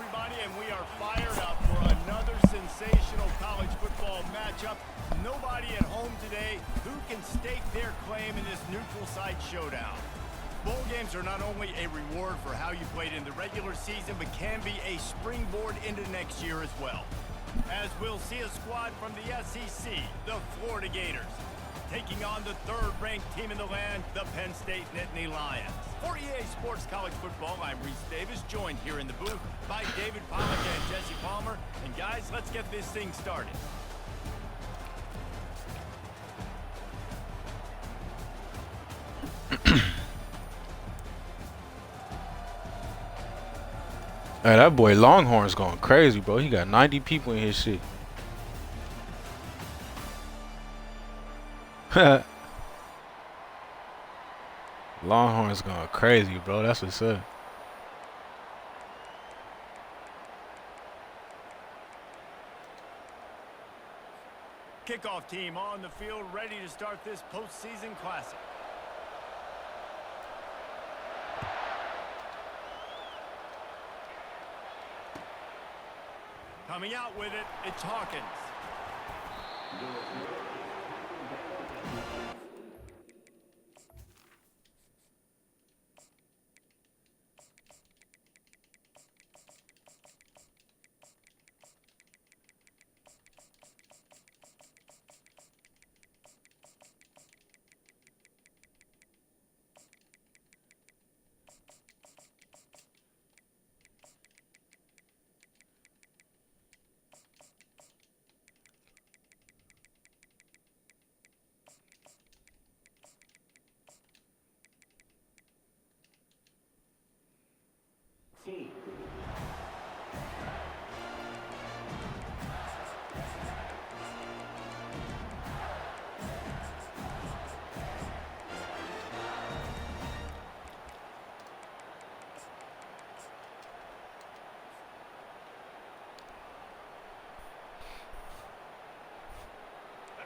everybody, and we are fired up for another sensational college football matchup. Nobody at home today who can stake their claim in this neutral site showdown. Bowl games are not only a reward for how you played in the regular season, but can be a springboard into next year as well. As we'll see a squad from the SEC, the Florida Gators, taking on the third-ranked team in the land, the Penn State Nittany Lions. For EA Sports College Football, I'm Reese Davis, joined here in the booth by David Pollack and Jesse Palmer. And guys, let's get this thing started. Hey, that boy Longhorn's going crazy, bro. He got 90 people in his shit. Longhorn's going crazy, bro. That's what's up. Kickoff team on the field, ready to start this postseason classic. Coming out with it, it's Hawkins.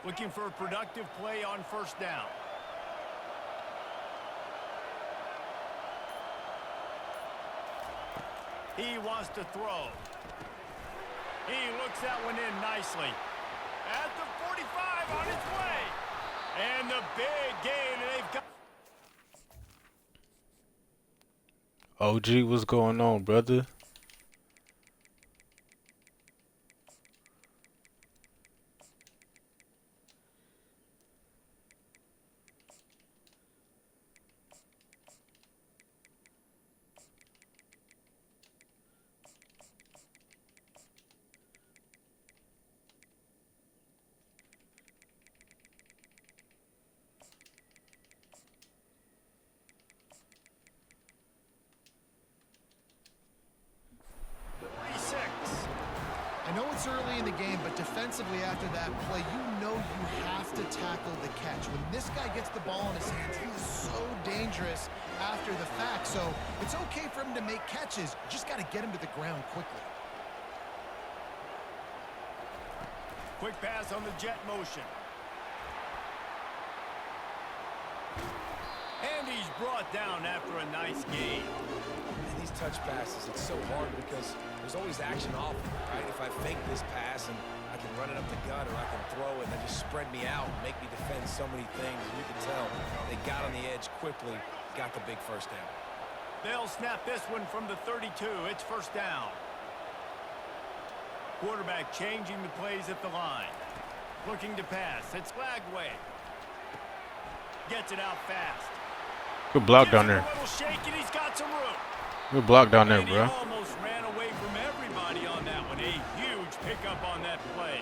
Looking for a productive play on first down. He wants to throw. He looks that one in nicely. At the 45 on its way. And the big gain, and they've got... OG, what's going on, brother? I know it's early in the game, but defensively after that play, you know you have to tackle the catch. When this guy gets the ball in his hands, he is so dangerous after the fact. So it's okay for him to make catches. You just got to get him to the ground quickly. Quick pass on the jet motion. And he's brought down after a nice gain. And these touch passes, it's so hard because there's always action off, right? If I fake this pass and I can run it up the gut or I can throw it and they just spread me out and make me defend so many things. And you can tell they got on the edge quickly, got the big first down. They'll snap this one from the 32. It's first down. Quarterback changing the plays at the line. Looking to pass. It's Lagway. Gets it out fast. Good block down there. He's got some room. Good block down there, And bro. he almost ran away from everybody on that one. A huge pickup on that play.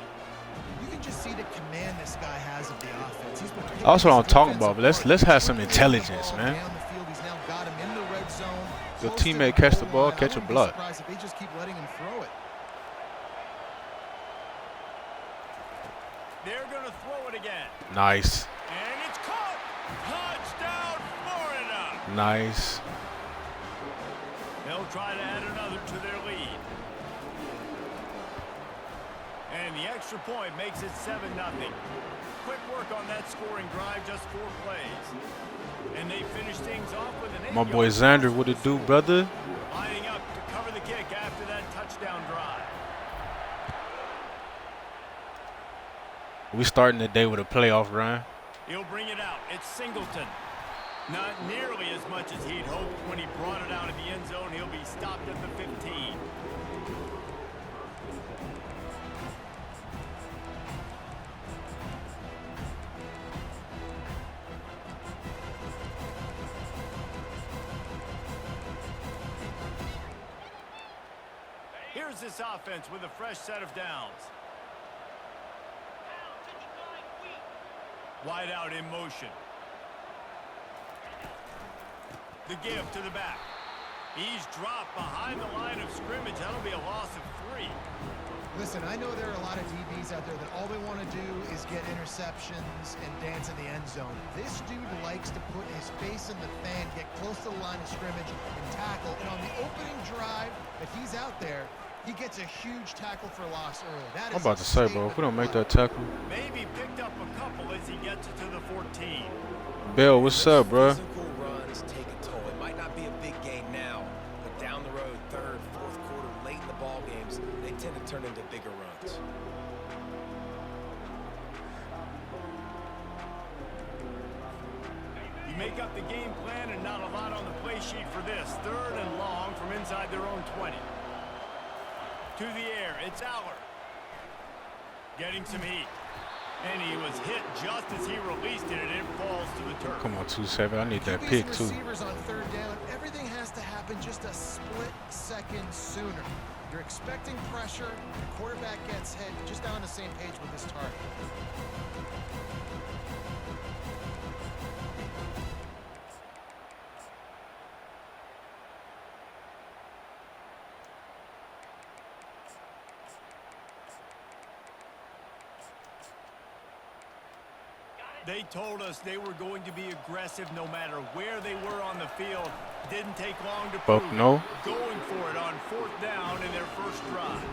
You can just see the command this guy has of the offense. He's been That's what I'm talking about, but let's have some intelligence, man. Down the field, he's now got him in the red zone. Your Close to teammate the catch the goal ball, line. catch I a wouldn't be block. surprised if they just keep letting him throw it. They're going to throw it again. Nice. And it's caught. Touchdown, Florida. Nice. They'll try to add another to their lead. And the extra point makes it 7-0. Quick work on that scoring drive, just 4 plays. And they finish things off with an 8-yard My boy Xander, what it do, brother? lining up to cover the kick after that touchdown drive. We starting the day with a playoff run. He'll bring it out. It's Singleton. Not nearly as much as he'd hoped when he brought it out of the end zone. He'll be stopped at the 15. Here's this offense with a fresh set of downs. Wide out in motion. The give to the back. He's dropped behind the line of scrimmage. That'll be a loss of 3. Listen, I know there are a lot of DBs out there that all they want to do is get interceptions and dance in the end zone. This dude likes to put his face in the fan, get close to the line of scrimmage, and tackle. And on the opening drive that he's out there, he gets a huge tackle for loss early. That is I'm about to say, bro, if we don't make that tackle. Maybe picked up a couple as he gets it to the 14. Bill, what's up, bro? Physical runs take a toll. It might not be a big gain now, but down the road, third, fourth quarter, late in the ball games, they tend to turn into bigger runs. You make up the game plan and not a lot on the play sheet for this. 3rd and long from inside their own 20. To the air, it's Aller. Getting some heat. And he was hit just as he released it, and it falls to the turf. Come on, 2-7. I need that QBs pick, and too. Receivers on 3rd down, everything has to happen just a split second sooner. You're expecting pressure, the quarterback gets hit, just not on the same page with his target. They told us they were going to be aggressive no matter where they were on the field. Didn't take long to prove it. No. Going for it on 4th down in their first drive.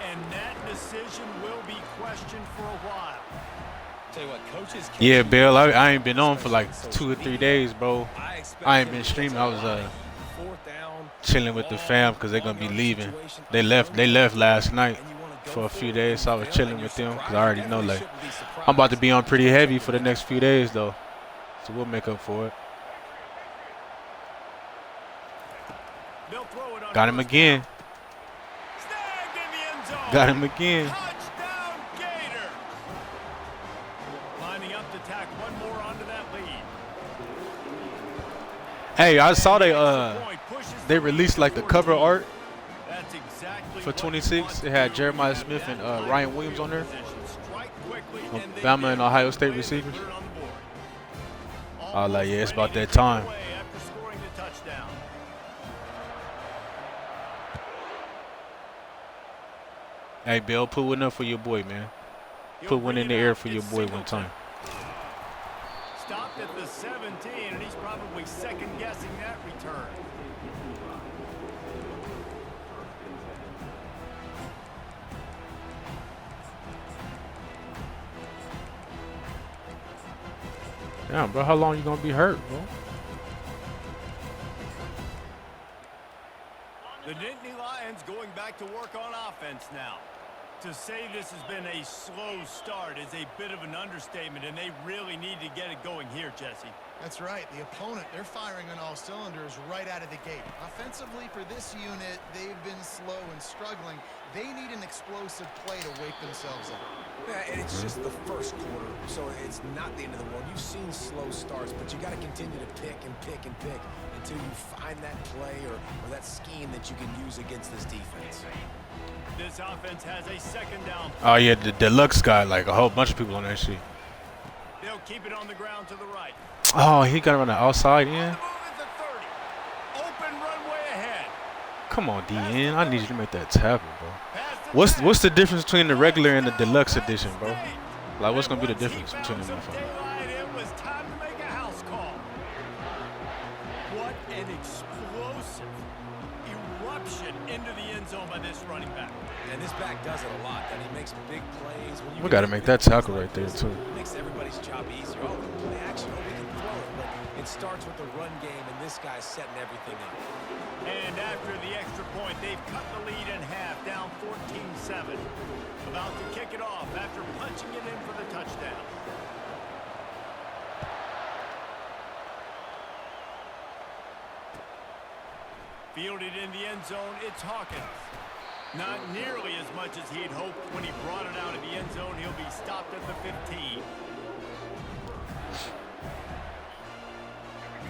And that decision will be questioned for a while. Tell you what, coaches. Yeah, Bill, I ain't been on for like 2 or 3 days, bro. I ain't been streaming. I was chilling with the fam because they're gonna be leaving. They left last night for a few days, so I was chilling with them because I already know, like, I'm about to be on pretty heavy for the next few days, though. So we'll make up for it. Got him again. Got him again. Touchdown, Gator. Lining up to tack one more onto that lead. Hey, I saw they released like the cover art That's exactly for 26. It had Jeremiah Smith and Ryan Williams on there. Bama and Ohio State receivers. I was like, yeah, it's about that time. Hey, Bill, put one up for your boy, man. Put one in the air for your boy one time. Stopped at the 17, and he's probably second-guessing that return. Damn, bro, how long you gonna be hurt, bro? The Nittany Lions going back to work on offense now. To say this has been a slow start is a bit of an understatement, and they really need to get it going here, Jesse. That's right. The opponent, they're firing on all cylinders right out of the gate. Offensively, for this unit, they've been slow and struggling. They need an explosive play to wake themselves up. Yeah, and it's just the first quarter, so it's not the end of the world. You've seen slow starts, but you got to continue to pick and pick and pick until you find that play or that scheme that you can use against this defense. This offense has a 2nd down. Oh, yeah, the deluxe guy, like a whole bunch of people on that shit. They'll keep it on the ground to the right. Oh, he got on the outside, yeah. Open runway ahead. Come on, DN. I need you to make that tackle, bro. What's the difference between the regular and the deluxe edition, bro? Like, what's gonna be the difference between them? It was time to make a house call. What an explosive eruption into the end zone by this running back. And this back does it a lot. That he makes big plays. When you We got to make that tackle right there, too. It makes everybody's job easier. Oh, we can play action. Oh, we can throw it. But it starts with the run game, and this guy's setting everything up. And after the extra point, they've cut the lead in half, down 14-7. About to kick it off after punching it in for the touchdown. Fielded in the end zone, it's Hawkins. Not nearly as much as he'd hoped when he brought it out of the end zone. He'll be stopped at the 15.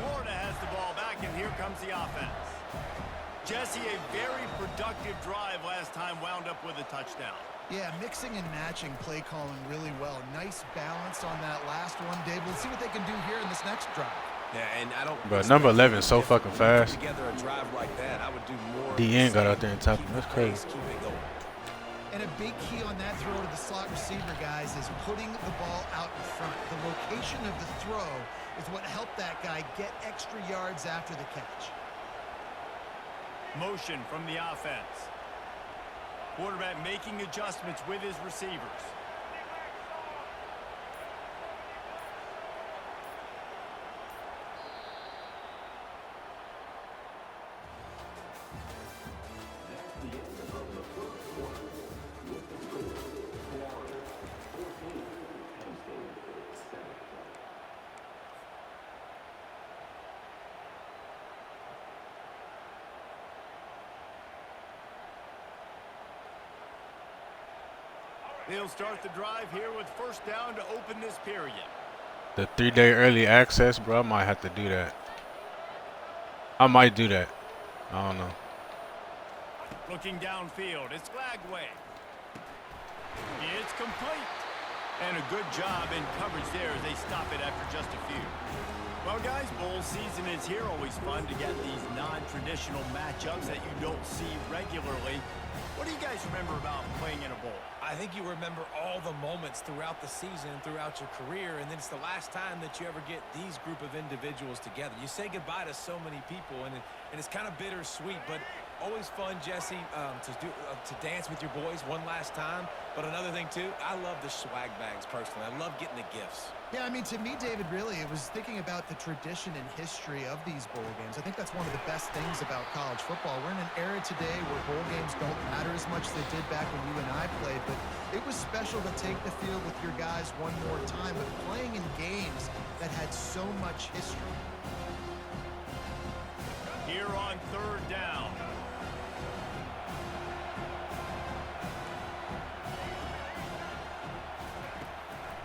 Florida has the ball back, and here comes the offense. Jesse, a very productive drive last time, wound up with a touchdown. Yeah, mixing and matching play calling really well. Nice balance on that last one, Dave. Let's see what they can do here in this next drive. Yeah, and I don't. But number 11 is so fucking fast. Together a drive like that, I would do more. DN got out there and tapped him. That's crazy. Keep it going. And a big key on that throw to the slot receiver, guys, is putting the ball out in front. The location of the throw is what helped that guy get extra yards after the catch. Motion from the offense. Quarterback making adjustments with his receivers. They'll start the drive here with first down to open this period. The 3-day early access, bro, I might have to do that. I might do that. I don't know. Looking downfield, it's Lagway. It's complete. And a good job in coverage there as they stop it after just a few. Well, guys, bowl season is here. Always fun to get these non-traditional matchups that you don't see regularly. What do you guys remember about playing in a bowl? I think you remember all the moments throughout the season, throughout your career, and then it's the last time that you ever get these group of individuals together. You say goodbye to so many people, and it's kind of bittersweet, but always fun, Jesse, to dance with your boys one last time. But another thing, too, I love the swag bags, personally. I love getting the gifts. Yeah, I mean, to me, David, really, it was thinking about the tradition and history of these bowl games. I think that's one of the best things about college football. We're in an era today where bowl games don't matter as much as they did back when you and I played, but it was special to take the field with your guys one more time, but playing in games that had so much history. Here on third down.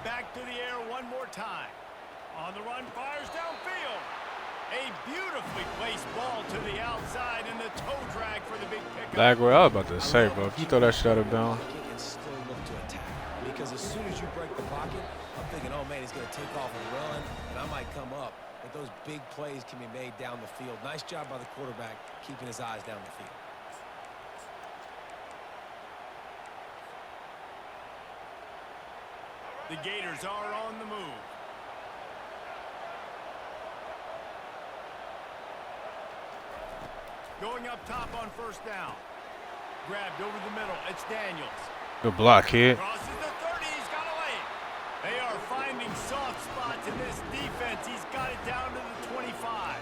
Back to the air one more time. On the run, fires downfield. A beautifully placed ball to the outside and the toe drag for the big pickup. Lagway, I was about to say, bro, if you throw that shit out of bounds. And still look to attack. Because as soon as you break the pocket, I'm thinking, oh, man, he's going to take off and run, and I might come up. But those big plays can be made down the field. Nice job by the quarterback keeping his eyes down the field. The Gators are on the move. Going up top on first down. Grabbed over the middle. It's Daniels. Good block, kid. Crosses the 30. He's got a lane. They are finding soft spots in this defense. He's got it down to the 25.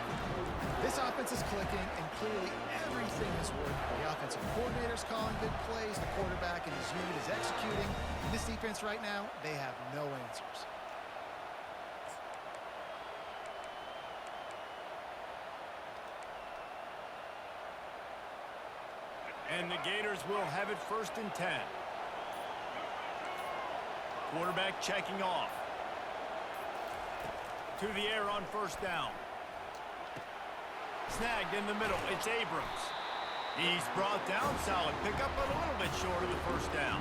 This offense is clicking, and clearly everything is working. The offensive coordinator's calling good plays. The quarterback and his unit is executing. This defense right now, they have no answers. And the Gators will have it first and 10. Quarterback checking off. To the air on first down. Snagged in the middle. It's Abrams. He's brought down. Solid pickup, but a little bit short of the first down.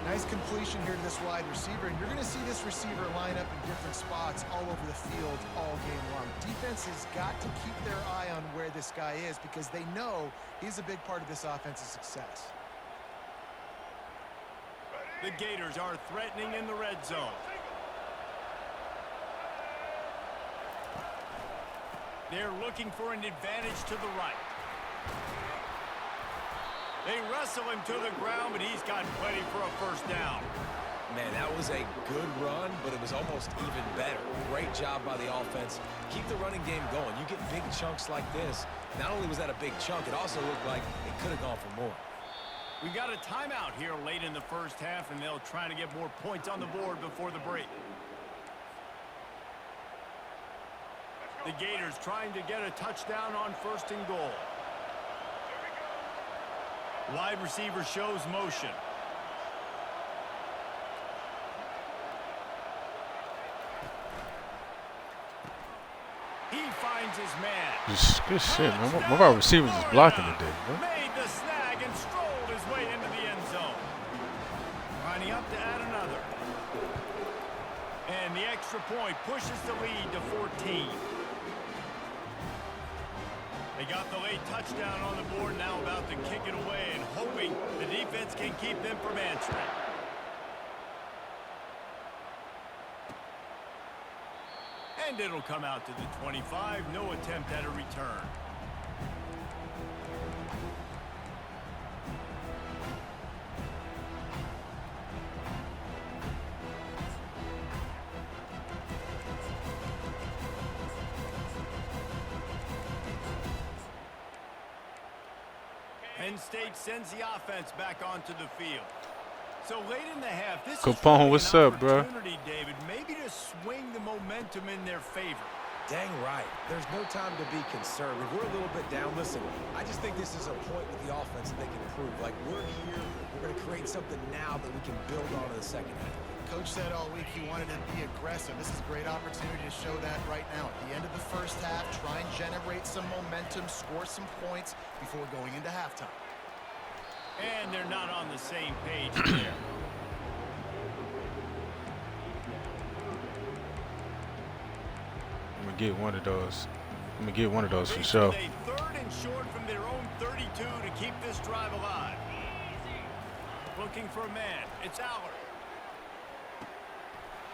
Nice completion here to this wide receiver, and you're going to see this receiver line up in different spots all over the field all game long. Defense has got to keep their eye on where this guy is because they know he's a big part of this offense's success. The Gators are threatening in the red zone. They're looking for an advantage to the right. They wrestle him to the ground, but he's got plenty for a first down. Man, that was a good run, but it was almost even better. Great job by the offense. Keep the running game going. You get big chunks like this. Not only was that a big chunk, it also looked like it could have gone for more. We got a timeout here late in the first half, and they'll try to get more points on the board before the break. The Gators trying to get a touchdown on 1st and goal. Wide receiver shows motion. He finds his man. Just good shit, man. One of our receivers is blocking today, bro. Made the snag and strolled his way into the end zone. Lining up to add another. And the extra point pushes the lead to 14. They got the late touchdown on the board, now about to kick it away and hoping the defense can keep them from answering. And it'll come out to the 25, no attempt at a return. Penn State sends the offense back onto the field. So late in the half, this Capone, is what's an up, bro? opportunity, David, maybe to swing the momentum in their favor. Dang right. There's no time to be concerned. If we're a little bit down, listen, I just think this is a point with the offense that they can improve. Like, we're here, we're going to create something now that we can build on in the second half. Coach said all week he wanted to be aggressive. This is a great opportunity to show that right now. At the end of the first half, try and generate some momentum, score some points before going into halftime. And they're not on the same page there. I'm gonna get one of those. I'm gonna get one of those for sure. They 3rd and short from their own 32 to keep this drive alive. Looking for a man. It's Aller.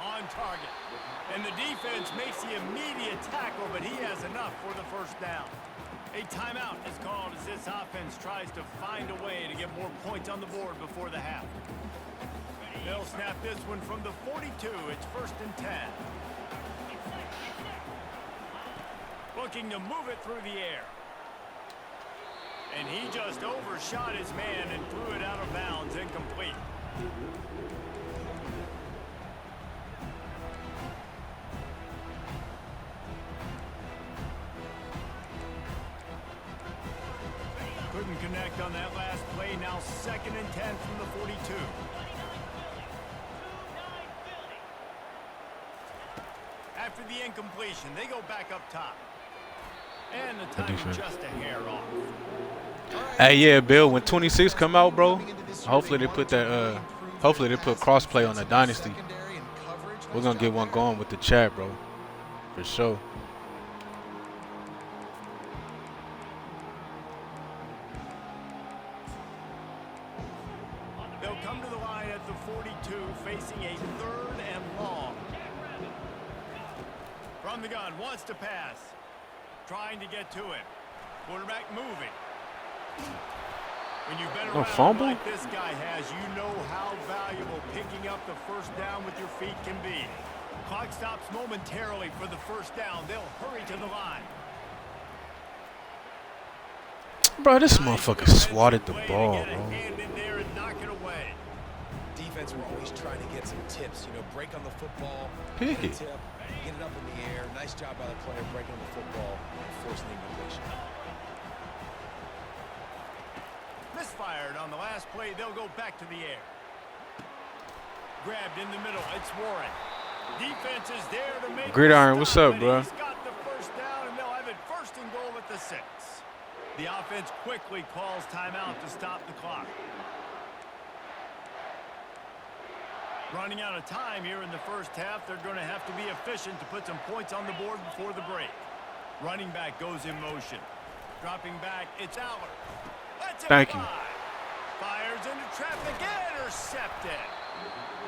On target. And the defense makes the immediate tackle, but he has enough for the first down. A timeout is called as this offense tries to find a way to get more points on the board before the half. They'll snap this one from the 42. It's 1st and 10. Looking to move it through the air. And he just overshot his man and threw it out of bounds, incomplete. Couldn't connect on that last play. Now 2nd and 10 from the 42. After the incompletion, they go back up top. And the time just a hair off. Hey, yeah, Bill. When 26 come out, bro, hopefully they put that. Hopefully they put crossplay on the Dynasty. We're gonna get one going with the chat, bro, for sure. They'll come to the line at the 42, facing a 3rd and long. From the gun, wants to pass. Trying to get to it. Quarterback moving. When you've been around fumble? like this guy has, you know how valuable picking up the first down with your feet can be. Clock stops momentarily for the first down. They'll hurry to the line. Bro, this motherfucker swatted the ball, Get a bro. hand in there and knock it away. Defense were always trying to get some tips, you know, break on the football, Pick get a it. tip, get it up in the air. Nice job by the player breaking on the football and forcing the incompletion. Misfired on the last play. They'll go back to the air. Grabbed in the middle. It's Warren. Defense is there to make Gridiron, the what's stop, up, but bro? He's got the first down, and they'll have it 1st and goal at the 6. The offense quickly calls timeout to stop the clock. Running out of time here in the first half. They're going to have to be efficient to put some points on the board before the break. Running back goes in motion. Dropping back, it's Aller. Let's Thank you. Fires into traffic, intercepted.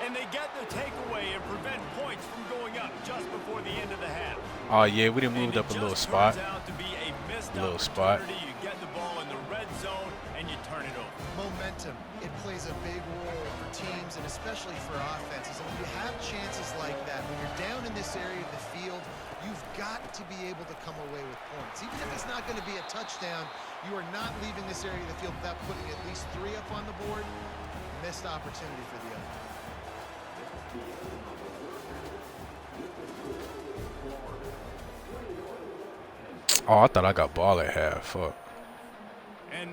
And they get the takeaway and prevent points from going up just before the end of the half. Oh yeah, we done moved up a little spot. Turns out to be a missed Little spot. opportunity. You get the ball in the red zone and you turn it over. momentum, it plays a big role for teams and especially for offenses. And when you have chances like that, when you're down in this area of the field, you've got to be able to come away with points. Even if it's not going to be a touchdown, you are not leaving this area of the field without putting at least 3 up on the board. Missed opportunity for the other. Oh, I thought I got ball at half. Fuck.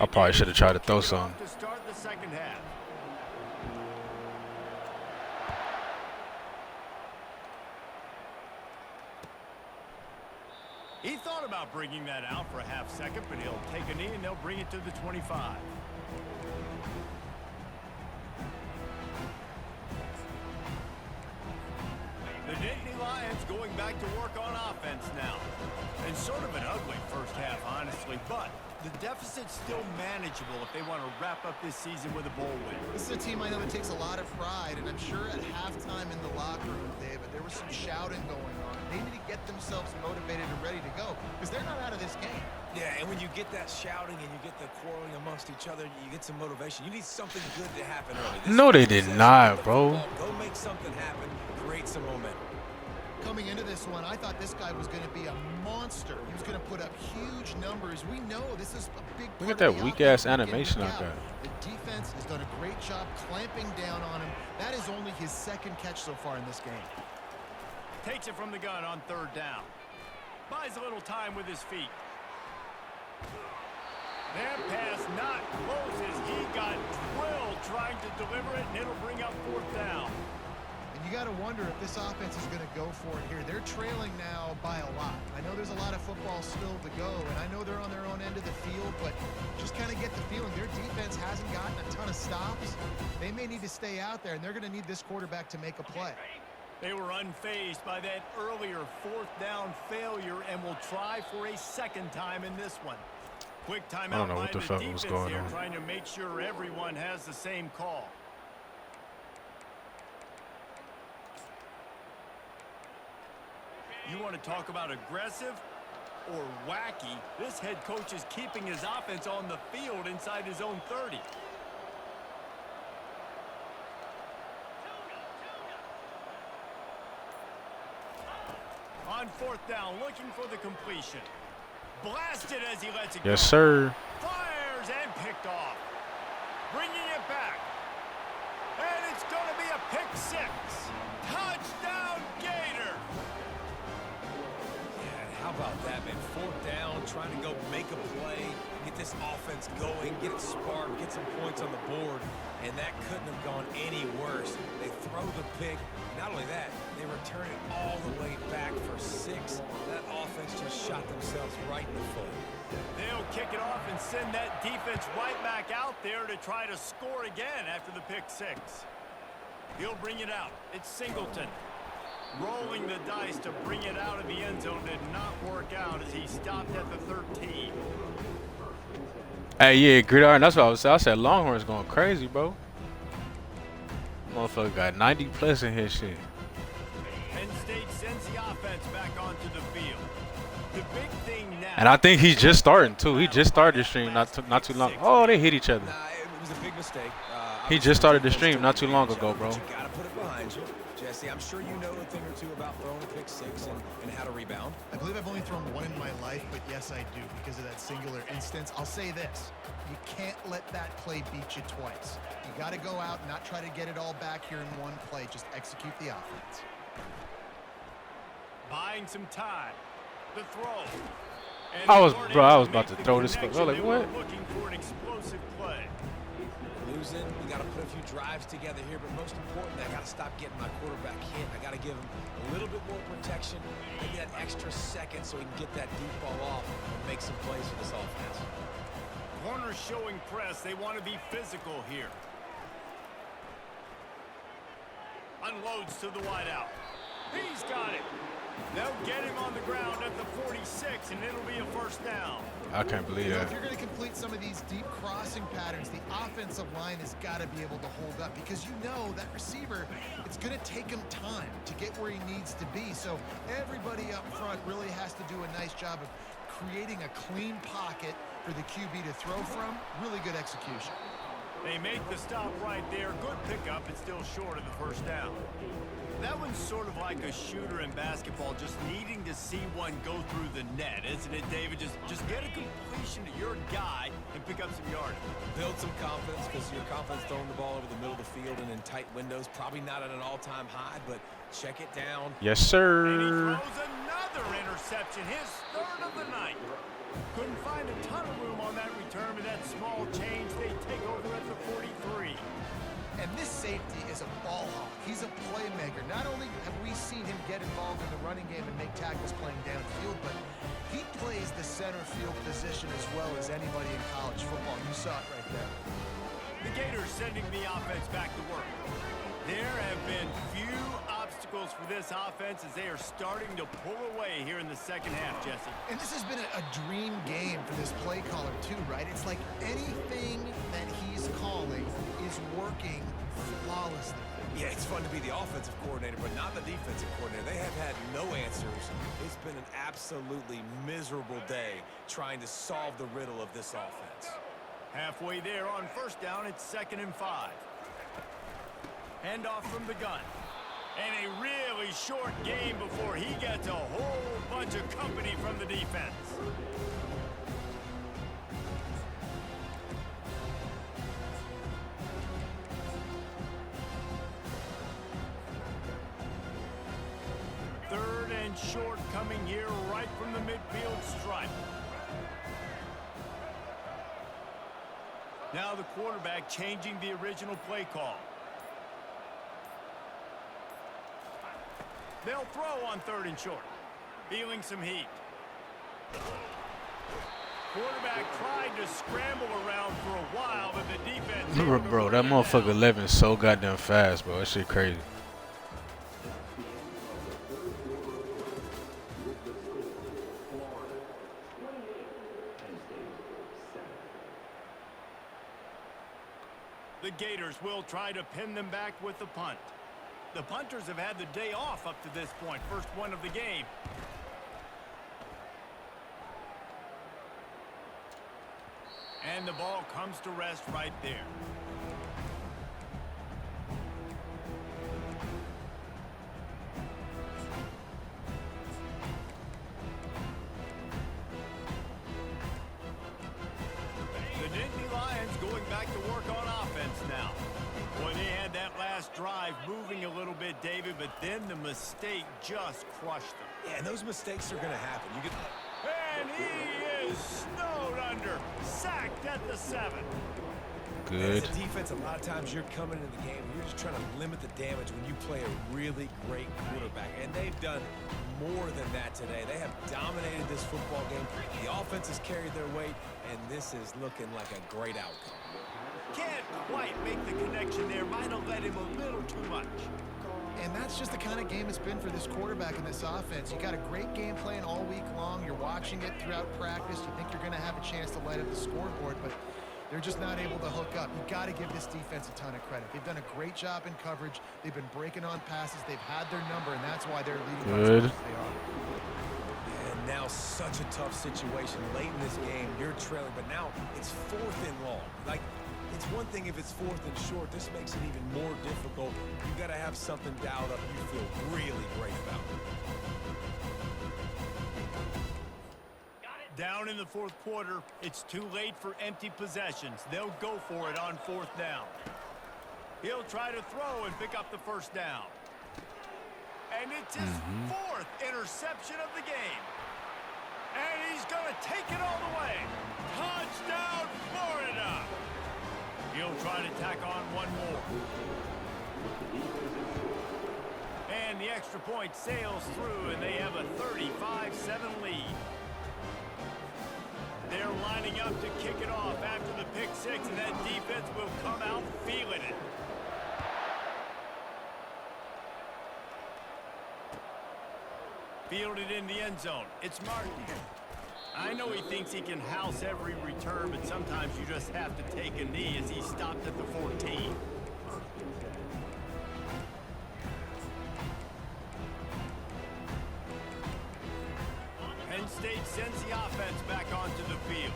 I probably should have tried to throw some. To start the second half. He thought about bringing that out for a half second, but he'll take a knee and they'll bring it to the 25. The Nittany Lions going back to work on offense now. And sort of an ugly first half, honestly, but the deficit's still manageable if they want to wrap up this season with a bowl win. This is a team I know that takes a lot of pride, and I'm sure at halftime in the locker room, David, there was some shouting going on. They need to get themselves motivated and ready to go because they're not out of this game. Yeah, and when you get that shouting and you get the quarreling amongst each other, you get some motivation. You need something good to happen early. No, they did not, bro. Go make something happen, create some momentum. Coming into this one, I thought this guy was going to be a monster. He was going to put up huge numbers. We know this is a big part. Look at that weak-ass animation I got. The defense has done a great job clamping down on him. That is only his second catch so far in this game. Takes it from the gun on third down. Buys a little time with his feet. That pass not close as he got drilled trying to deliver it, and it'll bring up fourth down. And you got to wonder if this offense is going to go for it here. They're trailing now by a lot. I know there's a lot of football still to go, and I know they're on their own end of the field, but just kind of get the feeling their defense hasn't gotten a ton of stops. They may need to stay out there, and they're going to need this quarterback to make a play. They were unfazed by that earlier fourth down failure and will try for a second time in this one. Quick timeout. I don't know what the fuck was going on. Trying to make sure everyone has the same call. You want to talk about aggressive or wacky? This head coach is keeping his offense on the field inside his own 30. On fourth down, looking for the completion. Blasted as he lets it go. Yes, sir. Fires and picked off. Bringing it back. And it's going to be a pick six. Touchdown, Gator. Yeah, how about that, man? Fourth down, trying to go make a play, get this offense going, get it sparked, get some points on the board, and that couldn't have gone any worse. They throw the pick. Not only that, they return it all the way back for 6. That offense just shot themselves right in the foot. They'll kick it off and send that defense right back out there to try to score again after the pick six. He'll bring it out. It's Singleton. Rolling the dice to bring it out of the end zone did not work out as he stopped at the 13. Hey, yeah, Gridiron, that's what I was saying. I said Longhorns going crazy, bro. Motherfucker got 90 plus in his shit. Penn State sends the offense back onto the field. The big thing now. And I think he's just starting, too. He just started the stream not too long. Oh, they hit each other. Nah, it was a big mistake. He just started the stream not too long ago, bro. You gotta put it behind you. Jesse, I'm sure you know a thing or two about throwing a pick six and how to rebound. I believe I've only thrown one in my life, but yes, I do because of that singular instance. I'll say this. You can't let that play beat you twice. You got to go out and not try to get it all back here in one play. Just execute the offense. Buying some time. The throw. And I was about to make the throw this. I was connection. like, They were what? looking for an explosive play. Losing, we got to put a few drives together here, but most importantly, I got to stop getting my quarterback hit. I got to give him a little bit more protection, maybe that extra second so he can get that deep ball off and make some plays for this offense. Corners showing press. They want to be physical here. Unloads to the wideout. He's got it. They'll get him on the ground at the 46, and it'll be a first down. I can't believe If that. you're going to complete some of these deep crossing patterns, the offensive line has got to be able to hold up because you know that receiver, it's going to take him time to get where he needs to be. So everybody up front really has to do a nice job of creating a clean pocket for the QB to throw from. Really good execution. They make the stop right there. Good pickup. It's still short of the first down. That one's sort of like a shooter in basketball, just needing to see one go through the net, isn't it, David? Just get a completion to your guy and pick up some yardage. Build some confidence, because your confidence throwing the ball over the middle of the field and in tight windows, probably not at an all-time high, but check it down. Yes, And he sir. throws another interception, his third of the night. Couldn't find a ton of room on that return, but that small change, they take over at the 43. And this safety is a ball hawk. He's a playmaker. Not only have we seen him get involved in the running game and make tackles playing downfield, but he plays the center field position as well as anybody in college football. You saw it right there. The Gators sending the offense back to work. There have been few obstacles for this offense as they are starting to pull away here in the second half, Jesse. And this has been a dream game for this play caller too, right? It's like anything that he's calling is working flawlessly. Yeah, it's fun to be the offensive coordinator, but not the defensive coordinator. They have had no answers. It's been an absolutely miserable day trying to solve the riddle of this offense. Halfway there on first down, it's 2nd and 5. Handoff from the gun. And a really short game before he gets a whole bunch of company from the defense. Third and short coming here right from the midfield stripe. Now the quarterback changing the original play call. They'll throw on 3rd and short. Feeling some heat. Quarterback tried to scramble around for a while, but the defense... Bro, that motherfucker 11 is so goddamn fast, bro. That shit crazy. The Gators will try to pin them back with the punt. The punters have had the day off up to this point. First one of the game. And the ball comes to rest right there. The Nittany Lions going back to work on offense now. Boy, they had that last drive moving a little bit, David, but then the mistake just crushed them. Yeah, and those mistakes are going to happen. You get... And he is snowed under, sacked at the 7. Good. As a defense, a lot of times you're coming into the game and you're just trying to limit the damage when you play a really great quarterback. And they've done more than that today. They have dominated this football game. The offense has carried their weight, and this is looking like a great outcome. Can't quite make the connection there. Might have let him a little too much. And that's just the kind of game it's been for this quarterback in this offense. You got a great game plan all week long. You're watching it throughout practice. You think you're going to have a chance to light up the scoreboard, but they're just not able to hook up. You got to give this defense a ton of credit. They've done a great job in coverage. They've been breaking on passes. They've had their number, and that's why they're leading by as much as they are. And now such a tough situation late in this game. You're trailing, but now it's 4th and long. Like, it's one thing if it's 4th and short. This makes it even more difficult. You got to have something dialed up you feel really great about. Down in the 4th quarter, it's too late for empty possessions. They'll go for it on 4th down. He'll try to throw and pick up the first down. And it's his 4th interception of the game. And he's going to take it all the way. Touchdown, Florida! He'll try to tack on one more. And the extra point sails through, and they have a 35-7 lead. They're lining up to kick it off after the pick 6, and that defense will come out feeling it. Fielded in the end zone. It's Martin. I know he thinks he can house every return, but sometimes you just have to take a knee as he stopped at the 14. Penn State sends the offense back onto the field.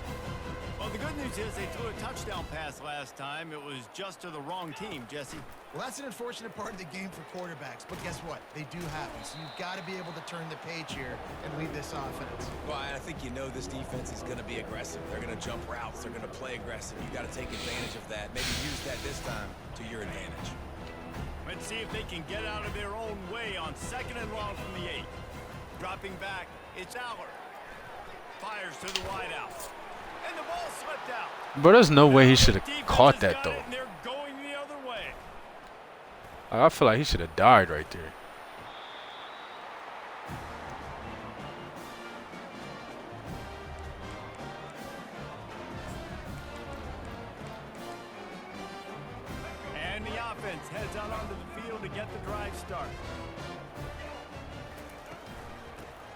Well, the good news news is they threw a touchdown pass last time. It was just to the wrong team, Jesse. Well, that's an unfortunate part of the game for quarterbacks, but guess what? They do happen, so you've got to be able to turn the page here and lead this offense. Well, I think you know this defense is going to be aggressive. They're going to jump routes. They're going to play aggressive. You've got to take advantage of that. Maybe use that this time to your advantage. Let's see if they can get out of their own way on 2nd and long from the 8. Dropping back, it's Aller. Fires to the wideout. And the ball slipped out. Bro, there's no way he should have caught that, though. They're going the other way. I feel like he should have died right there. And the offense heads out onto the field to get the drive started.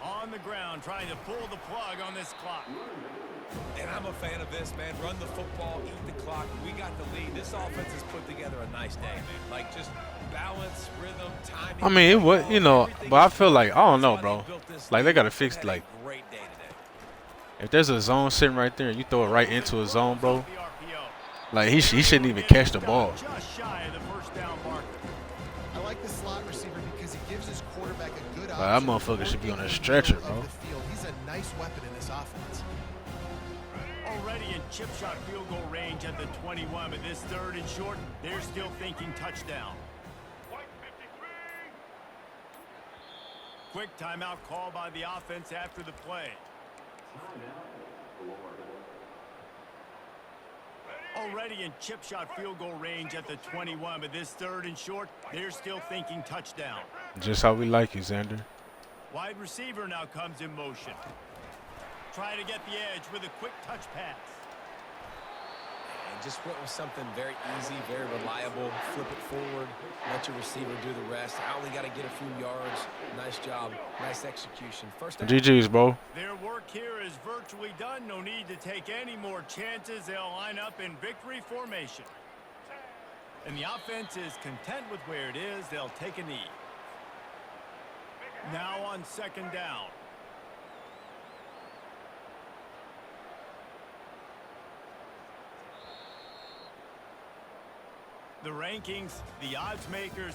On the ground, trying to pull the plug on this clock. And I'm a fan of this, man. Run the football, eat the clock. We got the lead. This offense has put together a nice day. Like, just balance, rhythm, timing. I mean, it was, you know, but I feel like, I don't know, bro. Like, they got to fix, like, Great day today. if there's a zone sitting right there and you throw it right into a zone, bro, like, he shouldn't even catch the ball. Just shy of the first down marker. I like the slot receiver because he gives his quarterback a good That option. motherfucker should be on a stretcher, bro. He's a nice weapon in this offense. Already in chip shot field goal range at the 21, but this 3rd and short, they're still thinking touchdown. Quick timeout call by the offense after the play. Already in chip shot field goal range at the 21, but this 3rd and short, they're still thinking touchdown. Just how we like it, Xander. Wide receiver now comes in motion. Trying to get the edge with a quick touch pass. And just went with something very easy, very reliable. Flip it forward. Let your receiver do the rest. I only got to get a few yards. Nice job. Nice execution. First down. GG's, bro. Their work here is virtually done. No need to take any more chances. They'll line up in victory formation. And the offense is content with where it is. They'll take a knee. Now on 2nd down. The rankings, the odds makers,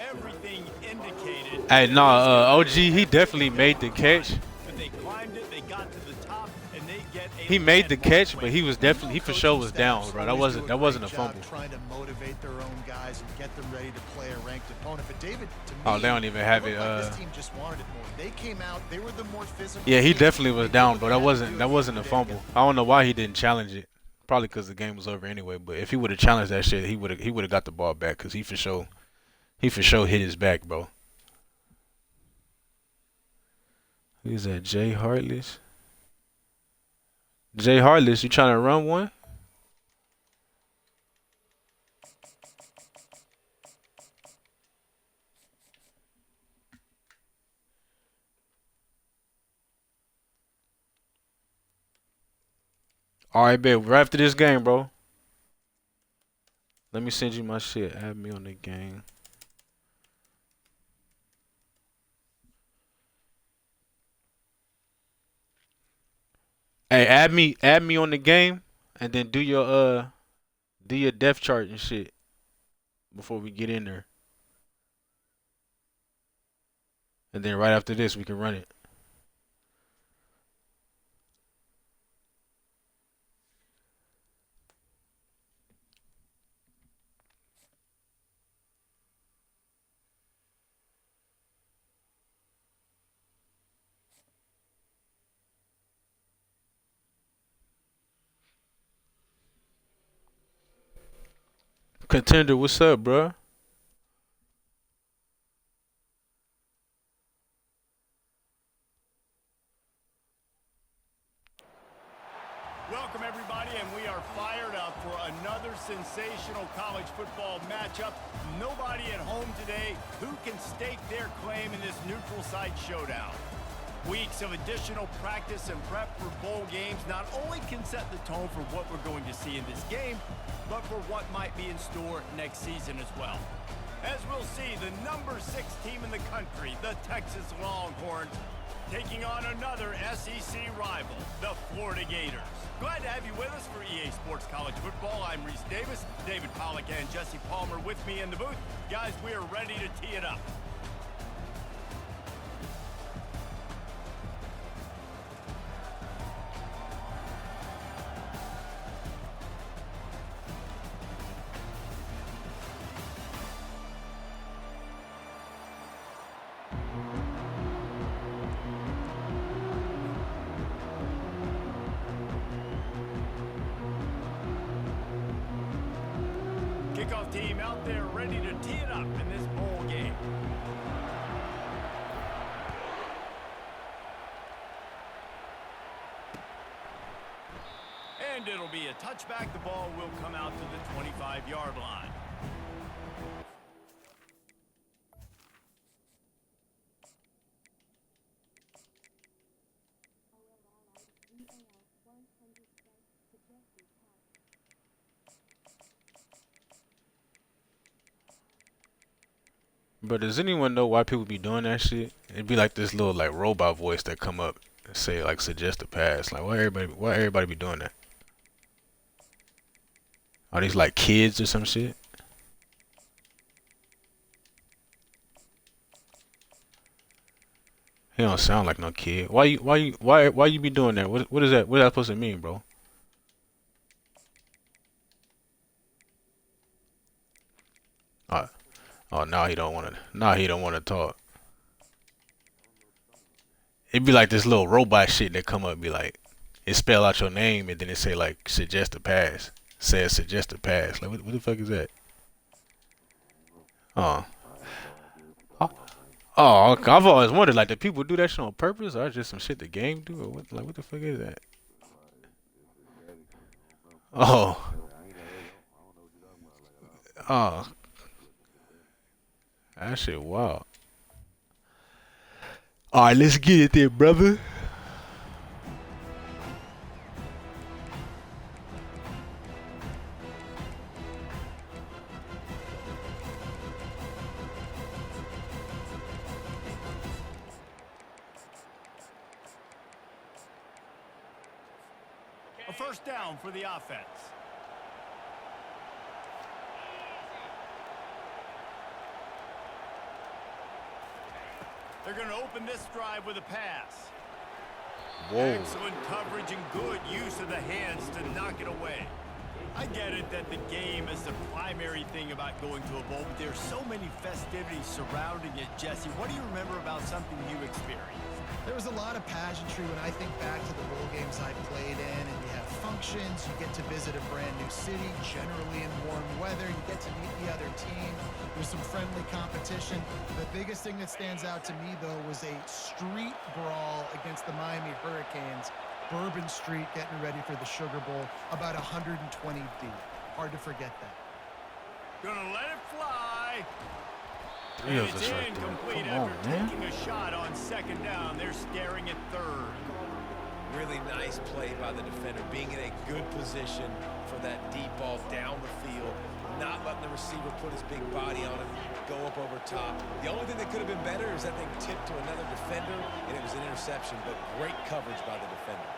everything indicated. Hey, nah, OG, he definitely made the catch. But they climbed it, they got to the top, and they get a He made the catch, win. but he was definitely, he for sure was down, bro. That wasn't a fumble. Trying to motivate their own guys and get them ready to play a ranked opponent. But David, to me, Oh, they don't even have it. this team just wanted it more. They came out, they were the more physical. Yeah, he team. definitely was They down, did bro. what That they had to wasn't do a to fumble. get- I don't know why he didn't challenge it. Probably because the game was over anyway. But if he would have challenged that shit, he would have got the ball back because he for sure hit his back, bro. Who's that? Jay Heartless. Jay Heartless, you trying to run one? All right, babe. Right after this game, bro. Let me send you my shit. Add me on the game. Hey, add me on the game, and then do your depth chart and shit before we get in there. And then right after this, we can run it. Contender, what's up, bro? Welcome, everybody, and we are fired up for another sensational college football matchup. Nobody at home today who can stake their claim in this neutral site showdown. Weeks of additional practice and prep for bowl games not only can set the tone for what we're going to see in this game, but for what might be in store next season as well. As we'll see, the number 6 team in the country, the Texas Longhorns, taking on another SEC rival, the Florida Gators. Glad to have you with us for EA Sports College Football. I'm Reese Davis, David Pollack and Jesse Palmer with me in the booth. Guys, we are ready to tee it up. Kickoff team out there ready to tee it up in this bowl game. And it'll be a touchback. The ball will come out to the 25-yard line. But does anyone know why people be doing that shit? It'd be like this little like robot voice that come up and say like suggest a pass. Like why everybody be doing that? Are these like kids or some shit? He don't sound like no kid. Why you be doing that? What is that? What is that supposed to mean, bro? Oh, now he don't want to. Now he don't want to talk. It'd be like this little robot shit that come up and be like, it spell out your name and then it say like suggest a pass. Says suggest a pass. Like what the fuck is that? Oh, I've always wondered like, do people do that shit on purpose or just some shit the game do or what? Like what the fuck is that? Oh. Oh. That shit wild. Alright, let's get it there, brother. A first down for the offense. They're going to open this drive with a pass. Whoa. Excellent coverage and good use of the hands to knock it away. I get it that the game is the primary thing about going to a bowl, but there's so many festivities surrounding it. Jesse, what do you remember about something you experienced? There was a lot of pageantry when I think back to the bowl games I played in, and you have functions, you get to visit a brand new city, generally in warm weather, you get to meet the other team, there's some friendly competition. The biggest thing that stands out to me, though, was a street brawl against the Miami Hurricanes, Bourbon Street getting ready for the Sugar Bowl, about 120 deep. Hard to forget that. Gonna let it fly. Three of us It's right there. incomplete Come on, after man. taking a shot on second down. They're staring at third. Really nice play by the defender, being in a good position for that deep ball down the field, not letting the receiver put his big body on it, go up over top. The only thing that could have been better is that thing tipped to another defender, and it was an interception, but great coverage by the defender.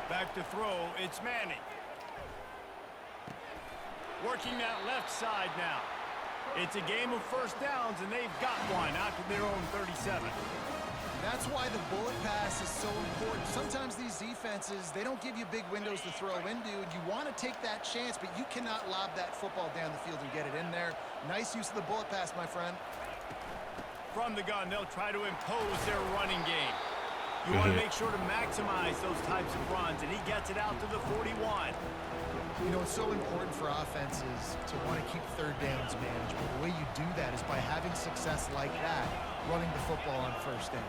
Back to throw, it's Manning. Working that left side now. It's a game of first downs, and they've got one out to their own 37. That's why the bullet pass is so important. Sometimes these defenses, they don't give you big windows to throw into, and you want to take that chance, but you cannot lob that football down the field and get it in there. Nice use of the bullet pass, my friend. From the gun, they'll try to impose their running game. You want to make sure to maximize those types of runs, and he gets it out to the 41. You know, it's so important for offenses to want to keep third downs manageable. The way you do that is by having success like that, running the football on first down.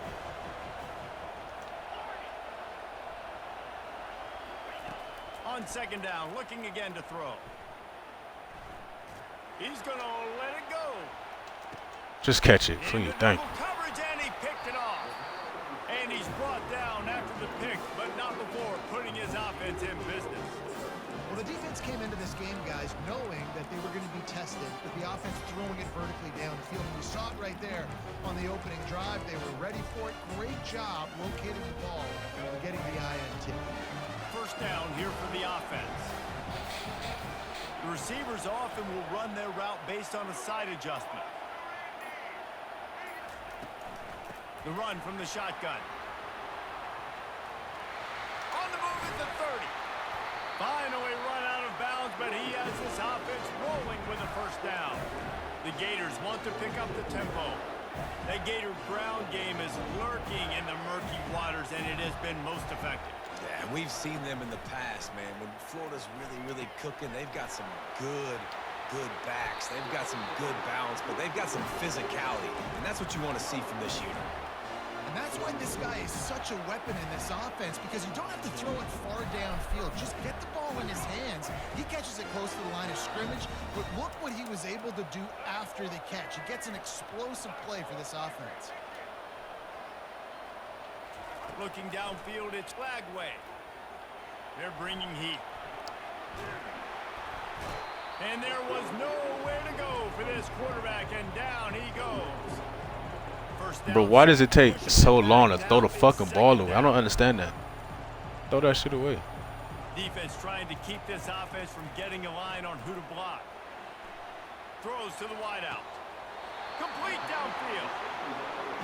On second down, looking again to throw. He's going to let it go. Just catch it, please. Into Thank double you. coverage, and he picked it off. And he's brought down after the pick, but not before putting his offense in business. Well, the defense came into this game, guys, knowing that they were going to be tested congested with the offense throwing it vertically down the field. And we saw it right there on the opening drive. They were ready for it. Great job locating the ball and getting the INT. First down here for the offense. The receivers often will run their route based on a side adjustment. The run from the shotgun. On the move at the 30. Finally run out of bounds, but he has this offense rolling with a first down. The Gators want to pick up the tempo. That Gator ground game is lurking in the murky waters, and it has been most effective. Yeah, we've seen them in the past, man. When Florida's really cooking, they've got some good backs. They've got some good balance, but they've got some physicality, and that's what you want to see from this unit. And that's why this guy is such a weapon in this offense, because you don't have to throw it far downfield. Just get the ball in his hands. He catches it close to the line of scrimmage, but look what he was able to do after the catch. He gets an explosive play for this offense. Looking downfield, it's Flagway. They're bringing heat. And there was nowhere to go for this quarterback, and down he goes. Bro, why does it take so long to throw the fucking ball away? I don't understand that. Throw that shit away. Defense trying to keep this offense from getting a line on who to block. Throws to the wideout. Complete downfield.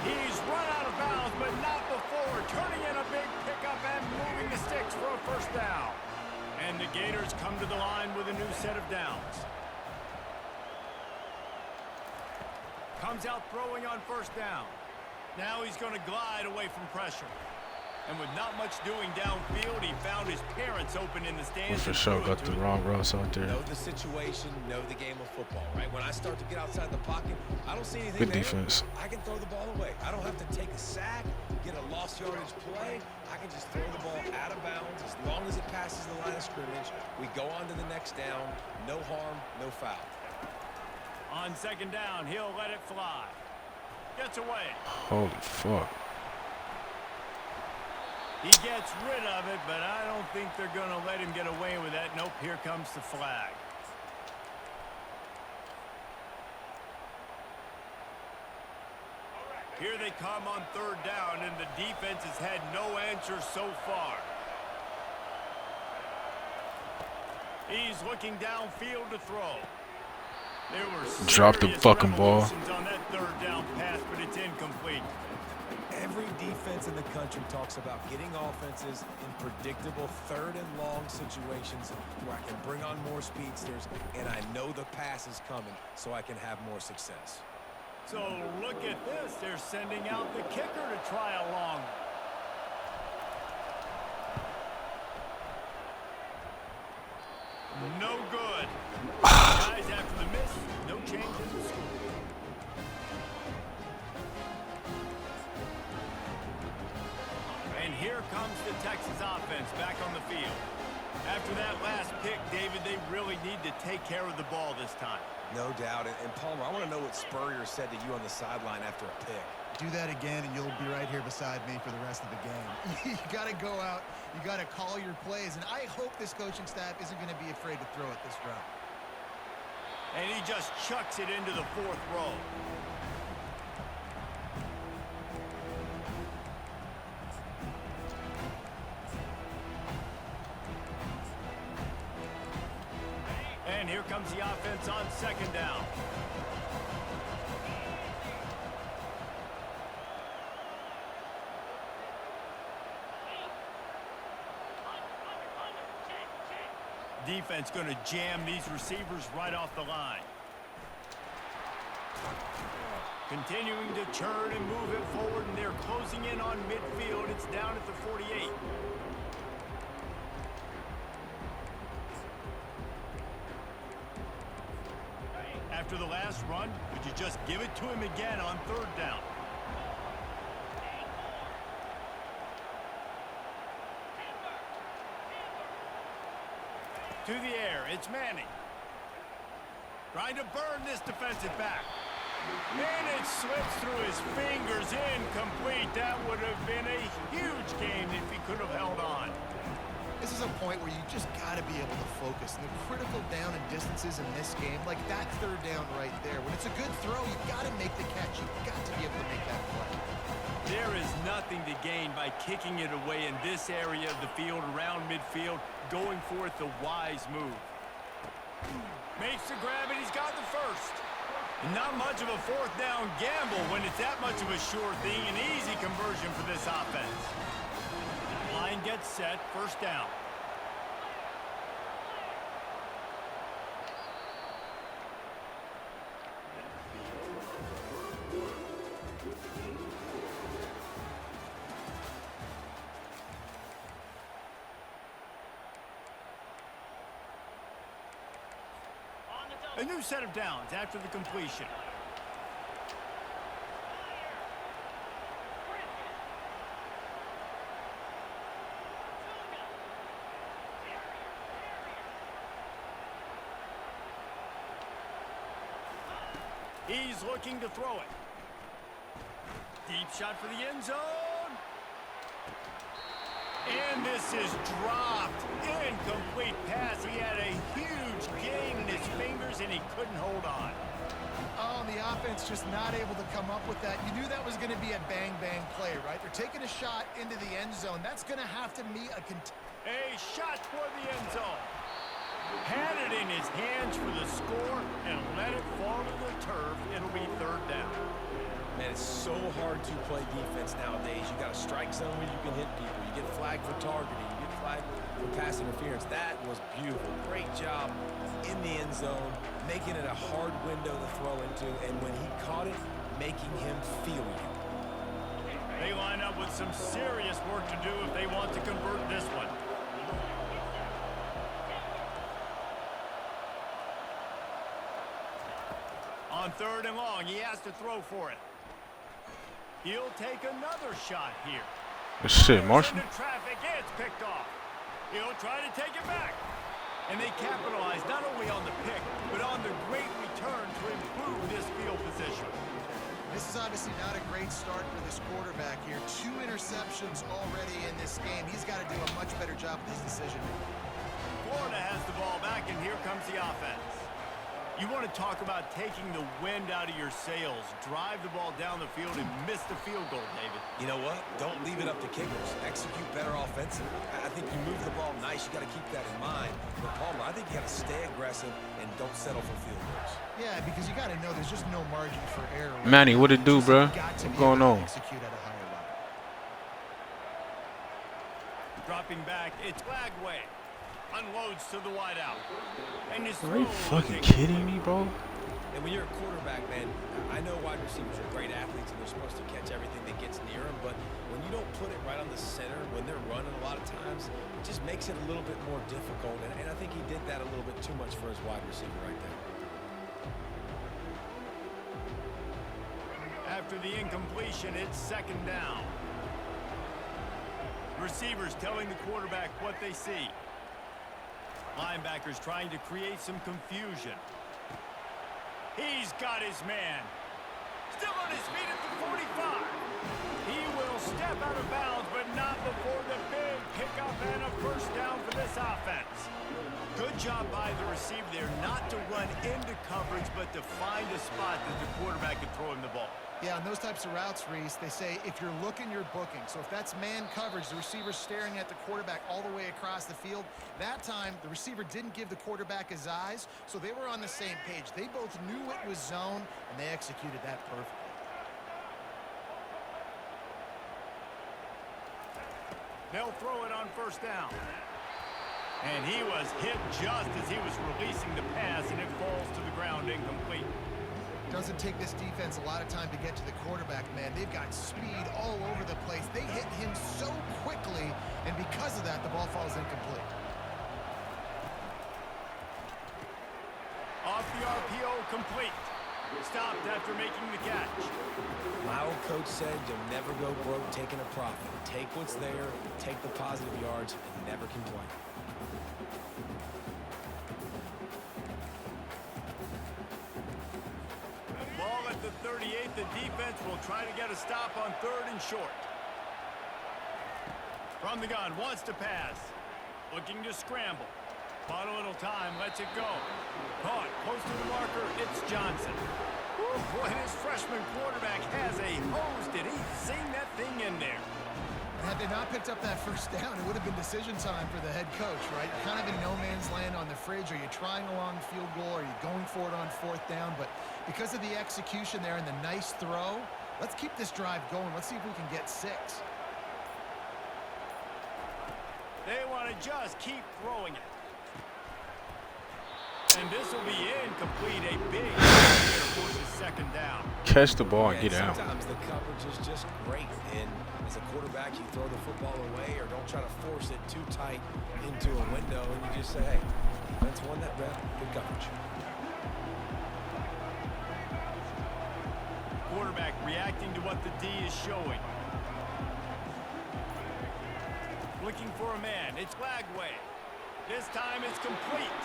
He's run out of bounds, but not before turning in a big pickup and moving the sticks for a first down. And the Gators come to the line with a new set of downs. Comes out throwing on first down. Now he's going to glide away from pressure. And with not much doing downfield, he found his parents open in the stands. For sure, got the wrong routes out there. Know the situation, know the game of football, right? When I start to get outside the pocket, I don't see anything Good there. defense. I can throw the ball away. I don't have to take a sack, get a lost yardage play. I can just throw the ball out of bounds. As long as it passes the line of scrimmage, we go on to the next down. No harm, no foul. On second down, he'll let it fly. Gets away. Holy fuck. He gets rid of it, but I don't think they're going to let him get away with that. Nope, here comes the flag. Here they come on third down, and the defense has had no answer so far. He's looking downfield to throw. There were Drop the fucking ball. on that third down pass, but it's incomplete. Every defense in the country talks about getting offenses in predictable third and long situations where I can bring on more speedsters and I know the pass is coming so I can have more success. So look at this. They're sending out the kicker to try a long. No good. Guys, after the miss, no change in the score. And here comes the Texas offense back on the field. After that last pick, David, they really need to take care of the ball this time. No doubt. And Palmer, I want to know what Spurrier said to you on the sideline after a pick. Do that again, and you'll be right here beside me for the rest of the game. You got to go out. You got to call your plays, and I hope this coaching staff isn't going to be afraid to throw it this route. And he just chucks it into the fourth row. And here comes the offense on second down. Defense going to jam these receivers right off the line. Continuing to turn and move it forward, and they're closing in on midfield. It's down at the 48. After the last run, would you just give it to him again on third down? To the air, it's Manning. Trying to burn this defensive back. And it slips through his fingers, incomplete. That would have been a huge game if he could have held on. This is a point where you just got to be able to focus. And the critical down and distances in this game, like that third down right there. When it's a good throw, you've got to make the catch. You've got to be able to make that play. There is nothing to gain by kicking it away in this area of the field, around midfield, going for it the wise move. Makes the grab, and he's got the first. Not much of a fourth down gamble when it's that much of a sure thing. An easy conversion for this offense. Line gets set, first down. A new set of downs after the completion. He's looking to throw it. Deep shot for the end zone. And this is dropped. Incomplete pass. He had a huge gain in his fingers, and he couldn't hold on. Oh, and the offense just not able to come up with that. You knew that was going to be a bang-bang play, right? They're taking a shot into the end zone. That's going to have to meet a shot toward the end zone. Had it in his hands for the score and let it fall to the turf. It'll be third down. Man, it's so hard to play defense nowadays. You got a strike zone where you can hit people. You get flagged for targeting. You get flagged for pass interference. That was beautiful. Great job in the end zone, making it a hard window to throw into, and when he caught it, making him feel it. They line up with some serious work to do if they want to convert this one. On third and long, he has to throw for it. He'll take another shot here. Shit, Marshall. Traffic, it's picked off. He'll try to take it back. And they capitalize not only on the pick, but on the great return to improve this field position. This is obviously not a great start for this quarterback here. 2 interceptions already in this game. He's got to do a much better job with his decision. Florida has the ball back, and here comes the offense. You want to talk about taking the wind out of your sails. Drive the ball down the field and miss the field goal, David. You know what? Don't leave it up to kickers. Execute better offensively. I think you move the ball nice. You got to keep that in mind. But Palmer, I think you got to stay aggressive and don't settle for field goals. Yeah, because you got to know there's just no margin for error. Manny, what it do, bro? What's going on? Execute at a higher level. Dropping back, it's Flagway. Unloads to the wideout. And Are you fucking kidding me, bro? And when you're a quarterback, man, I know wide receivers are great athletes and they're supposed to catch everything that gets near them, but when you don't put it right on the center, when they're running a lot of times, it just makes it a little bit more difficult. And I think he did that a little bit too much for his wide receiver right there. After the incompletion, it's second down. Receivers telling the quarterback what they see. Linebackers trying to create some confusion. He's got his man. Still on his feet at the 45. He will step out of bounds, but not before the big pickup and a first down for this offense. Good job by the receiver there not to run into coverage, but to find a spot that the quarterback can throw him the ball. Yeah, on those types of routes, Reese, they say if you're looking, you're booking. So if that's man coverage, the receiver's staring at the quarterback all the way across the field. That time, the receiver didn't give the quarterback his eyes, so they were on the same page. They both knew it was zone, and they executed that perfectly. They'll throw it on first down. And he was hit just as he was releasing the pass, and it falls to the ground incomplete. Doesn't take this defense a lot of time to get to the quarterback, man. They've got speed all over the place. They hit him so quickly, and because of that, the ball falls incomplete. Off the RPO, complete. Stopped after making the catch. My old coach said you'll never go broke taking a profit. Take what's there, take the positive yards, and never complain. Ball at the 38. The defense will try to get a stop on third and short. From the gun, wants to pass. Looking to scramble. Bought a little time, lets it go. Caught, close to the marker, it's Johnson. Woo, boy, this freshman quarterback has a hose. Did he sing that thing in there? And had they not picked up that first down, it would have been decision time for the head coach, right? You're kind of in no man's land on the fridge. Are you trying a long field goal? Are you going for it on 4th down? But because of the execution there and the nice throw, let's keep this drive going. Let's see if we can get 6. They want to just keep throwing it. And this will be incomplete. A big forces 2nd down. Catch the ball and get out. Sometimes the coverage is just great. And as a quarterback, you throw the football away or don't try to force it too tight into a window. And you just say, hey, defense won that rep. Good coverage. Quarterback reacting to what the D is showing. Looking for a man. It's Lagway. This time it's complete.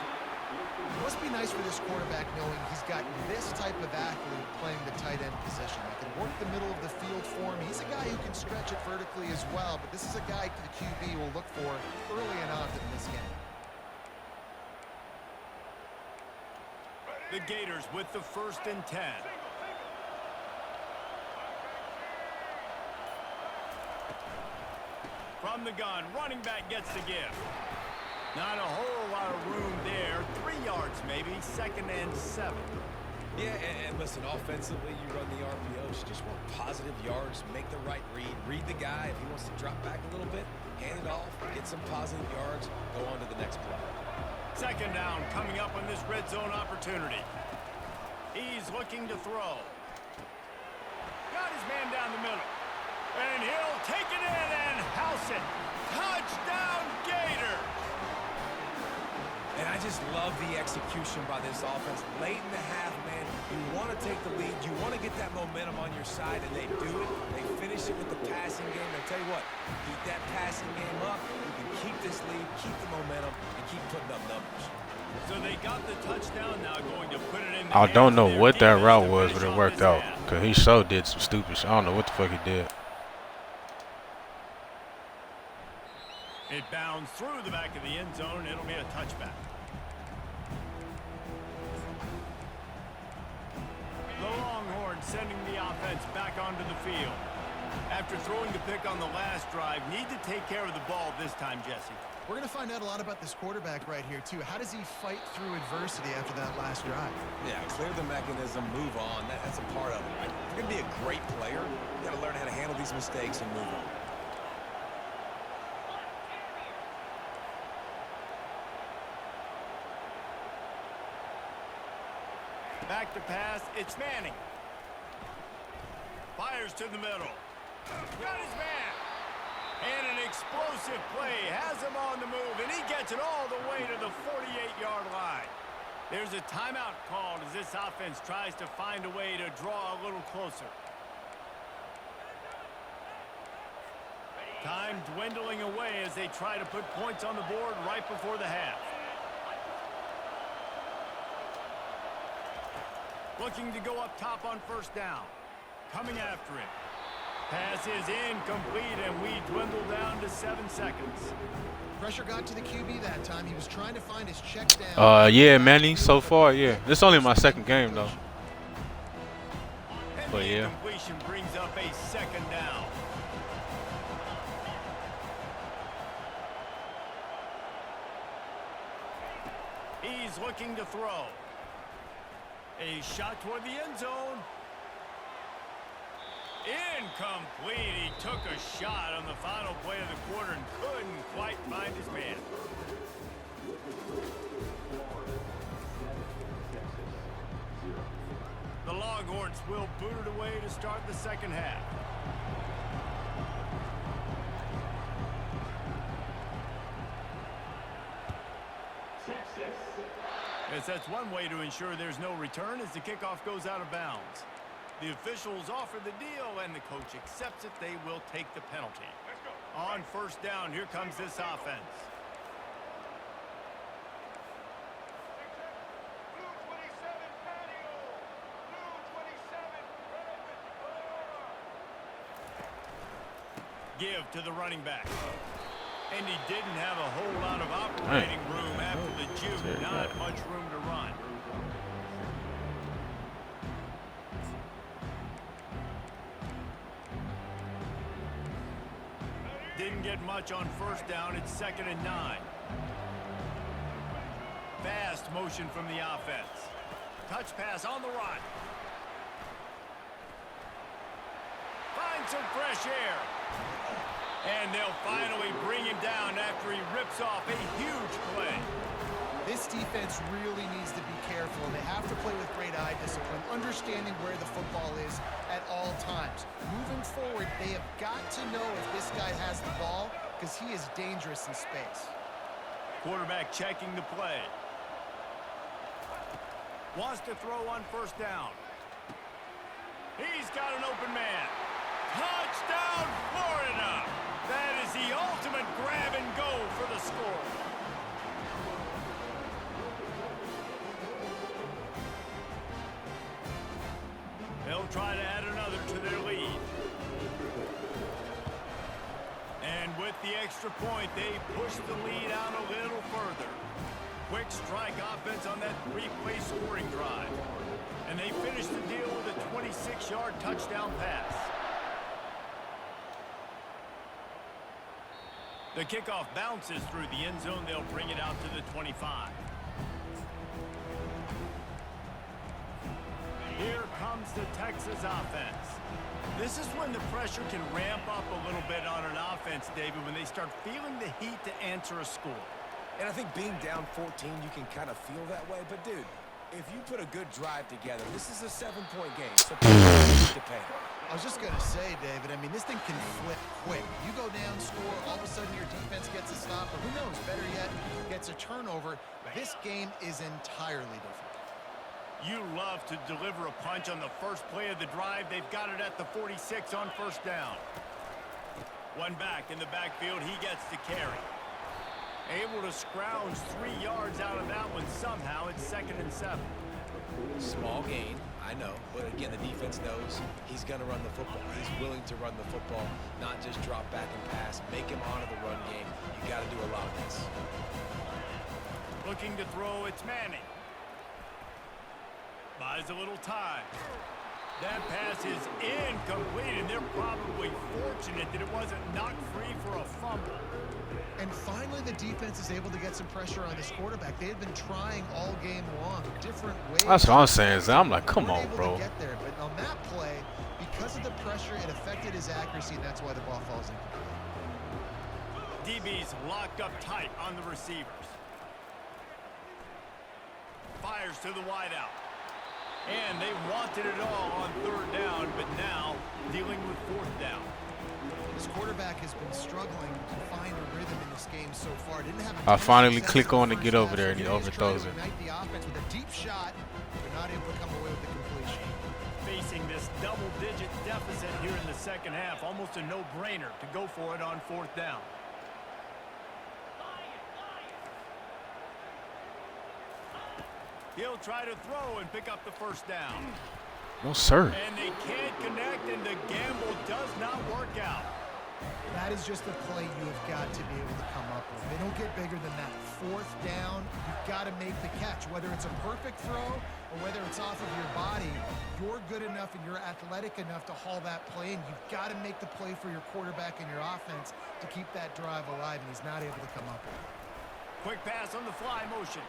It must be nice for this quarterback knowing he's got this type of athlete playing the tight end position. He can work the middle of the field for him. He's a guy who can stretch it vertically as well, but this is a guy the QB will look for early and often in this game. The Gators with the 1st and 10. From the gun, running back gets the give. Not a whole lot of room there. 3 yards maybe, 2nd and 7. Yeah, and listen, offensively, you run the RPOs. You just want positive yards, make the right read the guy. If he wants to drop back a little bit, hand it off, get some positive yards, go on to the next play. 2nd down coming up on this red zone opportunity. He's looking to throw. Got his man down the middle. And he'll take it in and house it. Touchdown, Gators! And I just love the execution by this offense. Late in the half, man, you want to take the lead. You want to get that momentum on your side, and they do it. They finish it with the passing game. I tell you what, keep that passing game up. You can keep this lead, keep the momentum, and keep putting up numbers. So they got the touchdown, now going to put it in. I don't know what that route was, but it worked out. Because he so did some stupid shit. I don't know what the fuck he did. It bounds through the back of the end zone. It'll be a touchback. The Longhorns sending the offense back onto the field. After throwing the pick on the last drive, need to take care of the ball this time, Jesse. We're going to find out a lot about this quarterback right here, too. How does he fight through adversity after that last drive? Yeah, clear the mechanism, move on. That's a part of it, right? If you're going to be a great player, you got to learn how to handle these mistakes and move on. Back to pass, it's Manning. Fires to the middle. Got his man. And an explosive play has him on the move, and he gets it all the way to the 48-yard line. There's a timeout called as this offense tries to find a way to draw a little closer. Time dwindling away as they try to put points on the board right before the half. Looking to go up top on 1st down. Coming after him. Pass is incomplete, and we dwindle down to 7 seconds. Pressure got to the QB that time. He was trying to find his check down. Yeah, Manny, so far, yeah. This is only my 2nd game, though. And But the yeah. incompletion brings up a 2nd down. He's looking to throw. A shot toward the end zone. Incomplete. He took a shot on the final play of the quarter and couldn't quite find his man. The Longhorns will boot it away to start the 2nd half. Yes, that's one way to ensure there's no return as the kickoff goes out of bounds. The officials offer the deal, and the coach accepts it. They will take the penalty. On 1st down, here comes this offense. Give to the running back. And he didn't have a whole lot of operating room after the juke. Not much room to run. Didn't get much on first down. It's 2nd and 9. Fast motion from the offense. Touch pass on the run. Find some fresh air. And they'll finally bring him down after he rips off a huge play. This defense really needs to be careful, and they have to play with great eye discipline, understanding where the football is at all times. Moving forward, they have got to know if this guy has the ball, because he is dangerous in space. Quarterback checking the play. Wants to throw on first down. He's got an open man. Touchdown, Florida! That is the ultimate grab and go for the score. They'll try to add another to their lead. And with the extra point, they push the lead out a little further. Quick strike offense on that 3-play scoring drive. And they finish the deal with a 26-yard touchdown pass. The kickoff bounces through the end zone. They'll bring it out to the 25. Here comes the Texas offense. This is when the pressure can ramp up a little bit on an offense, David, when they start feeling the heat to answer a score. And I think being down 14, you can kind of feel that way. But, dude, if you put a good drive together, this is a 7-point game. So to pay. I was just going to say, David, I mean, this thing can flip quick. You go down, score, all of a sudden your defense gets a stop, or who knows, better yet, gets a turnover. This game is entirely different. You love to deliver a punch on the first play of the drive. They've got it at the 46 on first down. One back in the backfield. He gets to carry. Able to scrounge 3 yards out of that one somehow. It's 2nd and 7. Small gain, I know, but again, the defense knows he's going to run the football. He's willing to run the football, not just drop back and pass. Make him honor the run game. You got to do a lot of this. Looking to throw, it's Manning. Buys a little time. That pass is incomplete, and they're probably fortunate that it wasn't knocked free for a fumble. And finally, the defense is able to get some pressure on this quarterback. They had been trying all game long, different ways. That's what I'm saying. I'm like, come on, bro. Get there, but on that play, because of the pressure, it affected his accuracy, and that's why the ball falls in. DB's locked up tight on the receivers. Fires to the wideout. And they wanted it all on 3rd down, but now dealing with 4th down. This quarterback has been struggling to find a rhythm in this game so far. Didn't have I finally click on to get over there, and he overthrows it. The offense with a deep shot, but not able to come away with the completion. Facing this double-digit deficit here in the second half, almost a no-brainer to go for it on 4th down. He'll try to throw and pick up the first down. No, sir. And they can't connect, and the gamble does not work out. That is just a play you have got to be able to come up with. They don't get bigger than that. 4th down, you've got to make the catch. Whether it's a perfect throw or whether it's off of your body, you're good enough and you're athletic enough to haul that play, and you've got to make the play for your quarterback and your offense to keep that drive alive, and he's not able to come up with it. Quick pass on the fly motion.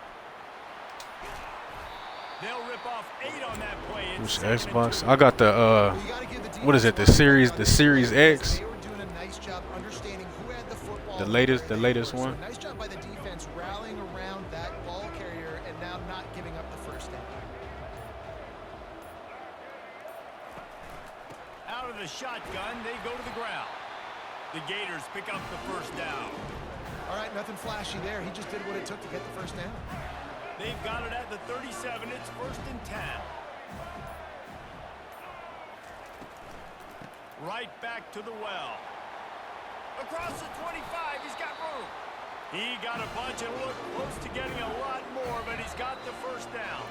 They'll rip off 8 on that play. Which Xbox? I got the what is it? The Series X. The latest one. So nice job by the defense rallying around that ball carrier and now not giving up the first down. Out of the shotgun, they go to the ground. The Gators pick up the first down. All right, nothing flashy there. He just did what it took to get the first down. They've got it at the 37. It's 1st and 10. Right back to the well. Across the 25, he's got room. He got a bunch and looked close to getting a lot more, but he's got the first down.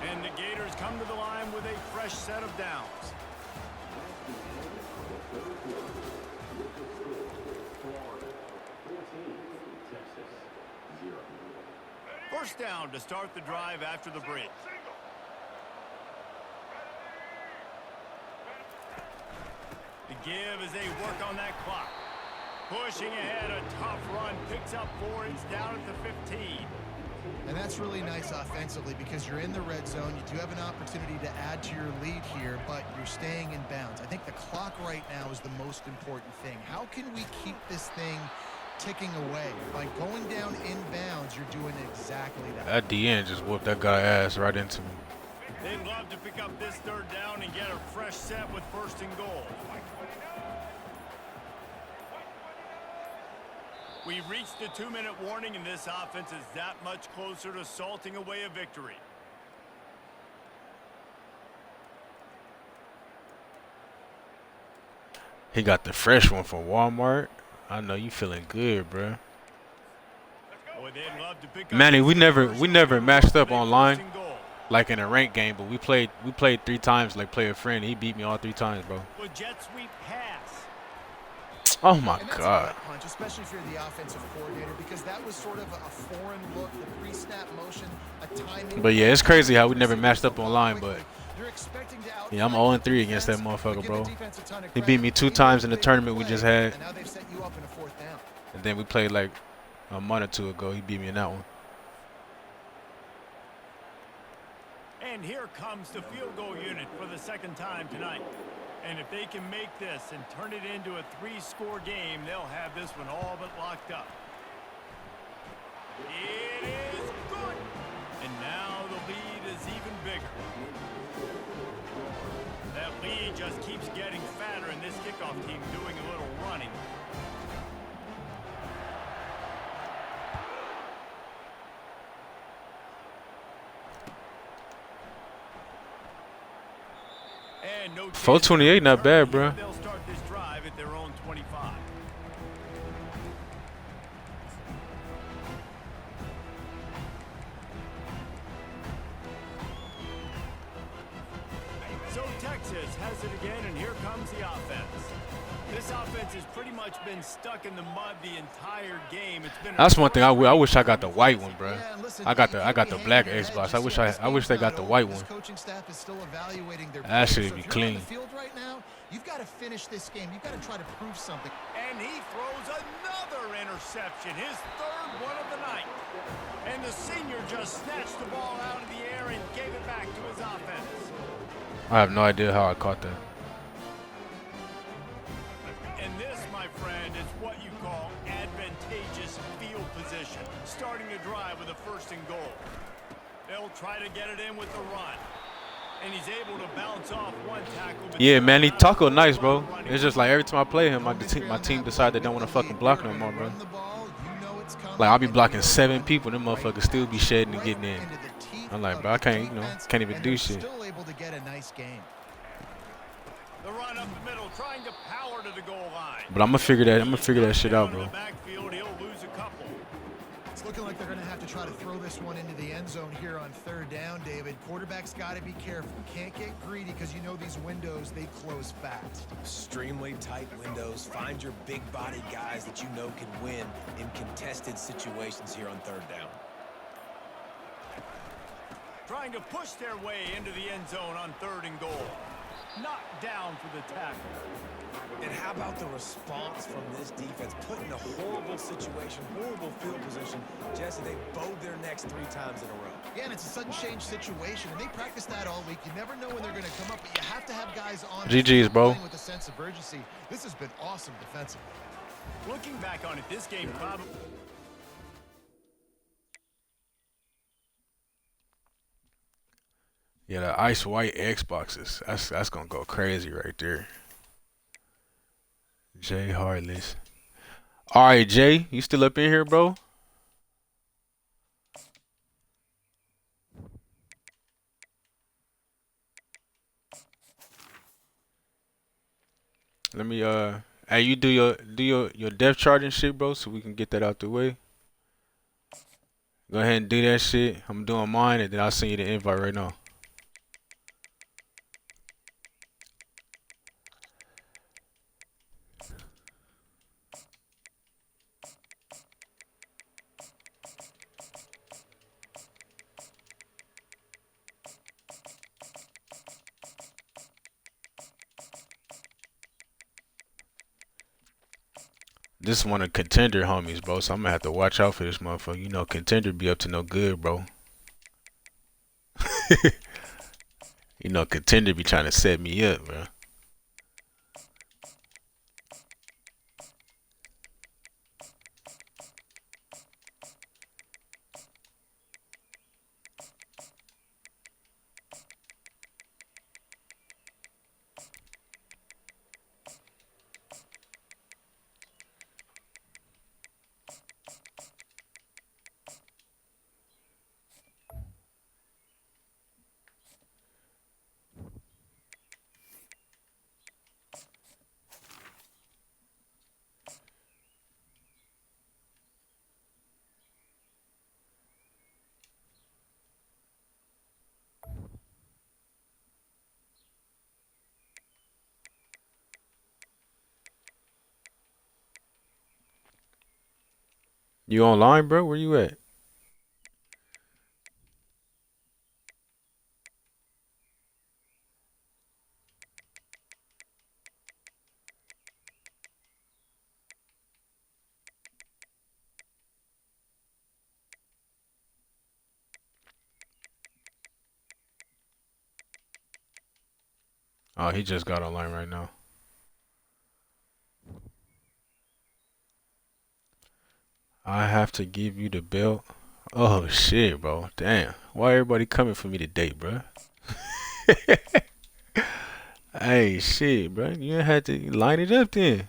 And the Gators come to the line with a fresh set of downs. First down to start the drive after the break. The give as they work on that clock. Pushing ahead, a tough run, picks up 4, it's down at the 15. And that's really nice offensively because you're in the red zone. You do have an opportunity to add to your lead here, but you're staying in bounds. I think the clock right now is the most important thing. How can we keep this thing ticking away? By going down in bounds, you're doing exactly that. That DN just whooped that guy ass right into me. They'd love to pick up this third down and get a fresh set with first and goal. We've reached the 2-minute warning, and this offense is that much closer to salting away a victory. He got the fresh one from Walmart. I know you feeling good, bro. Boy, they'd love to pick up Manny, we never matched up first online and goal. like in a ranked game, but we played 3 times like play a friend. He beat me all 3 times, bro. With jet sweep pass. Oh my And that's a God. gut punch, especially if you're the offensive coordinator, because that was sort of a foreign look, the pre-snap motion, a timing. But yeah, it's crazy how we never matched up online, but You're expecting to yeah, I'm outflank 0-3 the against that defense, motherfucker, but give bro. the defense a ton of He beat credit. me 2 They times made in the big tournament we play, just had. and now they've set you up in a 4th down. And then we played like a month or 2 ago. He beat me in that one. And here comes the field goal unit for the 2nd time tonight. And if they can make this and turn it into a 3-score game, they'll have this one all but locked up. It is good. And now the lead is even bigger. That lead just keeps getting fatter, and this kickoff team doing a little running. And no 428, not bad, bro. They'll start this drive at their own 25. So Texas has it again, and here comes the offense. This offense has pretty much been stuck in the mud the entire game. It's been That's one thing I wish I got the white one, bro. Yeah, and listen, I got you the can't be black hanging your Xbox. head just yet. I wish they This got the game's white not one. over. This coaching staff is still evaluating their That players. shit So be if you're on clean. the field right now, you've got to finish this game. You've got to try to prove something. And he throws another interception, his 3rd one of the night. And the senior just snatched the ball out of the air and gave it back to his offense. I have no idea how I caught that. And this, my friend, is what you call advantageous field position. Starting a drive with a 1st and goal. They'll try to get it in with the run. And he's able to bounce off one tackle. Yeah, man, he taco nice, bro. It's just like every time I play him, my team decide they don't want to fucking block no more, bro. Run the ball, you know it's coming, Like I'll be and blocking you're 7 ready. people, them motherfuckers still be shedding and Right getting in. into the teeth I'm like, of bro, I the can't, defense, can't even and do they're shit. Still able to get a nice game. The run up the middle, trying to power to the goal line. But I'm gonna figure that shit out, bro. Down in the backfield, he'll lose a couple. It's looking like they're going to have to try to throw this one into the end zone here on 3rd down, David. Quarterback's got to be careful. Can't get greedy because you know these windows, they close fast. Extremely tight windows. Find your big body guys that you know can win in contested situations here on 3rd down. Trying to push their way into the end zone on 3rd and goal. Knocked down for the tackle. And how about the response from this defense? Put in a horrible situation, horrible field position. Jesse, they bowed their necks 3 times in a row. Yeah, and it's a sudden change situation, and they practice that all week. You never know when they're going to come up, but you have to have guys on GG's, bro. playing with a sense of urgency. This has been awesome defensively. Looking back on it, this game probably... Yeah, the ice white Xboxes. That's gonna go crazy right there. Jay Harless. All right, Jay, you still up in here, bro? Let me hey, you do your depth chart and shit, bro, so we can get that out the way. Go ahead and do that shit. I'm doing mine, and then I'll send you the invite right now. this one of Contender homies, bro. So I'm gonna have to watch out for this motherfucker. You know, Contender be up to no good, bro. You know, Contender be trying to set me up, bro. You online, bro? Where you at? Oh, he just got online right now. I have to give you the belt. Oh shit, bro. Damn. Why everybody coming for me today, bro? Hey, shit, bro. You had to line it up then.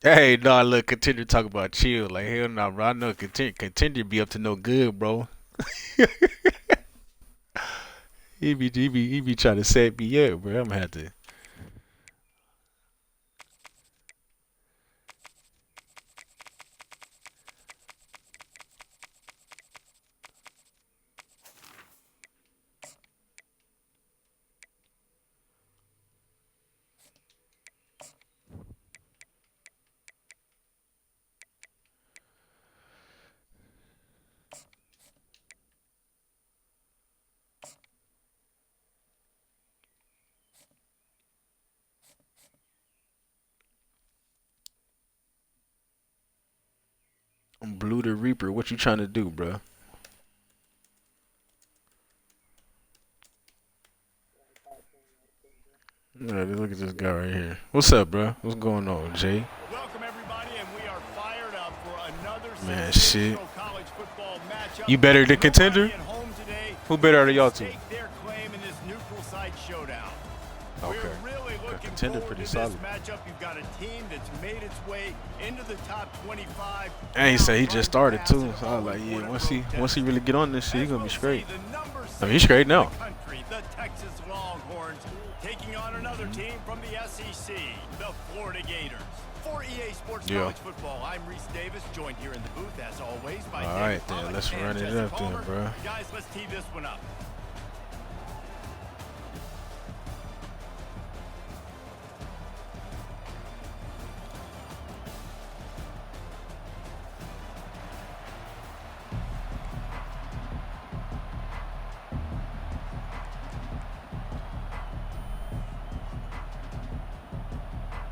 Hey, no, look, Contender talk about chill. Like, hell no, bro. I know Contender be up to no good, bro. He be trying to set me up, bro. I'm gonna have to. I'm Blue the Reaper. What you trying to do, bro? Yeah, look at this guy right here. What's up, bro? What's going on, Jay? Welcome everybody, and we are fired up for another Man, shit. college football matchup. You better than Contender? Nobody at home today Who better out of y'all two? stake their claim in this neutral site showdown. Okay. We're really looking Contender forward pretty to solid. this matchup. You've got a team that's made its way into the top 25. And he said he just started too. So I was like, yeah, once he really get on this shit, he gonna be straight. I mean, he's straight now. The Texas Longhorns taking on another team from the SEC, the Florida Gators. For EA Sports College Football, I'm Reese Davis, joined here in the booth as always by All right, then let's run it up then, bro. Guys, let's tee this one up.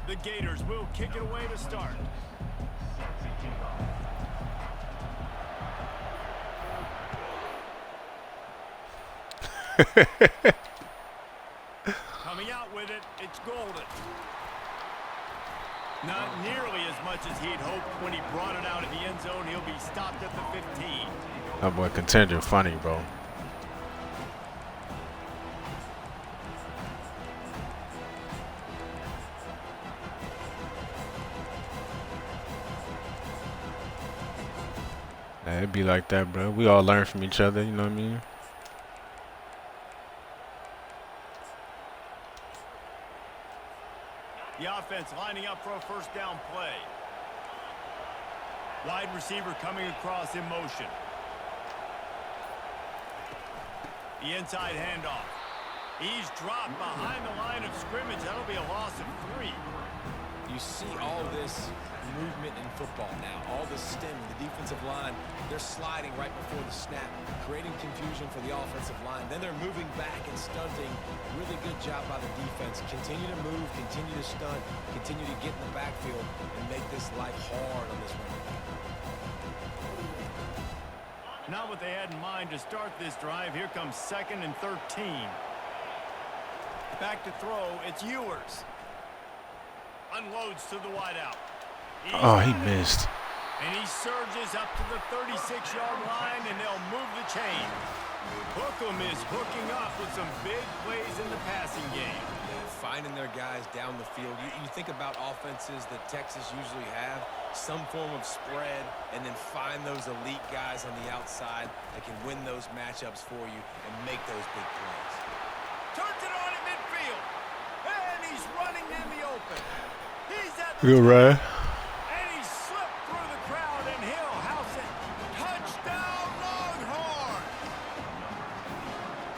The Gators will kick it away to start. Coming out with it, it's golden. Not nearly as much as he'd hoped when he brought it out of the end zone. He'll be stopped at the 15. That boy Contender funny, bro. Yeah, it'd be like that, bro. We all learn from each other, you know what I mean? The offense lining up for a first down play. Wide receiver coming across in motion. The inside handoff. He's dropped behind the line of scrimmage. That'll be a loss of 3. You you see all this movement in football now, all the stem, the defensive line, they're sliding right before the snap, creating confusion for the offensive line. Then they're moving back and stunting. Really good job by the defense. Continue to move, continue to stunt, continue to get in the backfield and make this life hard on this running back. Not what they had in mind to start this drive. Here comes 2nd and 13. Back to throw, it's Ewers. Unloads to the wideout. Oh, he missed. And he surges up to the 36-yard line, and they'll move the chain. Hookham is hooking up with some big plays in the passing game. Finding their guys down the field. You think about offenses that Texas usually have, some form of spread, and then find those elite guys on the outside that can win those matchups for you and make those big plays. Turns it on in midfield. And he's running in the open. He's at the Good run. And he slipped through the crowd, and he'll house it. Touchdown, Longhorn!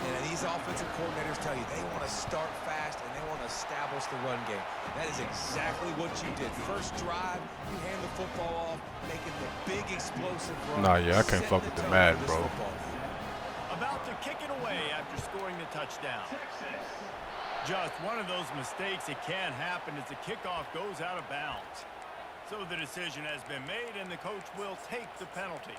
And these offensive coordinators tell you they want to start fast and they want to establish the run game. That is exactly what you did. First drive, you hand the football off, making the big explosive run. Nah, yeah, I can't fuck with the Madden, bro. About to kick it away after scoring the touchdown. Just one of those mistakes that can happen as the kickoff goes out of bounds. So the decision has been made, and the coach will take the penalty.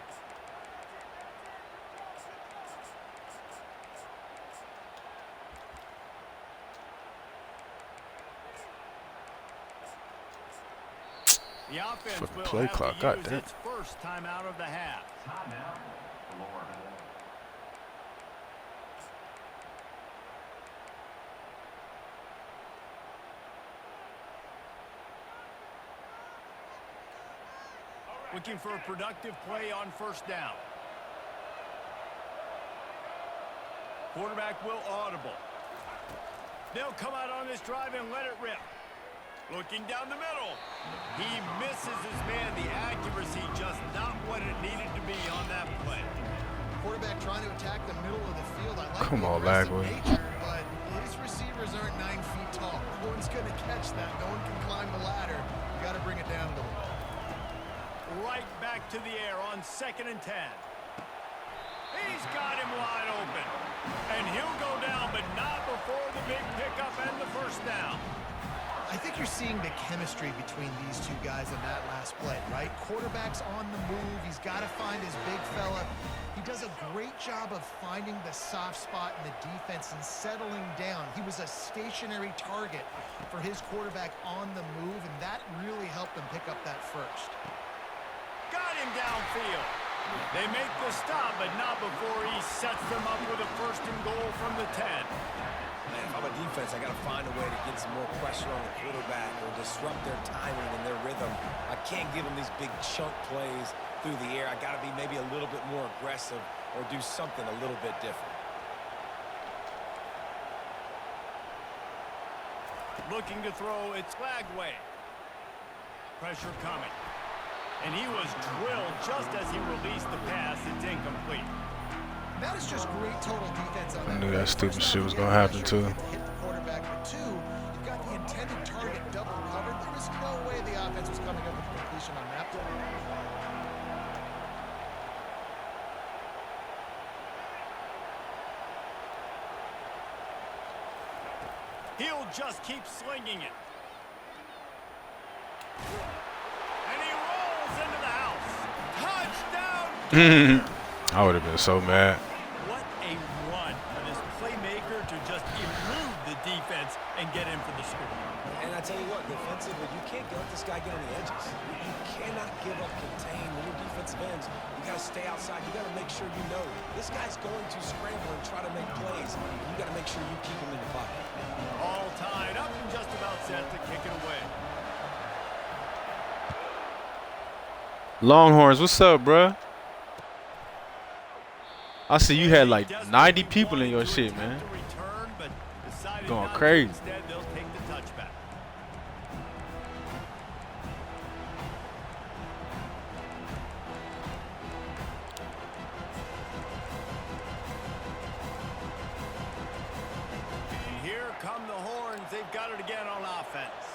The offense Fucking will play have clock, to use goddamn. its first time out of the half. Looking for a productive play on first down. Quarterback will audible. They'll come out on this drive and let it rip. Looking down the middle. He misses his man. The accuracy just not what it needed to be on that play. Quarterback trying to attack the middle of the field. I like Come the on, aggressive Lagway. nature, but his receivers aren't 9 feet tall. No one's going to catch that. No one can climb the ladder. You got to bring it down a little bit. Right back to the air on 2nd and 10. He's got him wide open. And he'll go down, but not before the big pickup and the first down. I think you're seeing the chemistry between these two guys in that last play, right? Quarterback's on the move. He's got to find his big fella. He does a great job of finding the soft spot in the defense and settling down. He was a stationary target for his quarterback on the move, and that really helped him pick up that first. Got him downfield. They make the stop, but not before he sets them up with a 1st and goal from the 10. Man, if I'm a defense, I got to find a way to get some more pressure on the quarterback or disrupt their timing and their rhythm. I can't give them these big chunk plays through the air. I got to be maybe a little bit more aggressive or do something a little bit different. Looking to throw, it's Lagway. Pressure coming. And he was drilled just as he released the pass. It's incomplete. That is just great total defense on I that. knew that stupid shit was gonna happen too. Hit the quarterback, but 2, you've got the intended target double covered. There was no way the offense was coming up with a completion on that play. He'll just keep slinging it. And he rolls into the house. Touchdown! I would have been so mad. What a run for this playmaker to just elude the defense and get in for the score. And I tell you what, defensively, you can't let this guy get on the edges. You cannot give up contain when you're defensive ends. You got to stay outside. You got to make sure you know this guy's going to scramble and try to make plays. You got to make sure you keep him in the pocket. All tied up and just about set to kick it away. Longhorns, what's up, bruh? I see you had like 90 people in your shit, man. Going crazy. Instead, they'll take the touchback. And here come the Horns. They've got it again on offense.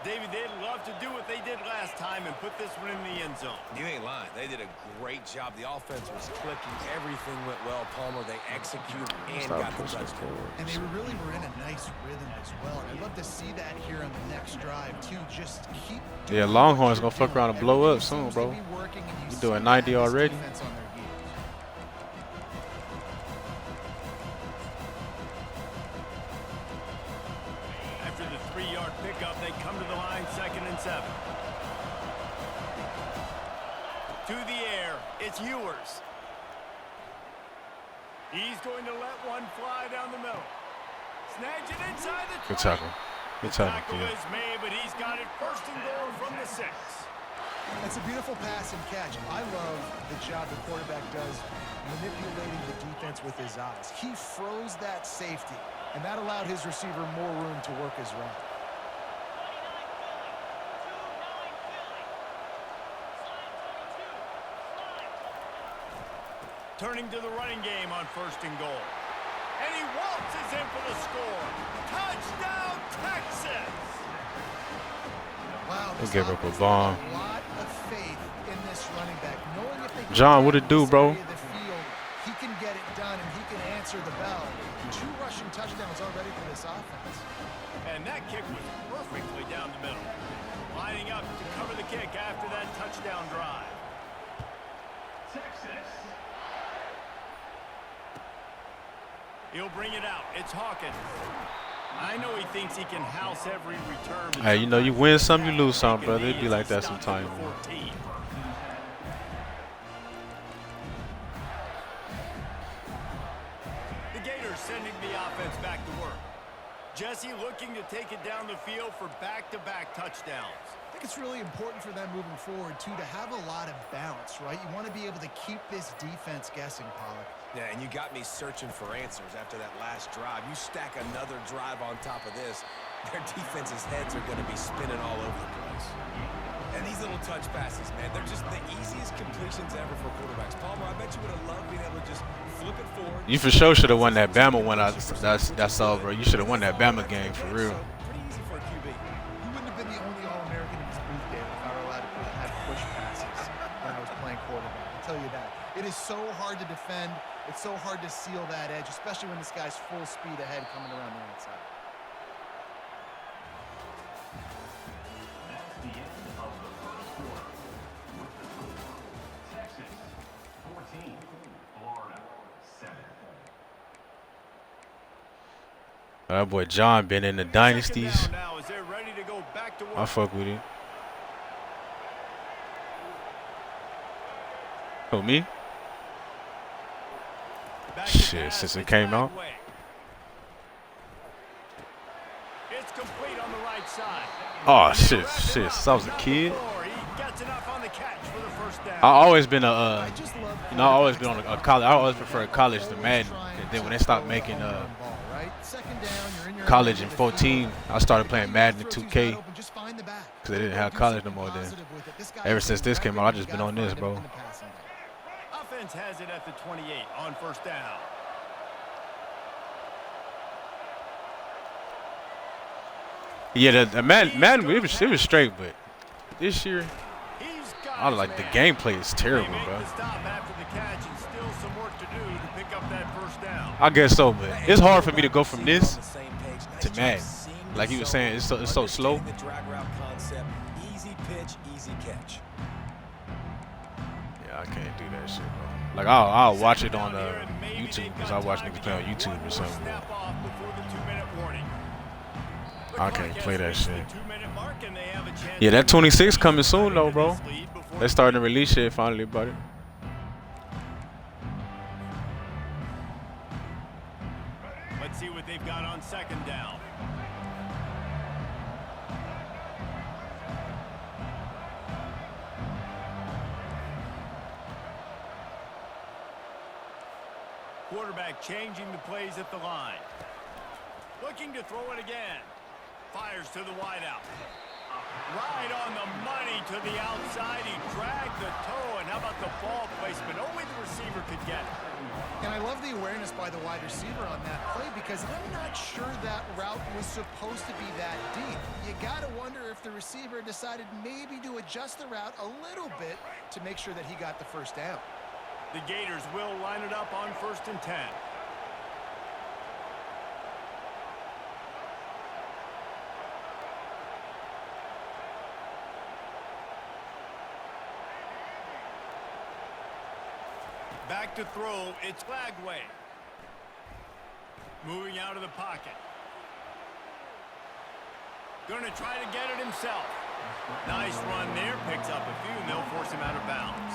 David, they'd love to do what they did last time and put this one in the end zone. You ain't lying. They did a great job. The offense was clicking. Everything went well, Palmer. They executed and got the touchdown. And they really were in a nice rhythm as well. And I'd love to see that here on the next drive, too. Just keep Yeah, Longhorns going to fuck around and blow up soon, bro. You doing 90 already? After the 3-yard pickup, they come to the line, 2nd and 7. To the air, it's Ewers. He's going to let one fly down the middle. Snags it inside the 20. Good tackle. Good tackle, Tackle kid. is made, but he's got it 1st and goal from the 6. It's a beautiful pass and catch. I love the job the quarterback does manipulating the defense with his eyes. He froze that safety, and that allowed his receiver more room to work his route. Turning to the running game on 1st and goal. And he waltzes in for the score. Touchdown, Texas! Wow, They gave up a bomb. A lot of faith in this running back. Knowing if they can John, what it do, this bro? area of the field, he can get it done, and he can answer the bell. 2 rushing touchdowns already for this offense. And that kick was perfectly down the middle. Lining up to cover the kick after that touchdown drive. Texas. He'll bring it out. It's Hawkins. I know he thinks he can house every return. Hey, you know, you win some, you lose some, brother. It be like that sometimes. The Gators sending the offense back to work. Jesse looking to take it down the field for back-to-back touchdowns. I think it's really important for them moving forward, too, to have a lot of bounce, right? You want to be able to keep this defense guessing, Pollock. Yeah, and you got me searching for answers after that last drive. You stack another drive on top of this, their defense's heads are going to be spinning all over the place. And these little touch passes, man, they're just the easiest completions ever for quarterbacks. Palmer, I bet you would have loved being able to just flip it forward. You for sure should have won that Bama one. That's all, bro. You should have won that Bama game for real. Pretty easy for a QB. You wouldn't have been the only All-American in this booth, David, if I were allowed to have push passes when I was playing quarterback. I'll tell you that. It is so hard to defend. It's so hard to seal that edge, especially when this guy's full speed ahead coming around the outside. That's the end of the first quarter. Texas 14, Florida 7. That boy John been in the dynasties. Second down now as they're ready to go back to work. I fuck with it. Who, me? Back to Shit, pass, since it it's came out. Bagway. It's complete on the right side. Oh shit. Since I was a kid, He gets enough on the catch for the first down. I always been I just love you know, I always been on a college. I always prefer college to Madden. And then when they stopped making college in 14, I started playing Madden in 2K because they didn't have college no more. Then ever since this came out, I just been on this, bro. Offense has it at the 28 on first down. Yeah, the Madden it was straight, but this year, He's got I his like the man. gameplay is terrible, They make bro. the stop after the catch and still some work to do to pick up that first down. I guess so, but it's hard for me to go from this to Madden. Like you were saying, it's so slow. The drag route concept, easy pitch, easy catch. Yeah, I can't do that shit, bro. Like I'll watch it on YouTube because I watch niggas play on YouTube or something. Bro. Snap off before the 2-minute warning. The I clock can't has play that reached the shit. 2-minute mark, and they have a chance Yeah, that to 26 coming soon though, bro. this lead before They starting to release shit finally about it. Let's see what they've got on second down. Quarterback changing the plays at the line. Looking to throw it again. Fires to the wideout. Right on the money to the outside. He dragged the toe, and how about the ball placement? Only the receiver could get it. And I love the awareness by the wide receiver on that play because I'm not sure that route was supposed to be that deep. You got to wonder if the receiver decided maybe to adjust the route a little bit to make sure that he got the first down. The Gators will line it up on 1st and 10. Back to throw, it's Flagway. Moving out of the pocket. Going to try to get it himself. Nice run there, picks up a few, and they'll force him out of bounds.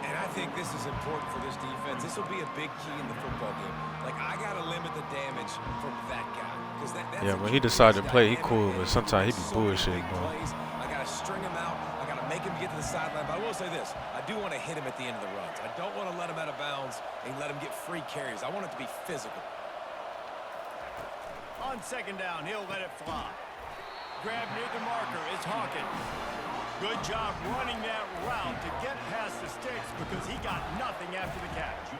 And I think this is important for this defense. This will be a big key in the football game. Like, I got to limit the damage from that guy. That's yeah, when he decided to play, he cool, but sometimes he be bullshit, bro. I got to string him out. I got to make him get to the sideline. But I will say this. I do want to hit him at the end of the runs. I don't want to let him out of bounds and let him get free carries. I want it to be physical. On 2nd down, he'll let it fly. Grab near the marker. It's Hawkins. Good job running that route to get past the sticks because he got nothing after the catch.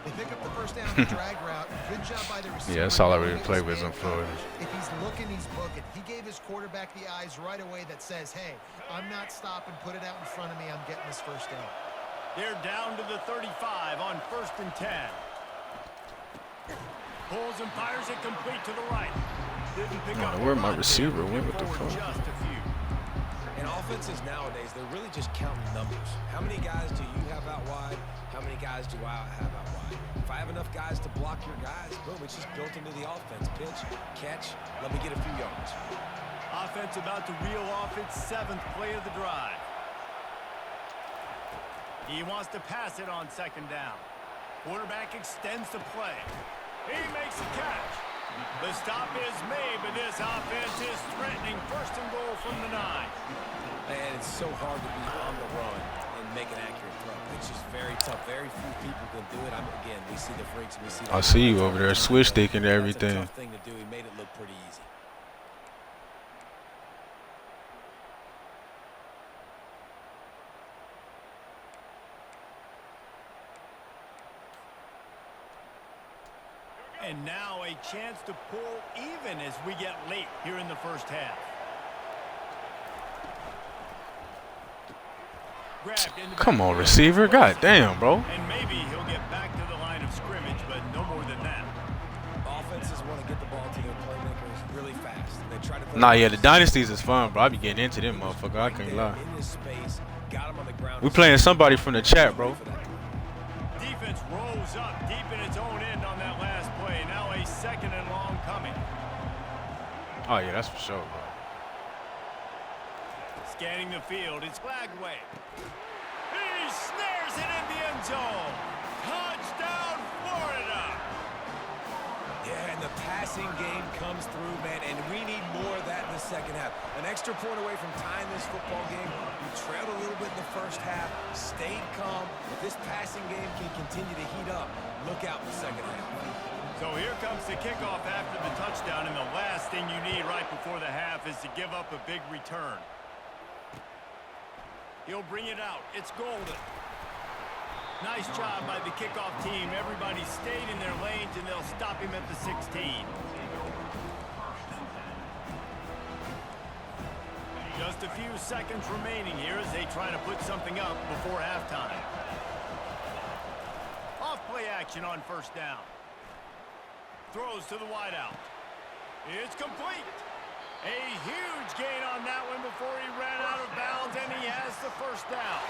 They pick up the first down the drag route. Good job by the receiver. Yeah, that's all I really play with on Florida. If he's looking, he's booking. He gave his quarterback the eyes right away that says, hey, I'm not stopping. Put it out in front of me. I'm getting this first down. They're down to the 35 on 1st and 10. Pulls and fires it complete to the right. Didn't pick up where my receiver went with the phone. Just a few. And offenses nowadays, they're really just counting numbers. How many guys do you have out wide? How many guys do I have out wide? If I have enough guys to block your guys, boom, it's just built into the offense. Pitch, catch, let me get a few yards. Offense about to reel off its 7th play of the drive. He wants to pass it on 2nd down. Quarterback extends the play. He makes a catch. The stop is made, but this offense is threatening 1st and goal from the 9. And it's so hard to be on the run and make an accurate throw. It's just very tough. Very few people can do it. Again, we see the freaks. We see. I see you over there, switch stick and everything. That's a tough thing to do. He made it look pretty easy. And now a chance to pull even as we get late here in the 1st half. Come on, receiver. God damn, bro. And maybe he'll get back to the line of scrimmage, but no more than that. Offenses want to get the ball to their playmakers really fast. They try to Nah, yeah, the dynasties is fun, bro. I be getting into them, motherfucker. I can't lie. in his space, got him on the ground. We playing somebody from the chat, bro. Defense rolls up deep in its own end on that last play. Now a 2nd and long coming. Oh, yeah, that's for sure, bro. Scanning the field, it's Flagway. He snares it in the end zone. Touchdown, Florida. Yeah, and the passing game comes through, man, and we need more of that in the 2nd half. An extra point away from tying this football game. We trailed a little bit in the 1st half, stayed calm. If this passing game can continue to heat up, look out in the 2nd half. So here comes the kickoff after the touchdown, and the last thing you need right before the half is to give up a big return. He'll bring it out. It's golden. Nice job by the kickoff team. Everybody stayed in their lanes, and they'll stop him at the 16. Just a few seconds remaining here as they try to put something up before halftime. Off play action on 1st down. Throws to the wideout. It's complete. A huge gain on that one before he ran out of bounds, and he has the 1st down.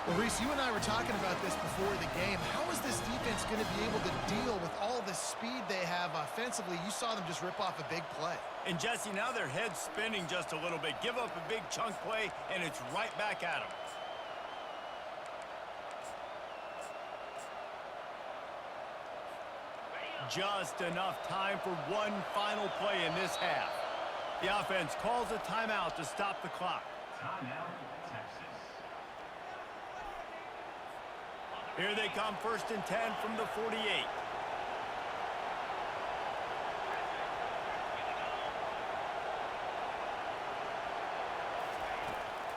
Well, Reese, you and I were talking about this before the game. How is this defense going to be able to deal with all the speed they have offensively? You saw them just rip off a big play. And, Jesse, now their head's spinning just a little bit. Give up a big chunk play, and it's right back at them. Just enough time for one final play in this half. The offense calls a timeout to stop the clock. Timeout, Texas. Here they come, 1st and 10 from the 48.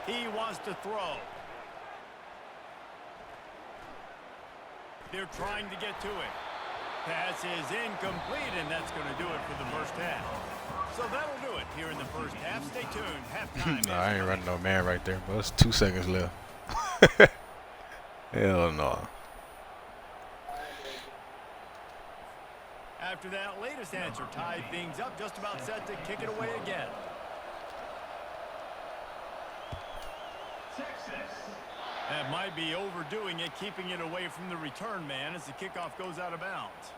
He wants to throw. They're trying to get to it. Pass is incomplete, and that's going to do it for the first half. So that'll do it here in the first half. Stay tuned. Halftime. No, I ain't running no man right there, but it's 2 seconds left. Hell no. After that latest answer, tied things up, just about set to kick it away again. That might be overdoing it, keeping it away from the return man as the kickoff goes out of bounds.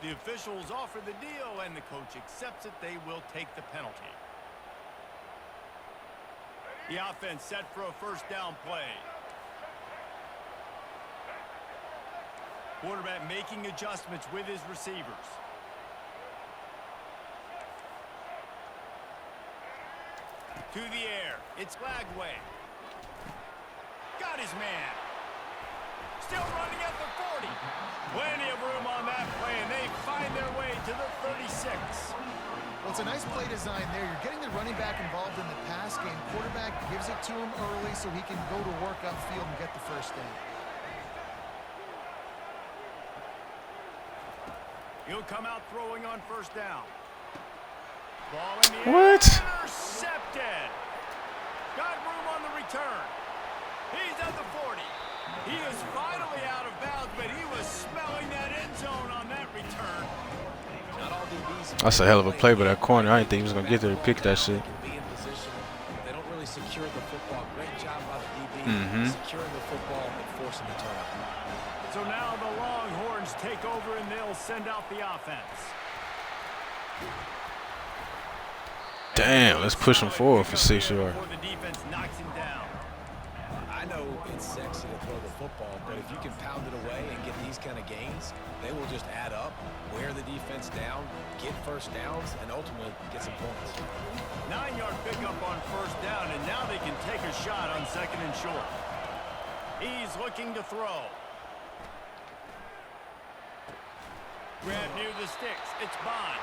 The officials offer the deal, and the coach accepts it. They will take the penalty. The offense set for a first down play. Quarterback making adjustments with his receivers. To the air. It's Lagway. Got his man. Still running at the 40. Plenty of room on that play, and they find their way to the 36. Well, it's a nice play design there. You're getting the running back involved in the pass game. Quarterback gives it to him early so he can go to work upfield and get the first down. He'll come out throwing on first down. Ball in the air. What? Intercepted. Got room on the return. He's at the 40. He is finally out of bounds, but he was smelling that end zone on that return. Not all DBs. That's a hell of a play by that corner. I didn't think he was going to get there to pick that shit. Be in position. They don't really secure the football. Great job by the DB. Securing the football and forcing the turnover. So now the Longhorns take over, and they'll send out the offense. Damn, let's push him forward for 6 yards. Before the defense knocks him down. I know it's sexy to throw the football, but if you can pound it away and get these kind of gains, they will just add up, wear the defense down, get first downs, and ultimately get some points. 9-yard pickup on first down, and now they can take a shot on second and short. He's looking to throw. Grab near the sticks. It's Bond.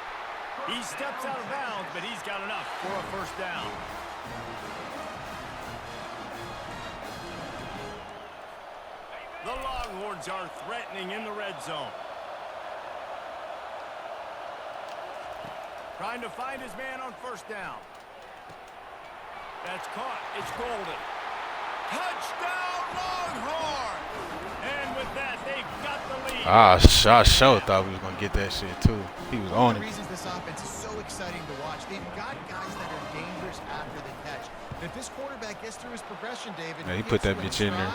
He steps out of bounds, but he's got enough for a first down. The Longhorns are threatening in the red zone. Trying to find his man on first down. That's caught. It's Golden. Touchdown, Longhorn! And with that, they've got the lead. I sure thought we was going to get that shit, too. He was on One of the it. reasons this offense is so exciting to watch, they've got guys that are dangerous after the catch. And if this quarterback gets through his progression, David, Yeah, he put that bitch in there.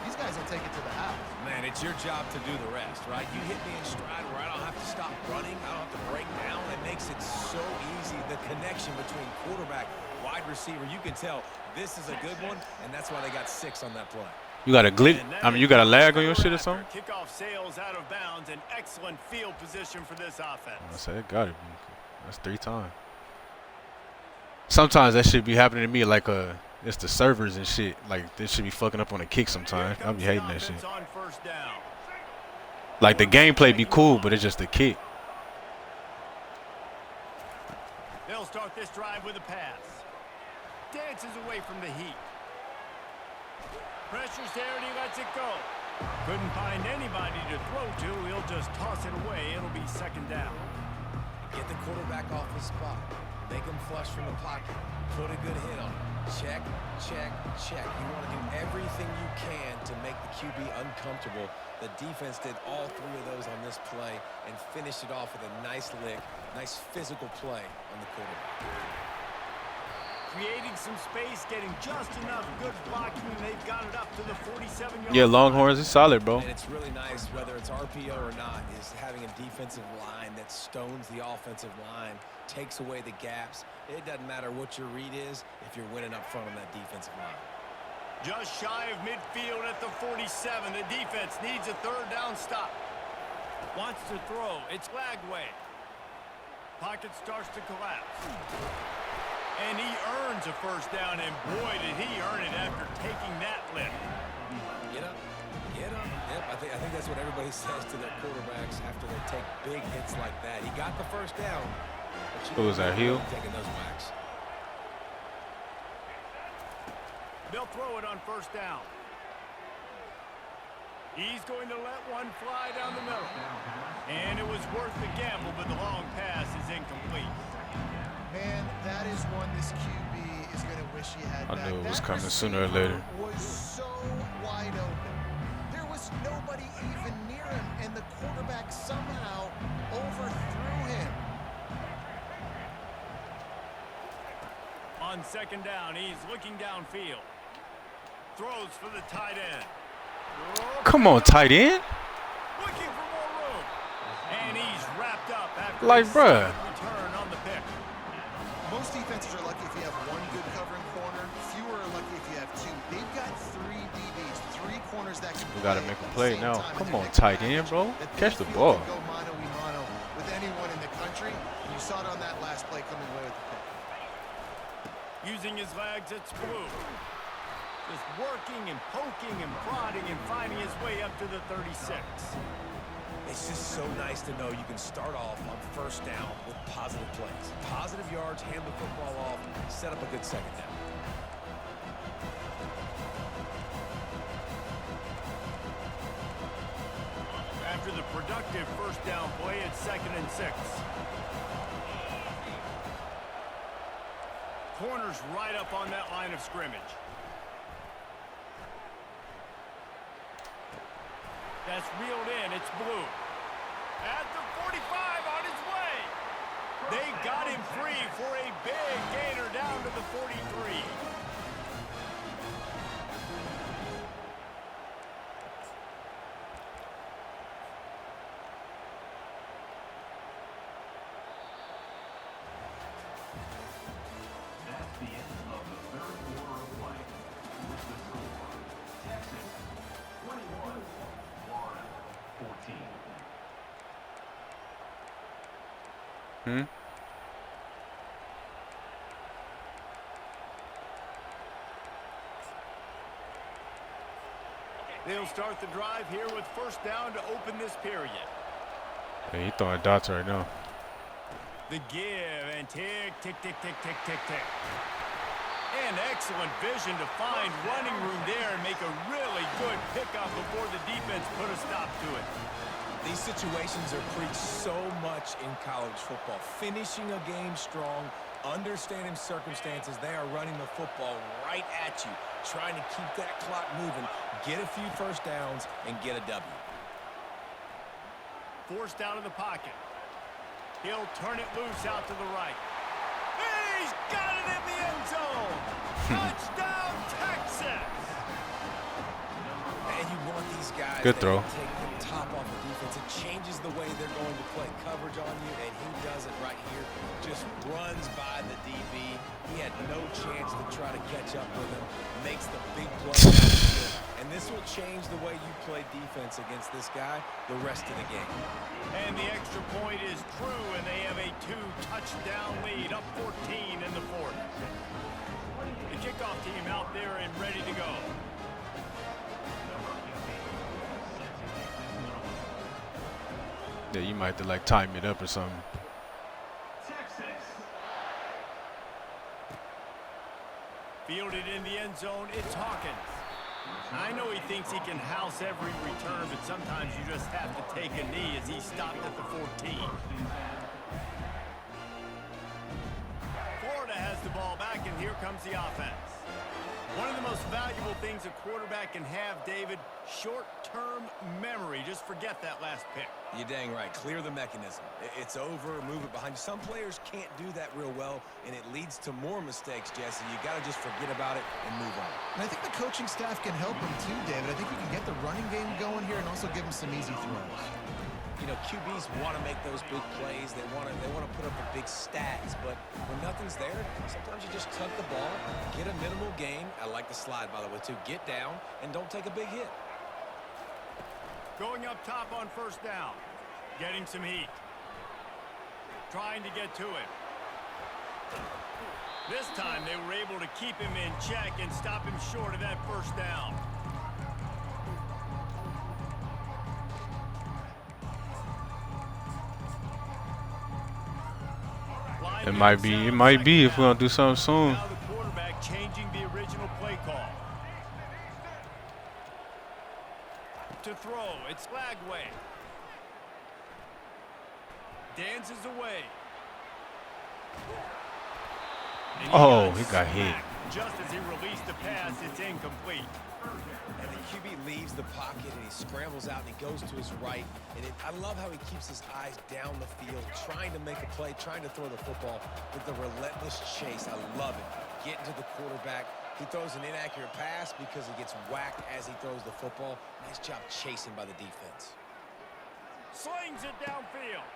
These guys will take it to the house. Man, it's your job to do the rest, right? You hit me in stride where I don't have to stop running. I don't have to break down. It makes it so easy. The connection between quarterback, wide receiver, you can tell this is a good one, and that's why they got 6 on that play. You got a glitch? I mean, you got a lag on your shit or something? Kickoff sails out of bounds. An excellent field position for this offense. I said, it got to be. That's 3 times. Sometimes that shit be happening to me like it's the servers and shit. Like, this should be fucking up on the kick sometimes. I be hating that shit. On first down. Like, the gameplay be cool, but it's just the kick. They'll start this drive with a pass. Dances away from the heat. Pressure's there and he lets it go. Couldn't find anybody to throw to. He'll just toss it away. It'll be second down. Get the quarterback off his spot. Make him flush from the pocket. Put a good hit on him. Check, check, check. You want to do everything you can to make the QB uncomfortable. The defense did all 3 of those on this play and finished it off with a nice lick, nice physical play on the quarterback. Creating some space, getting just enough good blocking, and they've got it up to the 47-yard. Yeah, Longhorns is solid, bro. And it's really nice, whether it's RPO or not, is having a defensive line that stones the offensive line, takes away the gaps. It doesn't matter what your read is if you're winning up front on that defensive line. Just shy of midfield at the 47. The defense needs a third down stop. Wants to throw. It's Lagway. Pocket starts to collapse. And he earns a first down, and boy, did he earn it after taking that lift. Get up, get up. Yep, I think that's what everybody says to their quarterbacks after they take big hits like that. He got the first down. Who was that, Hill? Taking those backs. They'll throw it on first down. He's going to let one fly down the middle. And it was worth the gamble, but the long pass is incomplete. Man, that is one this QB is going to wish he had I back. knew it was That coming sooner or later. was so wide open. There was nobody even near him, and the quarterback somehow overthrew him. On second down, he's looking downfield. Throws for the tight end. Come on, tight end. Looking for more room. And he's wrapped up after Like, a bruh. solid return on the pick. Most defenses are lucky if you have one good covering corner. Fewer are lucky if you have two. They've got three DBs, three corners that can We gotta play make a at the play same now. time, Come and on, they're tight nickel end, bro. package that Catch they the feel ball. can go mano-a-mano with anyone in the country. And you saw it on that last play coming away with the pick. Using his legs, it's Blue. Just working and poking and prodding and finding his way up to the 36. It's just so nice to know you can start off on first down with positive plays. Positive yards, hand the football off, set up a good second down. After the productive first down play, it's 2nd and 6. Corner's right up on that line of scrimmage. That's reeled in. It's Blue. At the 45 on his way. They got him free for a big gainer down to the 43. That's the end of the third quarter of play. With the score, Texas 21, Florida 14. They'll start the drive here with first down to open this period. Hey, he throwing dots right now. The give and tick, tick, tick, tick, tick, tick, tick. And excellent vision to find running room there and make a really good pickup before the defense put a stop to it. These situations are preached so much in college football. Finishing a game strong, understanding circumstances. They are running the football right at you, trying to keep that clock moving, get a few first downs, and get a W. Forced out of the pocket. He'll turn it loose out to the right. And he's got it in the end zone. Touchdown, Texas. And you want these guys Good that throw. can take the top off the defense. It changes the way they're going to play coverage on you, and he does it right here. Just runs by the DB. He had no chance to try to catch up with him. Makes the big play. And this will change the way you play defense against this guy the rest of the game. And the extra point is true, and they have a 2-touchdown lead, up 14 in the fourth. The kickoff team out there and ready to go. Yeah, you might have to like time it up or something. Texas. Fielded in the end zone, it's Hawkins. I know he thinks he can house every return, but sometimes you just have to take a knee as he stopped at the 14. Florida has the ball back, and here comes the offense. One of the most valuable things a quarterback can have, David, short-term memory. Just forget that last pick. You're dang right. Clear the mechanism. It's over. Move it behind you. Some players can't do that real well, and it leads to more mistakes, Jesse. You got to just forget about it and move on. And I think the coaching staff can help him too, David. I think you can get the running game going here and also give him some easy throws. You know, QBs want to make those big plays. They want to put up the big stats. But when nothing's there, sometimes you just tuck the ball, get a minimal gain. I like the slide, by the way, too. Get down and don't take a big hit. Going up top on first down. Getting some heat. Trying to get to it. This time they were able to keep him in check and stop him short of that first down. It might be if we're gonna do something soon. Now the quarterback changing the original play call. To throw, it's Lagway. Dances away. And Oh, he got hit. Just as he released the pass, it's incomplete. And the QB leaves the pocket and he scrambles out and he goes to his right. And I love how he keeps his eyes down the field, trying to make a play, trying to throw the football with the relentless chase. I love it. Getting to the quarterback. He throws an inaccurate pass because he gets whacked as he throws the football. Nice job chasing by the defense. Slings it downfield.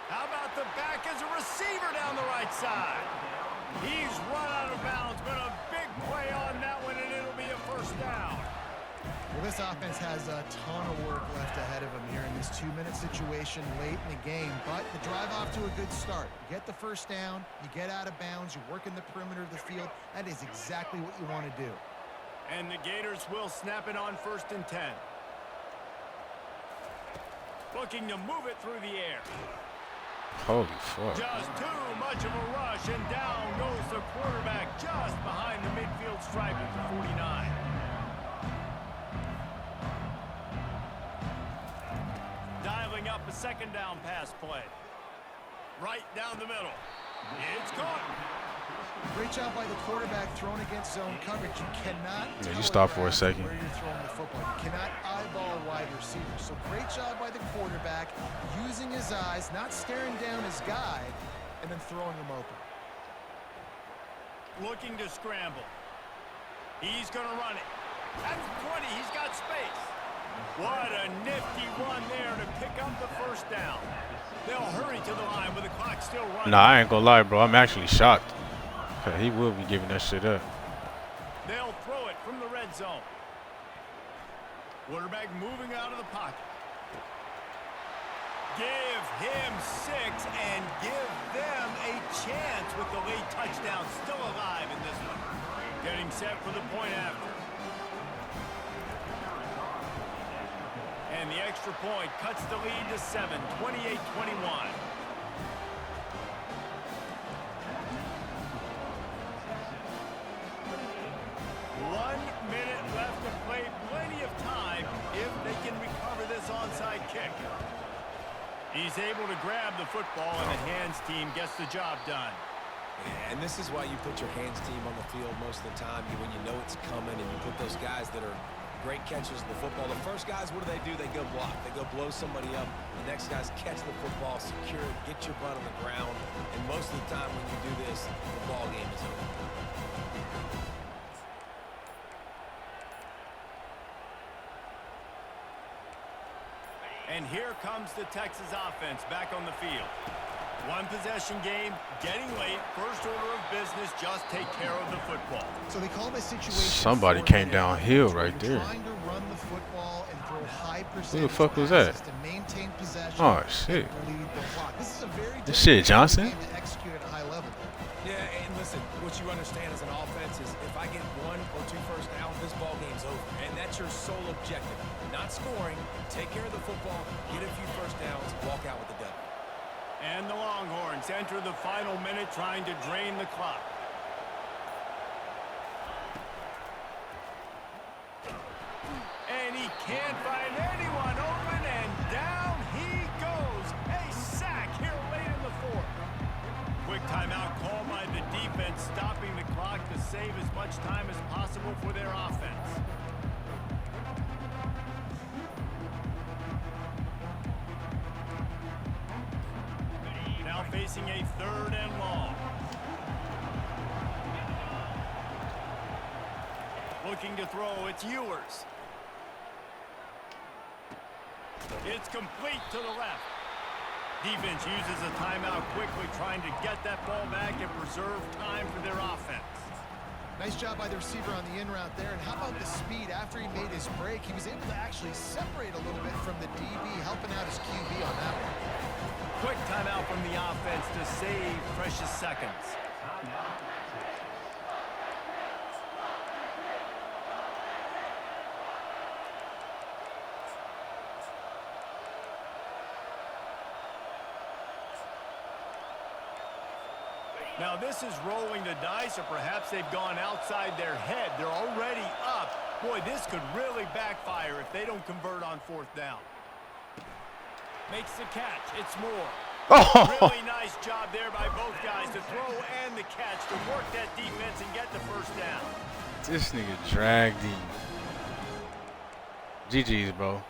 How about the back as a receiver down the right side? He's run out of bounds, but a big play on that one, and it'll be a first down. Well, this offense has a ton of work left ahead of them here in this 2-minute situation late in the game, but the drive off to a good start. You get the first down, you get out of bounds, you work in the perimeter of the field. That is exactly what you want to do. And the Gators will snap it on 1st and 10. Looking to move it through the air. Holy fuck. Just too much of a rush, and down goes the quarterback just behind the midfield stripe at the 49. Dialing up a 2nd down pass play. Right down the middle. It's caught. Great job by the quarterback throwing against zone coverage. You cannot Yeah, you stop for a second. where you're throwing the football. You cannot eyeball a wide receiver. So great job by the quarterback using his eyes, not staring down his guy, and then throwing him open. Looking to scramble. He's going to run it. At the 20, he's got space. What a nifty run there to pick up the first down. They'll hurry to the line with the clock still running. Nah, I ain't gonna lie, bro. I'm actually shocked. He will be giving that shit up. They'll throw it from the red zone. Quarterback moving out of the pocket. Give him 6 and give them a chance with the late touchdown still alive in this one. Getting set for the point after. And the extra point cuts the lead to 7, 28-21. 1 minute left to play. Plenty of time if they can recover this onside kick. He's able to grab the football, and the hands team gets the job done. Yeah, and this is why you put your hands team on the field most of the time, when you know it's coming, and you put those guys that are great catchers of the football. The first guys, what do? They go block. They go blow somebody up. The next guys catch the football, secure it, get your butt on the ground. And most of the time when you do this, the ball game is over. And here comes the Texas offense back on the field. 1 possession game, getting late. First order of business, just take care of the football. So they call this situation. Somebody came downhill right there. Trying to run the football and throw high percentage Who the fuck was that? passes to maintain possession. Oh shit. and lead the clock. This is a very This shit Johnson? game to execute at a high level. Yeah, and listen, what you understand as an offense is if I get 1 or 2 first downs, this ball game's over. And that's your sole objective. Not scoring, take care of the football, get a few first downs, walk out with the W. And the Longhorns enter the final minute trying to drain the clock. And he can't find anyone open, and down he goes. A sack here late in the 4th. Quick timeout call by the defense, stopping the clock to save as much time as possible for their offense. Now facing a 3rd and long. Looking to throw, it's Ewers. It's complete to the left. Defense uses a timeout quickly, trying to get that ball back and preserve time for their offense. Nice job by the receiver on the in route there. And how about the speed after he made his break? He was able to actually separate a little bit from the DB, helping out his QB on that one. Quick timeout from the offense to save precious seconds. Now this is rolling the dice, or perhaps they've gone outside their head. They're already up. Boy, this could really backfire if they don't convert on 4th down. Makes the catch. It's Moore. Oh, Really nice job there by both guys to throw and the catch to work that defense and get the 1st down. this nigga dragged him. GG's, bro.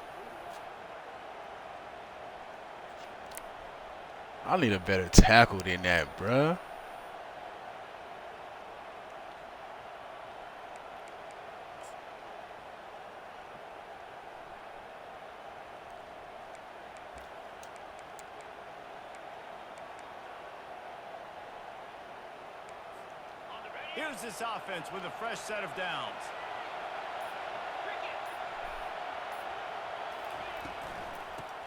I need a better tackle than that, bruh. Here's this offense with a fresh set of downs.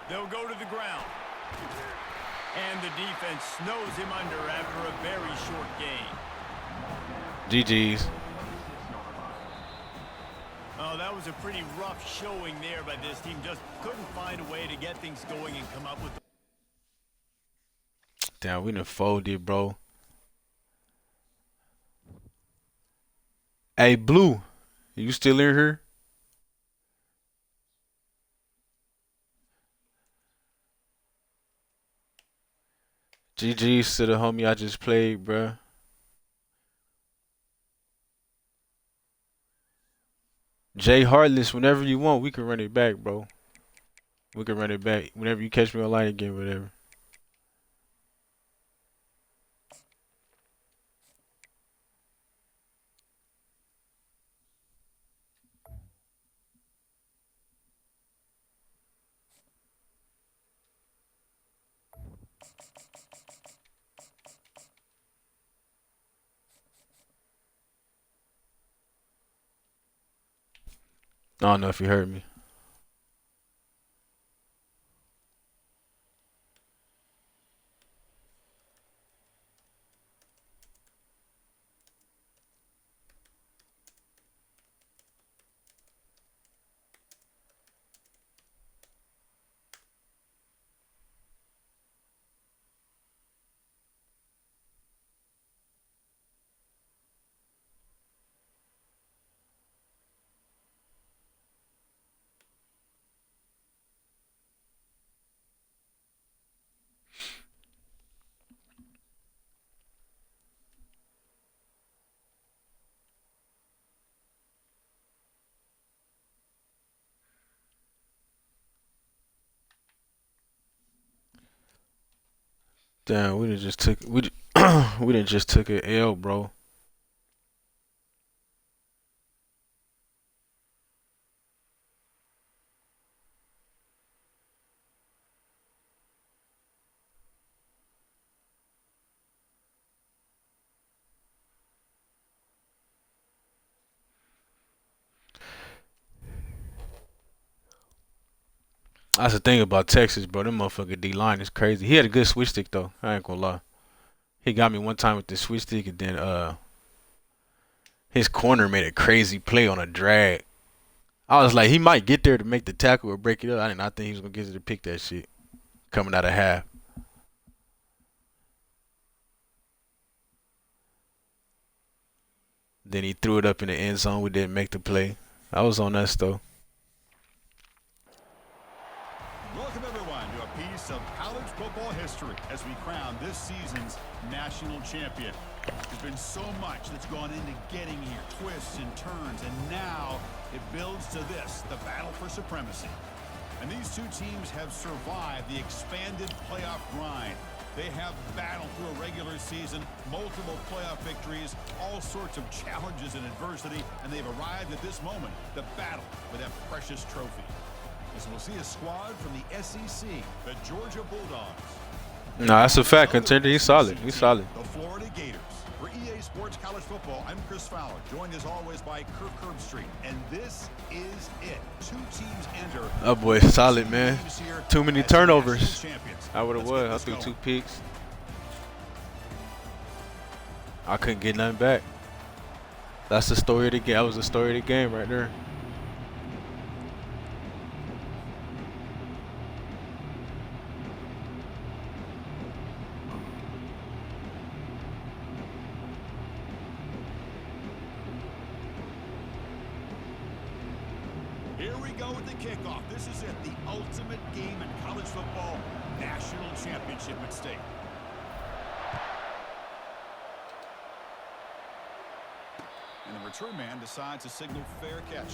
They'll go to the ground. And the defense snows him under after a very short gain. GG's. Oh, that was a pretty rough showing there by this team. Just couldn't find a way to get things going and come up with. Damn, we done folded, bro. Hey, Blue, you still in here? GG's to the homie I just played, bruh. Jay Heartless, whenever you want, we can run it back, bro. We can run it back. Whenever you catch me online again, whatever. I don't know if you heard me. Damn, we done just took we done just took an L, bro. That's the thing about Texas, bro. Them motherfucker D-line is crazy. He had a good switch stick though. I ain't gonna lie. He got me one time with the switch stick, and then his corner made a crazy play on a drag. I was like, he might get there to make the tackle or break it up. I did not think he was gonna get to pick that shit coming out of half. Then he threw it up in the end zone. We didn't make the play. I was on us though. Welcome, everyone, to a piece of college football history as we crown this season's national champion. There's been so much that's gone into getting here, twists and turns, and now it builds to this, the battle for supremacy. And these two teams have survived the expanded playoff grind. They have battled through a regular season, multiple playoff victories, all sorts of challenges and adversity, and they've arrived at this moment, the battle for that precious trophy. As we'll see a squad from the SEC, the Georgia Bulldogs. No, that's a fact, contender. He's solid. He's solid. The Florida Gators. For EA Sports College Football, I'm Chris Fowler, joined as always by Kirk Herbstreit. And this is it. Two teams enter. Oh boy, solid, man. Too many turnovers. I would have won. I threw 2 picks. I couldn't get nothing back. That's the story of the game. That was the story of the game right there. Here we go with the kickoff. This is it, the ultimate game in college football, national championship at stake. And the return man decides to signal fair catch.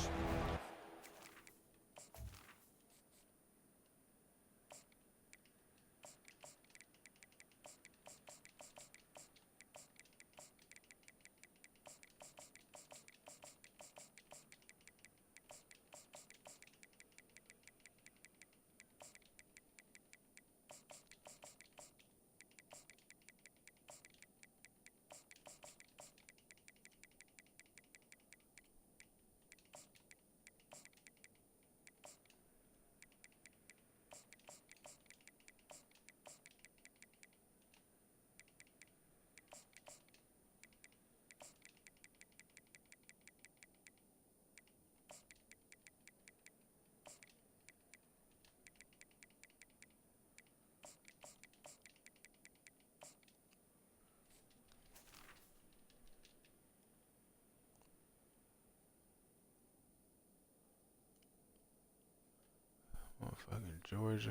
Motherfucking Georgia.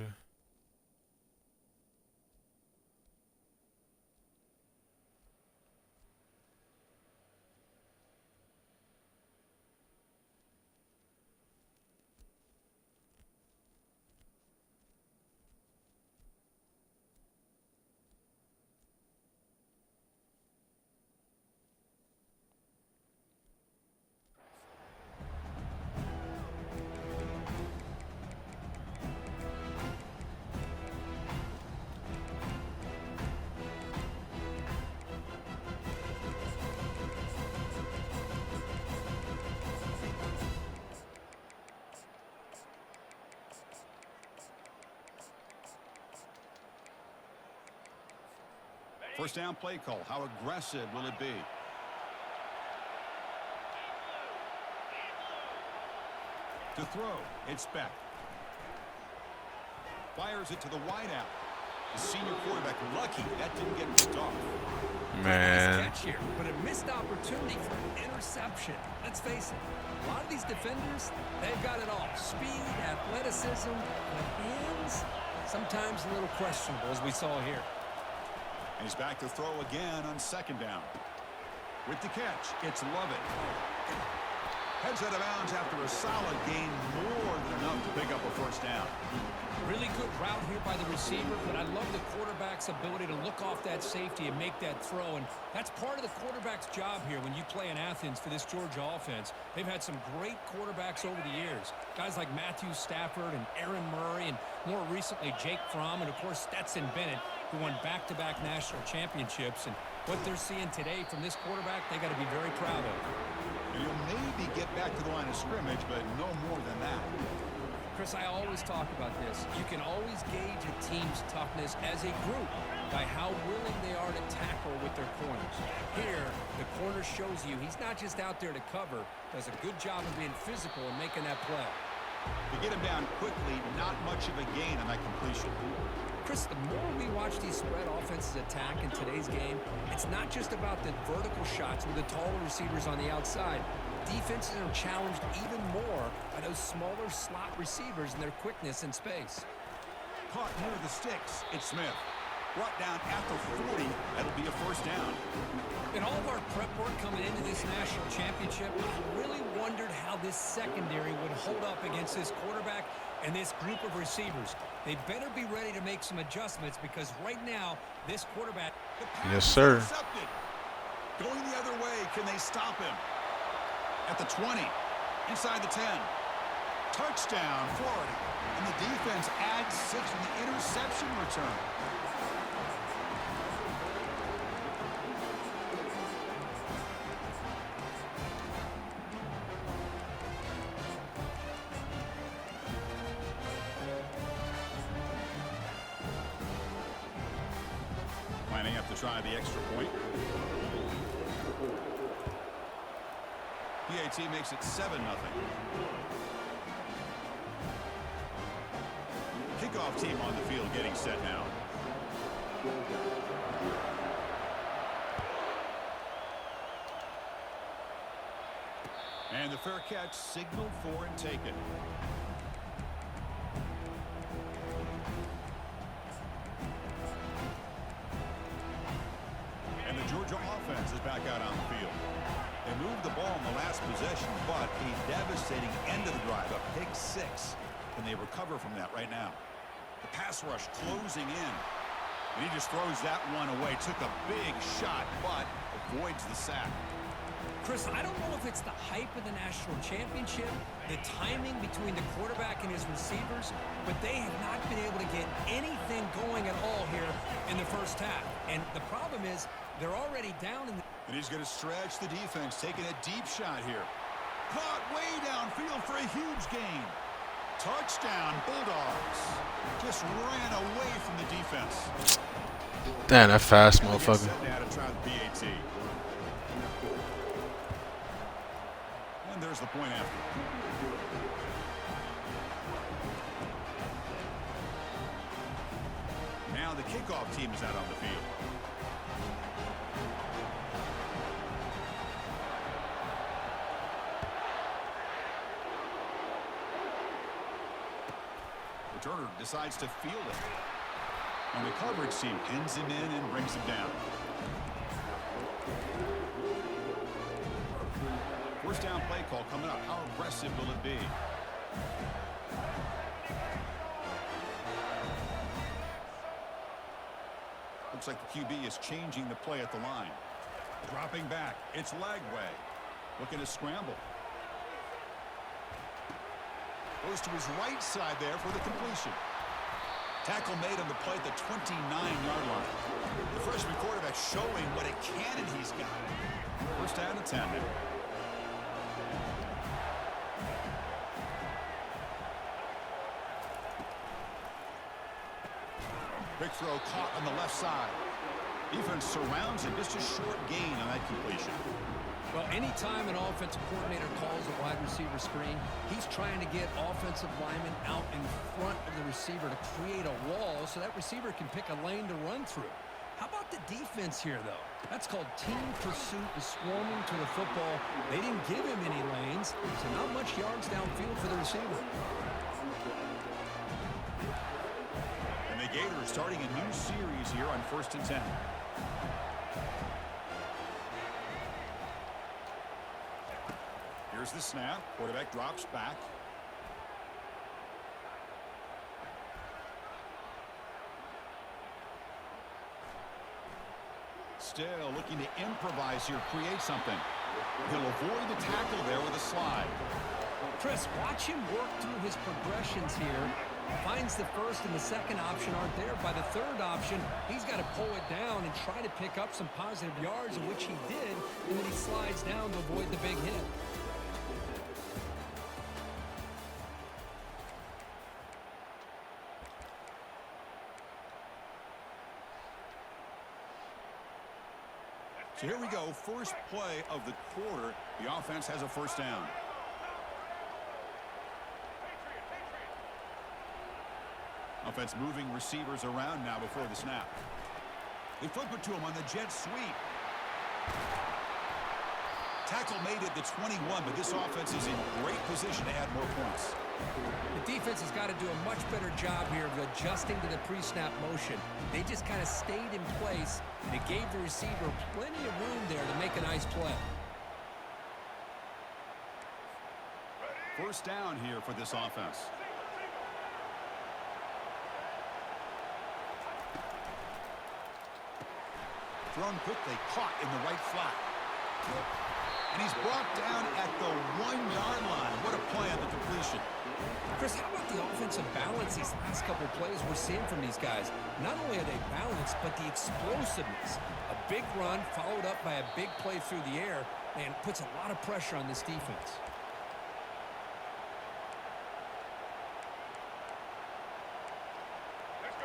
First down play call. How aggressive will it be? To throw, it's Beck. Fires it to the wideout. The senior quarterback lucky that didn't get picked off. Man. Nice catch here, but a missed opportunity for an interception. Let's face it, a lot of these defenders, they've got it all. Speed, athleticism, but hands, sometimes a little questionable, as we saw here. And he's back to throw again on second down. With the catch, it's Lovett. Heads out of bounds after a solid gain, more than enough to pick up a first down. Really good route here by the receiver, but I love the quarterback's ability to look off that safety and make that throw. And that's part of the quarterback's job here when you play in Athens for this Georgia offense. They've had some great quarterbacks over the years. Guys like Matthew Stafford and Aaron Murray, and more recently Jake Fromm, and of course Stetson Bennett, who won back-to-back national championships. And what they're seeing today from this quarterback, they got to be very proud of. You'll maybe get back to the line of scrimmage, but no more than that. Chris, I always talk about this. You can always gauge a team's toughness as a group by how willing they are to tackle with their corners. Here, the corner shows you he's not just out there to cover, does a good job of being physical and making that play. To get him down quickly, not much of a gain on that completion. Chris, the more we watch these spread offenses attack in today's game, it's not just about the vertical shots with the taller receivers on the outside. Defenses are challenged even more by those smaller slot receivers and their quickness in space. Caught near the sticks, it's Smith. Brought down at the 40, that'll be a first down. In all of our prep work coming into this national championship, I really wondered how this secondary would hold up against this quarterback and this group of receivers. They better be ready to make some adjustments because right now, this quarterback... Yes, sir. Intercepted. Going the other way, can they stop him? At the 20, inside the 10. Touchdown, Florida. And the defense adds 6 in the interception return. Lining up to try the extra point. PAT makes it 7-0. Kickoff team on the field getting set now. And the fair catch signaled for and taken. And the Georgia offense is back out on the field. They moved the ball in the last possession, but a devastating end of the drive, a pick 6. And they recover from that right now. The pass rush closing in. And he just throws that one away. Took a big shot, but avoids the sack. Chris, I don't know if it's the hype of the national championship, the timing between the quarterback and his receivers, but they have not been able to get anything going at all here in the first half. And the problem is they're already down in the... And he's going to stretch the defense, taking a deep shot here. Caught way downfield for a huge gain. Touchdown, Bulldogs. Just ran away from the defense. Damn, that fast motherfucker. Now to try the PAT. And there's the point after. Now the kickoff team is out on the field. Turner decides to field it. And the coverage team pins him in and brings him down. First down play call coming up. How aggressive will it be? Looks like the QB is changing the play at the line. Dropping back. It's Lagway. Looking to scramble. Goes to his right side there for the completion. Tackle made on the play at the 29-yard line. The freshman quarterback showing what a cannon he's got. First down and 10 now. Quick throw caught on the left side. Defense surrounds him. Just a short gain on that completion. Well, anytime an offensive coordinator calls a wide receiver screen, he's trying to get offensive linemen out in front of the receiver to create a wall so that receiver can pick a lane to run through. How about the defense here, though? That's called team pursuit and swarming to the football. They didn't give him any lanes, so not much yards downfield for the receiver. And the Gators starting a new series here on 1st and 10. Here's the snap. Quarterback drops back. Still looking to improvise here, create something. He'll avoid the tackle there with a slide. Chris, watch him work through his progressions here. Finds the first and the second option aren't there. By the third option, he's got to pull it down and try to pick up some positive yards, of which he did, and then he slides down to avoid the big hit. So here we go, first play of the quarter. The offense has a first down. Offense moving receivers around now before the snap. They flip it to him on the jet sweep. Tackle made at the 21, but this offense is in great position to add more points. The defense has got to do a much better job here of adjusting to the pre-snap motion. They just kind of stayed in place, and it gave the receiver plenty of room there to make a nice play. First down here for this offense. Thrown quickly, caught in the right flat. And he's brought down at the 1-yard line. What a play on the completion. Chris, how about the offensive balance these last couple of plays we're seeing from these guys? Not only are they balanced, but the explosiveness. A big run followed up by a big play through the air, and puts a lot of pressure on this defense.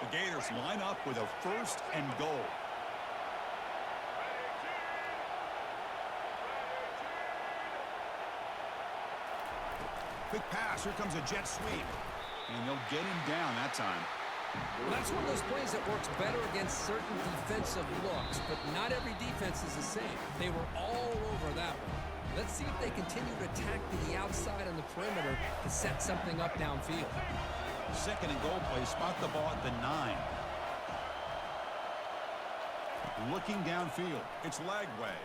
The Gators line up with a first and goal. Quick pass. Here comes a jet sweep. And they'll get him down that time. Well, that's one of those plays that works better against certain defensive looks, but not every defense is the same. They were all over that one. Let's see if they continue to attack to the outside on the perimeter to set something up downfield. Second and goal play. Spot the ball at the 9. Looking downfield. It's Lagway.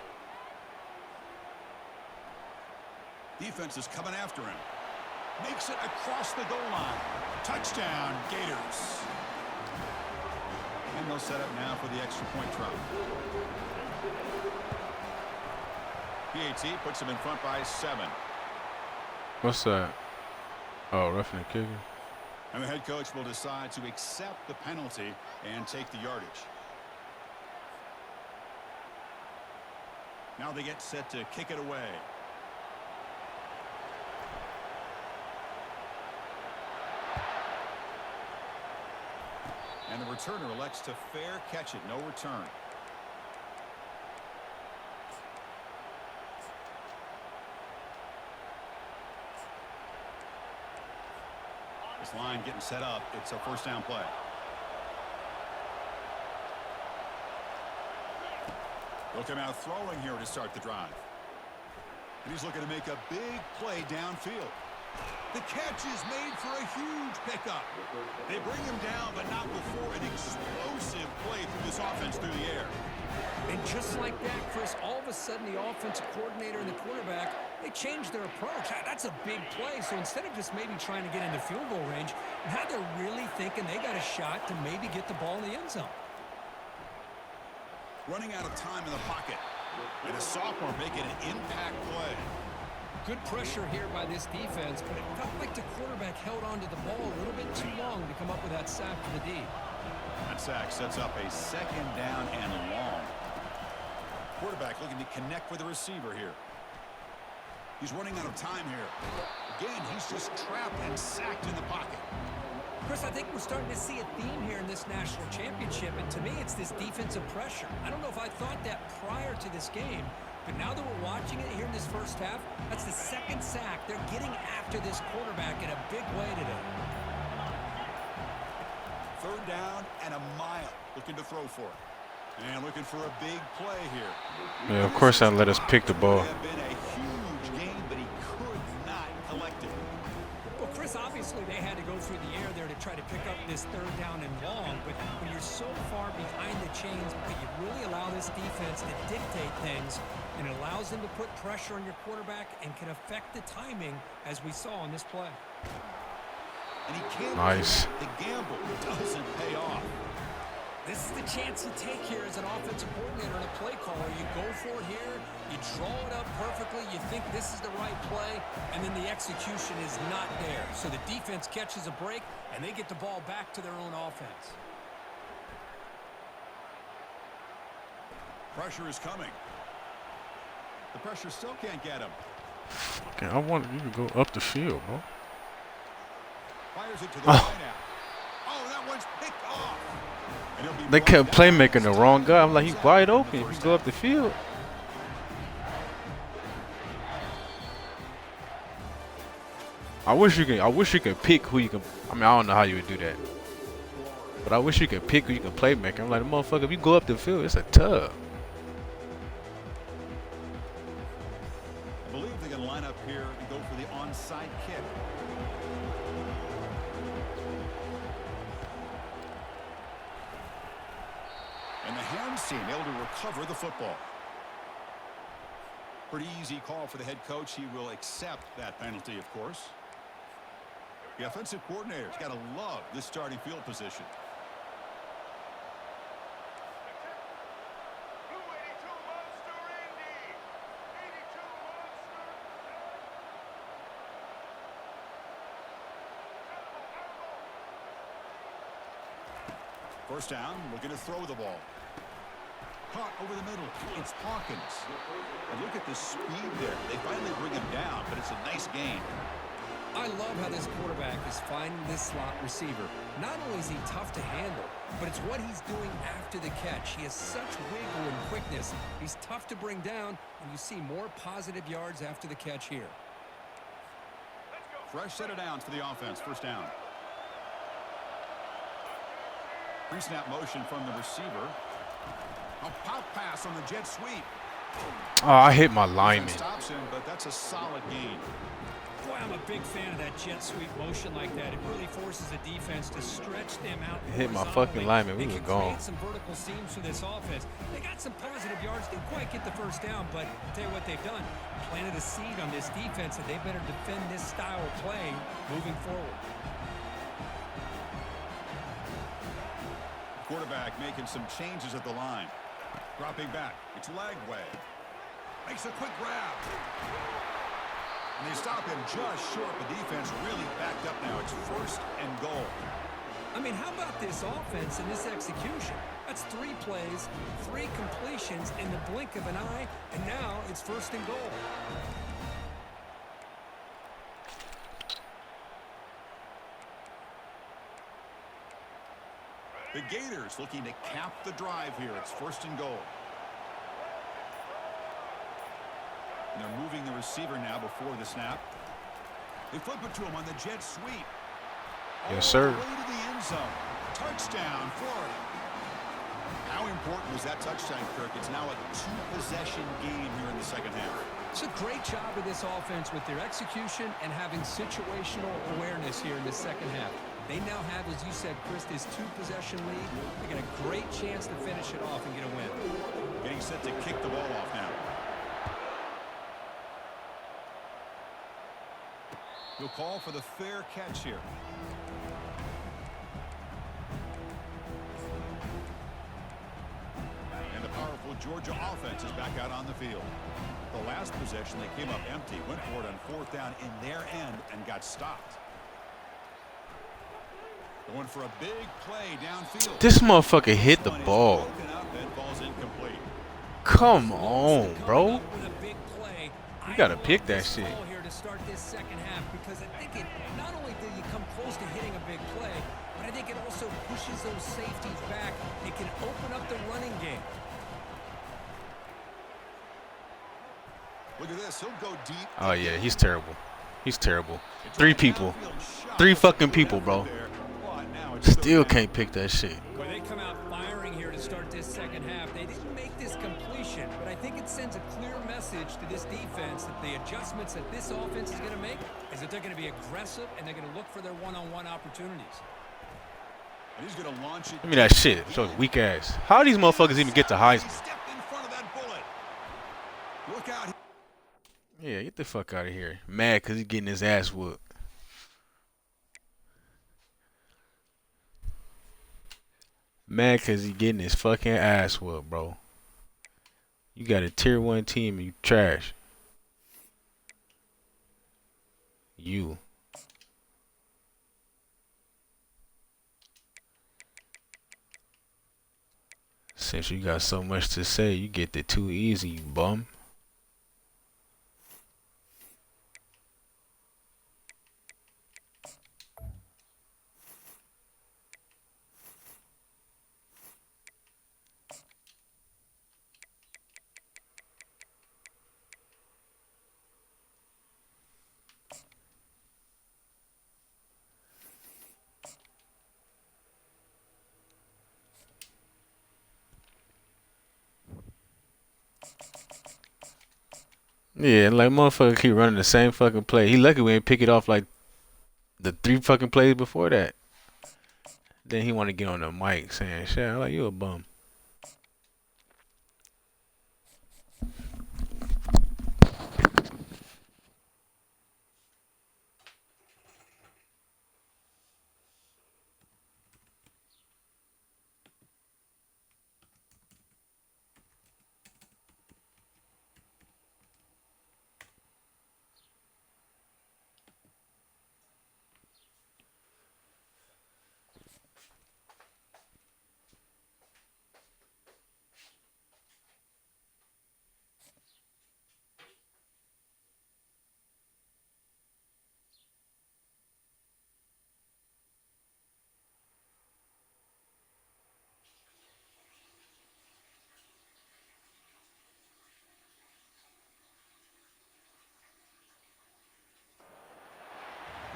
Defense is coming after him. Makes it across the goal line. Touchdown, Gators. And they'll set up now for the extra point try. PAT puts him in front by 7. What's that? Oh, roughing the kicker. And the head coach will decide to accept the penalty and take the yardage. Now they get set to kick it away. And the returner elects to fair catch it. No return. This line getting set up. It's a first down play. They'll come out throwing here to start the drive. And he's looking to make a big play downfield. The catch is made for a huge pickup. They bring him down, but not before an explosive play through this offense through the air. And just like that, Chris, all of a sudden the offensive coordinator and the quarterback, they changed their approach. That's a big play. So instead of just maybe trying to get into field goal range, now they're really thinking they got a shot to maybe get the ball in the end zone. Running out of time in the pocket. And a sophomore making an impact play. Good pressure here by this defense, but it felt like the quarterback held on to the ball a little bit too long to come up with that sack for the D. That sack sets up a second down and long. Quarterback looking to connect with the receiver here. He's running out of time here. Again, he's just trapped and sacked in the pocket. Chris, I think we're starting to see a theme here in this national championship, and to me, it's this defensive pressure. I don't know if I thought that prior to this game, but now that we're watching it here in this first half, that's the second sack. They're getting after this quarterback in a big way today. Third down and a mile. Looking to throw for it. And looking for a big play here. Yeah, of course I let us pick the ball. It would have been a huge game, but he could not collect it. Well, Chris, obviously they had to go through the air there to try to pick up this third down and long, but when you're so far behind the chains, you really allow this defense to dictate things, and it allows them to put pressure on your quarterback and can affect the timing, as we saw on this play. And he can't. Nice. The gamble doesn't pay off. This is the chance you take here as an offensive coordinator and a play caller. You go for it here, you draw it up perfectly, you think this is the right play, and then the execution is not there. So the defense catches a break, and they get the ball back to their own offense. Pressure is coming. The pressure still can't get him. Okay, I wanted you to go up the field, bro. Fires it to the right out. Oh, that one's picked off. They kept playmaking the wrong guy. I'm like, he's wide open if you go up the field. I wish you could pick who you can. I mean, I don't know how you would do that, but I wish you could pick who you can playmaker. I'm like, motherfucker, if you go up the field, it's a tub. I believe they're going to line up here and go for the onside kick. And the hands team able to recover the football. Pretty easy call for the head coach. He will accept that penalty, of course. The offensive coordinator's got to love this starting field position. First down, looking to throw the ball. Caught over the middle. It's Hawkins. And look at the speed there. They finally bring him down, but it's a nice gain. I love how this quarterback is finding this slot receiver. Not only is he tough to handle, but it's what he's doing after the catch. He has such wiggle and quickness. He's tough to bring down, and you see more positive yards after the catch here. Fresh set of downs for the offense. First down. Pre-snap motion from the receiver. A pop pass on the jet sweep. Oh, I hit my lineman. Stops him, but that's a solid gain. Boy, I'm a big fan of that jet sweep motion like that. It really forces the defense to stretch them out. Hit my fucking lineman. We It was can gone. create some vertical seams for this offense. They got some positive yards. Didn't quite get the first down, but I'll tell you what they've done. Planted a seed on this defense, and they better defend this style of play moving forward. Quarterback making some changes at the line. Dropping back. It's Lagway. Makes a quick grab. And they stop him just short. The defense really backed up now. It's 1st and goal. I mean, how about this offense and this execution? That's 3 plays, 3 completions in the blink of an eye, and now it's 1st and goal. The Gators looking to cap the drive here. It's 1st and goal. And they're moving the receiver now before the snap. They flip it to him on the jet sweep. Yes, sir. All the way to the end zone. Touchdown, Florida. How important was that touchdown, Kirk? It's now a 2-possession game here in the second half. It's a great job of this offense with their execution and having situational awareness here in the second half. They now have, as you said, Chris, this 2-possession lead. They got a great chance to finish it off and get a win. Getting set to kick the ball off now. He'll call for the fair catch here. And the powerful Georgia offense is back out on the field. The last possession, they came up empty, went for it on 4th down in their end and got stopped. Going for a big play downfield. This motherfucker hit the ball. Broken up and falls incomplete. Come on, bro. With a big play, You gotta I love pick that this shit. call here to start this second half because I think it not only did you come close to hitting a big play, but I think it also pushes those safeties back. It can open up the running game. Look at this. He'll go deep. Oh, yeah, he's terrible. He's terrible. 3 people. 3 fucking people, bro. Still can't pick that shit. Well, they come out firing here to start this second half. They didn't make this completion, but I think it sends a clear message to this defense that the adjustments that this offense is going to make is that they're going to be aggressive and they're going to look for their one-on-one opportunities. He's going to launch it. Give me that shit. So weak ass. How do these motherfuckers even get to Heisman? He stepped in front of that bullet. Look out. Yeah, get the fuck out of here. Mad because he's getting his ass whooped. Mad because he's getting his fucking ass whooped, bro. You got a tier 1 team and you trash. You. Since you got so much to say, you get it too easy, you bum. Yeah, like motherfucker keep running the same fucking play. He lucky we ain't pick it off like the 3 fucking plays before that. Then he want to get on the mic saying, "Shit, I'm like you a bum."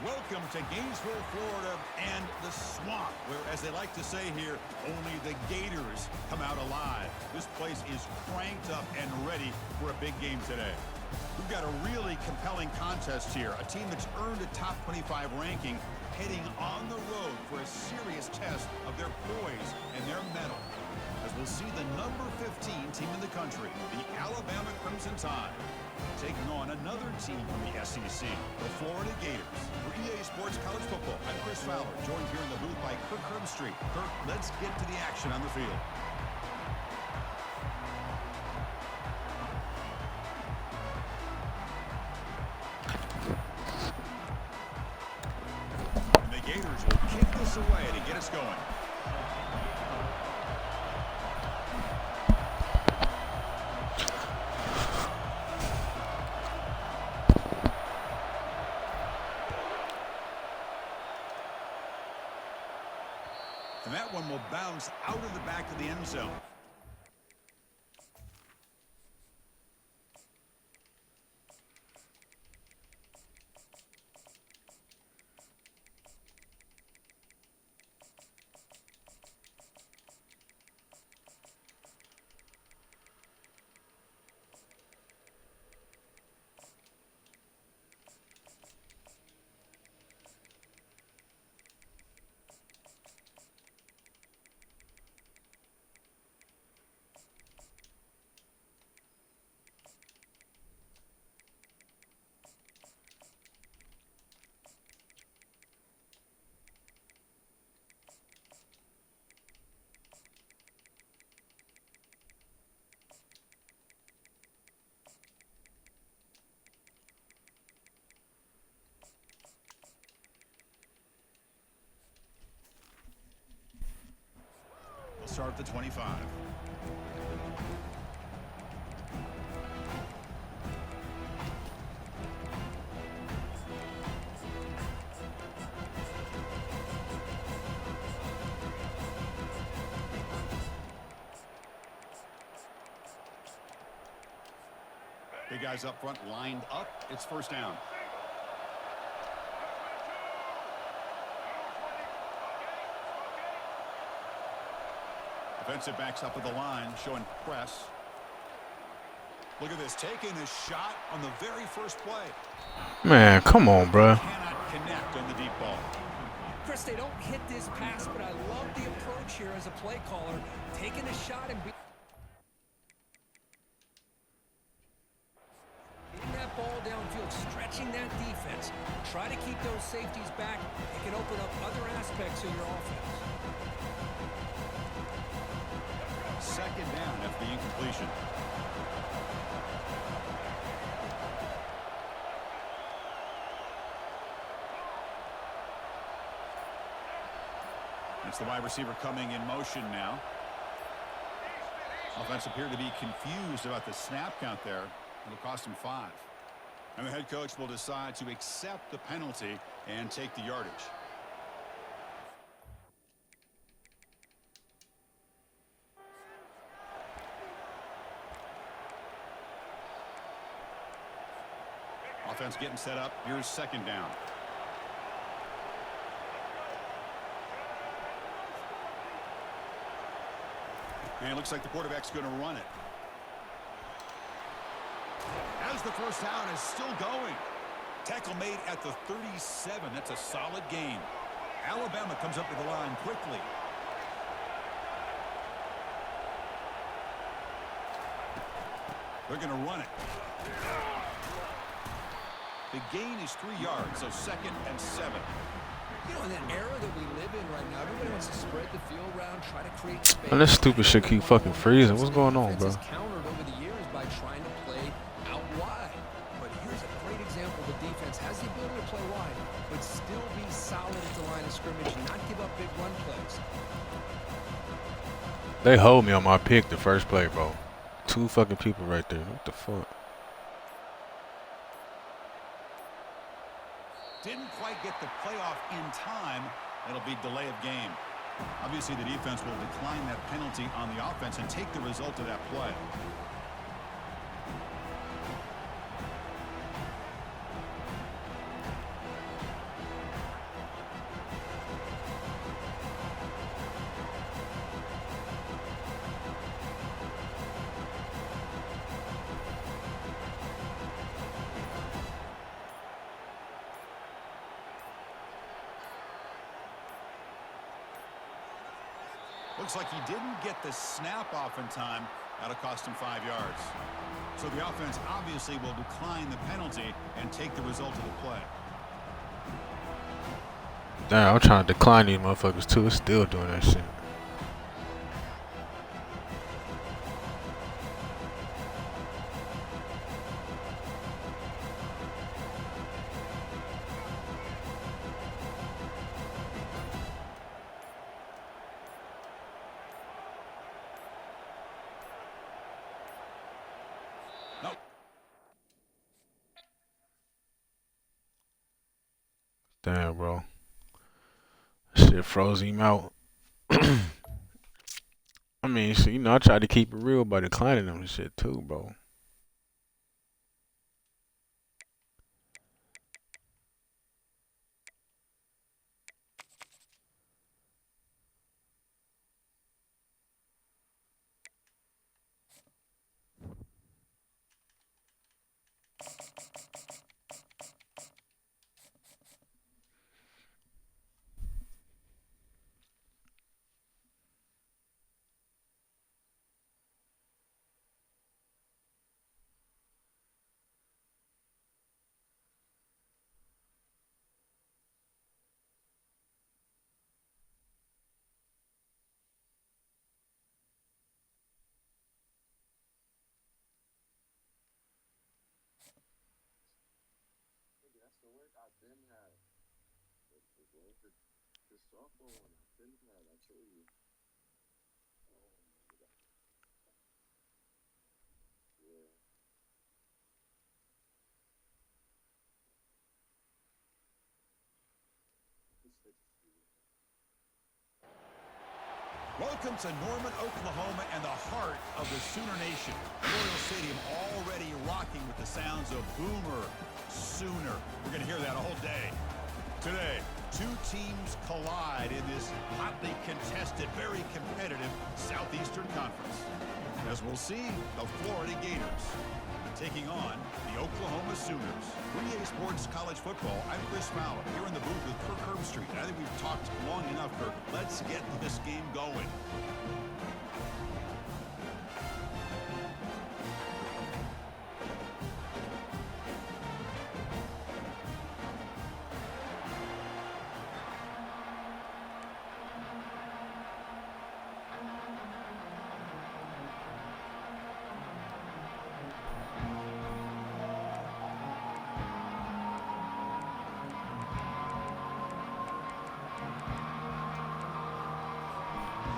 Welcome to Gainesville, Florida, and the swamp, where, as they like to say here, only the Gators come out alive. This place is cranked up and ready for a big game today. We've got a really compelling contest here. A team that's earned a top 25 ranking heading on the road for a serious test of their poise and their mettle. As we'll see the number 15 team in the country, the Alabama Crimson Tide, taking on another team from the SEC, the Florida Gators. For EA Sports College Football, I'm Chris Fowler, joined here in the booth by Kirk Herbstreit. Kirk, let's get to the action on the field. And the Gators will kick this away to get us going. And that one will bounce out of the back of the end zone. Start at the 25. Big guys up front lined up. It's first down. Defensive backs up at the line, showing press. Look at this, taking a shot on the very first play. Man, come on, bro. Cannot connect on the deep ball. Chris, they don't hit this pass, but I love the approach here as a play caller, taking a shot and getting that ball downfield, stretching that defense. Try to keep those safeties back. It can open up other aspects of your offense. Second down after the incompletion. It's the wide receiver coming in motion now. Offense appeared to be confused about the snap count there. It'll cost him 5. And the head coach will decide to accept the penalty and take the yardage. Offense getting set up. Here's second down. And it looks like the quarterback's going to run it. As the first down is still going. Tackle made at the 37. That's a solid gain. Alabama comes up to the line quickly. They're going to run it. The gain is 3 yards, so 2nd and 7. You know, in that era that we live in right now, everybody wants to spread the field around, try to create space. And this stupid shit keep fucking freezing. What's going on, bro? Countered over the years by trying to play out wide. But here's a great example. The defense has the ability to play wide, but still be solid at the line of scrimmage and not give up big run plays. They hold me on my pick the first play, bro. 2 fucking people right there. What the fuck? Didn't quite get the playoff in time. It'll be delay of game. Obviously, the defense will decline that penalty on the offense and take the result of that play. Looks like he didn't get the snap off in time. That'll cost him 5 yards. So the offense obviously will decline the penalty and take the result of the play. Damn, I'm trying to decline these motherfuckers too. It's still doing that shit. Nope. Damn, bro. Shit froze him out. I mean, so, you know, I tried to keep it real by declining them and shit too, bro. Welcome to Norman, Oklahoma, and the heart of the Sooner Nation. Memorial Stadium already rocking with the sounds of Boomer Sooner. We're going to hear that all day. Today, two teams collide in this hotly contested, very competitive Southeastern Conference. As we'll see, the Florida Gators taking on the Oklahoma Sooners. For easports college football, I'm Chris Fowler, here in the booth with Kirk Herbstreit. I think we've talked long enough, Kirk. Let's get this game going.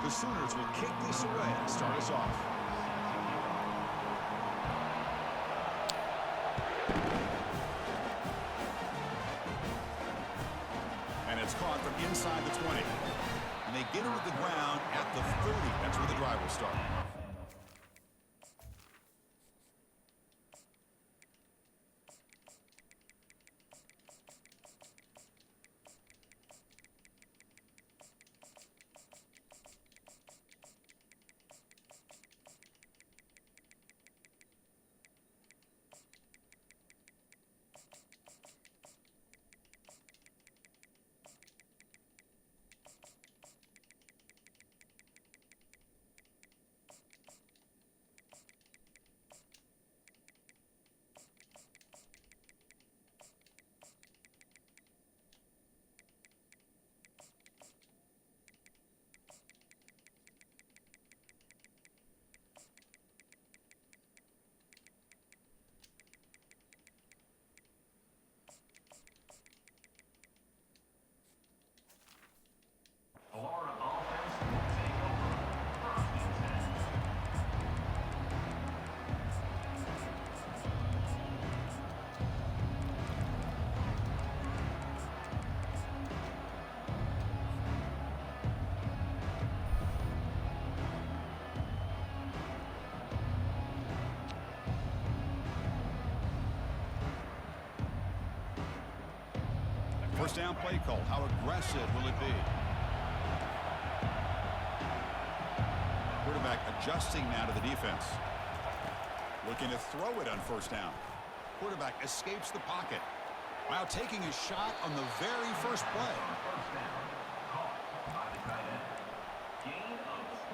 The Sooners will kick this away and start us off. And it's caught from inside the 20. And they get it to the ground at the 30. That's where the drive will start. Florida offense will take over 1st and 10. First down play call. How aggressive will it be? Quarterback adjusting now to the defense. Looking to throw it on first down. Quarterback escapes the pocket. While taking a shot on the very first play. First down. Caught by the tight end. Gain of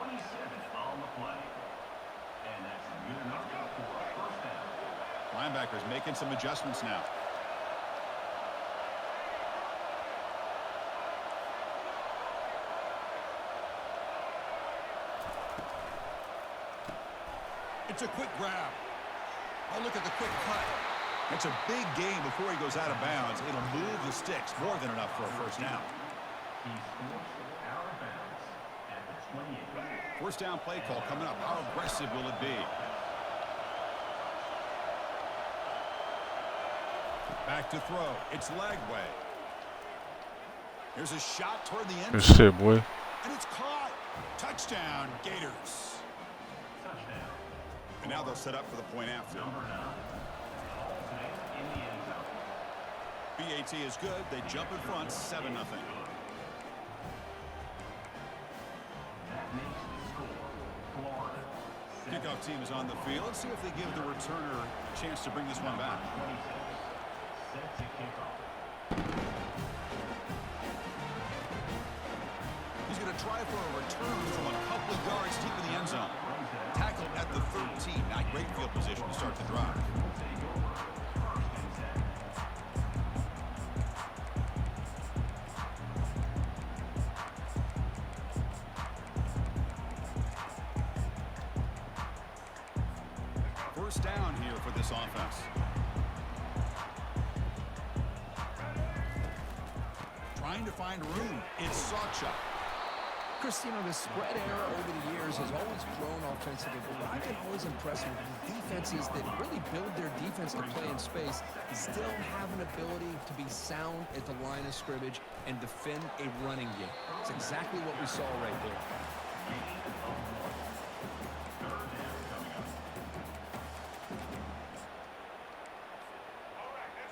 linebackers making some adjustments now. It's a quick grab. Oh, look at the quick cut. It's a big gain before he goes out of bounds. It'll move the sticks more than enough for a first down. He's forced out of bounds at the 28. First down play call coming up. How aggressive will it be? Back to throw. It's leg way. Here's a shot toward the end. Good shit, boy. And it's caught. Touchdown, Gators. Touchdown. And now they'll set up for the point after. Number 9. Alternate in the end zone. BAT is good. They jump in front, 7-0. That makes the score Florida. Kickoff team is on the field. Let's see if they give the returner a chance to bring this one back. 26. Set to kick off. He's going to try for a return from a couple of yards deep in the end zone. Tackled at the 13. Not great field position to start the drive. Take over. First and 10. First down here for this offense. Trying to find room. It's Sawchuck. Chris, you know, the spread era over the years has always grown offensively, but what I've been always impressed with defenses that really build their defense to play in space still have an ability to be sound at the line of scrimmage and defend a running game. It's exactly what we saw right there.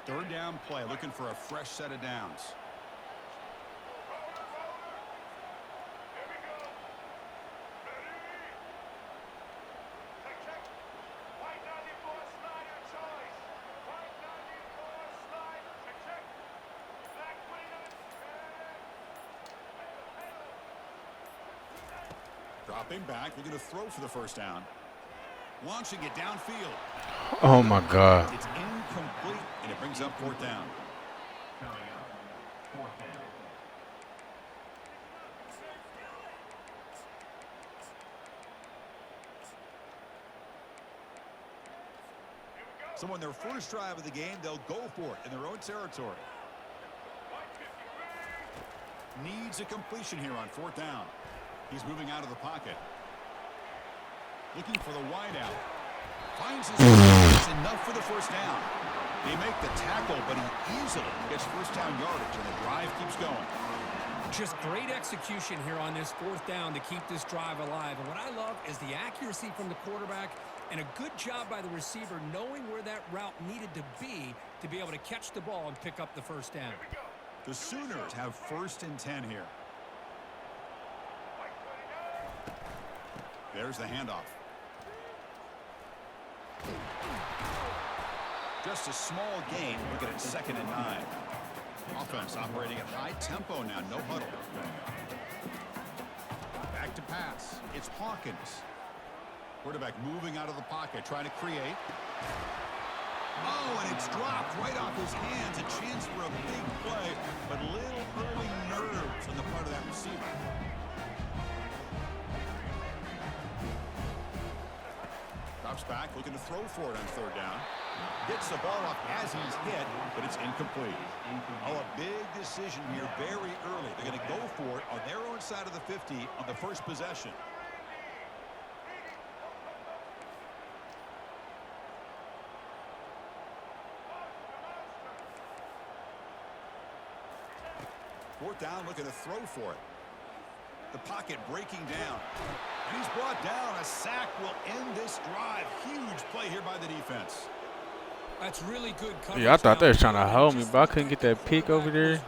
Third down play, looking for a fresh set of downs. Dropping back, looking to throw for the first down. Launching it downfield. Oh my God. It's incomplete, and it brings up fourth down. Coming up. Fourth down. So on their first drive of the game, they'll go for it in their own territory. Needs a completion here on fourth down. He's moving out of the pocket. Looking for the wideout. Finds his it's enough for the first down. They make the tackle, but he easily gets first down yardage, and the drive keeps going. Just great execution here on this fourth down to keep this drive alive. And what I love is the accuracy from the quarterback and a good job by the receiver knowing where that route needed to be able to catch the ball and pick up the first down. The Sooners have first and 10 here. There's the handoff. Just a small gain. Look at it, 2nd and 9. Offense operating at high tempo now, no huddle. Back to pass. It's Hawkins. Quarterback moving out of the pocket, trying to create. Oh, and it's dropped right off his hands. A chance for a big play, but little early nerves on the part of that receiver. Drops back, looking to throw for it on third down. Gets the ball off as he's hit, but it's incomplete. Oh, a big decision here very early. They're going to go for it on their own side of the 50 on the first possession. Fourth down, looking to throw for it. The pocket breaking down. And he's brought down. A sack will end this drive. Huge play here by the defense. That's really good coverage. Yeah, I thought they were trying to hold me, but I couldn't get that peek over there.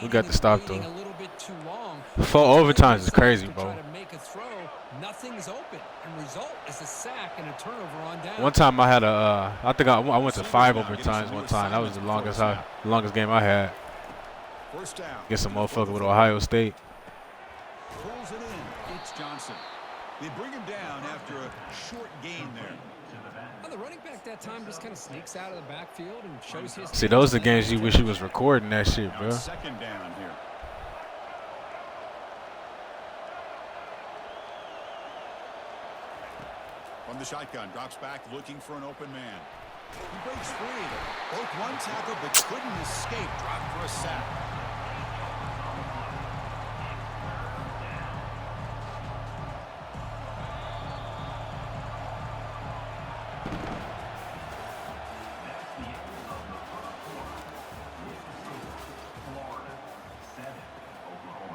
We got to stop though. 4 overtimes is crazy, bro. Nothing's open, and result is a sack and a turnover on down. One time I had I think I went to 5 overtimes one time. That was the longest game I had. First down. Get some motherfucker with Ohio State. Pulls it in. It's Johnson. They bring him down after a short gain there. To the back. Well, the running back that time just kind of sneaks out of the backfield and shows his. See, those are the games you wish you was recording that shit, bro. Second down here. From the shotgun, drops back, looking for an open man. He breaks free. Broke one tackle, but couldn't escape. Dropped for a sack.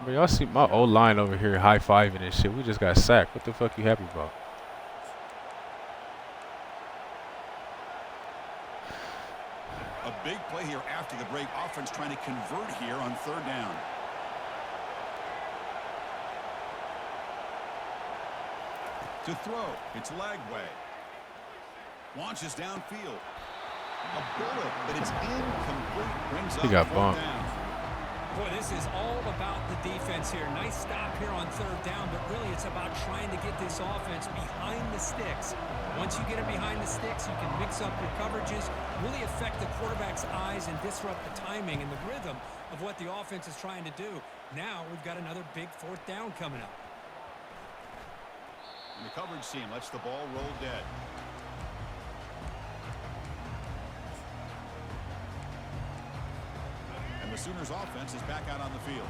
Bro, y'all see my old line over here high-fiving and shit. We just got sacked. What the fuck you happy about? A big play here after the break. Offense trying to convert here on third down. To throw, it's Lagway. Launches downfield. A bullet, but it's incomplete. Brings He up got fourth bumped. down. Boy, this is all about the defense here. Nice stop here on third down, but really it's about trying to get this offense behind the sticks. Once you get it behind the sticks, you can mix up your coverages, really affect the quarterback's eyes and disrupt the timing and the rhythm of what the offense is trying to do. Now we've got another big fourth down coming up. And the coverage team lets the ball roll dead. And the Sooners offense is back out on the field.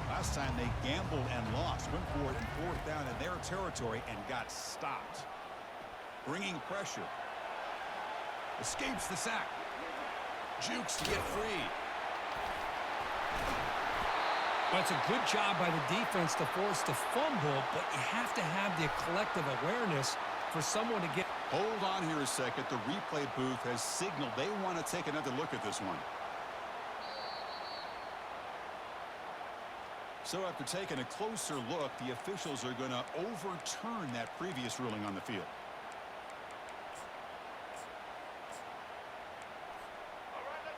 Last time they gambled and lost. Went for it in fourth down in their territory and got stopped. Bringing pressure. Escapes the sack. Jukes to get free. Well, it's a good job by the defense to force the fumble, but you have to have the collective awareness for someone to get. Hold on here a second. The replay booth has signaled they want to take another look at this one. So after taking a closer look, the officials are going to overturn that previous ruling on the field.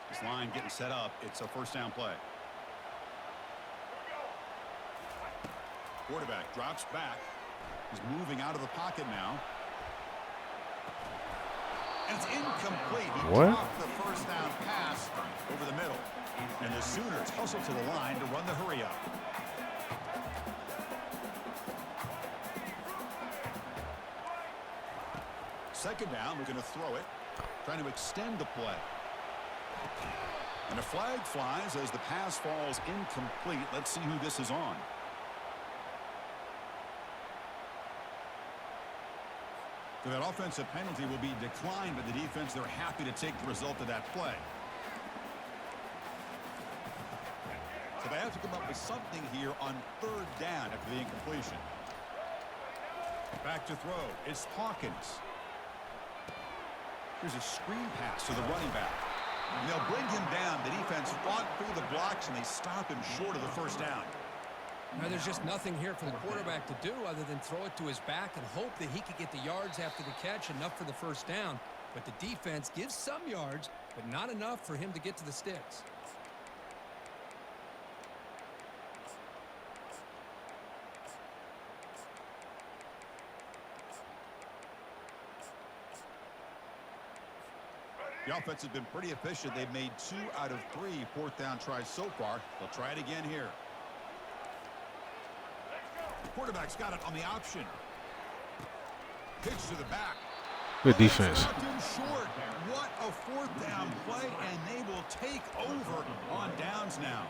This line getting set up. It's a first down play. Quarterback drops back. He's moving out of the pocket now. And it's incomplete. He dropped the first down pass over the middle. And the Sooners hustle to the line to run the hurry up. Second down, we're going to throw it. Trying to extend the play. And a flag flies as the pass falls incomplete. Let's see who this is on. So that offensive penalty will be declined by the defense. They're happy to take the result of that play. So they have to come up with something here on third down after the incompletion. Back to throw. It's Hawkins. Here's a screen pass to the running back. And they'll bring him down. The defense fought through the blocks, and they stop him short of the first down. Now, there's just nothing here for the quarterback to do other than throw it to his back and hope that he could get the yards after the catch, enough for the first down. But the defense gives some yards, but not enough for him to get to the sticks. The offense has been pretty efficient. They've made 2 out of 3 fourth down tries so far. They'll try it again here. Quarterback's got it on the option. Pitch to the back. Good defense. Short. What a fourth down play, and they will take over on downs now.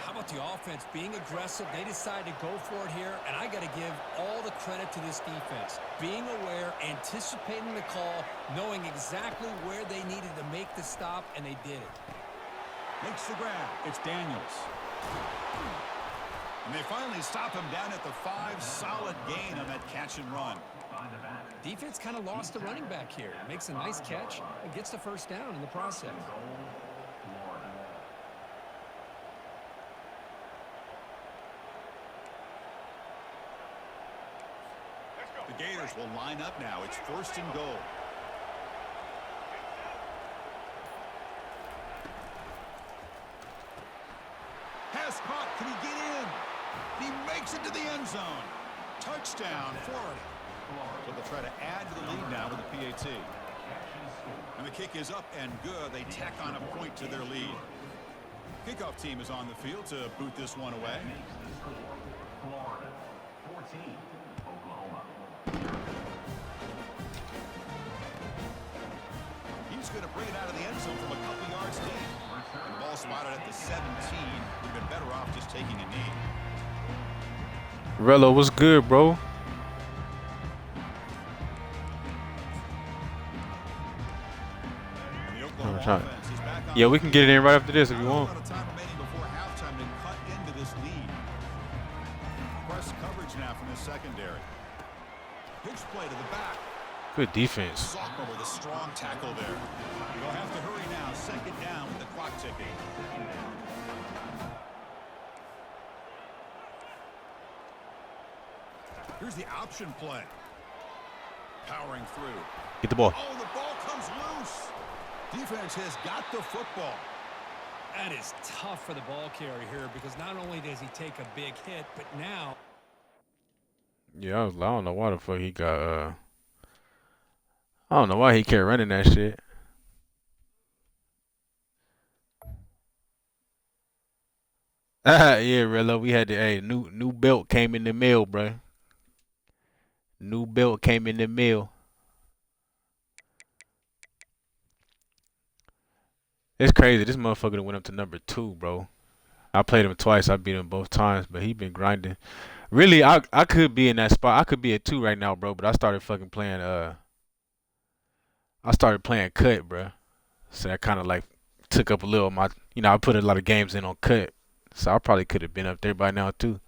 How about the offense being aggressive? They decided to go for it here, and I got to give all the credit to this defense. Being aware, anticipating the call, knowing exactly where they needed to make the stop, and they did it. Makes the grab. It's Daniels. And they finally stop him down at the 5. Solid gain on that catch and run. Defense kind of lost the running back here. Makes a nice catch and gets the first down in the process. The Gators will line up now. It's first and goal. Pass caught. Can he get in? He makes it to the end zone. Touchdown, Florida. So they'll try to add to the lead now with the PAT. And the kick is up and good. They tack on a point to their lead. Kickoff team is on the field to boot this one away. Florida 14, Oklahoma. He's going to bring it out of the end zone from a couple yards deep. The ball spotted at the 17. Would have been better off just taking a knee. Rello, what's good, bro? And the Oklahoma offense is back on Yeah, we can get it in right after this if you Not a want. lot of time remaining before halftime to cut into this lead. Press coverage now from the secondary. Pitch play to the back. Good defense. Sophomore with a strong tackle there. They'll have to hurry now. Second down with the clock ticking. Here's the option play. Powering through. Get the ball. Oh, the ball comes loose. Defense has got the football. That is tough for the ball carrier here because not only does he take a big hit, but now Yeah, I don't know why the fuck he got I don't know why he kept running that shit. Yeah, Rello, we had the new belt came in the mail, bruh. New belt came in the mail. It's crazy. This motherfucker went up to number 2, bro. I played him twice. I beat him both times, but he been grinding. Really, I could be in that spot. I could be at 2 right now, bro. But I started fucking playing. I started playing cut, bro. So that kind of like took up a little of my. I put a lot of games in on cut, so I probably could have been up there by now too.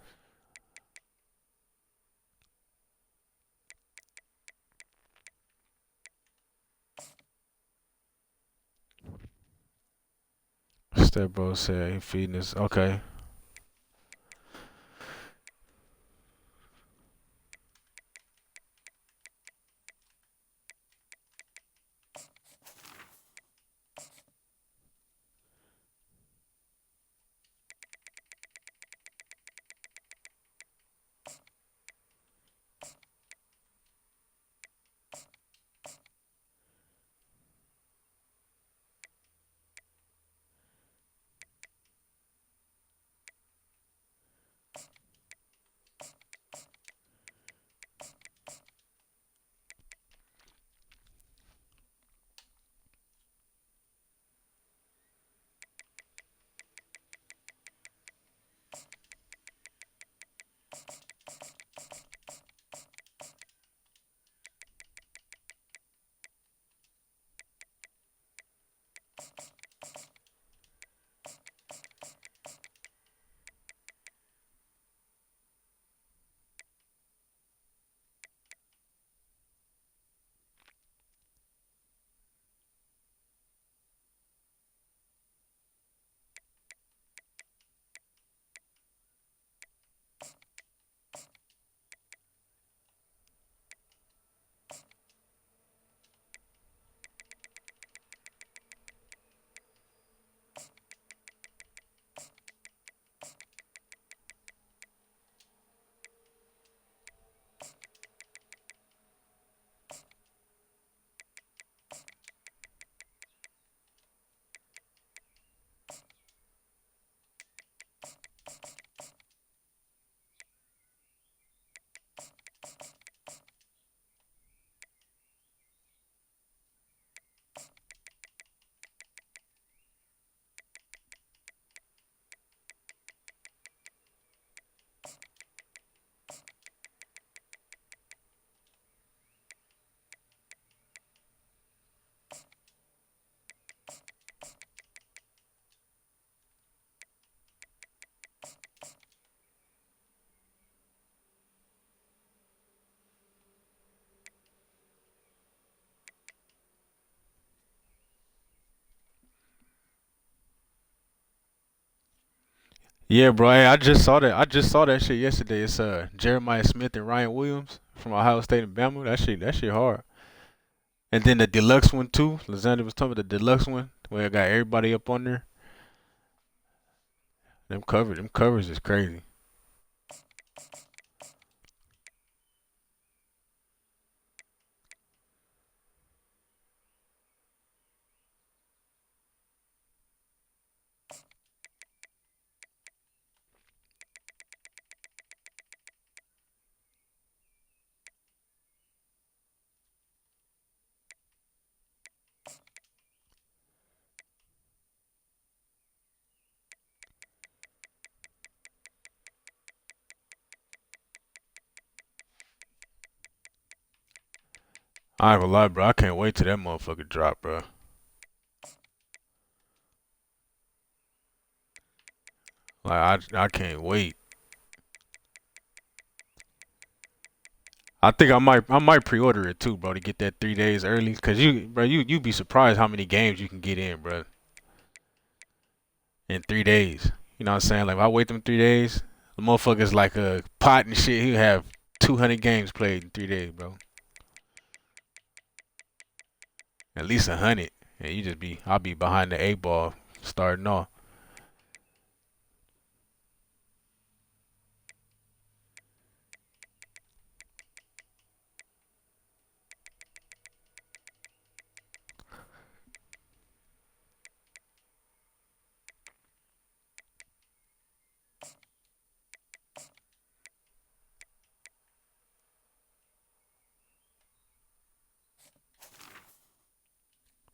Step bro said he feeding us. Okay. Yeah, bro. Hey, I just saw that. I just saw that shit yesterday. It's Jeremiah Smith and Ryan Williams from Ohio State and Bama. That shit hard. And then the deluxe one too. Lazanda was talking about the deluxe one where it got everybody up on there. Them covers is crazy. I ain't gonna lie, bro. I can't wait till that motherfucker drop, bro. Like I can't wait. I think I might pre-order it too, bro, to get that 3 days early. Cause you be surprised how many games you can get in, bro, in 3 days. You know what I'm saying? Like if I wait them 3 days, the motherfucker's like a pot and shit. He'll have 200 games played in 3 days, bro. At least 100. And I'll be behind the 8 ball starting off.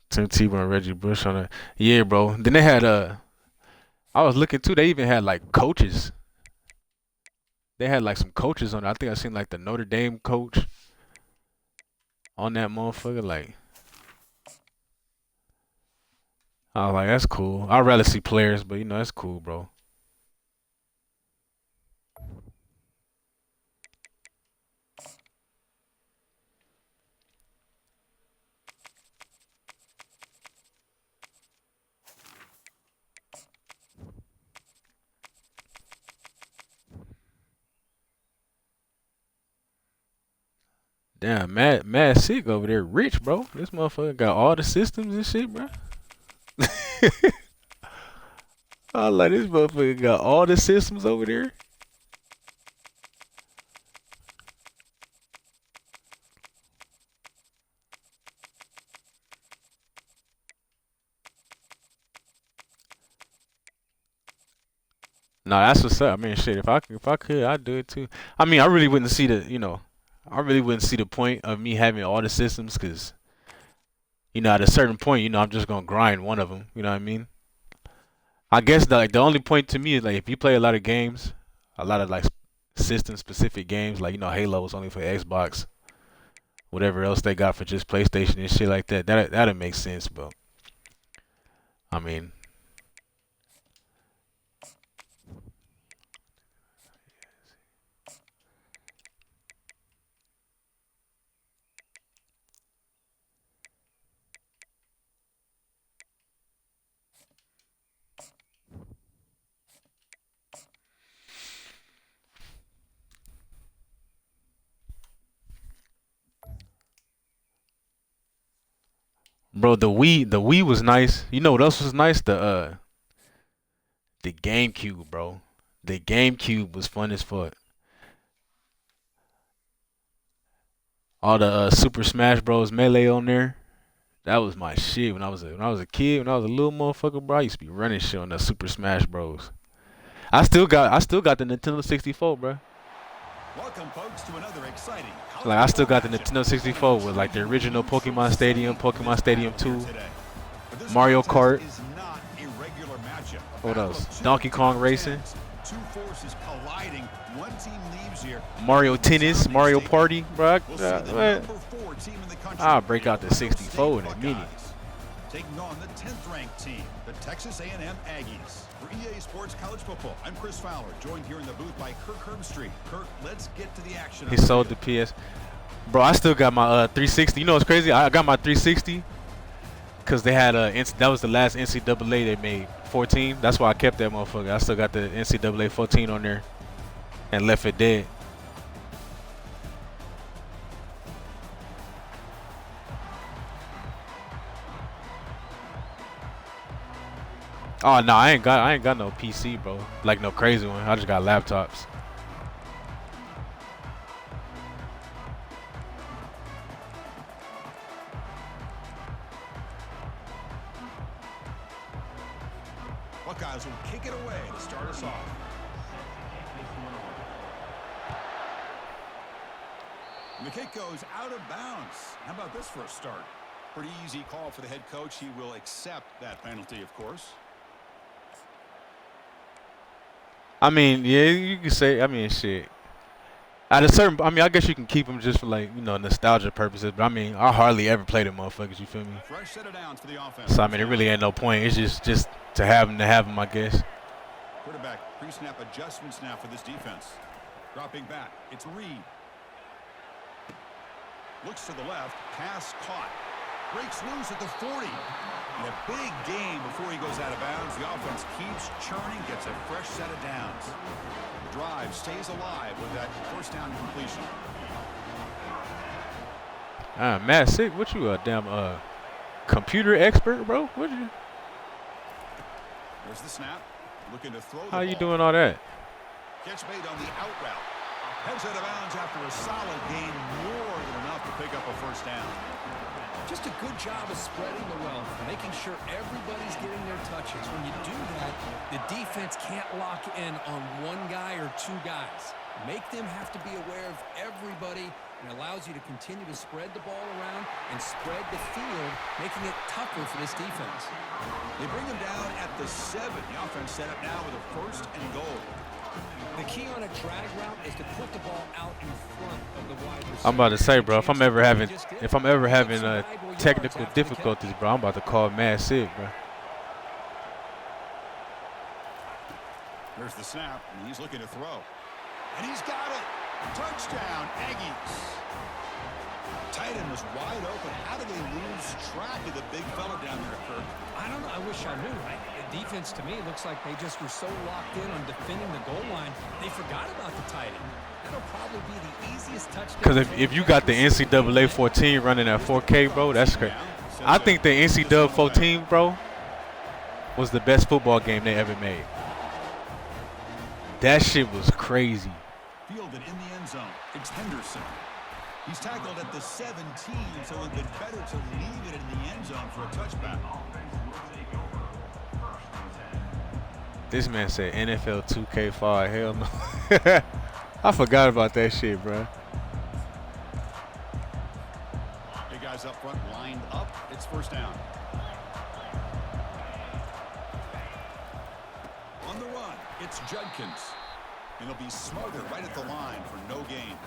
Tim Tebow and Reggie Bush on it. Yeah, bro. Then they had I was looking too. They even had like coaches. They had like some coaches on it. I think I seen like the Notre Dame coach on that motherfucker. Like I was like, that's cool. I'd rather see players, but that's cool, bro. Damn, mad sick over there, rich, bro. This motherfucker got all the systems and shit, bro. I like this motherfucker got all the systems over there. No, that's what's up. I mean, shit. If I could, I'd do it too. I mean, I really wouldn't see I really wouldn't see the point of me having all the systems, cause at a certain point, I'm just gonna grind one of them. You know what I mean? I guess the only point to me is like if you play a lot of games, a lot of like system specific games, like Halo is only for Xbox, whatever else they got for just PlayStation and shit like that. That'd make sense, but I mean. Bro, the Wii was nice. You know what else was nice? The GameCube, bro. The GameCube was fun as fuck. All the Super Smash Bros. Melee on there. That was my shit when I was a kid. When I was a little motherfucker, bro, I used to be running shit on the Super Smash Bros. I still got the Nintendo 64, bro. Welcome, folks, to another exciting Like I still got the Nintendo 64 with like the original Pokemon Stadium, Pokemon Stadium 2, Mario Kart. What else? Donkey Kong Racing. Two forces colliding. One team leaves here. Mario Tennis, Mario Party, bro. We'll see the number 4 team in the country. I'll break out the 64 in a minute. Taking on the 10th ranked team, the Texas A&M Aggies. For EA Sports College Football, I'm Chris Fowler, joined here in the booth by Kirk Herbstreit. Kirk, let's get to the action. He sold the PS. Bro, I still got my 360. You know what's crazy? I got my 360 because they had that was the last NCAA they made, 14. That's why I kept that motherfucker. I still got the NCAA 14 on there and left it dead. Oh no, I ain't got no PC, bro. Like no crazy one. I just got laptops. Buckeyes will kick it away to start us off. And the kick goes out of bounds. How about this for a start? Pretty easy call for the head coach. He will accept that penalty, of course. I mean, yeah, you can say. I mean, shit. At a certain, I mean, I guess you can keep them just for like, you know, nostalgia purposes. But I mean, I hardly ever play them motherfuckers. You feel me? Fresh set of downs for the offense. So I mean, it really ain't no point. It's just to have them, I guess. Quarterback pre-snap adjustments now for this defense. Dropping back, it's Reed. Looks to the left, pass caught. Breaks loose at the 40. And a big gain before he goes out of bounds. The offense keeps churning, gets a fresh set of downs. The drive stays alive with that first down completion. Matt, sick. What you a damn computer expert, bro? What you? There's the snap. Looking to throw the How you ball. doing all that? Catch made on the out route. Heads out of bounds after a solid gain, more than enough to pick up a first down. Just a good job of spreading the wealth, making sure everybody's getting their touches. When you do that, the defense can't lock in on one guy or two guys. Make them have to be aware of everybody, and allows you to continue to spread the ball around and spread the field, making it tougher for this defense. They bring him down at the 7. The offense set up now with a first and goal. The key on a drag route is to put the ball out in front of the wide receiver. I'm about to say, bro, if I'm ever having technical difficulties, bro, I'm about to call Mad Sick, bro. There's the snap, and he's looking to throw. And he's got it. Touchdown, Aggies. Tight end was wide open. How did they lose track of the big fella down there, Kirk? I don't know. I wish I knew. The defense, to me, looks like they just were so locked in on defending the goal line, they forgot about the tight end. That'll probably be the easiest touchdown. Because if you got the NCAA 14 running at 4K, bro, that's crazy. I think the NCAA 14, bro, was the best football game they ever made. That shit was crazy. Fielded in the end zone. It's Henderson. He's tackled at the 17, so it would have been better to leave it in the end zone for a touchback. This man said NFL 2K5. Hell no. I forgot about that shit, bro. Big guys up front lined up. It's first down. On the run, it's Judkins. And he'll be smothered right at the line for no gain.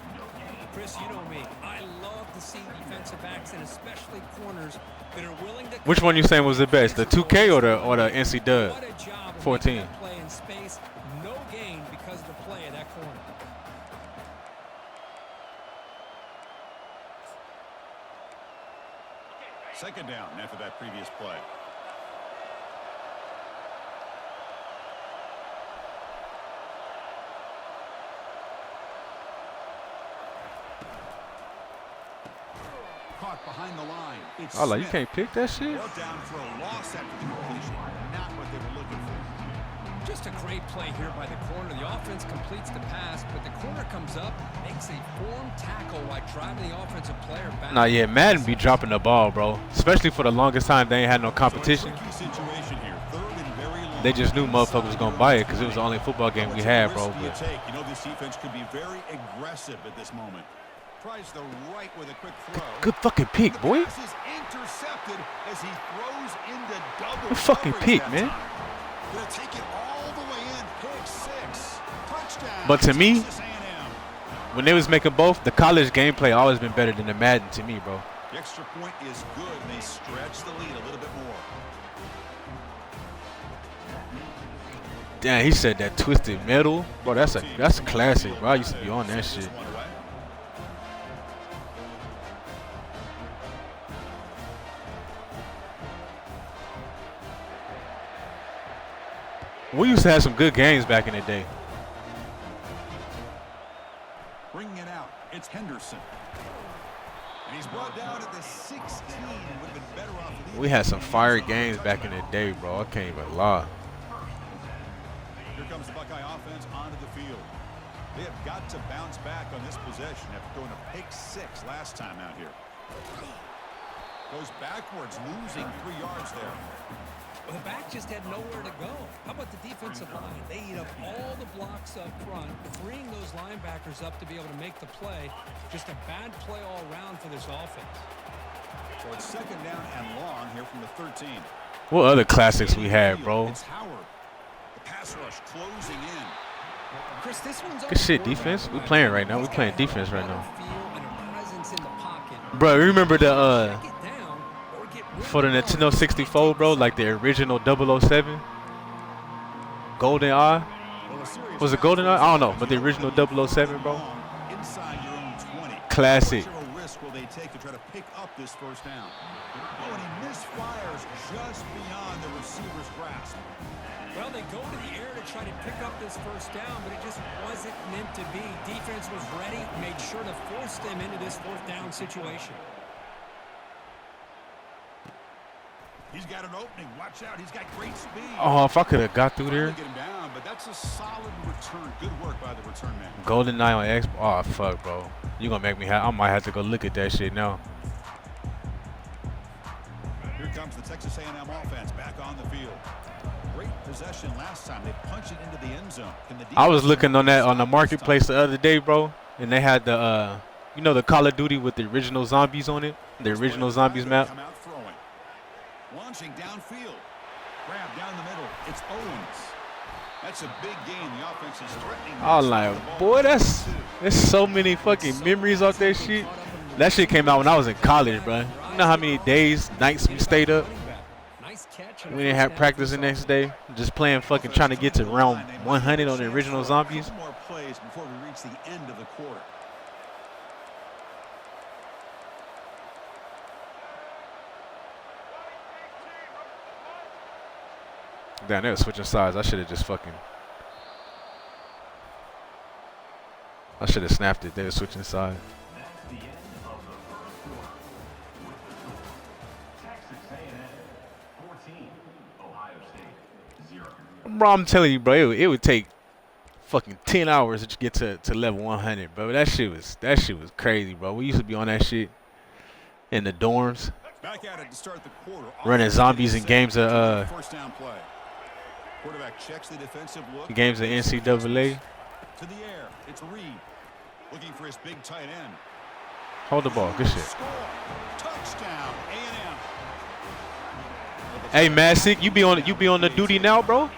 Chris, you know me. I love to see defensive backs and especially corners that are willing to. Which one you saying was the best, the 2K or the NC Dub What a job of 14? making that play in space. No gain because of the play of that corner. Second down after that previous play. Caught behind the line. It's Oh, like you Smith. can't pick that shit? Brought down for a loss after the completion. Not what they were looking for. Just a great play here by the corner. The offense completes the pass, but the corner comes up, makes a form tackle while driving the offensive player back. Nah, yeah, Madden be dropping the ball, bro. Especially for the longest time they ain't had no competition. So a tricky situation here. Third and very long. They just knew motherfuckers was gonna buy it because it was the only football game we had, bro. Risky But take. You know this defense could be very aggressive at this moment. Tries the right with a quick throw. good fucking pick, boy. The pass is intercepted as he throws into double Good fucking coverage pick, that man. time. Gonna take it all the way in. Pick 6. Touchdown. But to me, Texas A&M. when they was making both, the college gameplay always been better than the Madden to me, bro. The extra point is good, and they stretch the lead a little bit more. Damn, he said that twisted metal, bro. That's a classic, bro. I used to be on that shit. One away. We used to have some good games back in the day. Bringing it out, it's Henderson. And he's brought down at the 16. Would have been better off leaving. We had some fire games back in the day, bro. I can't even lie. Here comes the Buckeye offense onto the field. They have got to bounce back on this possession after going to pick 6 last time out here. Goes backwards, losing 3 yards there. Well, the back just had nowhere to go. How about the defensive line? They eat up all the blocks up front, freeing those linebackers up to be able to make the play. Just a bad play all around for this offense. So it's second down and long here from the 13. What other classics we had, bro? It's Howard. The pass rush closing in. Chris, this one's Good shit, defense. We playing right now. We playing defense right now. Bro, remember the for the Nintendo 64, bro, like the original 007? Golden Eye? Was it Golden Eye? I don't know, but the original 007, bro. Classic. Will they take to try to pick up this first down? Oh, and he misfires just beyond the receiver's grasp. Well, they go to the air to try to pick up this first down, but it just wasn't meant to be. Defense was ready, made sure to force them into this fourth down situation. He's got an opening. Watch out. He's got great speed. Oh, if I could have got through there. Get him down, but that's a solid return. Good work by the return man. Golden Eye on X. Oh, fuck, bro. You gonna make me I might have to go look at that shit now. Here comes the Texas A&M offense back on the field. Great possession last time. They punched it into the end zone. I was looking on that on the marketplace the other day, bro, and they had the you know, the Call of Duty with the original zombies on it, the original zombies map. Launching downfield. Grab down the middle. It's Owens. That's a big gain. The offense is threatening. I was like, boy, there's so many fucking memories off that shit. That shit came out when I was in college, bro. You know how many days, nights we stayed up? We didn't have practice the next day. Just playing fucking trying to get to round 100 on the original zombies. More plays before we reach the end of the quarter. Damn, they were switching sides. I should have just fucking. I should have snapped it. They were switching sides. That's the end of the first quarter. With the score, Texas A&M 14, Ohio State 0. Bro, I'm telling you, bro, it would take fucking 10 hours to get to level 100, bro. That shit was crazy, bro. We used to be on that shit in the dorms, Back at it to start the quarter. running zombies in games of First down play. Quarterback checks the defensive look. games of NCAA. To the air. It's Reed looking for his big tight end. Hold the ball, good shit. Score. Touchdown A&M. Hey, Massick, you be on the duty now, bro?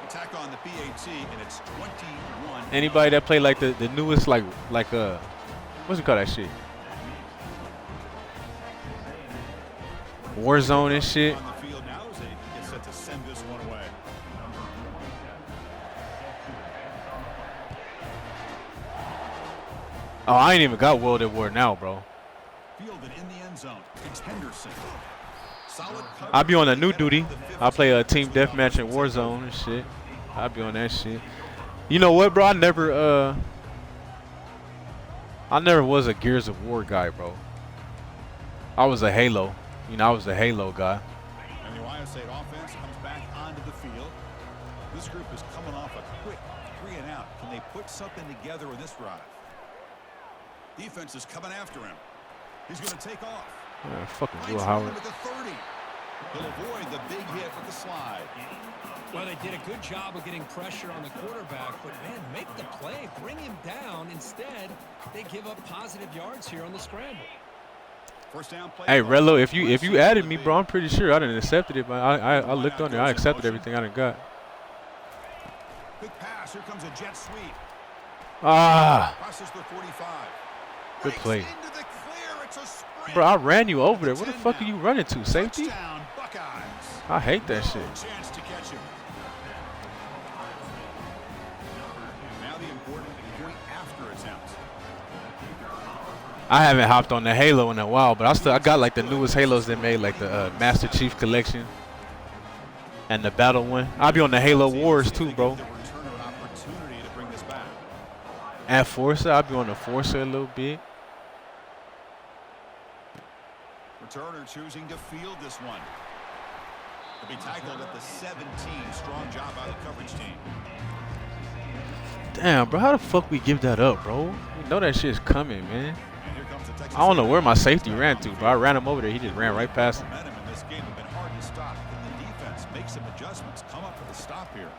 Attack on the PAT, and it's 21. Anybody that play like the newest like what's it called that shit? Warzone and shit. On the field now as they get set to send this one away. Oh, I ain't even got World at War now, bro. Fielded in the end zone. It's Henderson. Solid coverage. I be on a new duty. I play a team deathmatch in Warzone and shit. I be on that shit. You know what, bro? I never was a Gears of War guy, bro. I was a Halo. You know, I was the Halo guy. And the Ohio State offense comes back onto the field. This group is coming off a quick 3 and out. Can they put something together in this drive? Defense is coming after him. He's going to take off. Yeah, fucking Will Finds Howard. room at the 30. He'll avoid the big hit with the slide. Well, they did a good job of getting pressure on the quarterback, but, man, make the play, bring him down. Instead, they give up positive yards here on the scramble. First down play. Hey, Relo, if you added me, bro, I'm pretty sure I didn't accepted it, but I looked on there. I accepted everything I done got. Quick pass. Here comes a jet sweep. Ah, Crosses the 45. good play. Into the clear. It's a sprint. Bro, I ran you over there. What the fuck are you running to? Safety? Touchdown, Buckeyes. I hate that shit. Chance to catch him. Now the important point after attempt. I haven't hopped on the Halo in a while, but I got like the newest Halos they made, like the Master Chief Collection and the Battle one. I'll be on the Halo Wars too, bro. And Forza, I'll be on the Forza a little bit. Returner choosing to field this one. To be tackled at the 17. Strong job by the coverage team. Damn, bro, how the fuck we give that up, bro? We know that shit's coming, man. And here comes the Texas I don't know where my safety ran to, bro. I ran him over there. He just ran right past him. Momentum in this game have been hard to stop. Can the defense make some adjustments? Come up with a stop here.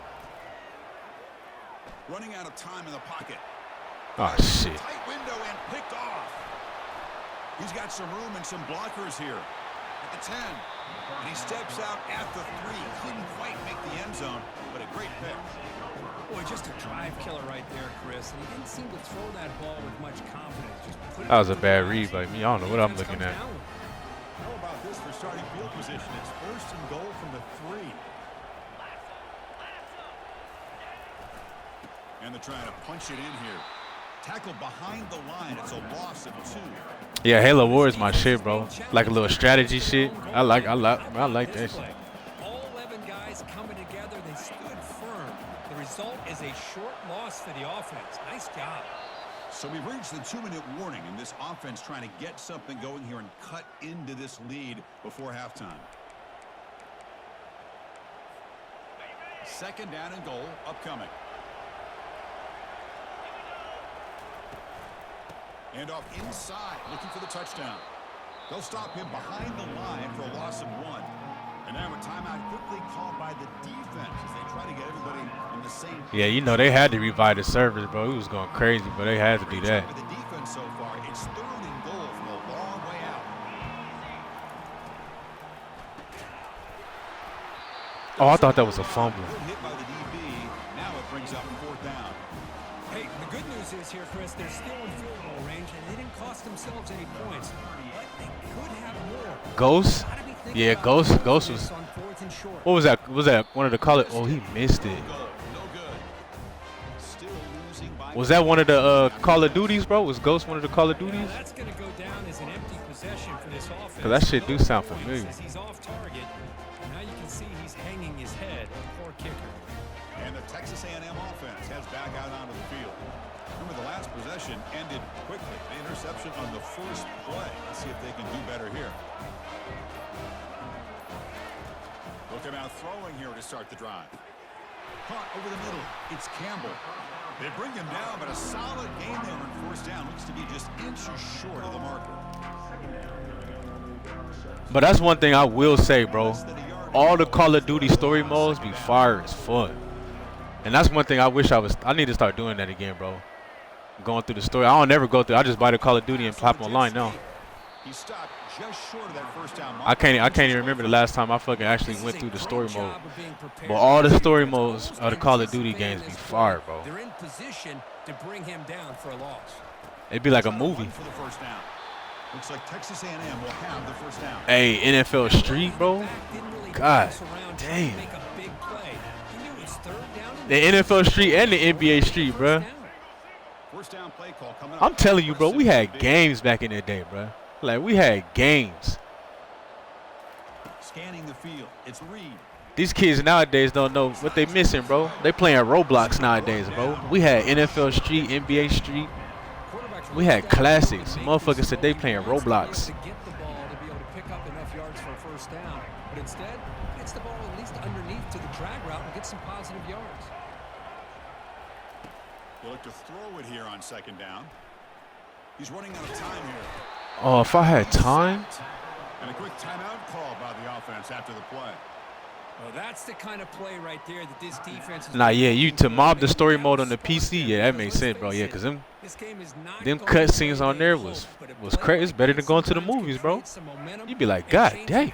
Running out of time in the pocket. Oh, shit. Tight window and picked off. He's got some room and some blockers here. At the 10. And he steps out at the 3. Couldn't quite make the end zone. Chris, and he didn't seem to throw that ball with much confidence. Just put it That was a through bad the read eyes. by me. I don't know what I'm Defense looking comes at. down with it. How about this for starting field position? It's 1st and goal from the 3. And they're trying to punch it in here. Tackle behind the line. It's a loss of 2. Yeah, Halo War is my shit, bro. Like a little strategy shit. I like that shit. All 11 guys coming together, they stood firm. The result is a short loss for the offense. Nice job. So we've reached the 2-minute warning, and this offense trying to get something going here and cut into this lead before halftime. 2nd down and goal upcoming. And off inside, looking for the touchdown. They'll stop him behind the line for a loss of 1. And now a timeout quickly called by the defense as they try to get everybody on the same page. Yeah, you know they had to revive the service, bro. He was going crazy, but they had to do that. With the defense so far, it's 3rd and goal from a long way out. Oh, I thought that was a fumble. Good hit by the DB. Now it brings up 4th down. Hey, the good news is here, Chris, they're still in field goal range, and they didn't cost themselves any points. But they could have more. Ghost? Gotta be thinking Yeah, about Ghost doing was. this on 4th and short. What was that? Was that one of the color? Oh, he missed it. No good. Still losing by Was that one of the Call of Duties, bro? Was Ghost one of the Call of Yeah, Duties? that's going to go down as an empty possession for this offense. Because that shit do sound familiar. He's off target. Now you can see he's hanging his head. Poor kicker. And the Texas A&M offense heads back out onto the field. Remember, the last possession ended quickly. An interception on the first play. Let's see if they can do better here. Looking out throwing here to start the drive. Caught over the middle. It's Campbell. They bring him down, but a solid game there on 1st down. Looks to be just inches short of the marker. But that's one thing I will say, bro. All the Call of Duty story modes be fire as fuck. And that's one thing I wish I need to start doing that again, bro. Going through the story. I don't never go through. I just buy the Call of Duty and plop online now. He stopped just short of that 1st down marker. I can't even remember the last time I fucking actually went through the story mode. But all the story modes of the Call of Duty games be fire, bro. They're in position to bring him down for a loss. It'd be like a movie. For the 1st down. Looks like Texas A&M will have the 1st down. Hey, NFL Street, bro. God damn. The NFL Street and the NBA Street, bro. 1st down play call coming up. I'm telling you, bro, we had games back in the day, bro. Like, we had games. Scanning the field. It's Reed. These kids nowadays don't know what they missing, bro. They playing Roblox nowadays, bro. We had NFL Street, NBA Street. We had classics. Motherfuckers said they playing Roblox. To get the ball to be able to pick up enough yards for a 1st down, but instead gets the ball at least underneath to the drag route and gets some positive yards. They look to throw it here on 2nd down. He's running out of time here. Oh, if I had time. And a quick timeout call by the offense after the play. Well, that's the kind of play right there that this defense is. Nah, yeah, you to mob the story mode on the PC, yeah, that makes sense, bro. Yeah, because them cutscenes on there was crazy. It's better than going to the movies, bro. You'd be like, God dang.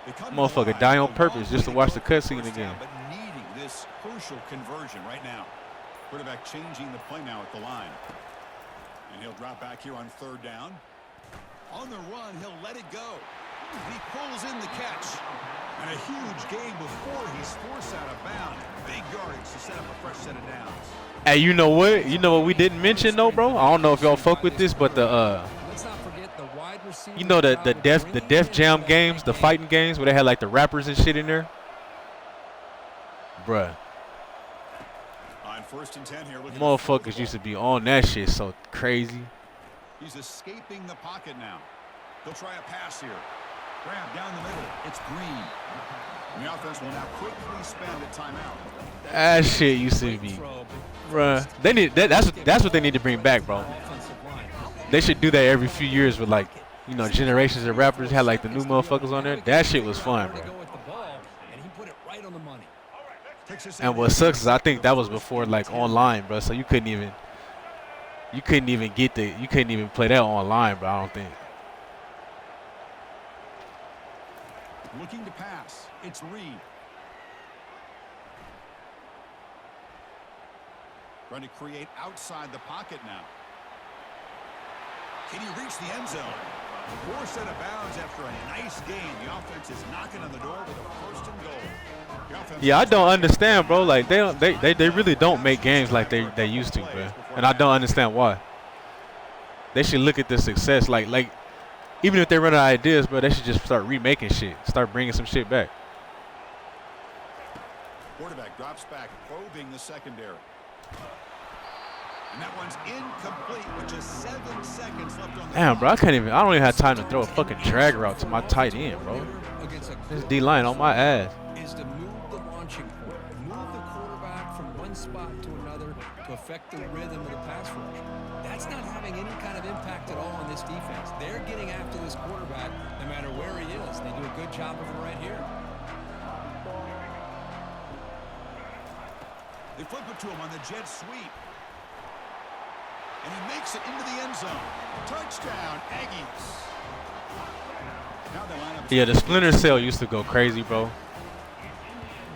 Motherfucker die on purpose just to watch the cutscene again. But needing this crucial conversion right now. Quarterback changing the play now at the line. And he'll drop back here on 3rd down. On the run, he'll let it go. And he pulls in the catch. And a huge gain before he's forced out of bounds. Big yardage to set up a fresh set of downs. Hey, you know what? You know what we didn't mention though, bro? I don't know if y'all fuck with this, but Let's not forget the wide receiver. you know the Def Jam games, the fighting games where they had like the rappers and shit in there? Bruh. On 1st and 10 here. Motherfuckers used to be on that shit so crazy. He's escaping the pocket now. He'll try a pass here. Grab down the middle. It's Green. And the offense will now quickly spend a timeout. That shit used to be, bruh. They need that's what they need to bring back, bro. They should do that every few years with like, you know, generations of rappers had like the new motherfuckers on there. That shit was fun, bro. And what sucks is I think that was before like online, bro. So you couldn't even play that online, bro. I don't think. Looking to pass. It's Reed. Trying to create outside the pocket now. Can he reach the end zone? Forced out of bounds after a nice gain. The offense is knocking on the door with a first and goal. Yeah, I don't understand, bro. Like they really don't make games like they used to, bro. And I don't understand why. They should look at the success, like even if they run out of ideas, bro, they should just start remaking shit, start bringing some shit back. Quarterback drops back, probing the secondary. And that one's incomplete with just 7 seconds left on the Damn, bro, I don't even have time to throw a fucking drag route to my tight end, bro. This D-line on my ass. Is to move the launching point, move the quarterback from one spot to another to affect the rhythm of the pass rush. That's not having any kind of impact at all on this defense. They're getting after this quarterback no matter where he is. They do a good job of it right here. They flip it to him on the jet sweep. And he makes it into the end zone. Touchdown, Aggies. Now they line up. Yeah, the Splinter Cell used to go crazy, bro.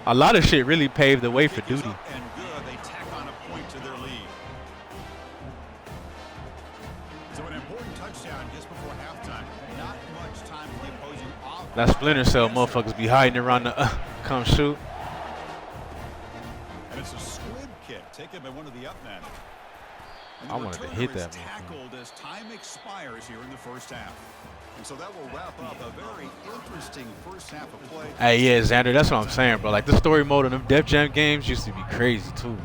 A lot of shit really paved the way for duty. And good, they tack on a point to their lead. So an important touchdown just before halftime. Not much time for the opposing offense. That Splinter Cell motherfuckers be hiding around the come shoot. And it's a squib kick taken by one of the up men. I wanted to hit that. Tackled as time expires here in the first half. And so that will wrap up a very interesting first half of play. Hey, yeah, Xander, that's what I'm saying, bro. Like, the story mode in them Def Jam games used to be crazy, too.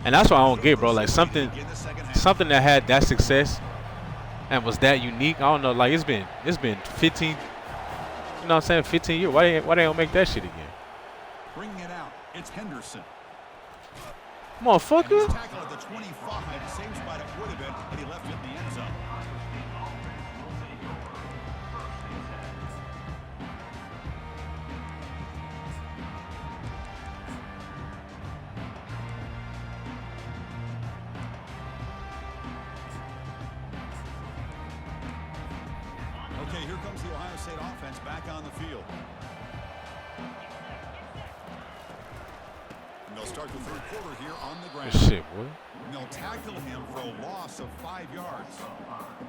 And that's what I don't get, bro. Like, something that had that success and was that unique. I don't know. Like, it's been 15, you know what I'm saying, 15 years. Why they don't make that shit again? Bringing it out, it's Henderson. Motherfucker. Tackle at the 25, same spot it would have been, and he left it in the end zone. Okay, here comes the Ohio State offense back on the field. And they'll start the third quarter here on the ground. Good shit, boy. And they'll tackle him for a loss of 5 yards.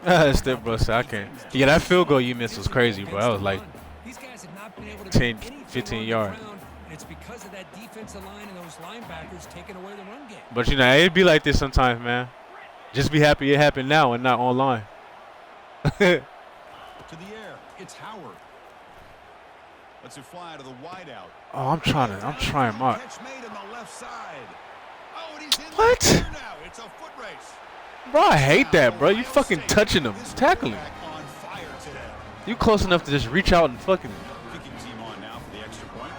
That's that, bro. So I can't. Yeah, that field goal you missed was crazy, bro. That was like 10, 15 yards. And it's because of that defensive line and those linebackers taking away the run game. But, you know, it'd be like this sometimes, man. Just be happy it happened now and not online. To the air, it's Howard. Lets it fly to the wideout. Oh, I'm trying my. Catch made on the left side. Oh, and he's in What? there now. It's a foot race. Bro, I hate that, bro. You fucking touching them, tackling. On fire today. You close enough to just reach out and fucking. Kicking team on now for the extra point.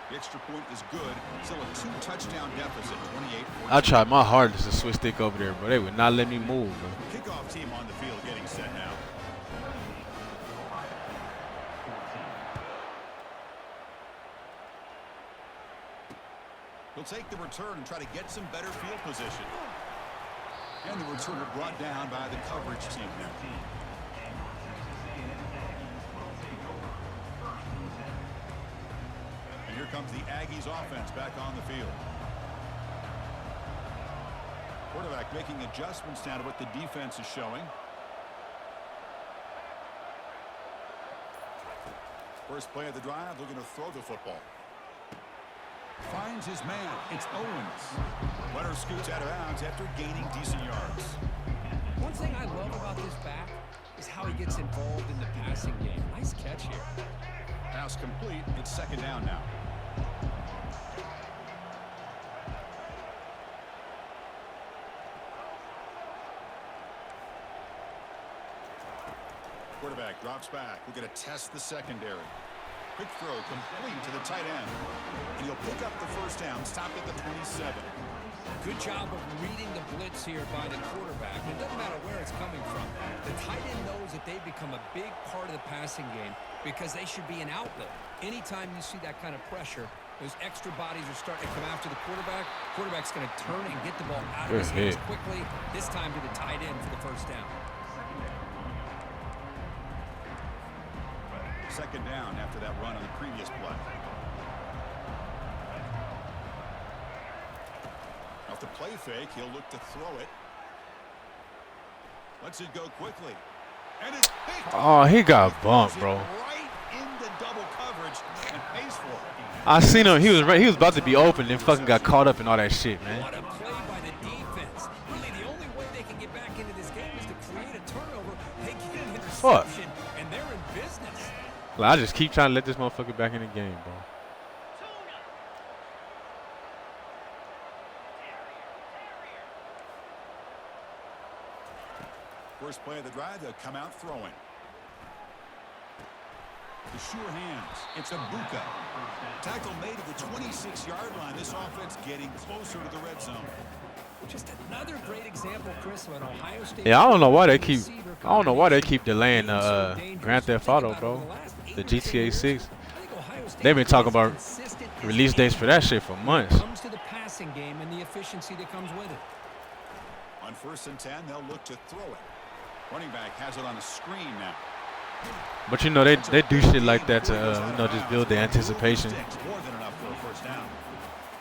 The extra point is good. Still a 2-touchdown deficit, 28. I tried my hardest to switch stick over there, but they would not let me move, bro. Kickoff team on the field getting set now. He'll take the return and try to get some better field position. And the returner brought down by the coverage team now. And here comes the Aggies offense back on the field. Quarterback making adjustments now to what the defense is showing. First play of the drive, looking to throw the football. Finds his man. It's Owens. Runner scoots out of bounds after gaining decent yards. One thing I love about this back is how he gets involved in the passing game. Nice catch here. Pass complete. It's second down now. Quarterback drops back. We're going to test the secondary. Quick throw complete to the tight end. And he'll pick up the first down. Stop at the 27. Good job of reading the blitz here by the quarterback. It doesn't matter where it's coming from. The tight end knows that they've become a big part of the passing game because they should be an outlet. Anytime you see that kind of pressure, those extra bodies are starting to come after the quarterback. Quarterback's going to turn and get the ball out of his hands quickly. This time to the tight end for the first down. second down after that run on the previous play. Off the play fake, he'll look to throw it. Lets it go quickly. And it's picked. Oh, he got bumped, bro. Right into double coverage and pays for it. I seen him. He was about to be open and fucking got caught up in all that shit, man. What a play by the defense. Really, the only way they can get back into this game is to create a turnover. They get an interception, and they're in business. Like, I just keep trying to let this motherfucker back in the game, bro. First play of the drive, they'll come out throwing. The sure hands. It's a Buka. Tackle made at the 26-yard line. This offense getting closer to the red zone. Just another great example, Chris, of an Ohio State. Yeah, I don't know why they keep delaying Grand Theft Auto, bro. The GTA 6. They've been talking about release dates for that shit for months. Comes to the passing game and the efficiency that comes with it. On 1st and 10, they'll look to throw it. Running back has it on a screen now. But you know they do shit like that to just build the anticipation. More than enough for a first down.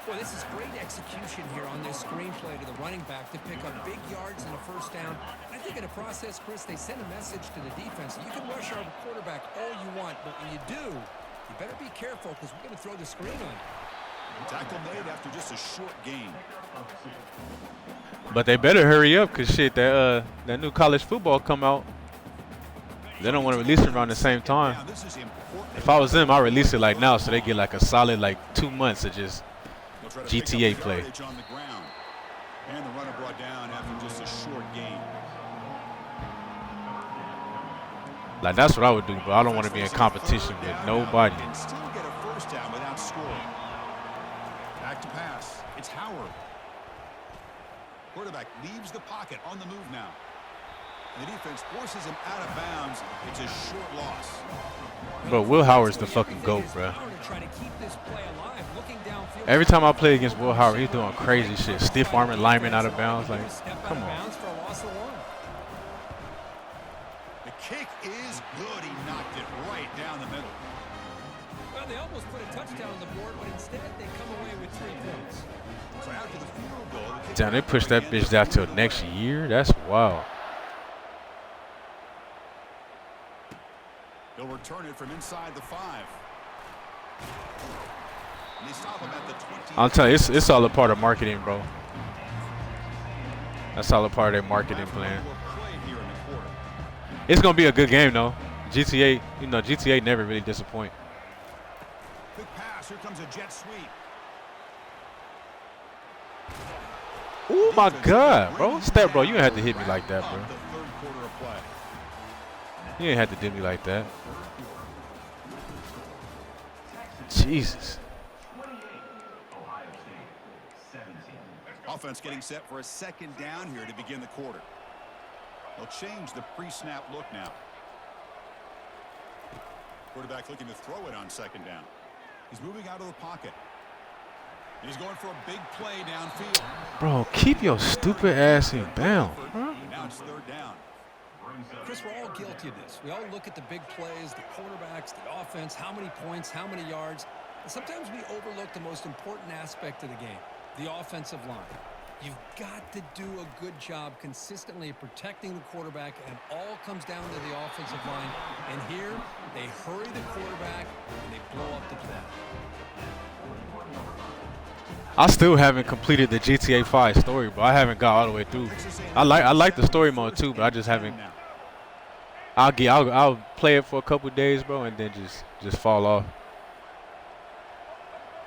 Well, this is great execution here on this screenplay to the running back to pick up big yards and a first down. I think in the process, Chris, they send a message to the defense. You can rush our quarterback all you want, but when you do, you better be careful because we're going to throw the screen on you. Tackle made after just a short gain. But they better hurry up because shit, that new college football come out. They don't want to release it around the same time. If I was them, I'd release it like now so they get like a solid like 2 months of just GTA play. And the runner brought down after just a short gain. Like that's what I would do, but I don't want to be in competition with nobody. And still get a first down without scoring. Back to pass. It's Howard. Quarterback leaves the pocket on the move now. And the defense forces him out of bounds. It's a short loss. Bro, Will Howard's the fucking GOAT, bro. Every time I play against Will Howard, he's doing crazy shit. Stiff arming linemen out of bounds. Like, come on. The kick is good. He knocked it right down the middle. Well, they almost put a touchdown on the board, but instead they come away with 3 points. So after the field goal, the Damn, they pushed that bitch out till next year? That's wild. They'll return it from inside the 5. And they stop him at the 20. I'll tell you, it's all a part of marketing, bro. That's all a part of their marketing plan. It's gonna be a good game though. GTA, GTA never really disappoint. Quick pass. Here comes a jet sweep. Oh my God, bro! Step, bro. You ain't have to hit me like that, bro. The third quarter of play. You ain't have to hit me like that. Jesus. Offense getting set for a second down here to begin the quarter. They'll change the pre-snap look now. Quarterback looking to throw it on second down. He's moving out of the pocket. He's going for a big play downfield. Bro, keep your stupid ass in bounds. Now it's third down. Chris, we're all guilty of this. We all look at the big plays, the quarterbacks, the offense, how many points, how many yards. And sometimes we overlook the most important aspect of the game, the offensive line. You've got to do a good job consistently protecting the quarterback, and it all comes down to the offensive line. And here, they hurry the quarterback, and they blow up the play. I still haven't completed the GTA 5 story, but I haven't got all the way through. I like the story mode too, but I just haven't. I'll play it for a couple days, bro, and then just fall off.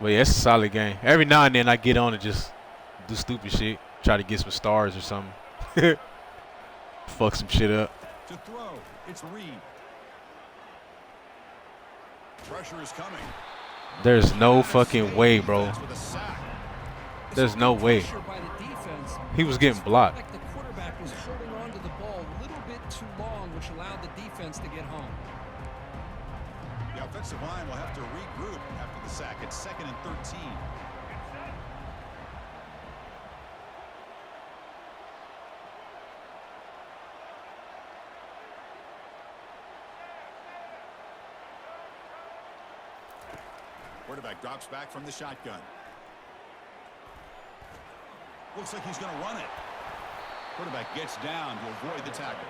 But yeah, it's a solid game. Every now and then I get on and just do stupid shit, try to get some stars or something. Fuck some shit up. To throw, it's Reed. Pressure is coming. There's no fucking way, bro. There's no way. He was getting blocked. The quarterback was holding on to the ball a little bit too long, which allowed the defense to get home. The offensive line will have to regroup after the sack. It's 2nd and 13. Quarterback drops back from the shotgun. Looks like he's going to run it. Quarterback gets down to avoid the tackle.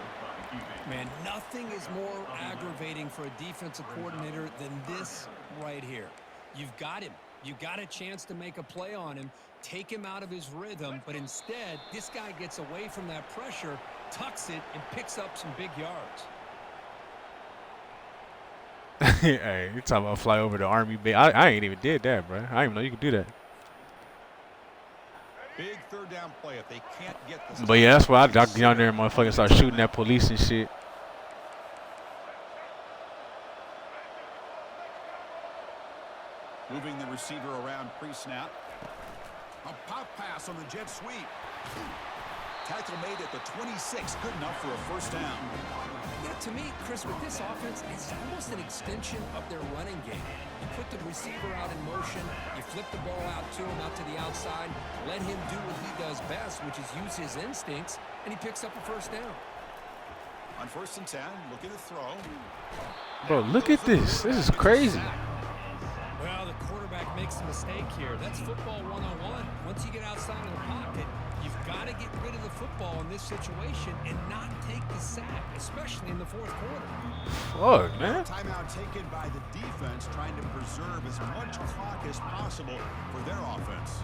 Man, nothing is more aggravating for a defensive coordinator than this right here. You've got him. You got a chance to make a play on him, take him out of his rhythm, but instead, this guy gets away from that pressure, tucks it, and picks up some big yards. Hey, you talking about fly over the Army base? I ain't even did that, bro. I didn't even know you could do that. Big third down play if they can't get the. But yeah, that's why I get down there and motherfuckers start shooting at police and shit. Moving the receiver around pre-snap. A pop pass on the jet sweep. Tackle made at the 26. Good enough for a first down. Yeah, to me, Chris, with this offense, it's almost an extension of their running game. You put the receiver out in motion, you flip the ball out to him, out to the outside, let him do what he does best, which is use his instincts, and he picks up a first down. On 1st and 10, looking to throw. Bro, look at this. This is crazy. Well, the quarterback makes a mistake here. That's football 101. Once you get outside of the pocket, you've got to get rid of the football in this situation and not take the sack, especially in the fourth quarter. Fuck, man. Timeout taken by the defense, trying to preserve as much clock as possible for their offense.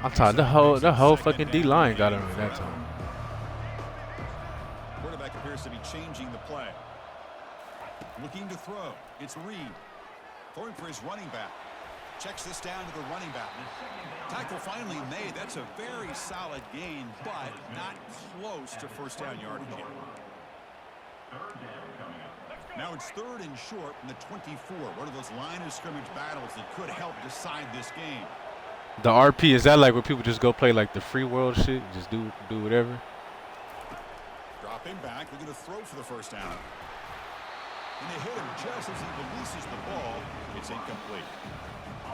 I'm talking the whole fucking D line got him at that time. Quarterback appears to be changing the play. Looking to throw. It's Reed. Throwing for his running back. Checks this down to the running back. Tackle finally made. That's a very solid gain, but not close to first down yardage here. Now it's 3rd and short from the 24. One of those line of scrimmage battles that could help decide this game. The RP, is that like where people just go play like the free world shit? Just do whatever? Dropping back. Looking to throw for the first down. And they hit him just as he releases the ball. It's incomplete.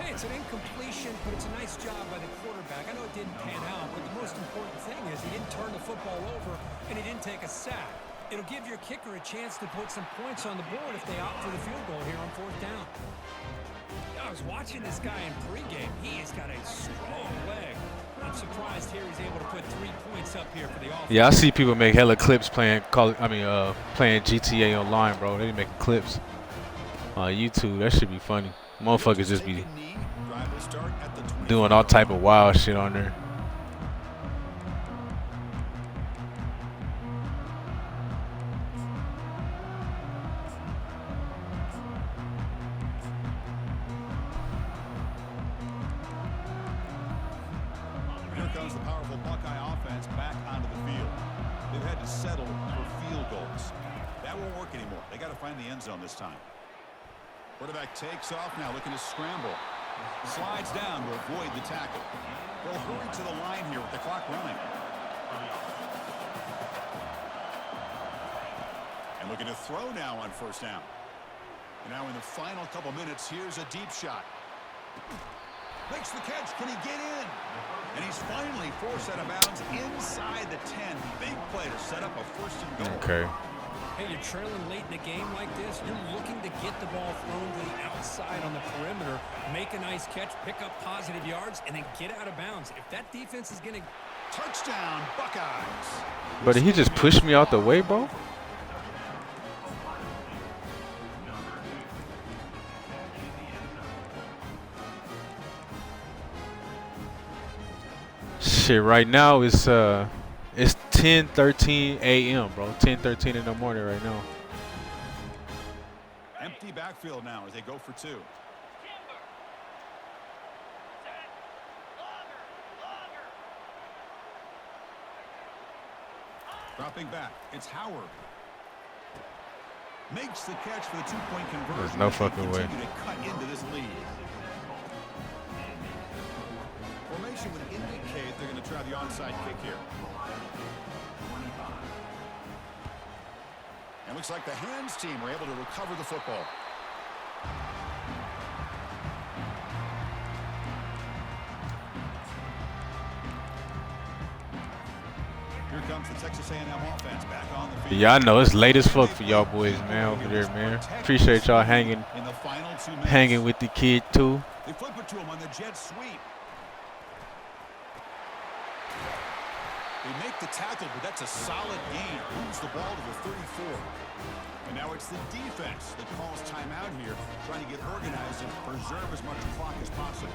Hey, it's an incompletion, but it's a nice job by the quarterback. I know it didn't pan out, but the most important thing is he didn't turn the football over and he didn't take a sack. It'll give your kicker a chance to put some points on the board if they opt for the field goal here on 4th down. I was watching this guy in pregame. He has got a strong leg. I'm surprised here he's able to put 3 points up here for the offense. Yeah, I see people make hella clips playing GTA online, bro. They making clips on YouTube. That should be funny. Motherfuckers just be doing all type of wild shit on there. Here comes the powerful Buckeye offense back onto the field. They've had to settle for field goals. That won't work anymore. They got to find the end zone this time. Quarterback takes off now, looking to scramble. Slides down to avoid the tackle. They'll hurry to the line here with the clock running. And looking to throw now on 1st down. And now in the final couple minutes, here's a deep shot. Makes the catch. Can he get in? And he's finally forced out of bounds inside the 10. Big play to set up a 1st and goal. Okay. Hey, you're trailing late in a game like this. You're looking to get the ball thrown to the outside on the perimeter, make a nice catch, pick up positive yards, and then get out of bounds. If that defense is going to... Touchdown, Buckeyes. But he just pushed me out the way, bro. Shit, right now it's 10:13 a.m., bro. 10:13 in the morning right now. Empty backfield now as they go for 2. Dropping back. It's Howard. Makes the catch for the 2-point conversion. There's no fucking way. Continue to cut into this lead. Formation would indicate they're going to try the onside kick here. And looks like the hands team were able to recover the football. Here comes the Texas A&M offense back on the field. Yeah, I know it's late as fuck for y'all boys, man, over there, man. Appreciate y'all hanging with the kid too. They flip it to him on the jet sweep. They make the tackle, but that's a solid gain. Moves the ball to the 34. And now it's the defense that calls timeout here, trying to get organized and preserve as much clock as possible.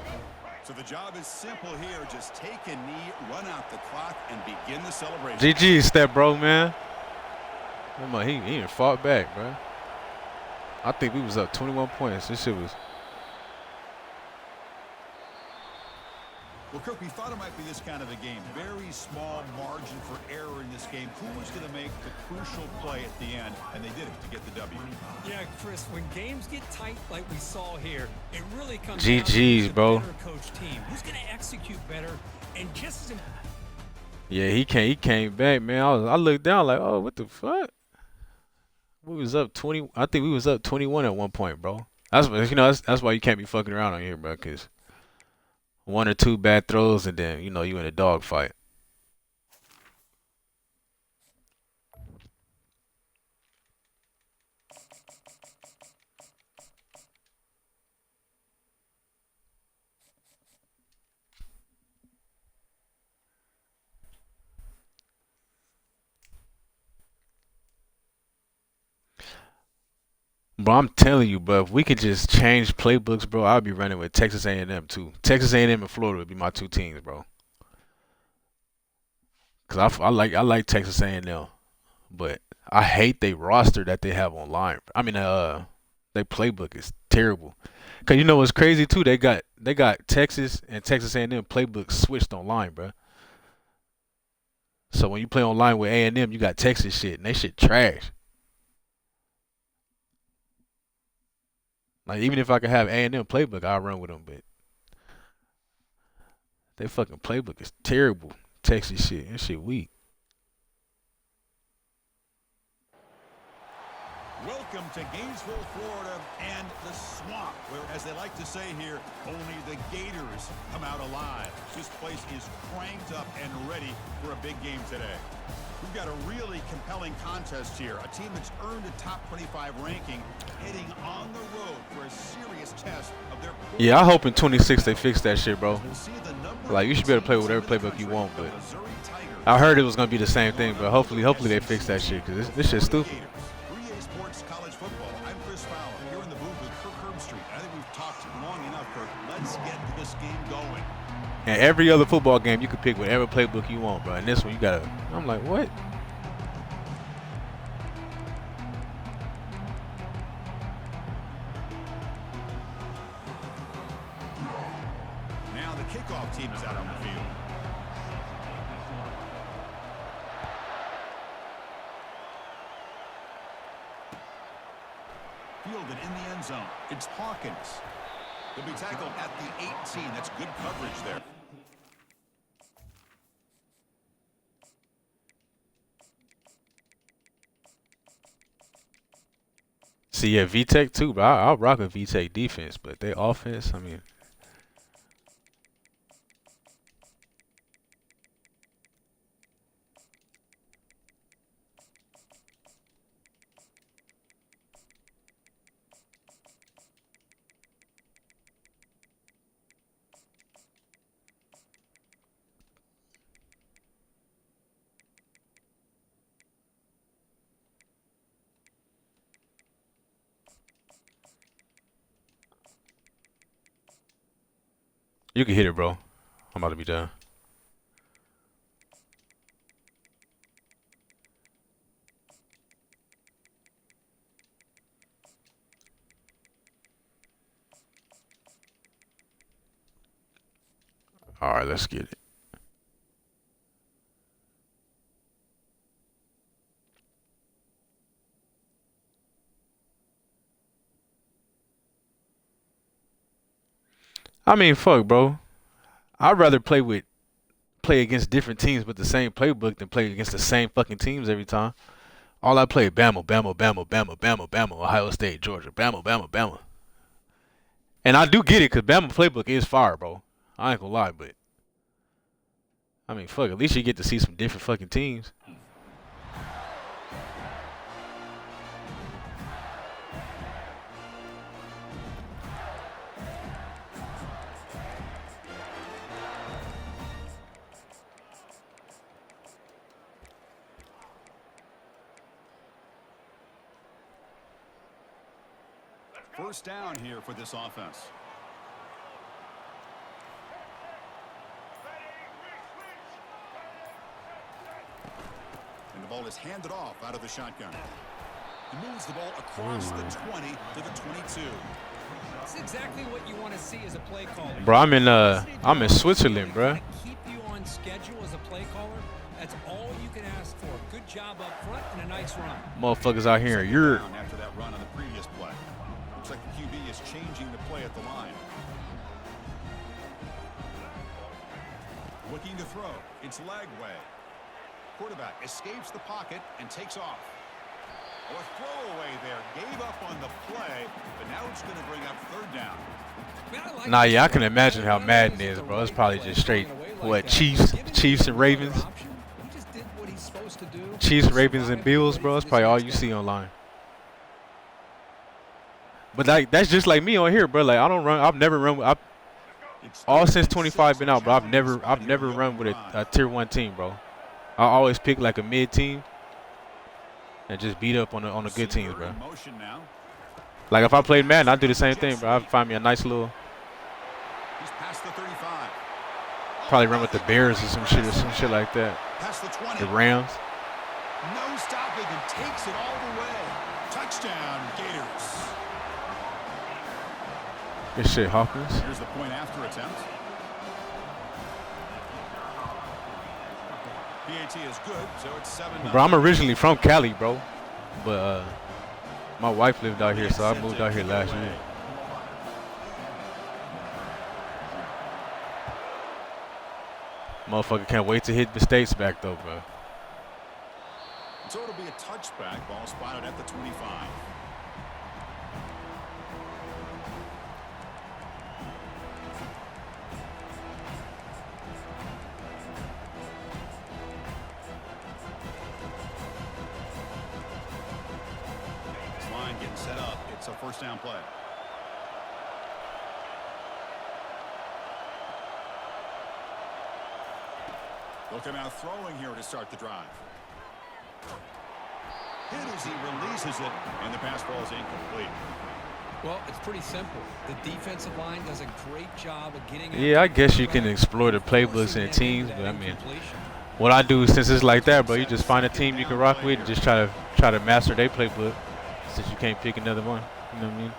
So the job is simple here. Just take a knee, run out the clock, and begin the celebration. GG step, bro, man. He even fought back, bro. I think we was up 21 points. This shit was... Well, Kirk, we thought it might be this kind of a game. Very small margin for error in this game. Who was going to make the crucial play at the end? And they did it to get the W. Yeah, Chris, when games get tight like we saw here, it really comes GG's, down to bro. the better coach team. Who's going to execute better and just as Yeah, he came back, man. I looked down like, oh, what the fuck? We was up 20. I think we was up 21 at one point, bro. That's why you can't be fucking around on here, bro, because one or two bad throws and then, you in a dog fight. Bro, I'm telling you, bro, if we could just change playbooks, bro, I'll be running with Texas A&M too. Texas A&M and Florida would be my two teams, bro. Cause I like Texas A&M, but I hate they roster that they have online. I mean, their playbook is terrible. Cause you know what's crazy too? They got Texas and Texas A&M playbooks switched online, bro. So when you play online with A&M, you got Texas shit, and they shit trash. Like, even if I could have A&M playbook, I'll run with them, but their fucking playbook is terrible. Texas shit, that shit weak. Welcome to Gainesville, Florida, and the swamp, where, as they like to say here, only the Gators come out alive. This place is cranked up and ready for a big game today. We've got a really compelling contest here. A team that's earned a top 25 ranking, heading on the road for a serious test of their... Yeah, I hope in 26 they fix that shit, bro. Like, you should be able to play with whatever playbook you want, but I heard it was going to be the same thing, but hopefully they fix that shit, because this shit's stupid. Easports College Football. I'm Chris Fowler, here in the booth with Kirk Herbstreit. I think we've talked long enough, Kirk. Let's get this game going. And every other football game, you can pick whatever playbook you want, bro. And this one, you gotta... I'm like, what? Now the kickoff team is out on the field. Fielded in the end zone. It's Hawkins. He'll be tackled at the 18. That's good coverage there. See, yeah, VTech too, but I'll rock a VTech defense, but their offense, I mean... You can hit it, bro. I'm about to be done. All right, let's get it. I mean, fuck, bro. I'd rather play against different teams with the same playbook than play against the same fucking teams every time. All I play, Bama, Bama, Bama, Bama, Bama, Bama, Ohio State, Georgia, Bama, Bama, Bama. And I do get it, because Bama playbook is fire, bro. I ain't gonna lie, but I mean, fuck, at least you get to see some different fucking teams. First down here for this offense. And the ball is handed off out of the shotgun. He moves the ball across the 20 to the 22. That's exactly what you want to see as a play caller. Bro, I'm in Switzerland, bro. Keep you on schedule as a play caller. That's all you can ask for. Good job up front and a nice run. Motherfuckers out here, you're after that run on the previous play. Looks like the QB is changing the play at the line. Looking to throw. It's Lagway. Quarterback escapes the pocket and takes off. Oh, a throwaway there. Gave up on the play, but now it's going to bring up third down. Nah, yeah, I can imagine how Madden is, bro. It's probably just straight, what, Chiefs and Ravens? Chiefs, Ravens, and Bills, bro. That's probably all you see online. But like, that's just like me on here, bro. Like, I've never run. All since 25 been out, bro. I've never run with a tier 1 team, bro. I always pick like a mid team and just beat up on the good teams, bro. Like if I played Madden, I'd do the same thing, bro. I'd find me a nice little. He's past the 35. Probably run with the Bears or some shit like that. Past the 20. The Rams. No stopping and takes it all the way. Touchdown, Gators. Good shit, Hawkins. Here's the point after attempt. PAT is good, so it's 7-0. Bro, I'm originally from Cali, bro. But my wife lived out here, so I moved out here last year. Motherfucker can't wait to hit the States back, though, bro. So it'll be a touchback. Ball spotted at the 25. This line getting set up. It's a first down play. They'll come out throwing here to start the drive. Hit as he releases it, and the pass ball is incomplete. Well, it's pretty simple. The defensive line does a great job of getting. Yeah, I guess you can explore the playbooks and teams, but I mean, what I do since it's like that, bro, you just find a team you can rock with and just try to master their playbook, since you can't pick another one. You know what I mean?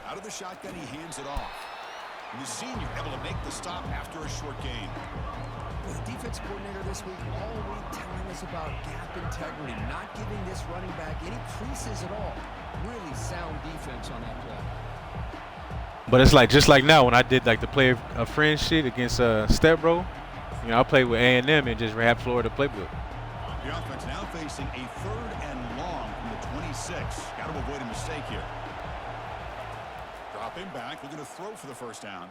Out of the shotgun, he hands it off. And the senior able to make the stop after a short gain. With the defense coordinator this week all week telling us about gap integrity, not giving this running back any creases at all. Really sound defense on that play. But it's like just like now when I did like the play of friend shit against Step Bro, you know, I played with A&M and just rap Florida playbook. The offense now facing a 3rd and long from the 26. Got to avoid a mistake here. Dropping back, looking to throw for the first down.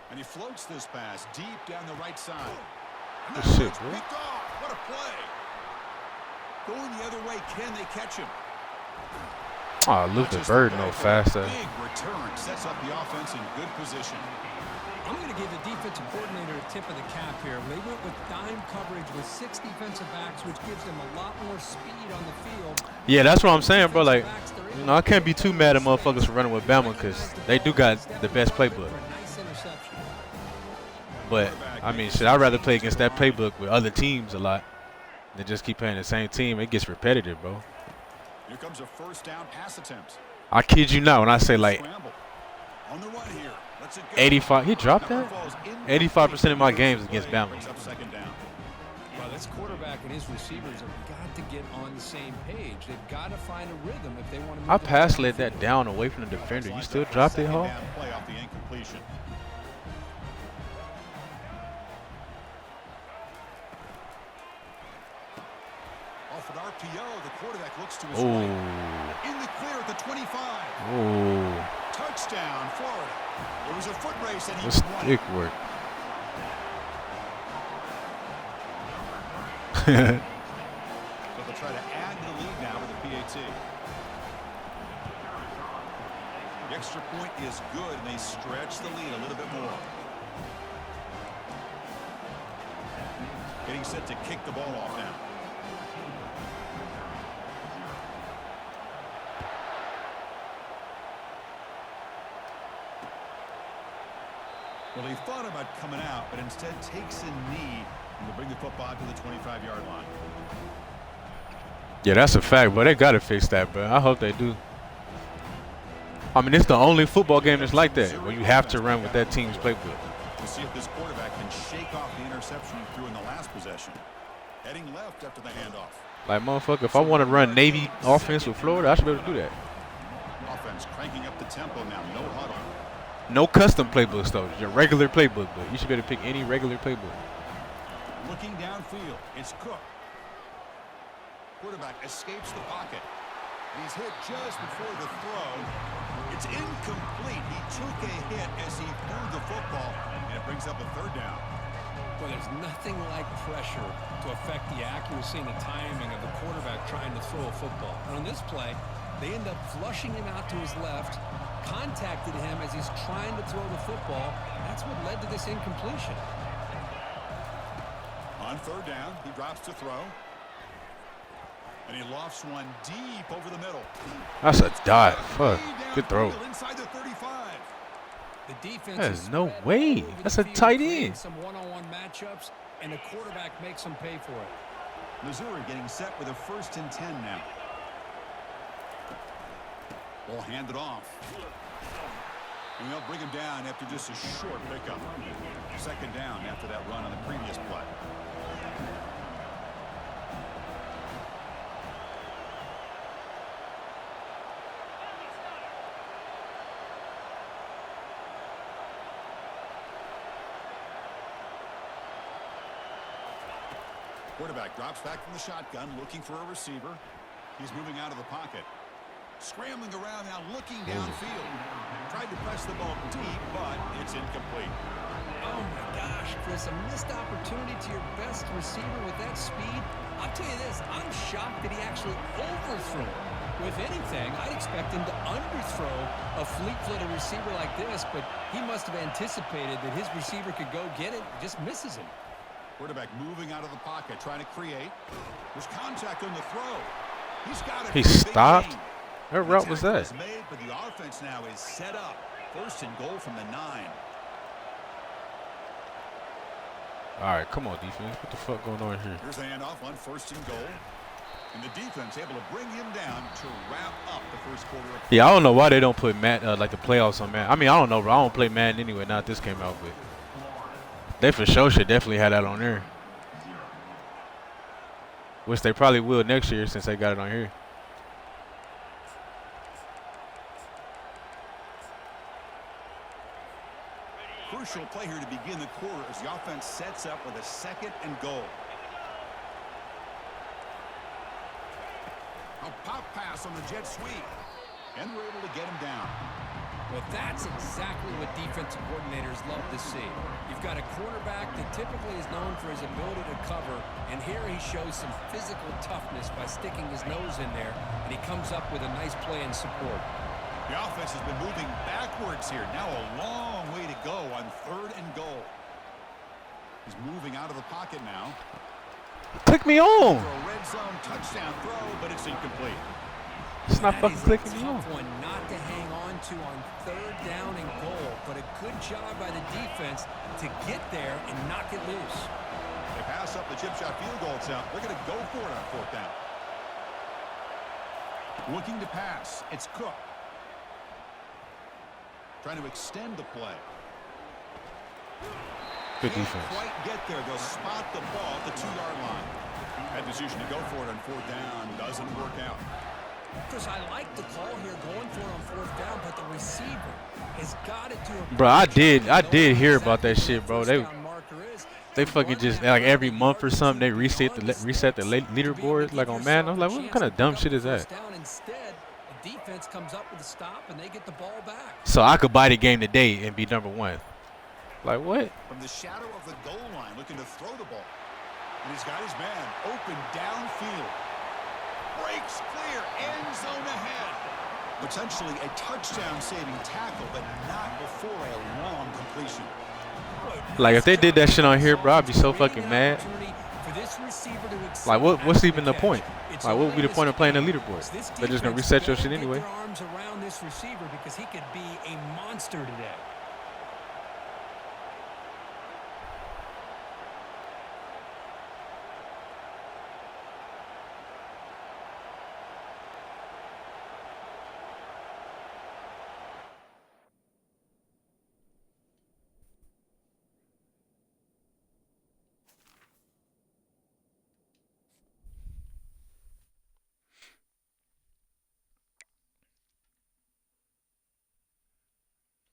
And he floats this pass deep down the right side. Good shit, bro. Picked off. What a play. Going the other way, can they catch him? Oh, look, the bird no faster. Big return sets up the offense in good position. I'm going to give the defensive coordinator a tip of the cap here. They went with dime coverage with 6 defensive backs, which gives them a lot more speed on the field. Yeah, that's what I'm saying, bro. Like, you know, I can't be too mad at motherfuckers for running with Bama because they do got the best playbook. But, I mean, shit, I'd rather play against that playbook with other teams a lot than just keep playing the same team. It gets repetitive, bro. Here comes a first down pass attempt. I kid you not when I say, like, On the run here. Let's it go. 85. He dropped that? 85% of my games against Bama. Well, this quarterback and his receivers have got to get on the same page. They've got to find a rhythm if they want to move. I pass led that down away from the defender. You still dropped it, Hall? Play off the incompletion. Off an RPO, the quarterback looks to his right. In the clear at the 25. Oh. Touchdown, Florida. It was a foot race and he What's won stick it. work? So they'll try to add to the lead now with the PAT. The extra point is good, and they stretch the lead a little bit more. Getting set to kick the ball off now. Well, he thought about coming out, but instead takes a knee and will bring the football to the 25-yard line. Yeah, that's a fact, but they got to fix that, bro. I hope they do. I mean, it's the only football game that's like that, where you have to run with that team's playbook. We'll see if this quarterback can shake off the interception he threw in the last possession. Heading left after the handoff. Like, motherfucker, if I want to run Navy offense with Florida, I should be able to do that. Offense cranking up the tempo now. No huddle. No custom playbooks, though. Your regular playbook, but you should be able to pick any regular playbook. Looking downfield. It's Cook. Quarterback escapes the pocket. He's hit just before the throw. It's incomplete. He took a hit as he threw the football, and it brings up a third down. Well, there's nothing like pressure to affect the accuracy and the timing of the quarterback trying to throw a football. And on this play, they end up flushing him out to his left, contacted him as he's trying to throw the football. That's what led to this incompletion. On third down, he drops to throw. And he lofts one deep over the middle. That's a dot. Fuck. Good throw. Inside the 35. The defense There's no way. That's a tight end. Some one-on-one matchups, and the quarterback makes them pay for it. Missouri getting set with a 1st and 10 now. Ball handed off. And they'll bring him down after just a short pickup. 2nd down after that run on the previous play. Quarterback drops back from the shotgun, looking for a receiver. He's moving out of the pocket. Scrambling around now, looking downfield. Tried to press the ball deep, but it's incomplete. Oh, my gosh, Chris, a missed opportunity to your best receiver with that speed. I'll tell you this, I'm shocked that he actually overthrew it. If anything, I'd expect him to underthrow a fleet-footed receiver like this, but he must have anticipated that his receiver could go get it, just misses him. Quarterback moving out of the pocket, trying to create. There's contact on the throw. He's got it. He stopped? What route was that? Made, but the offense now is set up. 1st and goal from the 9. All right, come on, defense. What the fuck going on here? Here's a handoff on 1st and goal. And the defense able to bring him down to wrap up the 1st quarter. Yeah, I don't know why they don't put like the playoffs on Madden. I mean, I don't know, bro. I don't play Madden anyway. Not this came out, but they for sure should definitely have that on there. Which they probably will next year since they got it on here. Crucial play here to begin the quarter as the offense sets up with a 2nd and goal. A pop pass on the jet sweep. And we're able to get him down. Well, that's exactly what defensive coordinators love to see. You've got a quarterback that typically is known for his ability to cover, and here he shows some physical toughness by sticking his nose in there, and he comes up with a nice play in support. The offense has been moving backwards here. Now a long way to go on 3rd and goal. He's moving out of the pocket now. Click me on. For a red zone touchdown throw, but it's incomplete. It's not fucking clicking me on. Tough one not to hang on to on 3rd down and goal, but a good job by the defense to get there and knock it loose. They pass up the chip shot field goal attempt. They're going to go for it on 4th down. Looking to pass. It's Cook. Trying to extend the play. Good Can't defense. quite get there. They'll spot the ball at the 2-yard line. That decision to go for it on 4th down doesn't work out. Chris, I like the call here going for it on 4th down, but the receiver has got it to a... Bro, I did hear about that shit, bro. They fucking just like every month or something they reset the leaderboard like on Madden. I was like, what kind of dumb shit is that? Instead, the defense comes up with a stop and they get the ball back. So I could buy the game today and be number 1. Like what? From the shadow of the goal line, looking to throw the ball. And he's got his man open downfield. Breaks clear, end zone ahead. Potentially a touchdown-saving tackle, but not before a long completion. Like if they did that shit on here, bro, I'd be so fucking mad. Like what's even the point? Like what would be the point of playing the leaderboard? They're just gonna reset your shit anyway. Arms around this receiver because he could be a monster today.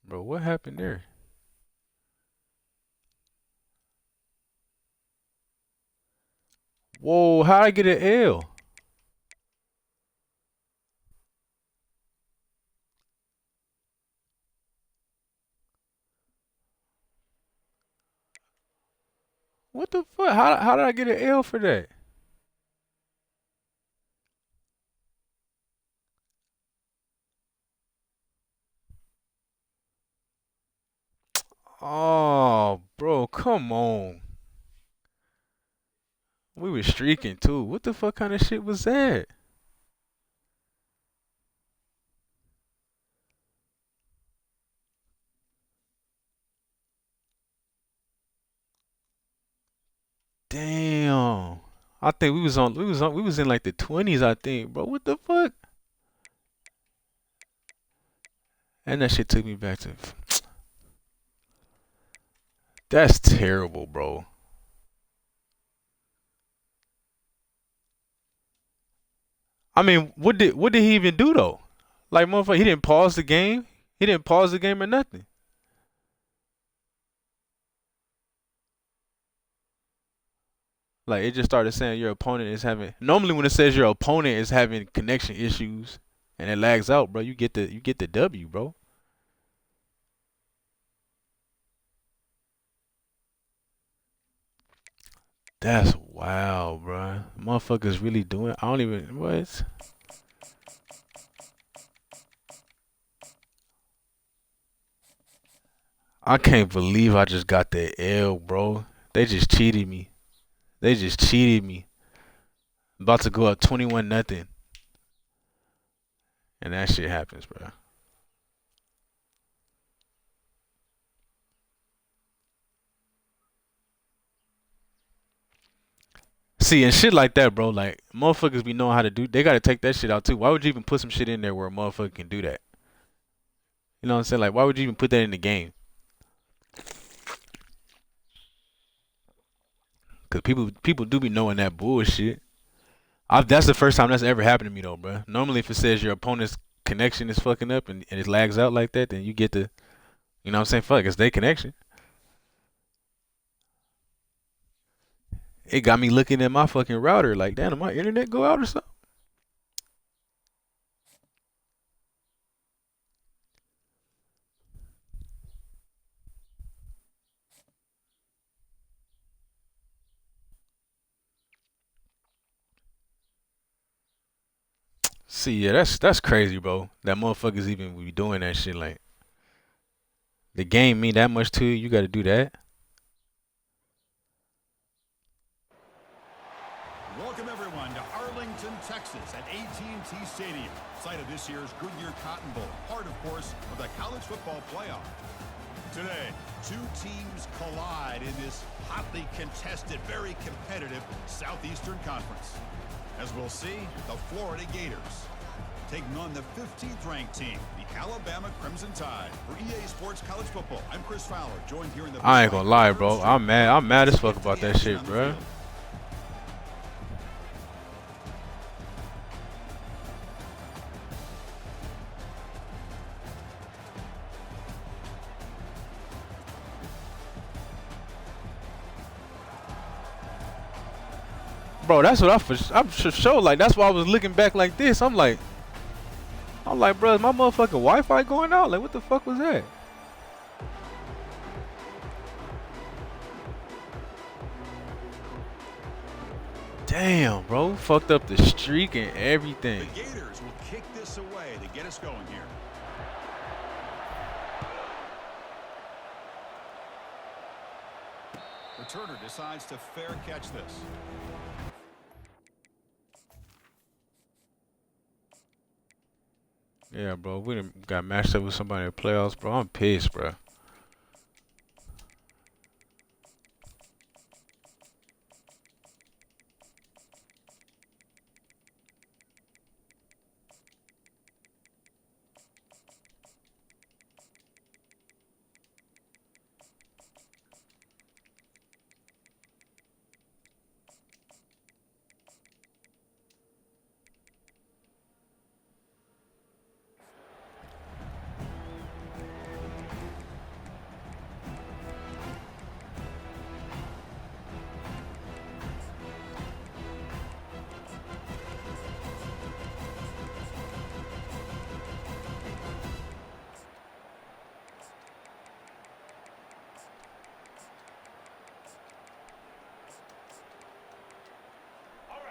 Bro, what happened there? Whoa, how'd I get an L? What the fuck? How did I get an L for that? Oh, bro, come on. We were streaking too. What the fuck kind of shit was that? Damn. I think we was in like the 20s, I think, bro. What the fuck? And that shit took me back to That's terrible, bro. I mean, what did he even do though? Like motherfucker, he didn't pause the game. He didn't pause the game or nothing. Like it just started saying your opponent is having. Normally, when it says your opponent is having connection issues and it lags out, bro, you get the W, bro. That's wild, bro. Motherfuckers really doing. I don't even what. I can't believe I just got that L, bro. They just cheated me. They just cheated me. About to go up 21 nothing, and that shit happens, bro. See, and shit like that, bro. Like motherfuckers be knowing how to do. They gotta take that shit out too. Why would you even put some shit in there where a motherfucker can do that? You know what I'm saying? Like, why would you even put that in the game? Cause people do be knowing that bullshit. That's the first time that's ever happened to me though, bro. Normally, if it says your opponent's connection is fucking up and it lags out like that, then you get the, you know what I'm saying? Fuck, it's their connection. It got me looking at my fucking router like, damn, did my internet go out or something? See, yeah, that's crazy, bro. That motherfuckers even be doing that shit. Like, the game mean that much to you, you got to do that. Welcome everyone to Arlington, Texas at AT&T Stadium, site of this year's Goodyear Cotton Bowl, part, of course, of the college football playoff. Today, two teams collide in this hotly contested, very competitive Southeastern Conference. As we'll see, the Florida Gators taking on the 15th ranked team, the Alabama Crimson Tide. For EA Sports College Football, I'm Chris Fowler, joined here in the... I ain't gonna lie, bro. I'm mad as fuck about that shit, bro. Bro, that's what I'm for sure. Like, that's why I was looking back like this. I'm like, bro, is my motherfucking Wi-Fi going out? Like, what the fuck was that? Damn, bro, fucked up the streak and everything. The Gators will kick this away to get us going here. Returner decides to fair catch this. Yeah, bro, we done got matched up with somebody in the playoffs, bro. I'm pissed, bro.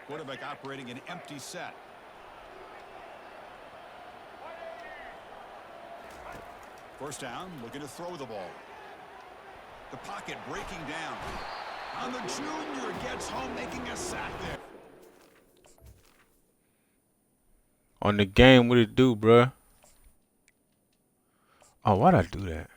Quarterback operating an empty set. First down, looking to throw the ball. The pocket breaking down. On the junior, gets home, making a sack there. On the game, what it do, bruh? Oh, why'd I do that?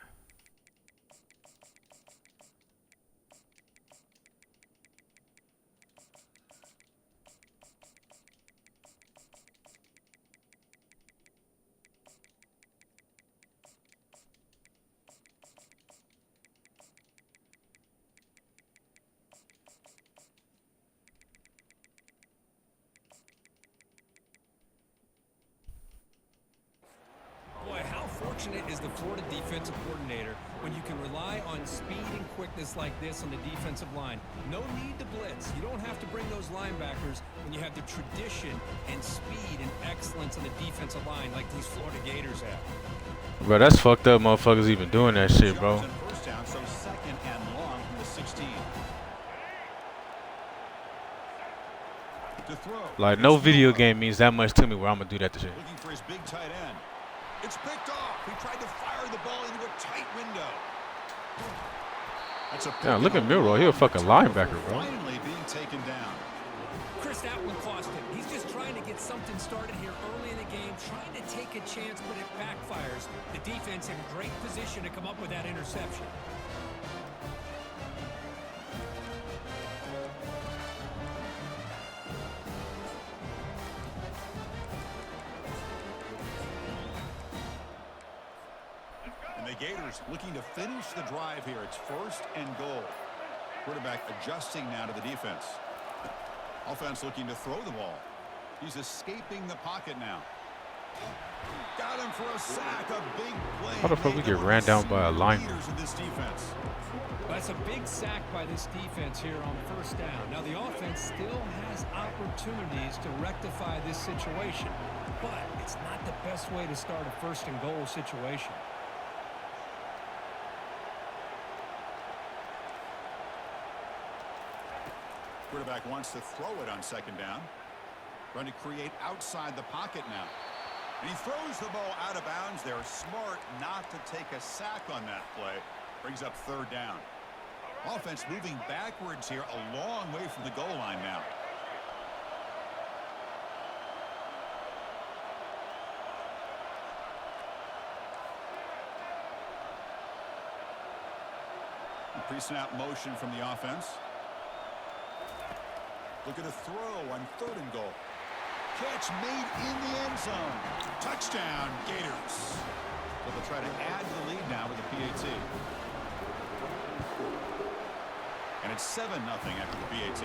Boy, how fortunate is the Florida defensive coordinator when you can rely on speed and quickness like this on the defensive line. No need to blitz. You don't have to bring those linebackers when you have the tradition and speed and excellence on the defensive line like these Florida Gators have. Bro, that's fucked up motherfuckers even doing that shit, bro. First down, so second and long from the 16. To throw. Like, no video game means that much to me where I'm gonna do that to shit. Looking for his big tight end. It's picked off. He tried to fire the ball into a tight window. That's a Yeah, look at Milroy. He a fucking linebacker, bro. Finally being taken down. Chris, that one cost him. He's just trying to get something started here early in the game, trying to take a chance, but it backfires. The defense in great position to come up with that interception. And the Gators looking to finish the drive here. It's first and goal. Quarterback adjusting now to the defense. Offense looking to throw the ball. He's escaping the pocket now. Got him for a sack. A big play. How the fuck we get ran down by a lineman? This defense. That's a big sack by this defense here on first down. Now, the offense still has opportunities to rectify this situation, but it's not the best way to start a first and goal situation. Quarterback wants to throw it on second down. Trying to create outside the pocket now. And he throws the ball out of bounds there. Smart not to take a sack on that play. Brings up third down. Offense moving backwards here, a long way from the goal line now. Pre-snap motion from the offense. Looking to throw on third and goal. Catch made in the end zone. Touchdown, Gators. So they'll try to add to the lead now with the PAT. And it's 7-0 after the PAT.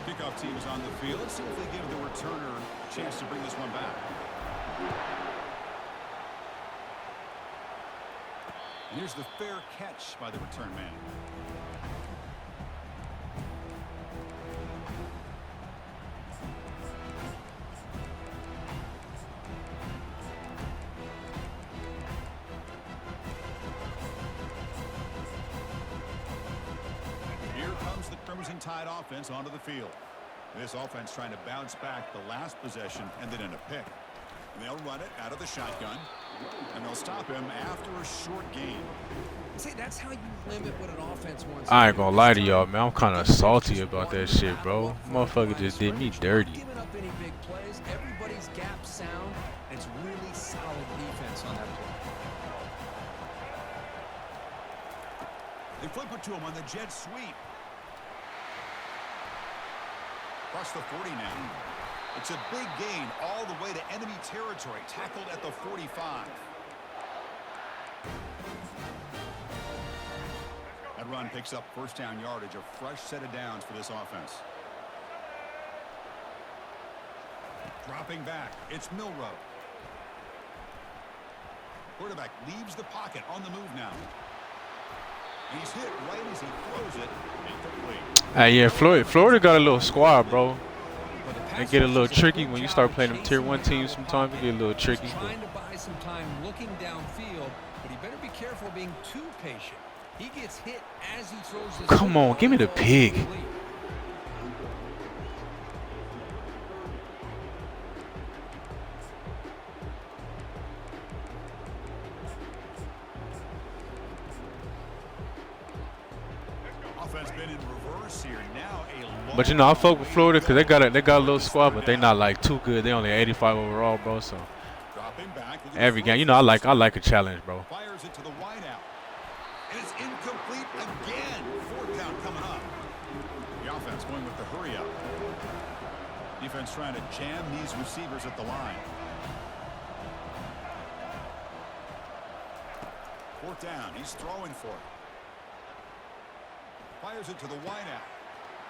Kickoff team is on the field. Let's see if they give the returner a chance to bring this one back. And here's the fair catch by the return man. Here comes the Crimson Tide offense onto the field. This offense trying to bounce back the last possession and then in a pick. And they'll run it out of the shotgun. And they'll stop him after a short game. See, that's how you limit what an offense wants. I ain't gonna lie to y'all, man. I'm kind of salty about that shit, bro. Motherfucker just did me dirty. Giving up any big plays, everybody's gap sound. It's really solid defense on that play. They flip it to him on the jet sweep. Across the 40 now. It's a big gain all the way to enemy territory. Tackled at the 45. That run picks up first down yardage. A fresh set of downs for this offense. Dropping back. It's Milrow. Quarterback leaves the pocket on the move now. He's hit right as he throws it. Hey, yeah, Florida got a little squad, bro. It get a little tricky when you start playing them tier 1 teams. Sometimes it get a little tricky. Trying to buy some time looking downfield, but he better be careful being too patient. He gets hit as he throws this. Come on, give me the pig. Offense been in reverse here. Now a But you know, I fuck with Florida because they got a little squad, but they not like too good. They only 85 overall, bro. So dropping back. every game, you know, I like a challenge, bro. Fires it to the wideout. And it's incomplete again. Fourth down coming up. The offense going with the hurry up. Defense trying to jam these receivers at the line. Fourth down. He's throwing for it. Fires it to the wideout.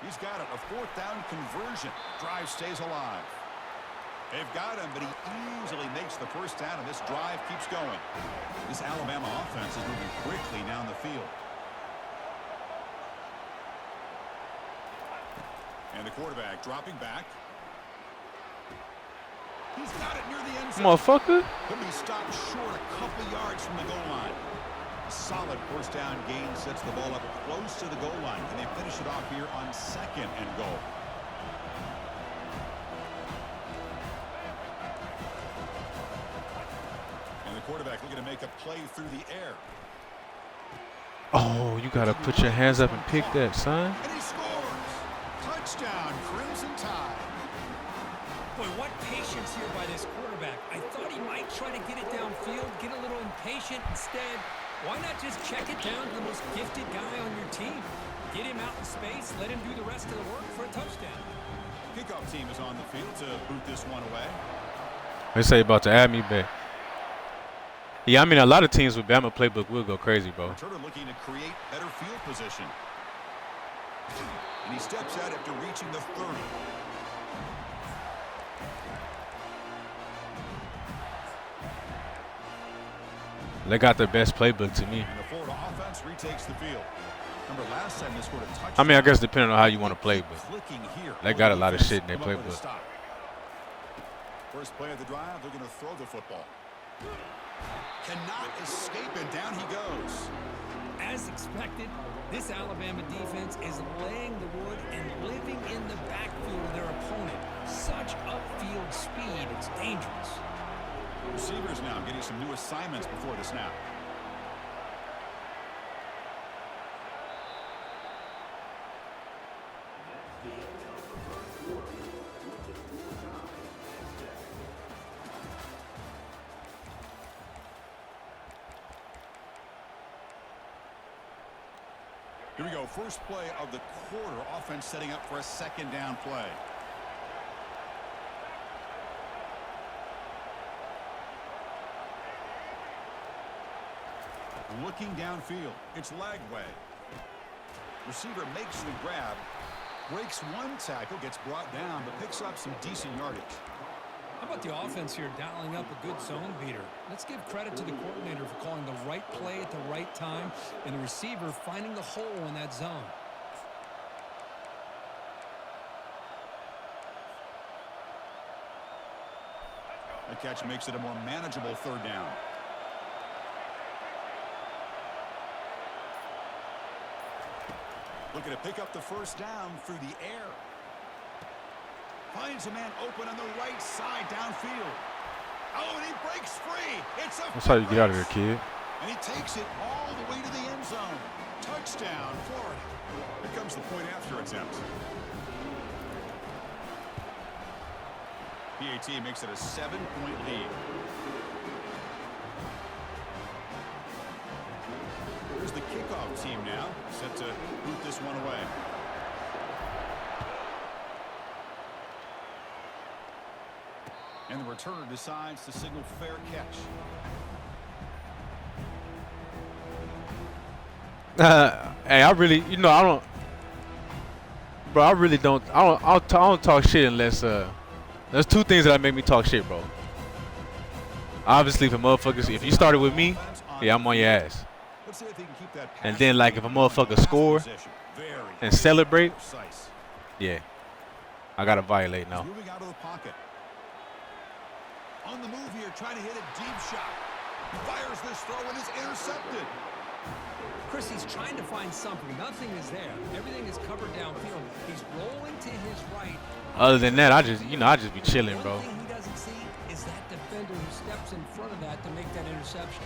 He's got it. A fourth down conversion. Drive stays alive. They've got him, but he easily makes the first down, and this drive keeps going. This Alabama offense is moving quickly down the field. And the quarterback dropping back. He's got it near the end zone. Motherfucker. Could be stopped short a couple yards from the goal line. A solid first down gain sets the ball up close to the goal line, and they finish it off here on 2nd and goal. And the quarterback looking to make a play through the air. Oh, you gotta put your hands up and pick that, son. And he scores. Touchdown, Crimson Tide. Boy, what patience here by this quarterback. I thought he might try to get it downfield, get a little impatient. Instead, why not just check it down to the most gifted guy on your team? Get him out in space, let him do the rest of the work for a touchdown. Kickoff team is on the field to boot this one away. They say about to add me back. Yeah, I mean, a lot of teams with Bama playbook will go crazy, bro. Turner looking to create better field position. And he steps out after reaching the 30. They got their best playbook to me. And the Florida offense retakes the field. Remember last time they scored a touchdown. I mean, I guess depending on how you want to play, but Clicking here. they got a lot of shit in their playbook. First play of the drive, they're going to throw the football. Cannot escape, and down he goes. As expected, this Alabama defense is laying the wood and living in the backfield of their opponent. Such upfield speed, it's dangerous. Receivers now getting some new assignments before the snap. Here we go. First play of the quarter. Offense setting up for a 2nd down play. Looking downfield. It's Lagway. Receiver makes the grab. Breaks one tackle. Gets brought down, but picks up some decent yardage. How about the offense here dialing up a good zone beater? Let's give credit to the coordinator for calling the right play at the right time and the receiver finding the hole in that zone. The catch makes it a more manageable 3rd down. Looking to pick up the first down through the air. Finds a man open on the right side downfield. Oh, and he breaks free. It's a That's how you get out of here, kid. And he takes it all the way to the end zone. Touchdown, Florida. Here comes the point after attempt. PAT makes it a 7-point lead. Here's the kickoff team now, set to boot this one away. And the returner decides to signal fair catch. Hey, I really, you know, I don't, bro. I really don't. I don't talk shit unless there's 2 things that make me talk shit, bro. Obviously, for motherfuckers, if you started with me, yeah, I'm on your ass. And then, like, if a motherfucker score and celebrate, yeah, I gotta violate now. Moving out of the pocket. On the move here, trying to hit a deep shot. Fires this throw and is intercepted. Chris, he's trying to find something. Nothing is there. Everything is covered downfield. He's rolling to his right. Other than that, I just be chilling, bro. One thing he doesn't see is that defender who steps in front of that to make that interception.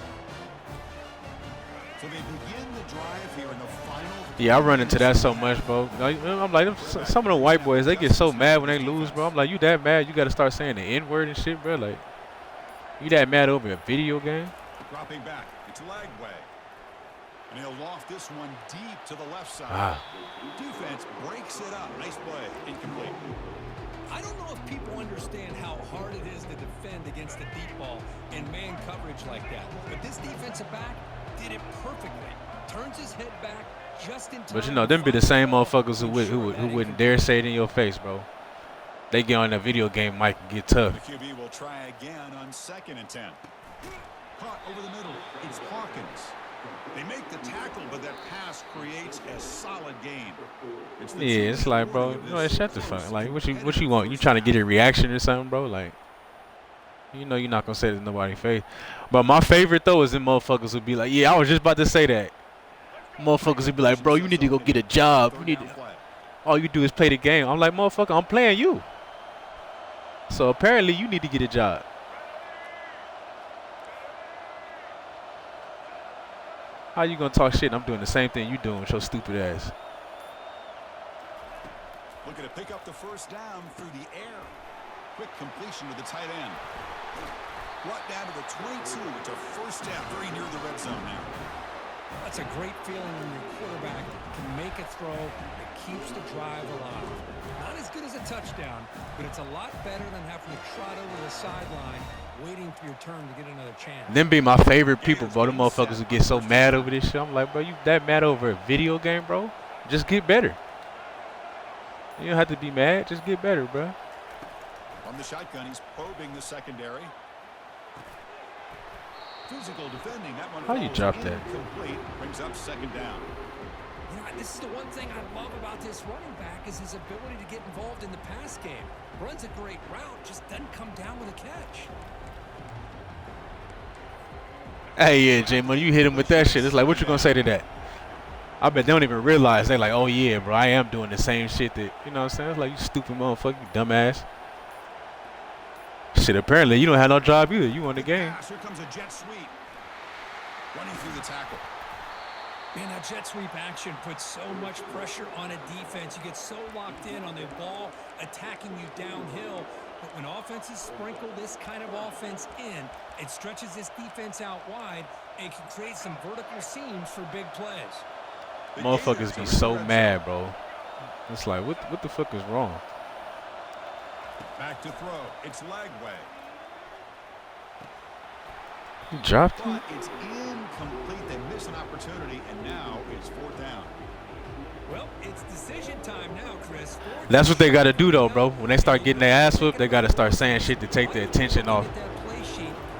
So they begin the drive here in the final. Yeah, I run into that so much, bro. I'm like, some of the white boys, they get so mad when they lose, bro. I'm like, you that mad? You got to start saying the N-word and shit, bro. Like, you that mad over a video game? Dropping back. It's Lagway. And he'll loft this one deep to the left side. Defense breaks it up. Nice play. Incomplete. I don't know if people understand how hard it is to defend against a deep ball in man coverage like that. But this defensive back did it perfectly. Turns his head back just in time. But you know, them be the same motherfuckers who wouldn't dare say it in your face, bro. They get on the video game mic and get tough. The QB will try again on 2nd and 10. Caught over the middle. It's Hawkins. They make the tackle, but that pass creates a solid gain. Yeah, it's like, bro, you know, shut the fuck. Like, what you want? You trying to get a reaction or something, bro? Like, you know, you're not gonna say it to nobody's face. But my favorite though is them motherfuckers would be like, yeah, I was just about to say that. Motherfuckers would be like, bro, you need to go get a job. You need to, all you do is play the game. I'm like, motherfucker, I'm playing you. So apparently you need to get a job. How you gonna talk shit and I'm doing the same thing you doing with your stupid ass? Looking to pick up the first down through the air. Quick completion to the tight end. Brought down to the 22. It's a first down very near the red zone now. That's a great feeling when your quarterback can make a throw that keeps the drive alive. Not as good as a touchdown, but it's a lot better than having to trot over the sideline waiting for your turn to get another chance. Them be my favorite people, bro. Them motherfuckers who get so mad over this shit. I'm like, bro, you that mad over a video game, bro? Just get better. You don't have to be mad. Just get better, bro. On the shotgun, he's probing the secondary. Physical defending. That one. How you drop that? Incomplete. Brings up 2nd down. You know, this is the one thing I love about this running back is his ability to get involved in the pass game. Runs a great route, just doesn't come down with a catch. Hey, yeah, Jay, when you hit him with that shit, it's like, what you gonna say to that? I bet they don't even realize. They're like, oh, yeah, bro, I am doing the same shit that, you know what I'm saying? It's like, you stupid motherfucker, you dumbass. Shit, apparently you don't have no job either. You won the game. Here comes a jet sweep. Running through the tackle. Man, that jet sweep action puts so much pressure on a defense. You get so locked in on the ball attacking you downhill. But when offenses sprinkle this kind of offense in, it stretches this defense out wide and can create some vertical seams for big plays. Motherfuckers be so mad, bro. It's like, what the fuck is wrong? Back to throw. It's Lagway. You dropped it? But it's incomplete. They miss an opportunity, and now it's 4th down. Well, it's decision time now, Chris. That's what they got to do, though, bro. When they start getting their ass whooped, they got to start saying shit to take their attention off.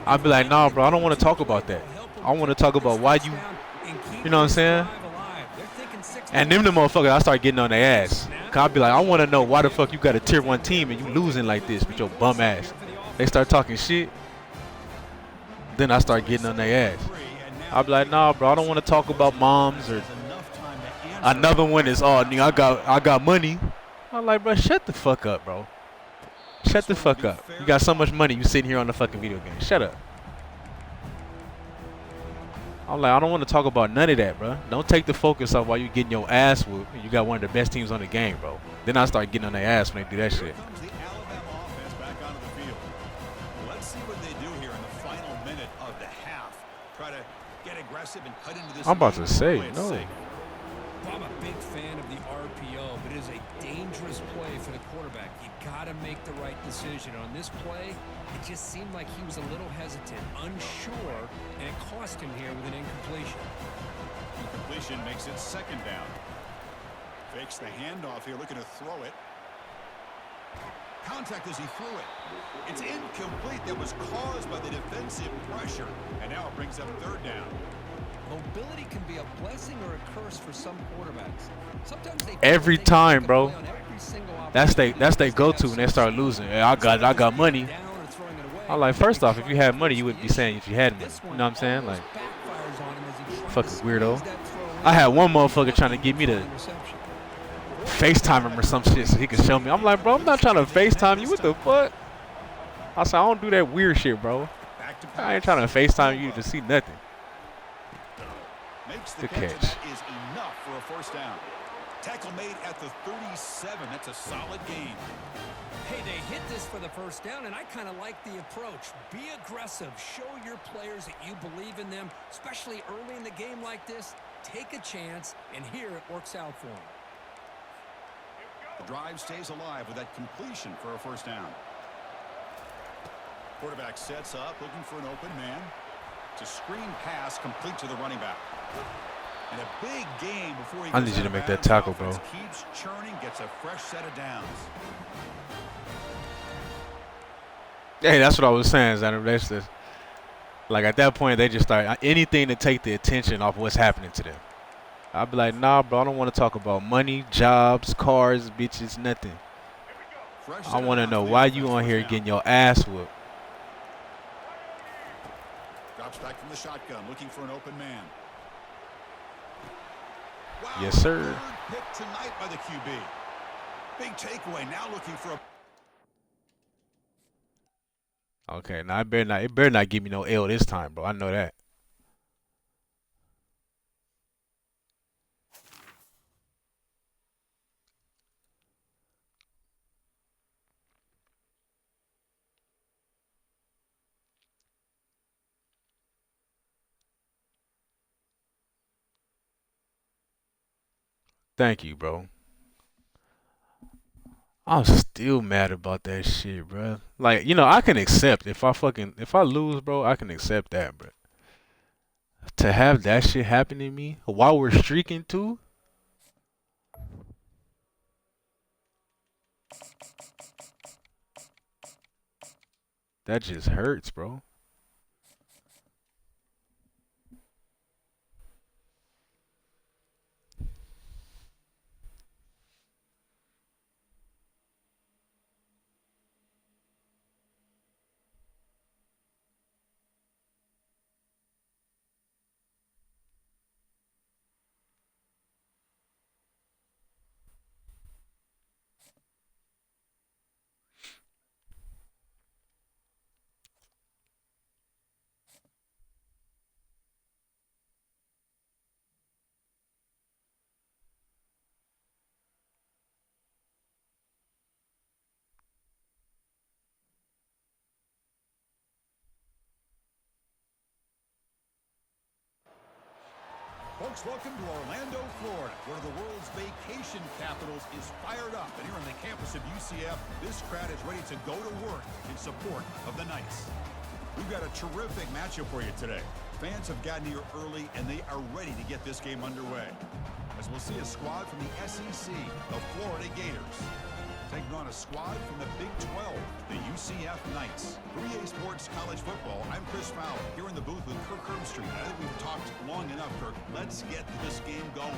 I'll be like, nah, bro, I don't want to talk about that. I want to talk about why you know what I'm saying? And them the motherfuckers, I start getting on their ass. Cause I'll be like, I want to know why the fuck you got a tier 1 team and you losing like this with your bum ass. They start talking shit. Then I start getting on their ass. I'll be like, nah, bro, I don't want to talk about moms or another one is, oh, nigga, I got money. I'm like, bro, shut the fuck up, bro. Shut the fuck up. You got so much money, you sitting here on the fucking video game. Shut up. I'm like, I don't want to talk about none of that, bro. Don't take the focus off while you're getting your ass whooped. You got one of the best teams on the game, bro. Then I start getting on their ass when they do that shit. Comes the Alabama offense back onto the field. Let's see what they do here in the final minute of the half. Try to get aggressive and cut into this. I'm about to say, no. I'm a big fan of the RPO, but it is a dangerous play for the quarterback. You got to make the right decision. On this play, it just seemed like he was a little hesitant, unsure, and it cost him here with an incompletion. Incompletion makes it 2nd down. Fakes the handoff here, looking to throw it. Contact as he threw it. It's incomplete. That was caused by the defensive pressure, and now it brings up 3rd down. Mobility can be a blessing or a curse for some quarterbacks. Sometimes they every time, bro. That's they they go-to when they start losing. Hey, I got money. I'm like, first off, if you had money, you wouldn't be saying if you had money. You know what I'm saying? Like, Fucking weirdo. I had one motherfucker trying to get me to FaceTime him or some shit so he could show me. I'm like, bro, I'm not trying to FaceTime you. What the fuck? I said, I don't do that weird shit, bro. I ain't trying to FaceTime you to see nothing. Good catch. That is enough for a first down. Tackle made at the 37. That's a solid gain. Hey, they hit this for the first down, and I kind of like the approach. Be aggressive. Show your players that you believe in them, especially early in the game like this. Take a chance, and here it works out for them. The drive stays alive with that completion for a first down. Quarterback sets up, looking for an open man. It's a screen pass complete to the running back. And a big game before he I need you to make that tackle, bro. Keeps churning, gets a fresh set of downs. Hey, that's what I was saying, Xander. That's just, like, at that point, they just start anything to take the attention off what's happening to them. I'd be like, nah, bro, I don't want to talk about money, jobs, cars, bitches, nothing. I want to know why you on here getting your ass whooped. Drops back from the shotgun, looking for an open man. Wow, Yes, sir. Third pick tonight by the QB. Big takeaway. Now looking for a. Okay, now it better not give me no L this time, bro. I know that. Thank you, bro. I'm still mad about that shit, bro. Like, you know, I can accept if I lose, bro, I can accept that, bro. To have that shit happen to me while we're streaking too, that just hurts, bro. Folks, welcome to Orlando, Florida. One of the world's vacation capitals is fired up. And here on the campus of UCF, this crowd is ready to go to work in support of the Knights. We've got a terrific matchup for you today. Fans have gotten here early, and they are ready to get this game underway. As we'll see a squad from the SEC, the Florida Gators, taking on a squad from the Big 12, the UCF Knights. For EA Sports College Football, I'm Chris Fowler, here in the booth with Kirk Herbstreit. I think we've talked long enough, Kirk. Let's get this game going.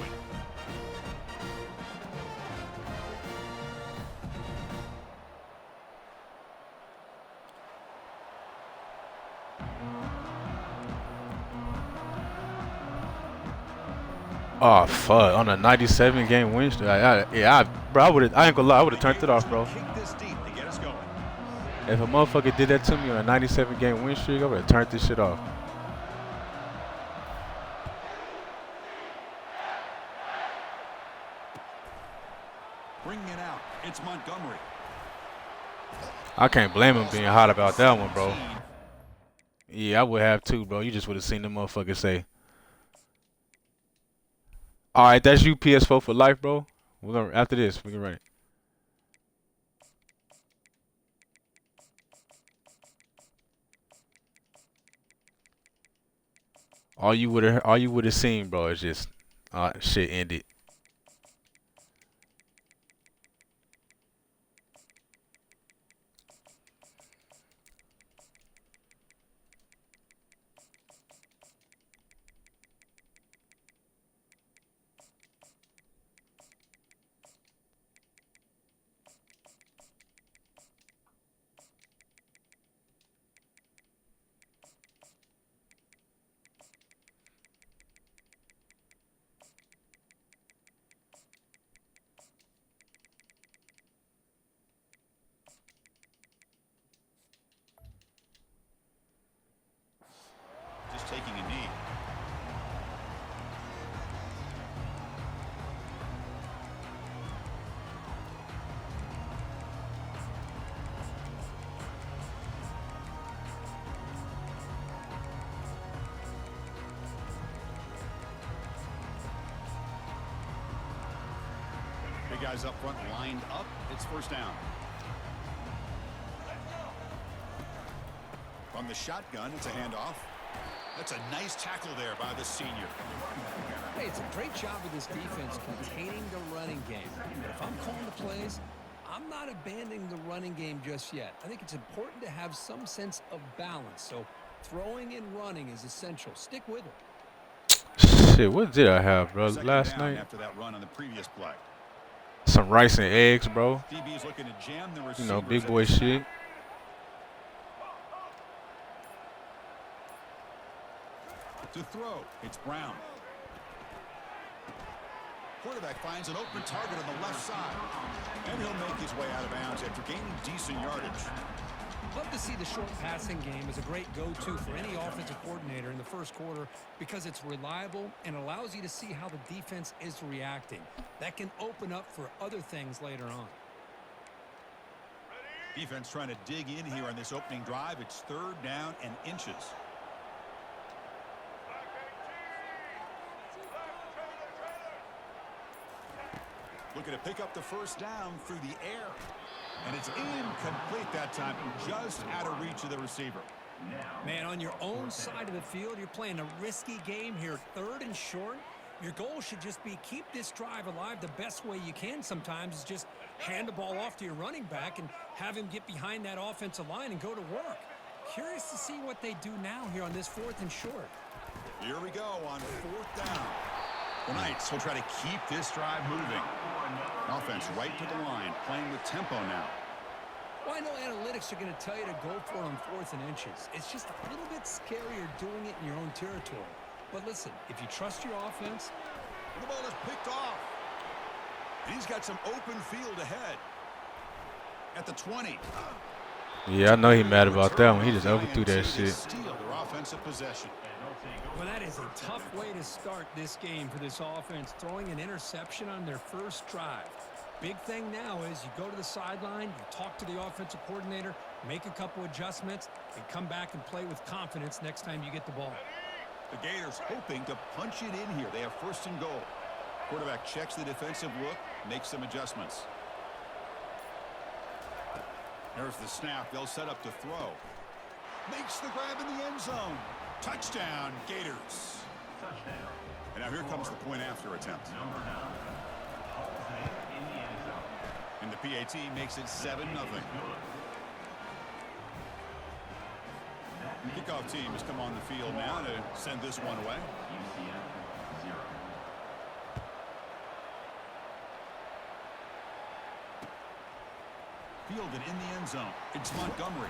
Oh fuck! On a 97 game win streak, bro, I ain't gonna lie, I would have turned it off, bro. If a motherfucker did that to me on a 97 game win streak, I would have turned this shit off. Bringing it out, it's Montgomery. I can't blame him being hot about that one, bro. Yeah, I would have too, bro. You just would have seen the motherfucker say, all right, that's you, PS4 for life, bro. We're gonna after this, we can run it. All you would have seen, bro, is just shit ended. guys up front lined up. It's first down. From the shotgun, it's a handoff. That's a nice tackle there by the senior. Hey, it's a great job of this defense containing the running game. But if I'm calling the plays, I'm not abandoning the running game just yet. I think it's important to have some sense of balance. So throwing and running is essential. Stick with it. Shit, what did I have, bro? Last night? After that run on the previous play. Some rice and eggs, bro. DB's looking to jam the You know, big boy shit. To throw, it's Brown. Quarterback finds an open target on the left side. And he'll make his way out of bounds after gaining decent yardage. Love to see the short passing game as a great go-to for any offensive coordinator in the first quarter because it's reliable and allows you to see how the defense is reacting. That can open up for other things later on. Defense trying to dig in here on this opening drive. It's third down and inches. Looking to pick up the first down through the air. And it's incomplete that time, just out of reach of the receiver. Man, on your own side of the field, you're playing a risky game here. Third and short. Your goal should just be keep this drive alive the best way you can sometimes is just hand the ball off to your running back and have him get behind that offensive line and go to work. Curious to see what they do now here on this fourth and short. Here we go on fourth down. The Knights will try to keep this drive moving. Offense right to the line, playing with tempo now. Well, I know analytics are going to tell you to go for it on fourth and inches. It's just a little bit scarier doing it in your own territory. But listen, if you trust your offense... The ball is picked off. And he's got some open field ahead. At the 20. Yeah, I know he mad about that one. He just overthrew that shit. Steal their offensive possession. Well, that is a tough way to start this game for this offense, throwing an interception on their first drive. Big thing now is you go to the sideline, you talk to the offensive coordinator, make a couple adjustments, and come back and play with confidence next time you get the ball. The Gators hoping to punch it in here. They have first and goal. Quarterback checks the defensive look, makes some adjustments. There's the snap. They'll set up to throw. Makes the grab in the end zone. Touchdown, Gators. Touchdown. And now here comes the point after attempt. Number 9. In the end zone. And the PAT makes it 7-0. Kickoff team has come on the field now to send this one away. UCF 0. Fielded in the end zone. It's Montgomery.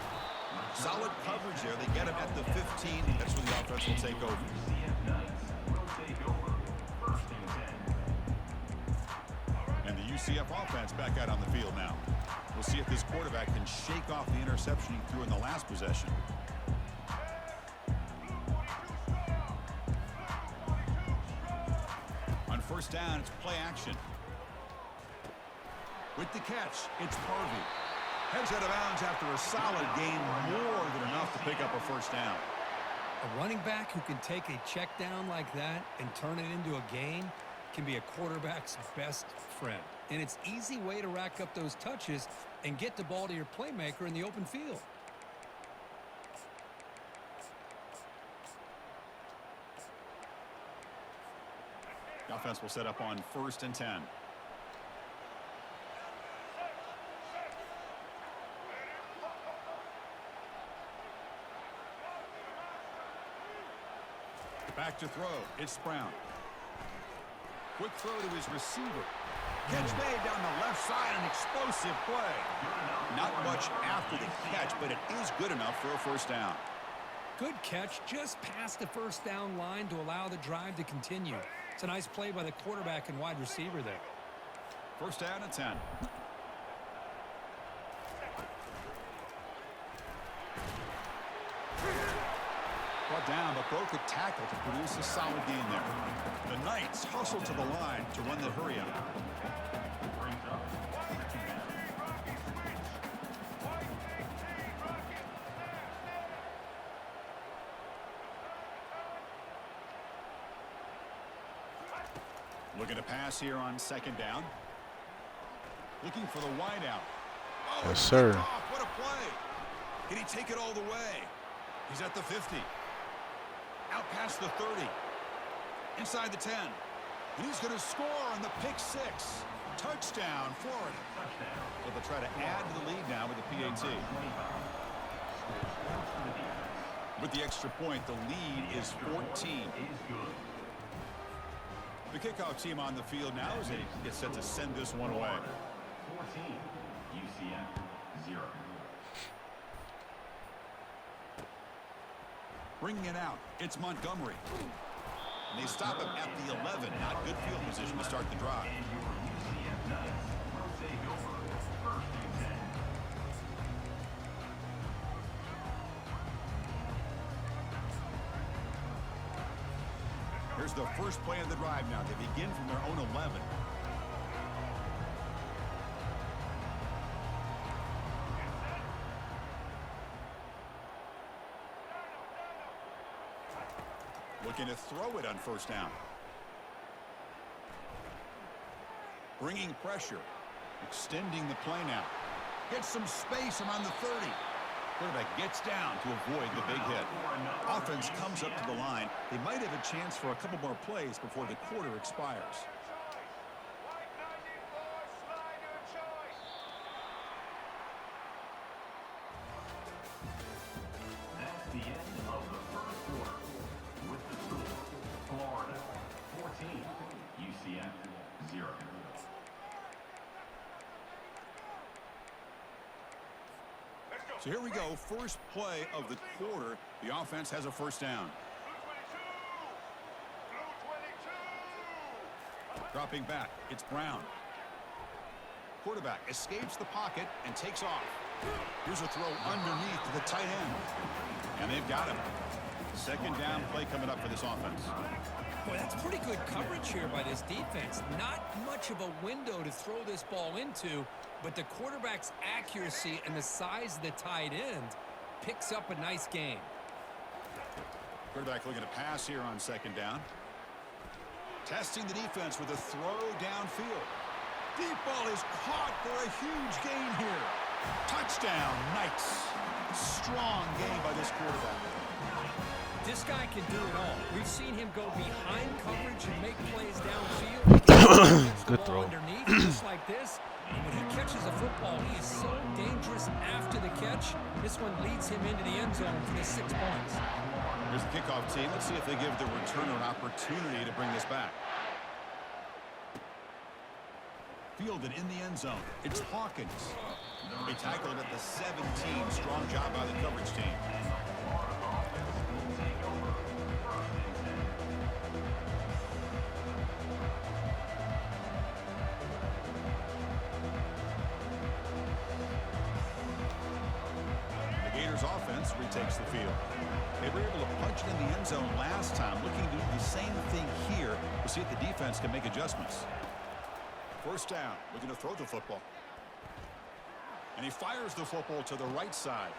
Solid coverage there. They get him at the 15. That's when the offense will take over. UCF Knights will take over. First and 10. And the UCF offense back out on the field now. We'll see if this quarterback can shake off the interception he threw in the last possession. On first down, it's play action. With the catch, it's Harvey. Heads out of bounds after a solid gain, more than enough to pick up a first down. A running back who can take a check down like that and turn it into a gain can be a quarterback's best friend. And it's an easy way to rack up those touches and get the ball to your playmaker in the open field. The offense will set up on first and 10. Back to throw. It's Brown. Quick throw to his receiver. Catch made down the left side. An explosive play. Not much after the catch, but it is good enough for a first down. Good catch just past the first down line to allow the drive to continue. It's a nice play by the quarterback and wide receiver there. First down at 10. Brought down, but broke a tackle to produce a solid gain there. The Knights hustle to the line to run the hurry up. Brings up second down. Looking to pass here on second down. Looking for the wideout. Oh, Yes, sir. what a play. Can he take it all the way? He's at the 50. Out past the 30. Inside the 10. And he's going to score on the pick 6. Touchdown, Florida. So they'll try to add to the lead now with the PAT. With the extra point, the lead is 14. The kickoff team on the field now as they get set to send this one away. 14, UCF 0. Bringing it out, it's Montgomery. And they stop him at the 11. Not good field position to start the drive. And your UCF Knights will take over 1st and 10. Here's the first play of the drive now. They begin from their own 11. Looking to throw it on first down. Bringing pressure. Extending the play now. Gets some space around the 30. Quarterback gets down to avoid the big hit. Offense comes up to the line. They might have a chance for a couple more plays before the quarter expires. That's the end of the first quarter. With the score, Florida 14, UCF 0. So here we go. First play of the quarter. The offense has a first down. Dropping back. It's Brown. Quarterback escapes the pocket and takes off. Here's a throw underneath to the tight end. And they've got him. Second down play coming up for this offense. Boy, that's pretty good coverage here by this defense. Not much of a window to throw this ball into, but the quarterback's accuracy and the size of the tight end picks up a nice game. Quarterback looking to pass here on second down. Testing the defense with a throw downfield. Deep ball is caught for a huge gain here. Touchdown, Knights. Strong game by this quarterback. This guy can do it all. We've seen him go behind coverage and make plays downfield. Good throw. Underneath, just like this. And when he catches a football, he is so dangerous after the catch. This one leads him into the end zone for the 6 points. Here's the kickoff team. Let's see if they give the returner an opportunity to bring this back. Fielded in the end zone. It's Hawkins. They tackled at the 17. Strong job by the coverage team. The Gators offense retakes the field. They were able to punch it in the end zone last time. Looking to do the same thing here. We'll see if the defense can make adjustments. First down, looking to throw the football. And he fires the football to the right side.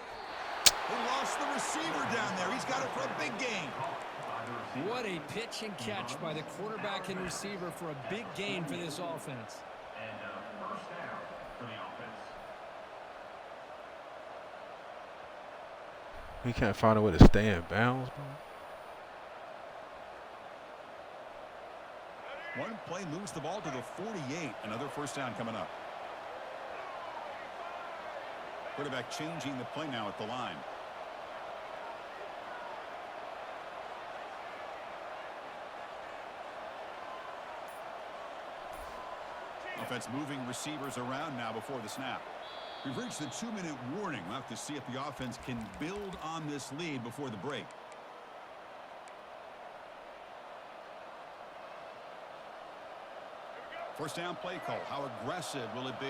They lost the receiver down there. He's got it for a big gain. What a pitch and catch by the quarterback and receiver for a big gain for this offense. And first down for the offense. He can't find a way to stay in bounds, bro. One play moves the ball to the 48. Another first down coming up. Quarterback changing the play now at the line. Offense moving receivers around now before the snap. We've reached the 2-minute warning. We'll have to see if the offense can build on this lead before the break. First down play call. How aggressive will it be?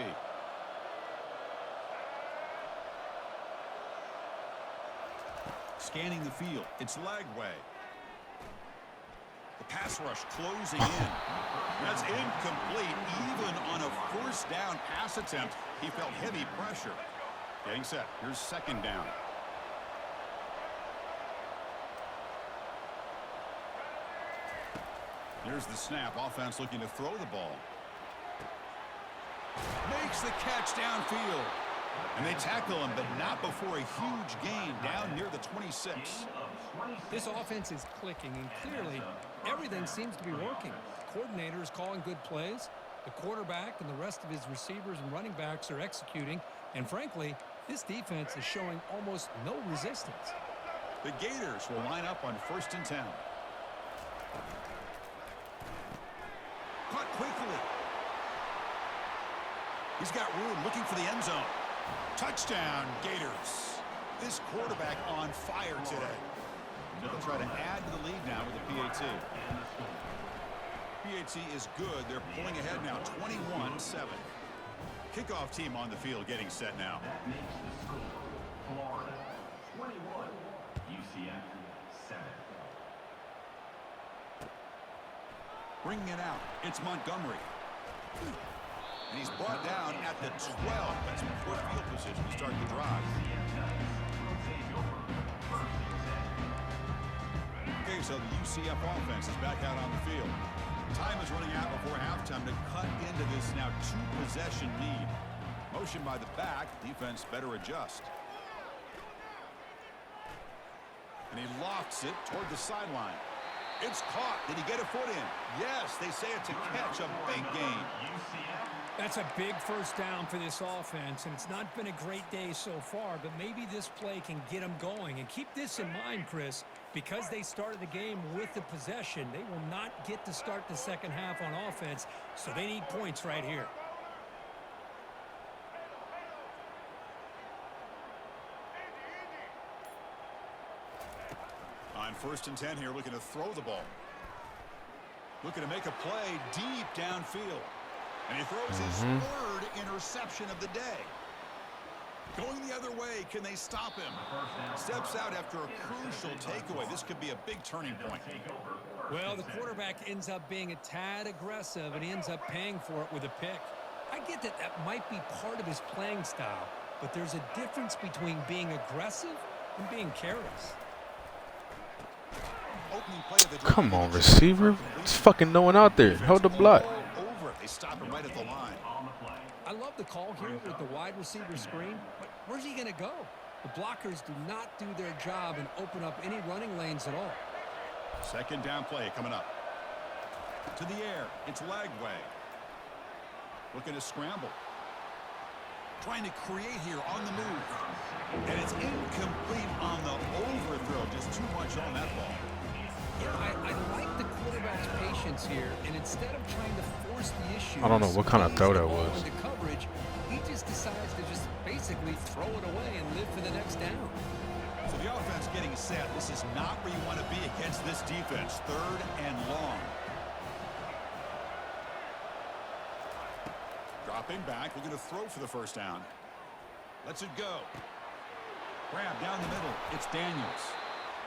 Scanning the field. It's Lagway. The pass rush closing in. That's incomplete. Even on a first down pass attempt, he felt heavy pressure. Getting set. Here's second down. Here's the snap. Offense looking to throw the ball. Makes the catch downfield. And they tackle him, but not before a huge gain down near the 26. This offense is clicking, and clearly everything seems to be working. Coordinator is calling good plays. The quarterback and the rest of his receivers and running backs are executing. And frankly, this defense is showing almost no resistance. The Gators will line up on 1st and 10. Caught quickly. He's got room looking for the end zone. Touchdown, Gators. This quarterback on fire today. So they'll try to add to the lead now with the PAT. PAT is good. They're pulling ahead now, 21-7. Kickoff team on the field getting set now. That makes the score Florida 21, UCF 7. Bringing it out. It's Montgomery. And he's brought down at the 12. That's poor field position to start the drive. Okay, so the UCF offense is back out on the field. Time is running out before halftime to cut into this now 2-possession lead. Motion by the back. Defense better adjust. And he lofts it toward the sideline. It's caught. Did he get a foot in? Yes, they say it's a catch, a big gain. That's a big first down for this offense, and it's not been a great day so far, but maybe this play can get them going. And keep this in mind, Chris, because they started the game with the possession, they will not get to start the second half on offense, so they need points right here. On 1st and 10 here, looking to throw the ball. Looking to make a play deep downfield. And he throws his 3rd interception of the day. Going the other way, can they stop him? Steps out after a crucial takeaway. This could be a big turning point. Well, the quarterback ends up being a tad aggressive, and he ends up paying for it with a pick. I get that that might be part of his playing style, but there's a difference between being aggressive and being careless. Come on, receiver. There's fucking no one out there. Hold the block. They stop him right at the line. I love the call here with the wide receiver screen, but where's he going to go? The blockers do not do their job and open up any running lanes at all. 2nd down play coming up. To the air. It's Lagway. Looking to scramble. Trying to create here on the move. And it's incomplete on the overthrow. Just too much on that ball. Yeah, I like the quarterback's patience here, and instead of trying to force the issue, I don't know what kind of throw that was. Into coverage, he just decides to just basically throw it away and live for the next down. So the offense getting set. This is not where you want to be against this defense. 3rd and long. Dropping back, looking to throw for the 1st down. Lets it go. Grab down the middle. It's Daniels.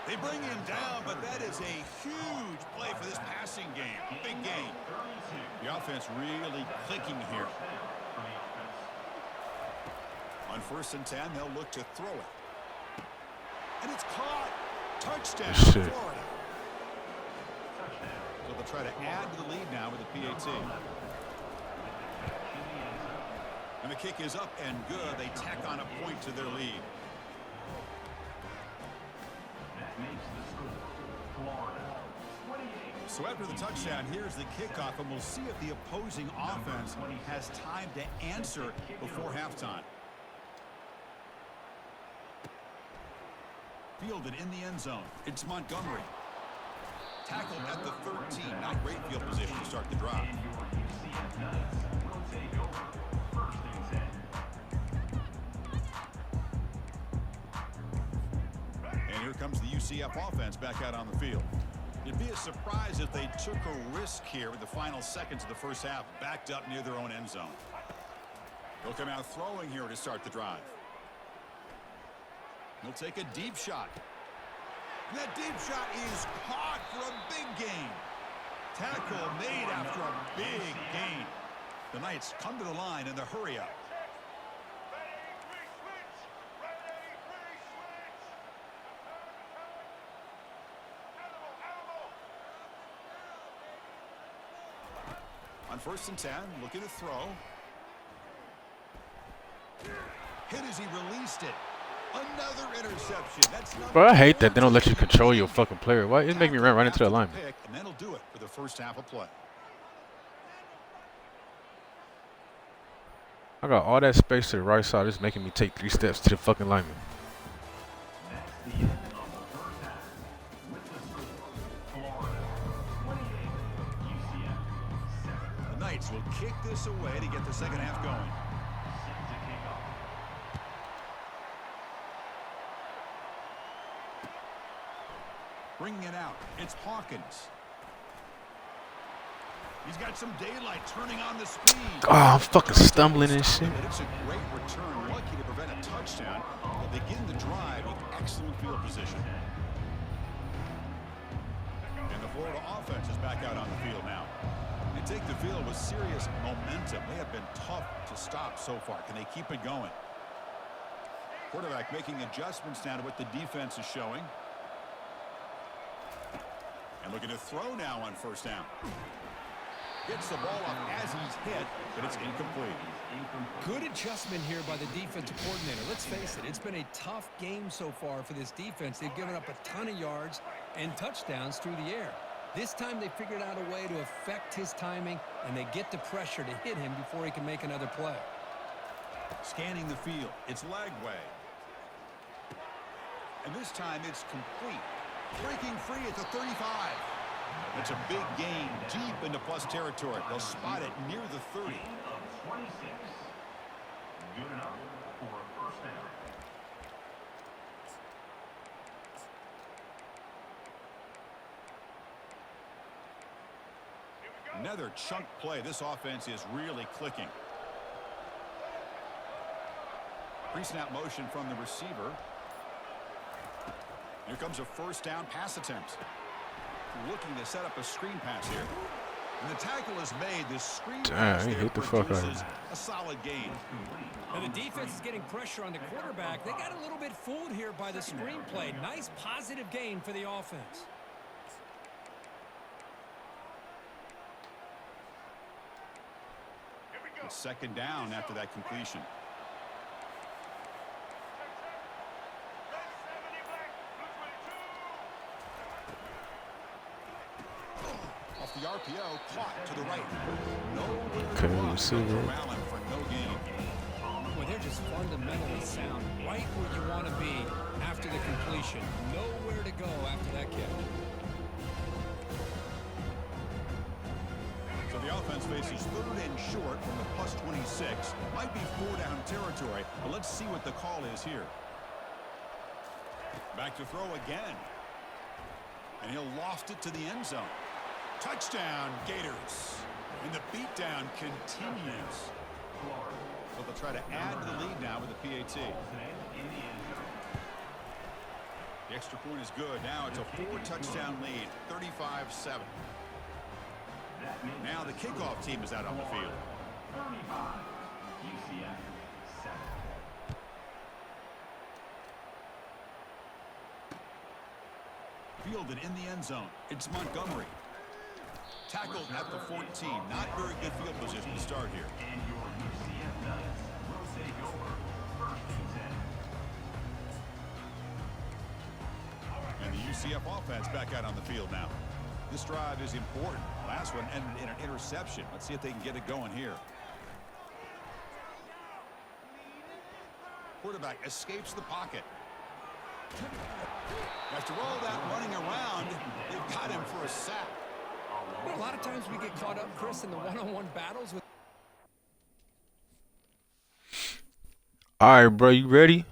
They bring him down, but that is a huge play for this passing game. Big game. The offense really clicking here. On 1st and 10, they'll look to throw it. And it's caught. Touchdown, Shit. Florida. So they'll try to add to the lead now with the PAT. And the kick is up and good. They tack on a point to their lead. So after the touchdown, here's the kickoff, and we'll see if the opposing offense has time to answer before halftime. Fielded in the end zone. It's Montgomery. Tackled at the 13. Not great field position to start the drive. And here comes the UCF offense back out on the field. It'd be a surprise if they took a risk here with the final seconds of the 1st half, backed up near their own end zone. They'll come out throwing here to start the drive. They'll take a deep shot. And that deep shot is caught for a big gain. Tackle made after a big gain. The Knights come to the line in the hurry up. On 1st and 10, looking to throw. Hit as he released it. Another interception. That's number Bro, I hate that 4 they don't let you today. control your fucking player. Why? It make me run right into the alignment. Pick, and that'll do it for the first half of play. I got all that space to the right side. It's making me take 3 steps to the fucking lineman. That's the end of the first half. With the score, Florida 28, UCF 7. The Knights will kick this away to get the second half going. Set to kick off. Bringing it out. It's Hawkins. He's got some daylight turning on the speed. Oh, I'm fucking stumbling and shit. It's a great return. Lucky to prevent a touchdown. They begin the drive with excellent field position. And the Florida offense is back out on the field now. They take the field with serious momentum. They have been tough to stop so far. Can they keep it going? Quarterback making adjustments now to what the defense is showing. And looking to throw now on first down. Gets the ball up as he's hit, but it's incomplete. Good adjustment here by the defensive coordinator. Let's face it, it's been a tough game so far for this defense. They've given up a ton of yards and touchdowns through the air. This time they figured out a way to affect his timing, and they get the pressure to hit him before he can make another play. Scanning the field. It's Lagway. And this time it's complete. Breaking free at the 35. It's a big gain deep into plus territory. They'll spot it near the 30. Gain of 26. Good enough for a first down. Another chunk play. This offense is really clicking. Pre-snap motion from the receiver. Here comes a first down pass attempt. Looking to set up a screen pass here. And the tackle is made. This screen pass Damn, he there hit the fuck out of produces him. a solid gain. And the defense is getting pressure on the quarterback. They got a little bit fooled here by the screenplay. Nice positive gain for the offense. It's second down after that completion. Off the RPO, caught to the right. Okay, you see that. Allen for no gain. Well, they're just fundamentally sound. Right where you want to be after the completion. Nowhere to go after that catch. So the offense faces third and short from the plus 26. Might be 4-down territory, but let's see what the call is here. Back to throw again. And he'll loft it to the end zone. Touchdown, Gators. And the beatdown continues. So they'll try to add to the lead now with the PAT. The extra point is good. Now it's a 4-touchdown lead, 35-7. Now the kickoff team is out on the field. 35, UCF 7. Fielded in the end zone. It's Montgomery. Tackled at the 14. Not very good field position to start here. And your UCF Knights will take over first and 10. And the UCF offense back out on the field now. This drive is important. Last one ended in an interception. Let's see if they can get it going here. Quarterback escapes the pocket. After all that running around, they've got him for a sack. You know, a lot of times we get caught up, Chris, in the one-on-one battles with. All right, bro, you ready?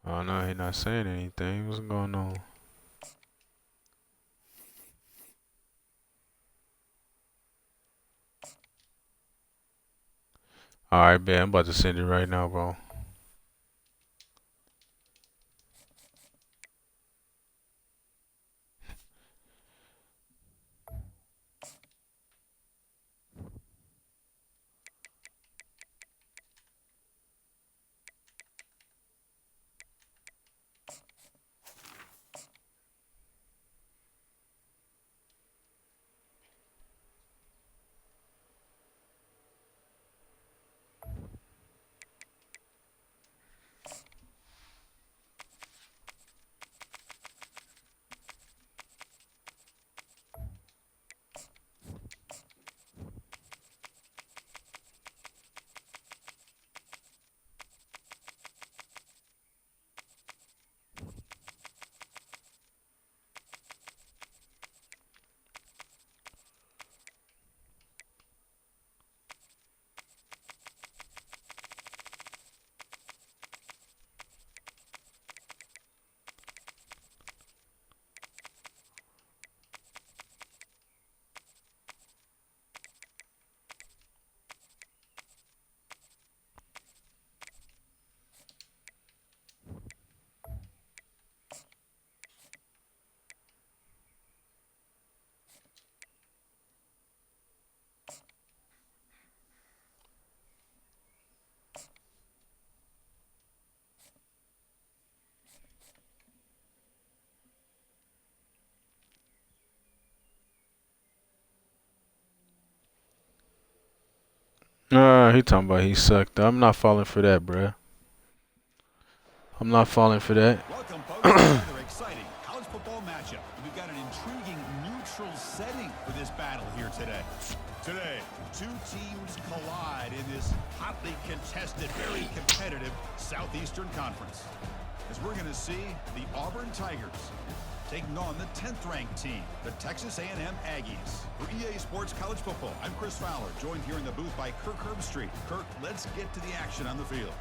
Oh no, he not saying anything. What's going on? All right, man. I'm about to send it right now, bro. He talking about he sucked. I'm not falling for that, bruh. I'm not falling for that. Welcome, folks, to another exciting college football matchup. We've got an intriguing neutral setting for this battle here today. Today, two teams collide in this hotly contested, very competitive Southeastern Conference. As we're going to see the Auburn Tigers taking on the 10th-ranked team, the Texas A&M Aggies. For EA Sports College Football, I'm Chris Fowler, joined here in the booth by Kirk Herbstreit. Kirk, let's get to the action on the field.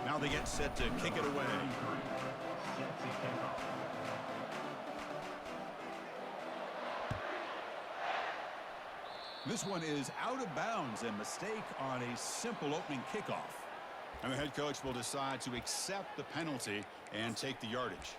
Now they get set to kick it away. This one is out of bounds, a mistake on a simple opening kickoff. And the head coach will decide to accept the penalty and take the yardage.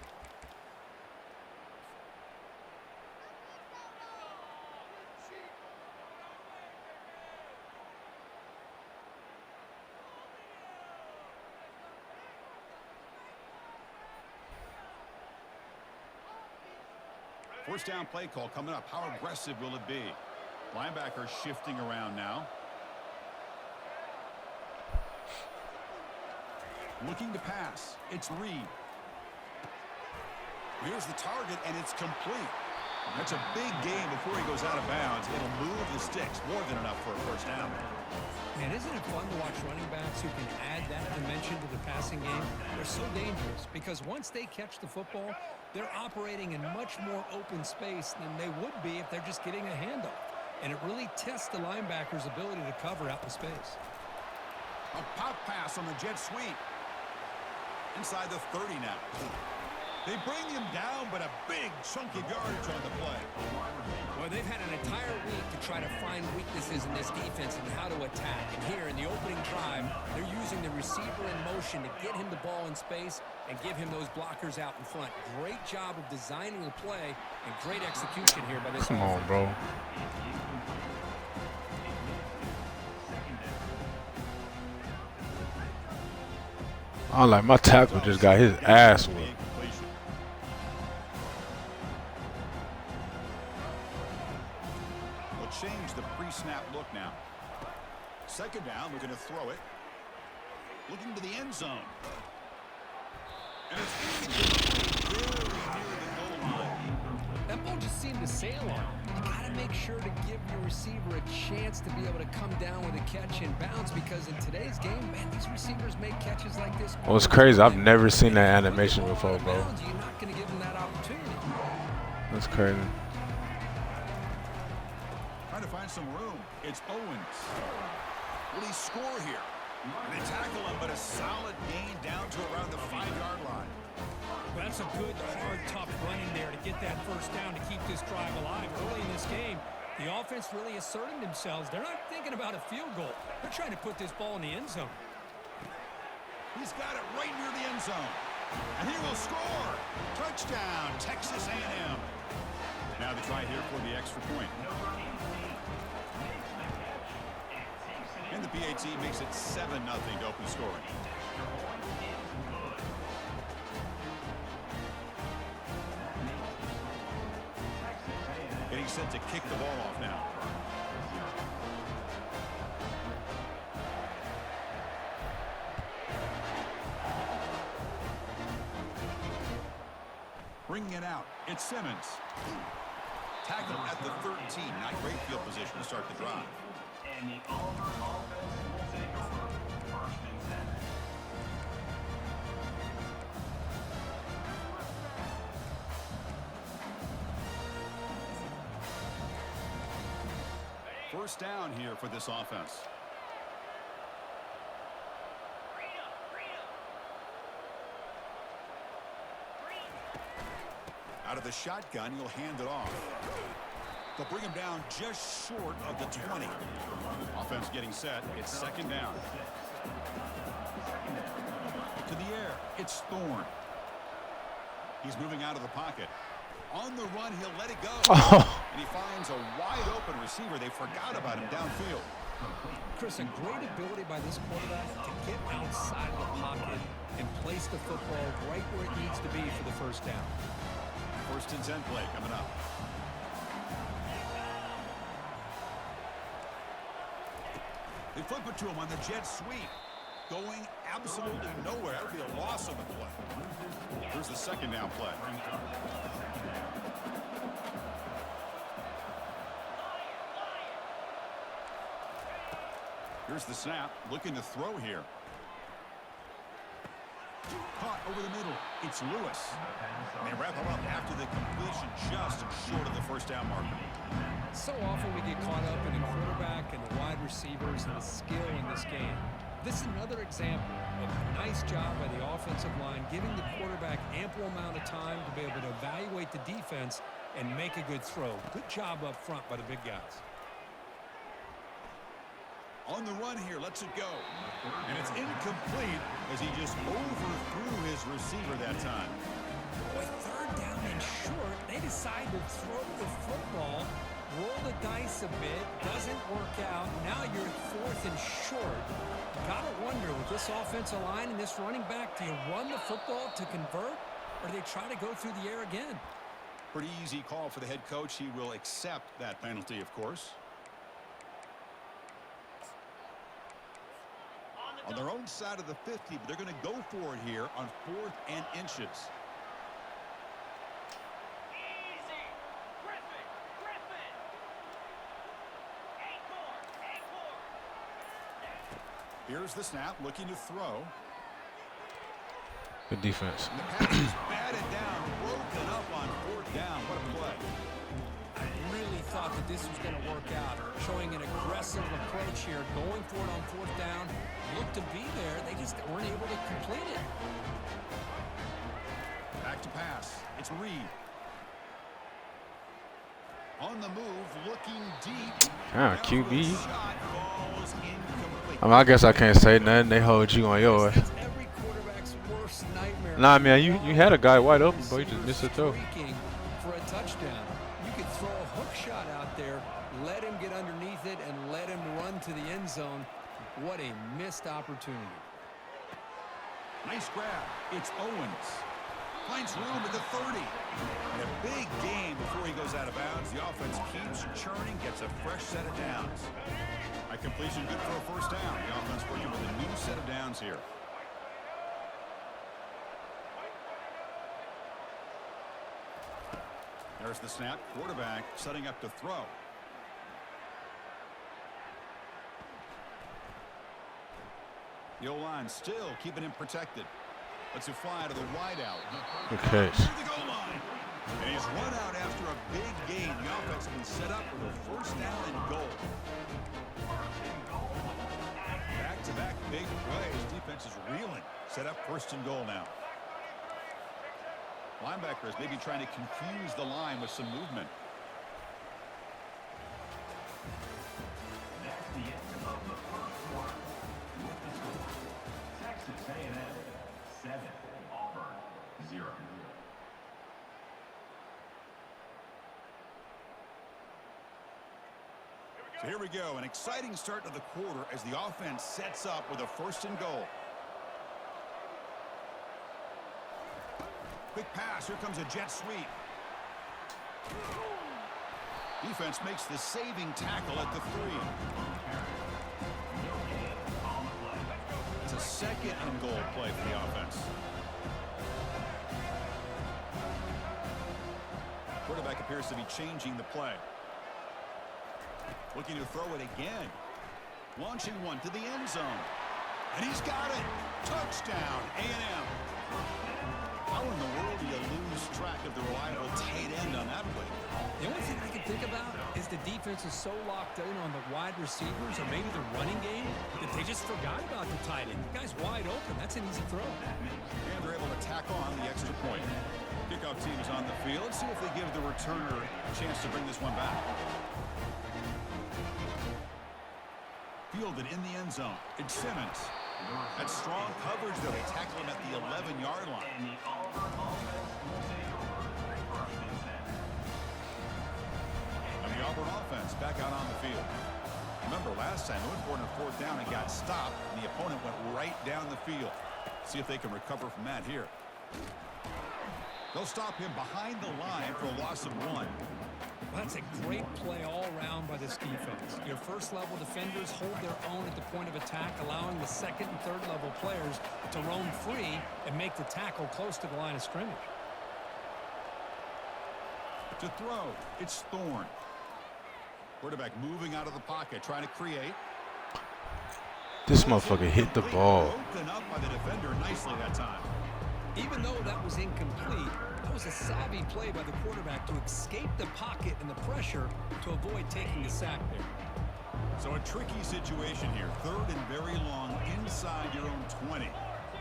First down play call coming up. How aggressive will it be? Linebacker shifting around now. Looking to pass. It's Reed. Here's the target, and it's complete. That's a big gain before he goes out of bounds. It'll move the sticks. More than enough for a first down. Man, isn't it fun to watch running backs who can add that dimension to the passing game? They're so dangerous because once they catch the football, they're operating in much more open space than they would be if they're just getting a handoff. And it really tests the linebacker's ability to cover out the space. A pop pass on the jet sweep. Inside the 30 now. They bring him down, but a big chunk of yardage on the play. Well, they've had an entire week to try to find weaknesses in this defense and how to attack. And here in the opening drive, they're using the receiver in motion to get him the ball in space and give him those blockers out in front. Great job of designing the play and great execution here by this Come on, bro. I like my tackle just got his ass whipped. We'll change the pre-snap look now. Second down, we're going to throw it. Looking to the end zone. And it's very near the goal line. That ball just seemed to sail on. You got to make sure to give your receiver a chance to be able to come down with a catch and bounce, because in today's game, man, these receivers make catches like this. Well, it's crazy. I've never seen that animation before, bro. You're not going to give them that opportunity. That's crazy. Trying to find some room. It's Owens. Will he score here? And they tackle him, but a solid gain down to around the 5-yard line. Well, that's a good, hard, tough running there to get that first down to keep this drive alive. Early in this game, the offense really asserting themselves. They're not thinking about a field goal. They're trying to put this ball in the end zone. He's got it right near the end zone. And he will score. Touchdown, Texas A&M. Now they try here for the extra point. And the PAT makes it 7-0 to open scoring. Getting set to kick the ball off now. Bringing it out. It's Simmons. Tackle at the 13. Not great field position to start the drive. And the Auburn offense will take over 1st and 10. First down here for this offense. Out of the shotgun, he'll hand it off. They'll bring him down just short of the 20. Offense getting set. It's 2nd down. To the air. It's Thorne. He's moving out of the pocket. On the run, he'll let it go. Oh. And he finds a wide-open receiver. They forgot about him downfield. Chris, a great ability by this quarterback to get outside of the pocket and place the football right where it needs to be for the first down. 1st and 10 play coming up. They flip it to him on the jet sweep. Going absolutely nowhere. That would be a loss of the play. Here's the 2nd down play. Here's the snap. Looking to throw here. Caught over the middle. It's Lewis. And they wrap him up after the completion just short of the 1st down marker. So often we get caught up in the quarterback and the wide receivers and the skill in this game. This is another example of a nice job by the offensive line, giving the quarterback ample amount of time to be able to evaluate the defense and make a good throw. Good job up front by the big guys. On the run here, lets it go. And it's incomplete as he just overthrew his receiver that time. With 3rd down and short, they decide to throw the football, roll the dice a bit, doesn't work out. Now you're at 4th and short. Gotta wonder, with this offensive line and this running back, do you run the football to convert, or do they try to go through the air again? Pretty easy call for the head coach. He will accept that penalty, of course. On their own side of the 50, but they're going to go for it here on 4th and inches. Here's the snap, looking to throw. Good defense. And the pass is batted down, broken up on 4th down. What a play. I really thought that this was going to work out. Showing an aggressive approach here, going for it on 4th down. Looked to be there. They just weren't able to complete it. Back to pass. It's Reed. On the move, looking deep. Ah, QB. Shot falls incomplete. I mean, I guess I can't say nothing. They hold you on yours. That's every quarterback's worst nightmare. Nah, man, you had a guy wide open, but you just missed a throw. For a touchdown. You could throw a hook shot out there, let him get underneath it, and let him run to the end zone. What a missed opportunity. Nice grab. It's Owens. Finds room at the 30. And a big gain before he goes out of bounds. The offense keeps churning, gets a fresh set of downs. A completion good for a 1st down. The offense working with a new set of downs here. There's the snap. Quarterback setting up to throw. The O-line still keeping him protected. Lets it fly to the wideout. Good catch. To the goal line. And he's run out after a big gain. The offense can set up with a first down and goal. Back-to-back big plays. Defense is reeling. Set up first and goal now. Linebackers maybe trying to confuse the line with some movement. That's the end of the first quarter. With the score, Texas A&M 7, Auburn 0. So here we go. An exciting start to the quarter as the offense sets up with a first and goal. Quick pass. Here comes a jet sweep. Defense makes the saving tackle at the 3. It's a second and goal play for the offense. Quarterback appears to be changing the play. Looking to throw it again. Launching one to the end zone. And he's got it. Touchdown, A&M. How in the world do you lose track of the reliable tight end on that play? The only thing I can think about is the defense is so locked in on the wide receivers or maybe the running game that they just forgot about the tight end. The guy's wide open. That's an easy throw. And they're able to tack on the extra point. Kickoff team is on the field. Let's see if they give the returner a chance to bring this one back. Fielded in the end zone. It's Simmons. That's strong coverage, though. They tackle him at the 11-yard line. And the Auburn offense will take over first and 10. And the Auburn offense back out on the field. Remember, last time they went for it on fourth down and got stopped, and the opponent went right down the field. See if they can recover from that here. They'll stop him behind the line for a loss of 1. Well, that's a great play all around by this defense. Your first-level defenders hold their own at the point of attack, allowing the second and third-level players to roam free and make the tackle close to the line of scrimmage. To throw, it's Thorne. Quarterback moving out of the pocket, trying to create. This motherfucker hit the ball. Broken up by the defender nicely that time. Even though that was incomplete, that was a savvy play by the quarterback to escape the pocket and the pressure to avoid taking the sack there. So a tricky situation here. Third and very long inside your own 20.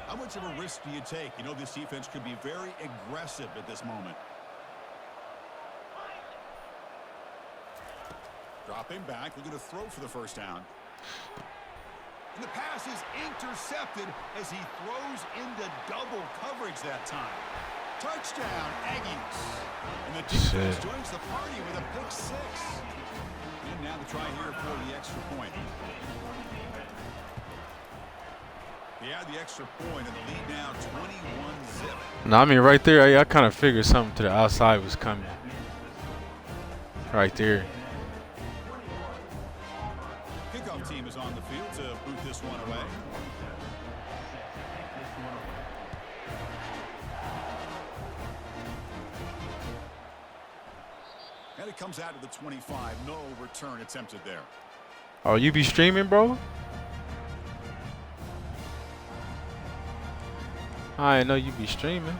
How much of a risk do you take? You know this defense could be very aggressive at this moment. Dropping back, looking to throw for the first down. And the pass is intercepted as he throws into double coverage that time. Touchdown, Aggies. And the defense joins the party with a pick 6. And now the try here for the extra point. They add the extra point and the lead now 21-zip. No, I mean right there, I kind of figured something to the outside was coming. Right there. Kickoff team is on the field to boot this one away. And it comes out to the 25. No return attempted there. Oh, you be streaming, bro? I didn't know you be streaming.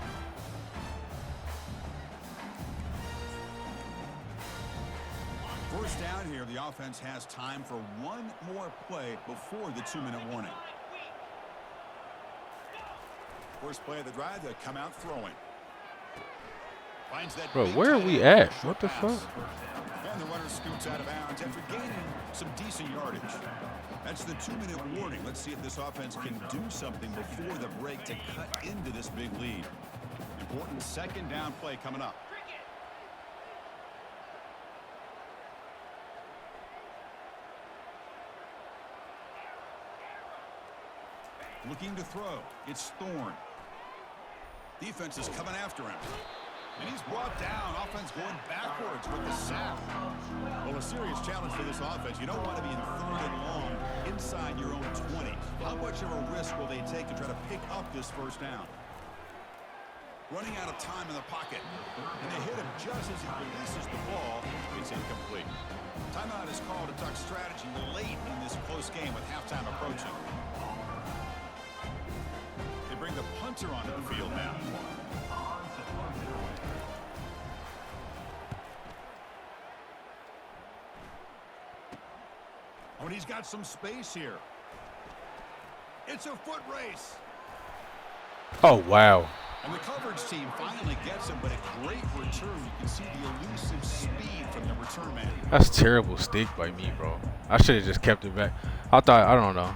First down here, the offense has time for one more play before the 2-minute warning. First play of the drive, they come out throwing. Finds that Bro, where are we at? What the fuck? And the runner scoots out of bounds after gaining some decent yardage. That's the 2-minute warning. Let's see if this offense can do something before the break to cut into this big lead. Important second down play coming up. Looking to throw. It's Thorne. Defense is coming after him. And he's brought down. Offense going backwards with the sack. Well, a serious challenge for this offense. You don't want to be in third and long inside your own 20. How much of a risk will they take to try to pick up this first down? Running out of time in the pocket. And they hit him just as he releases the ball. It's incomplete. Timeout is called to talk strategy late in this close game with halftime approaching. They bring the punter onto the field now. Oh, and he's got some space here. It's a foot race. Oh, wow. And the coverage team finally gets him, but a great return. You can see the elusive speed from the return man. That's terrible stick by me, bro. I should have just kept it back. I don't know.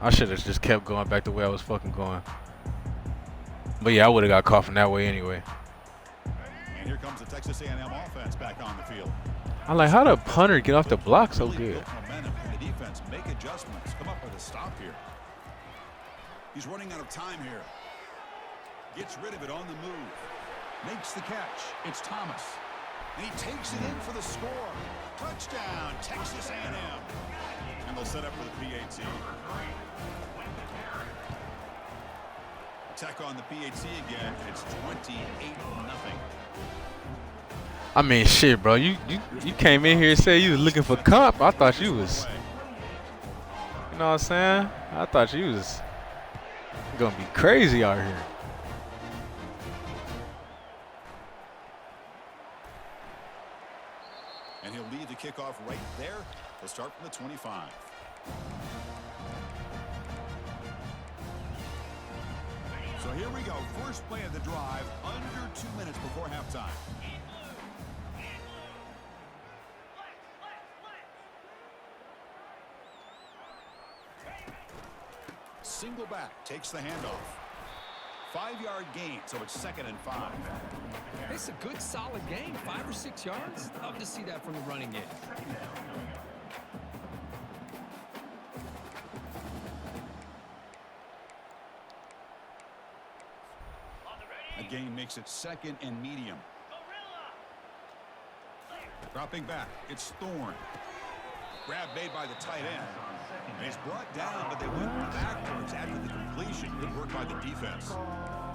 I should have just kept going back the way I was fucking going. But yeah, I would have got caught from that way anyway. And here comes the Texas A&M offense back on the field. I'm like, how did a punter get off the block so good? Momentum. The defense make adjustments. Come up with a stop here. He's running out of time here. Gets rid of it on the move. Makes the catch. It's Thomas. And he takes it in for the score. Touchdown, Texas A&M. And they'll set up for the PAT. Attack on the PAT again. It's 28-0. I mean, shit, bro. You came in here and said you was looking for comp. I thought you was. You know what I'm saying? I thought you was gonna be crazy out here. And he'll lead the kickoff right there. They'll start from the 25. So here we go. First play of the drive, under 2 minutes before halftime. Single back, takes the handoff. 5-yard gain, so it's 2nd and 5. It's a good, solid game. 5 or 6 yards. Love to see that from the running game. A gain makes it 2nd and medium. Dropping back, it's Thorne. Grab made by the tight end. And he's brought down, but they went backwards after the completion. Good work by the defense.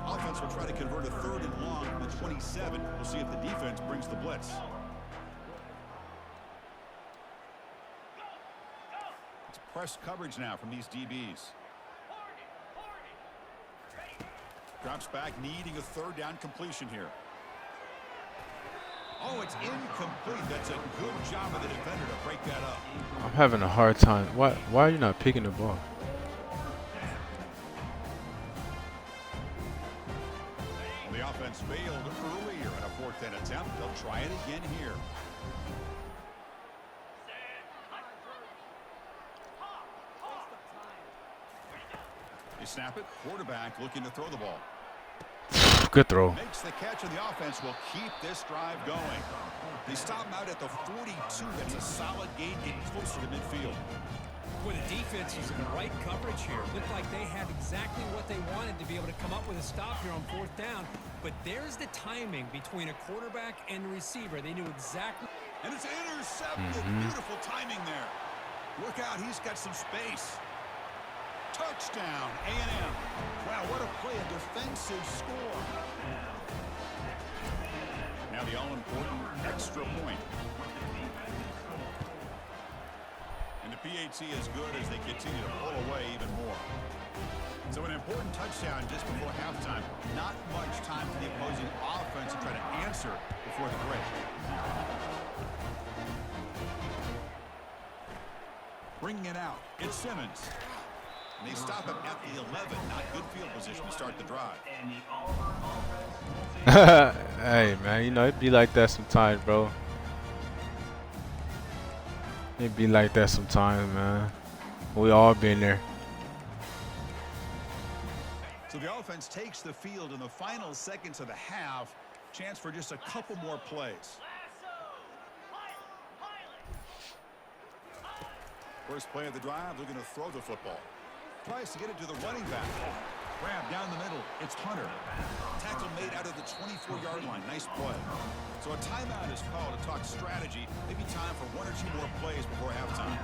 Offense will try to convert a 3rd and long from the 27. We'll see if the defense brings the blitz. It's press coverage now from these DBs. Drops back, needing a 3rd down completion here. Oh, it's incomplete. That's a good job of the defender to break that up. I'm having a hard time. Why are you not picking the ball? Well, the offense failed earlier in a 4th and attempt. They'll try it again here. They snap it. Quarterback looking to throw the ball. Good throw. Makes the catch, and the offense will keep this drive going. They stop him out at the 42. That's a solid gain, getting closer to midfield. Boy, the defense is in the right coverage here. Looked like they had exactly what they wanted to be able to come up with a stop here on 4th down. But there's the timing between a quarterback and the receiver. They knew exactly. And it's intercepted. Beautiful timing there. Look out, he's got some space. Touchdown, A&M. Wow, what a play, a defensive score. Now the all-important extra point. And the PAT is good as they continue to pull away even more. So an important touchdown just before halftime. Not much time for the opposing offense to try to answer before the break. Bringing it out, it's Simmons. And they stop him at the 11. Not good field position to start the drive. Hey, man, you know, it be like that sometimes, bro. It be like that sometimes, man. We all been there. So the offense takes the field in the final seconds of the half. Chance for just a couple more plays. First play of the drive, looking to throw the football. Tries to get it to the running back. Grab down the middle. It's Hunter. Tackle made out of the 24-yard line. Nice play. So a timeout is called to talk strategy. Maybe time for 1 or 2 more plays before halftime.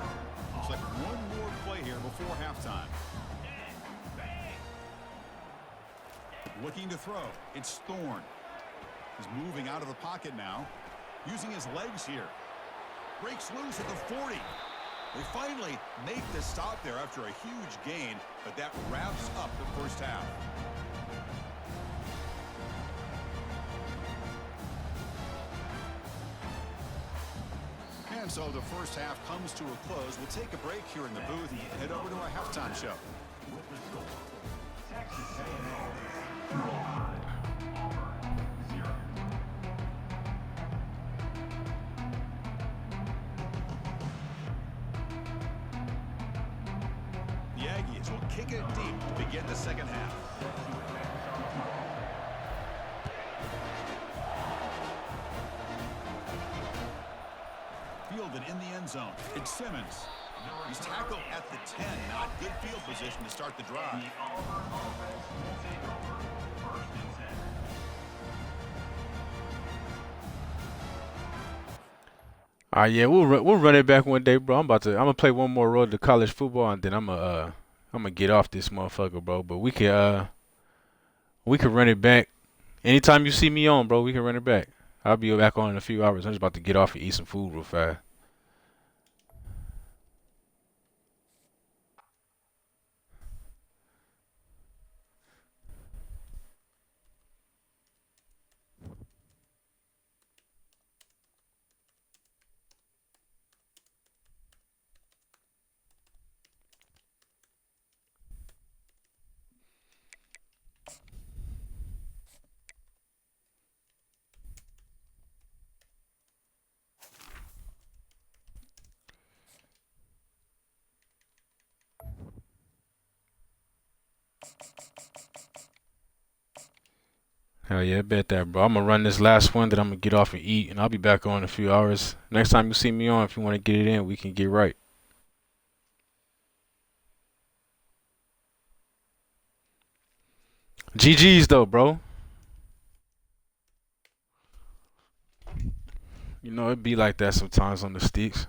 Looks like 1 more play here before halftime. Looking to throw. It's Thorne. He's moving out of the pocket now. Using his legs here. Breaks loose at the 40. They finally make the stop there after a huge gain, but that wraps up the first half. And so the first half comes to a close. We'll take a break here in the booth and head over to our halftime show. With the score, Texas A&M 5, Auburn 0. The Aggies will kick it deep to begin the second half. Fielded in the end zone. It's Simmons. He's tackled at the 10. Now a good field position to start the drive. The Auburn offense will take over 1st and 10. All right, yeah, we'll run it back one day, bro. I'm gonna play one more road to college football, and then I'm gonna get off this motherfucker, bro. But we can run it back anytime you see me on, bro. We can run it back. I'll be back on in a few hours. I'm just about to get off and eat some food real fast. Hell yeah, I bet that, bro. I'm gonna run this last one, then I'm gonna get off and eat, and I'll be back on in a few hours. Next time you see me on, if you want to get it in, we can get right. GG's though, bro. You know, it be like that sometimes on the sticks.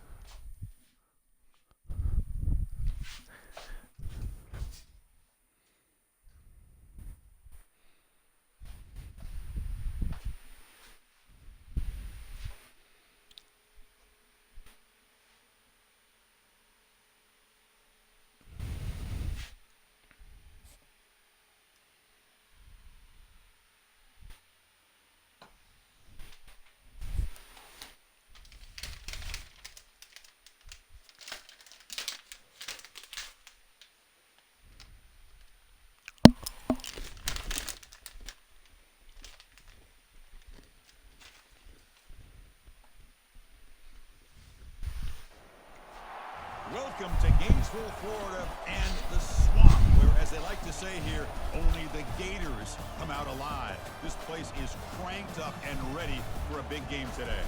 Welcome to Gainesville, Florida, and the swamp, where, as they like to say here, only the Gators come out alive. This place is cranked up and ready for a big game today.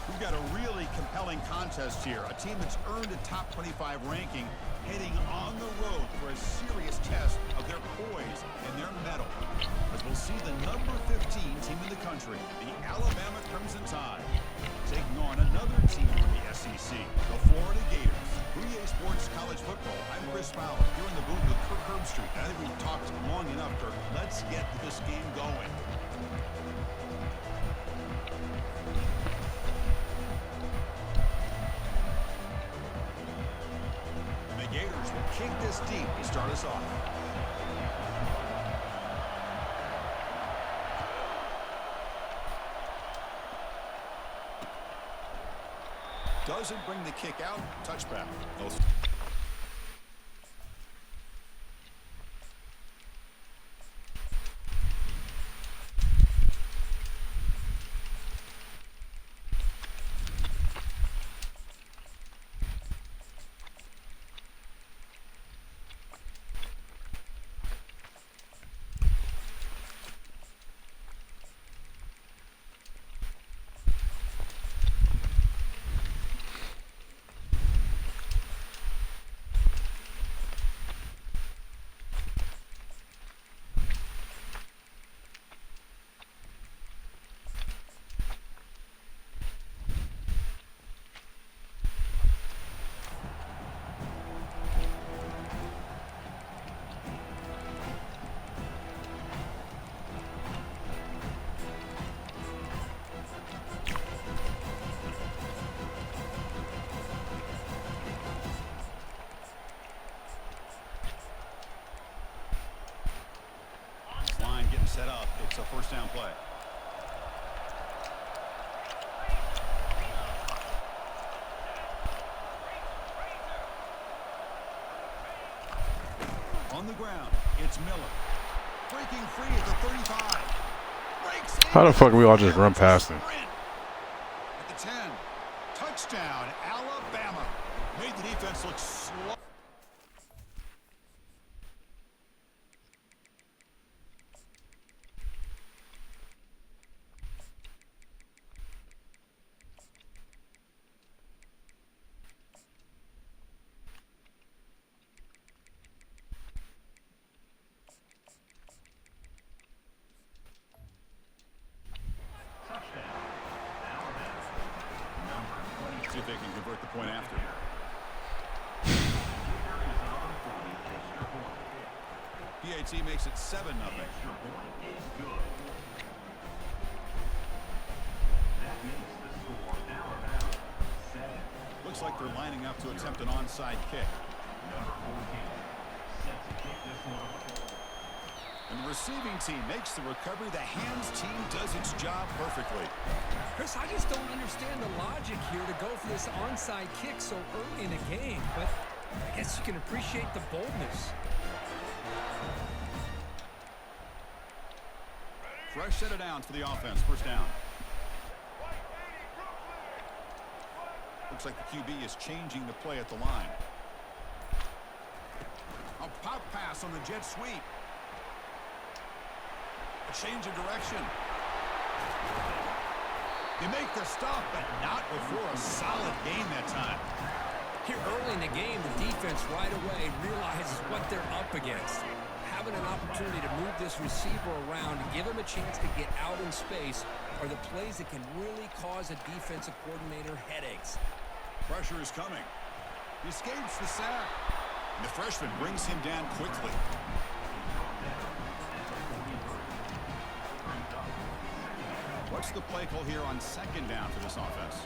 We've got a really compelling contest here. A team that's earned a top 25 ranking heading on the road for a serious test of their poise and their mettle. As we'll see the number 15 team in the country, the Alabama Crimson Tide, taking on another team from the SEC, the Florida Gators. easports college football. I'm Chris Fowler. You're in the booth with Kirk Herbstreit. I think we've talked long enough, Kirk. Let's get this game going. The Gators will kick this deep to start us off. Doesn't bring the kick out. Touchback. set up. It's a first down play. On the ground, it's Miller. Breaking free at the 35. Breaks How the fuck we all just run past him? At the 10. Touchdown, Alabama. Made the defense look slow. See if they can convert the point after. PAT makes it 7-0. Looks like they're lining up to attempt an onside kick. And the receiving team makes the recovery. The hands team does its job perfectly. Chris, I just don't understand the logic here to go for this onside kick so early in the game, but I guess you can appreciate the boldness. Fresh set of downs for the offense. First down. Looks like the QB is changing the play at the line. A pop pass on the jet sweep. A change of direction. They make the stop, but not before a solid game that time. Here early in the game, the defense right away realizes what they're up against. Having an opportunity to move this receiver around and give him a chance to get out in space are the plays that can really cause a defensive coordinator headaches. Pressure is coming. He escapes the sack. And the freshman brings him down quickly. What's the play call here on second down for this offense?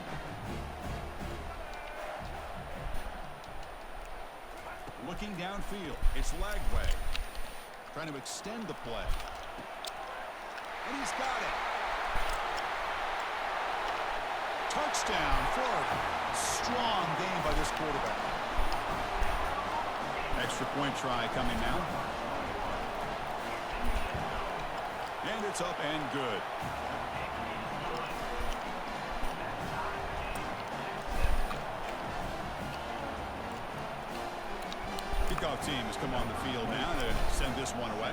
Looking downfield. It's Lagway. Trying to extend the play. And he's got it. Touchdown, Florida. Strong game by this quarterback. Extra point try coming now. And it's up and good. Kickoff team has come on the field now to send this one away.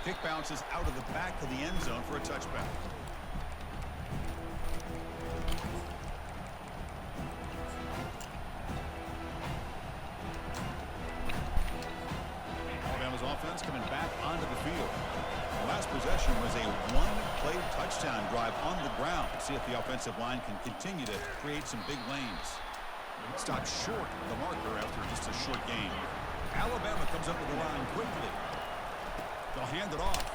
Kick bounces out of the back of the end zone for a touchback. Alabama's offense coming back onto the field. The last possession was a one-play touchdown drive on the ground. See if the offensive line can continue to create some big lanes. Stopped short of the marker after just a short game. Alabama comes up with the line quickly. They'll hand it off.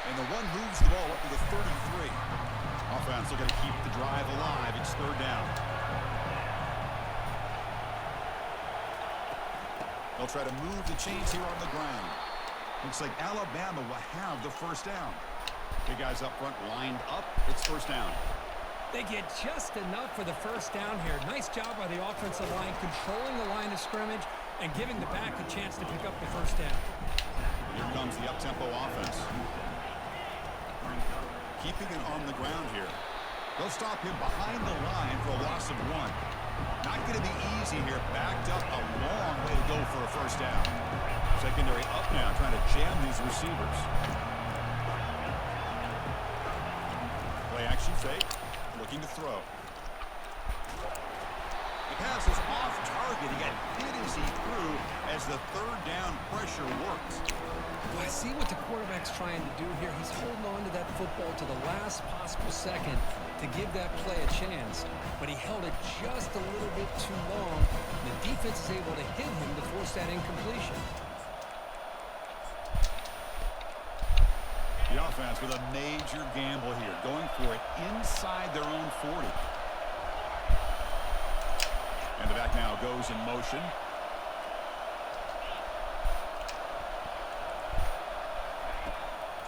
And the one moves the ball up to the 33. Offense looking to keep the drive alive. It's third down. They'll try to move the chains here on the ground. Looks like Alabama will have the first down. Big guys up front lined up. It's first down. They get just enough for the first down here. Nice job by the offensive line, controlling the line of scrimmage and giving the back a chance to pick up the first down. Here comes the up-tempo offense. Keeping it on the ground here. They'll stop him behind the line for a loss of one. Not going to be easy here. Backed up a long way to go for a first down. Secondary up now, trying to jam these receivers. Play action fake. Looking to throw. The pass is off target. He got hit as he threw as the third down pressure works. Well, I see what the quarterback's trying to do here. He's holding on to that football to the last possible second to give that play a chance. But he held it just a little bit too long. And the defense is able to hit him to force that incompletion. The offense with a major gamble here, going for it inside their own 40. And the back now goes in motion.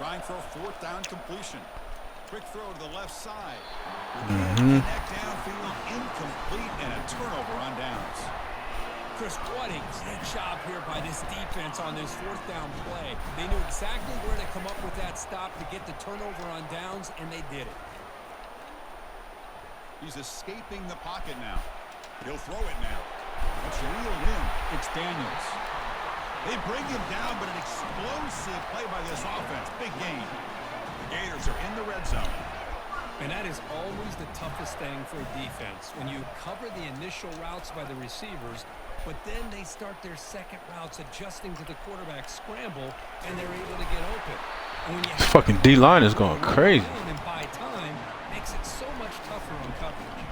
Trying for a 4th down completion. Quick throw to the left side. Connect downfield, incomplete, and a turnover on downs. Chris, what a great job here by this defense on this 4th down play. They knew exactly where to come up with that stop to get the turnover on downs, and they did it. He's escaping the pocket now. He'll throw it now. It's reeled in. It's Daniels. They bring him down, but an explosive play by this offense. Big gain. The Gators are in the red zone. And that is always the toughest thing for a defense. When you cover the initial routes by the receivers, but then they start their second routes adjusting to the quarterback scramble, and they're able to get open. And when you This fucking D-line is going crazy. And by time, makes it so much tougher on coverage.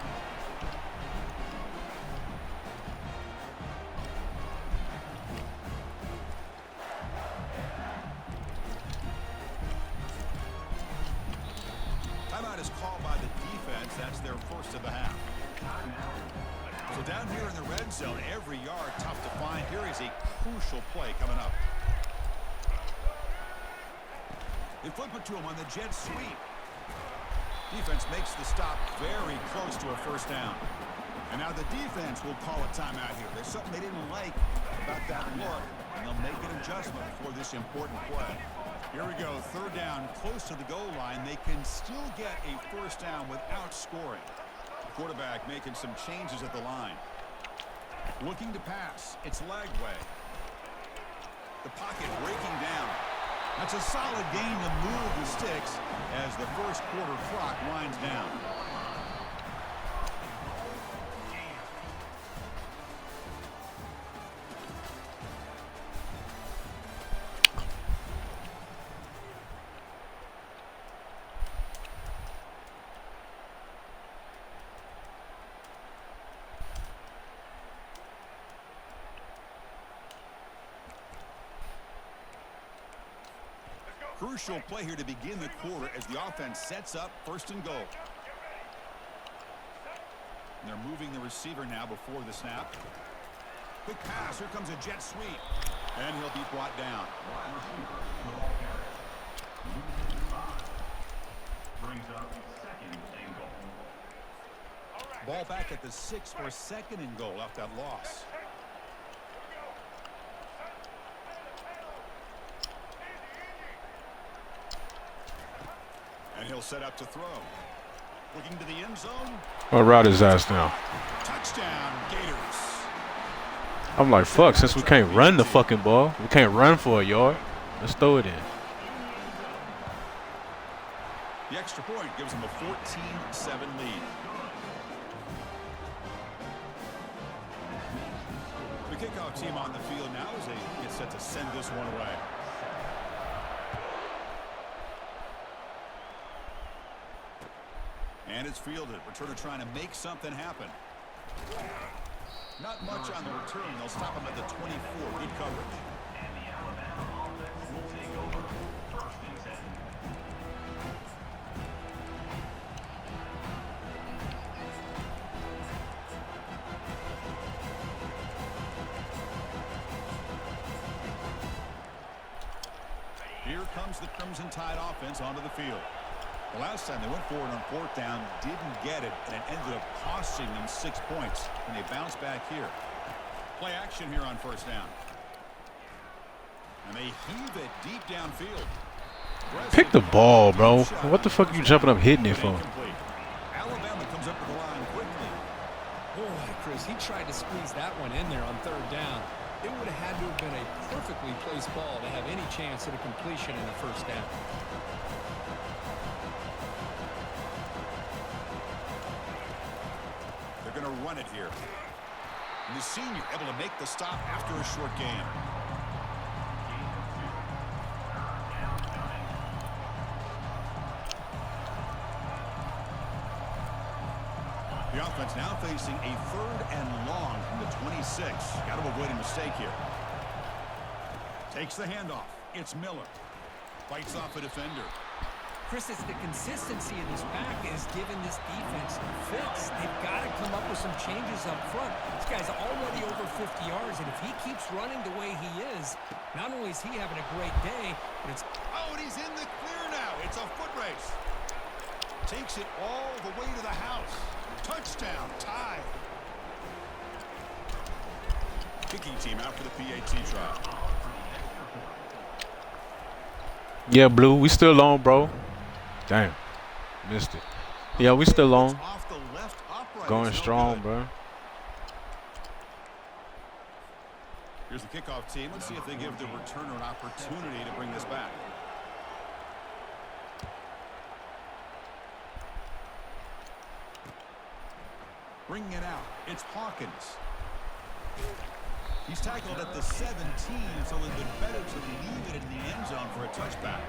Timeout is called by the defense. That's their first of the half. So down here in the red zone, every yard tough to find. Here is a crucial play coming up. They flip it to him on the jet sweep. Defense makes the stop very close to a 1st down. And now the defense will call a timeout here. There's something they didn't like about that look, and they'll make an adjustment for this important play. Here we go, 3rd down, close to the goal line. They can still get a 1st down without scoring. Quarterback making some changes at the line. Looking to pass. It's Lagway. The pocket breaking down. That's a solid gain to move the sticks as the 1st quarter clock winds down. Crucial play here to begin the quarter as the offense sets up 1st and goal. And they're moving the receiver now before the snap. Quick pass. Here comes a jet sweep. And he'll be brought down. Brings up 2nd and goal. Ball back at the 6 for 2nd and goal after that loss. And he'll set up to throw. Looking to the end zone. What route is that now? Touchdown, Gators. I'm like, fuck, since we can't run the fucking ball, we can't run for a yard, let's throw it in. The extra point gives them a 14-7 lead. The kickoff team on the field now as they get set to send this one away. And it's fielded. Returner trying to make something happen. Not much on the return. They'll stop him at the 24. Good coverage. And the Alabama offense will take over 1st and 10. Here comes the Crimson Tide offense onto the field. The last time they went forward on 4th down, didn't get it, and it ended up costing them 6 points. And they bounce back here. Play action here on 1st down. And they heave it deep downfield. Pick the ball, bro. What the fuck are you jumping up hitting it for? Alabama comes up with the line quickly. Boy, Chris, he tried to squeeze that one in there on 3rd down. It would have had to have been a perfectly placed ball to have any chance at a completion in the 1st down. They're going to run it here. And the senior able to make the stop after a short game. The offense now facing a 3rd and long from the 26. Got to avoid a mistake here. Takes the handoff. It's Miller. Fights off a defender. Chris, it's the consistency of this back is giving this defense fits. They've got to come up with some changes up front. This guy's already over 50 yards, and if he keeps running the way he is, not only is he having a great day, but it's... Oh, and he's in the clear. place. Takes it all the way to the house. Touchdown, tie. Kicking team out for the PAT try. Yeah, Blue, we still on, bro. Damn, missed it. Yeah, we still on. Off the left upright. Going strong, bro. Here's the kickoff team. Let's see if they give the returner an opportunity to bring this back. Bringing it out. It's Hawkins. He's tackled at the 17, so it's been better to leave it in the end zone for a touchback.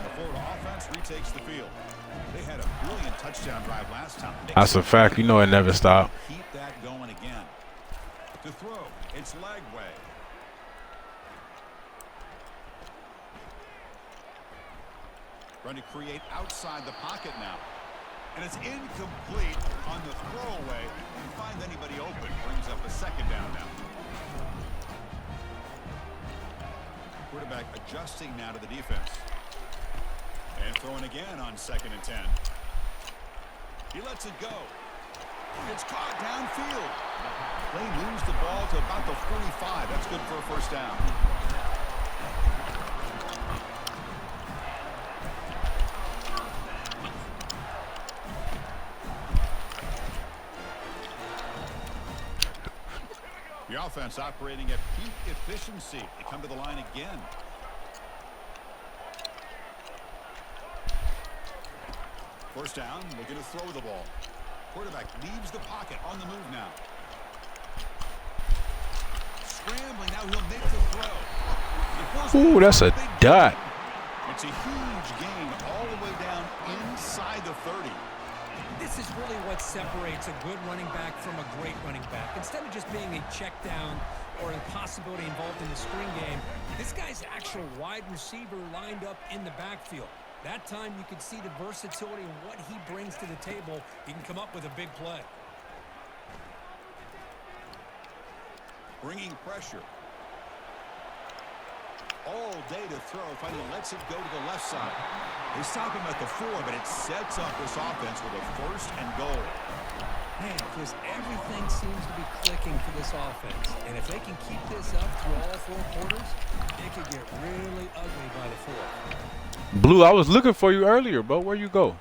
The Florida offense retakes the field. They had a brilliant touchdown drive last time. That's a fact. You know it never stopped. Keep that going again. To throw, it's Lagway. Trying to create outside the pocket now. And it's incomplete on the throwaway. Can't find anybody open. Brings up a second down now. Quarterback adjusting now to the defense. And throwing again on 2nd and 10. He lets it go. It's caught downfield. They lose the ball to about the 45. That's good for a first down. The offense operating at peak efficiency. They come to the line again. First down, looking to throw the ball. Quarterback leaves the pocket on the move now. Scrambling, now he'll make the throw. Ooh, that's a dot. It's a huge gain all the way down inside the 30. This is really what separates a good running back from a great running back. Instead of just being a check down or a possibility involved in the screen game, this guy's actual wide receiver lined up in the backfield. That time you could see the versatility and what he brings to the table. He can come up with a big play. Bringing pressure. All day to throw. Finally lets it go to the left side. They stop him at the 4, but it sets up this offense with a 1st and goal. Man, because everything seems to be clicking for this offense. And if they can keep this up through all 4 quarters, it could get really ugly by the 4th. Blue, I was looking for you earlier, bro. Where you go?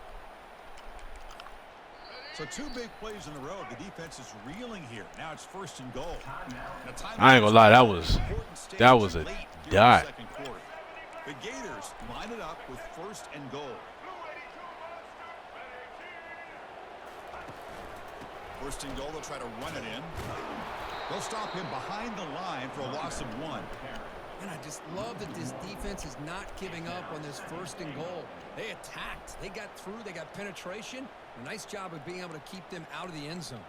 So 2 big plays in a row. The defense is reeling here. Now it's 1st and goal. I ain't gonna lie, that was a dot. The Gators line it up with 1st and goal. 1st and goal, they'll try to run it in. They'll stop him behind the line for a loss of 1. And I just love that this defense is not giving up on this 1st and goal. They attacked. They got through. They got penetration. A nice job of being able to keep them out of the end zone.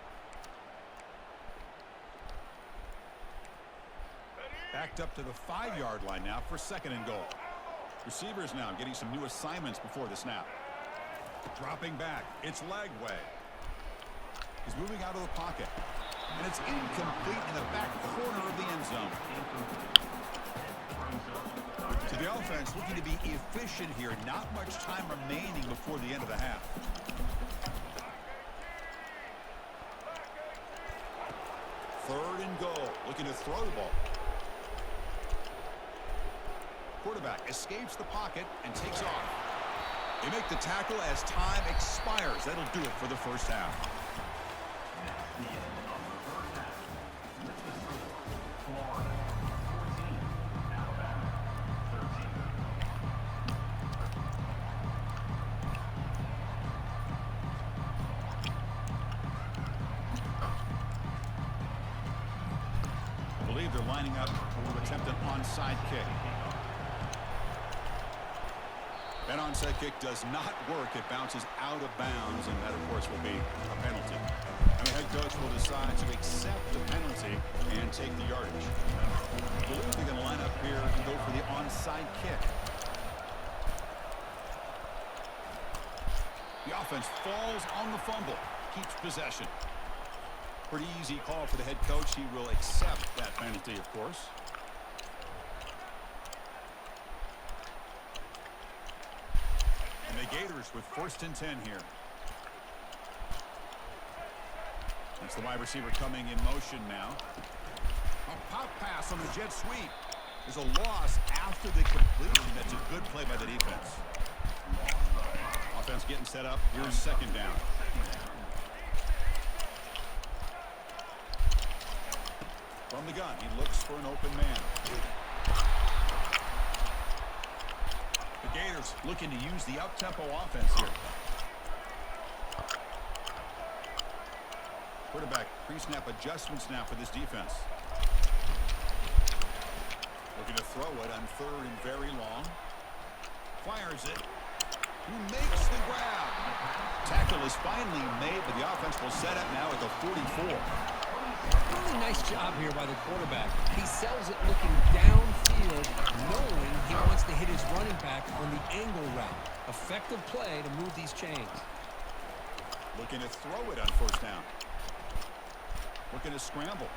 Backed up to the 5-yard line now for 2nd and goal. Receivers now getting some new assignments before the snap. Dropping back. It's Lagway. He's moving out of the pocket. And it's incomplete in the back corner of the end zone. So the offense looking to be efficient here. Not much time remaining before the end of the half. Third and goal. Looking to throw the ball. Quarterback escapes the pocket and takes off. They make the tackle as time expires. That'll do it for the first half. I believe they're lining up to attempt an onside kick. That onside kick does not work. It bounces out of bounds, and that, of course, will be a penalty. And the head coach will decide to accept the penalty and take the yardage. I believe they're going to line up here and go for the onside kick. The offense falls on the fumble, keeps possession. Pretty easy call for the head coach. He will accept that penalty, of course. And the Gators with 1st and 10 here. That's the wide receiver coming in motion now. A pop pass on the jet sweep. There's a loss after the completion. That's a good play by the defense. Offense getting set up. Here's 2nd down. From the gun, he looks for an open man. The Gators looking to use the up-tempo offense here. Quarterback pre-snap adjustments now for this defense. Looking to throw it on 3rd and very long. Fires it. He makes the grab. Tackle is finally made, but the offense will set up now at the 44. Really nice job here by the quarterback. He sells it looking downfield, knowing he wants to hit his running back on the angle route. Effective play to move these chains. Looking to throw it on 1st down. Looking to scramble.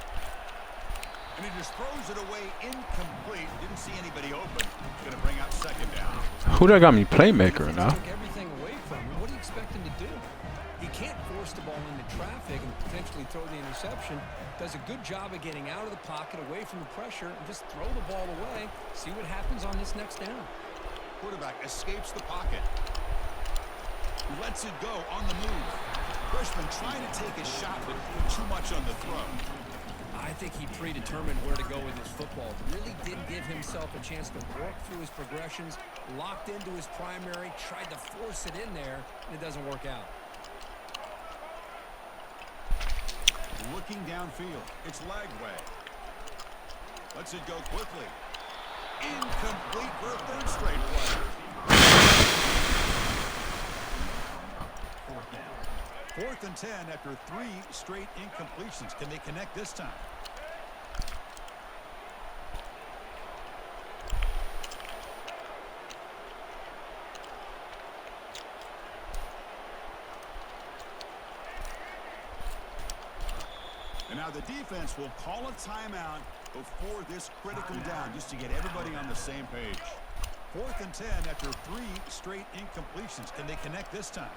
And he just throws it away incomplete. Didn't see anybody open. Going to bring out 2nd down. Who that got me playmaker now? Took everything away from him. What do you expect him to do? He can't force the ball into traffic and potentially throw the interception. Does a good job of getting out of the pocket, away from the pressure, and just throw the ball away. See what happens on this next down. Quarterback escapes the pocket. Lets it go on the move. Freshman trying to take a shot, but too much on the throw. I think he predetermined where to go with his football. Really did give himself a chance to work through his progressions, locked into his primary, tried to force it in there, and it doesn't work out. Looking downfield. It's Lagway. Lets it go quickly. Incomplete for a 3rd straight play. 4th and 10 after 3 straight incompletions. Can they connect this time? And now the defense will call a timeout before this critical down, just to get everybody on the same page. 4th and 10 after 3 straight incompletions. Can they connect this time?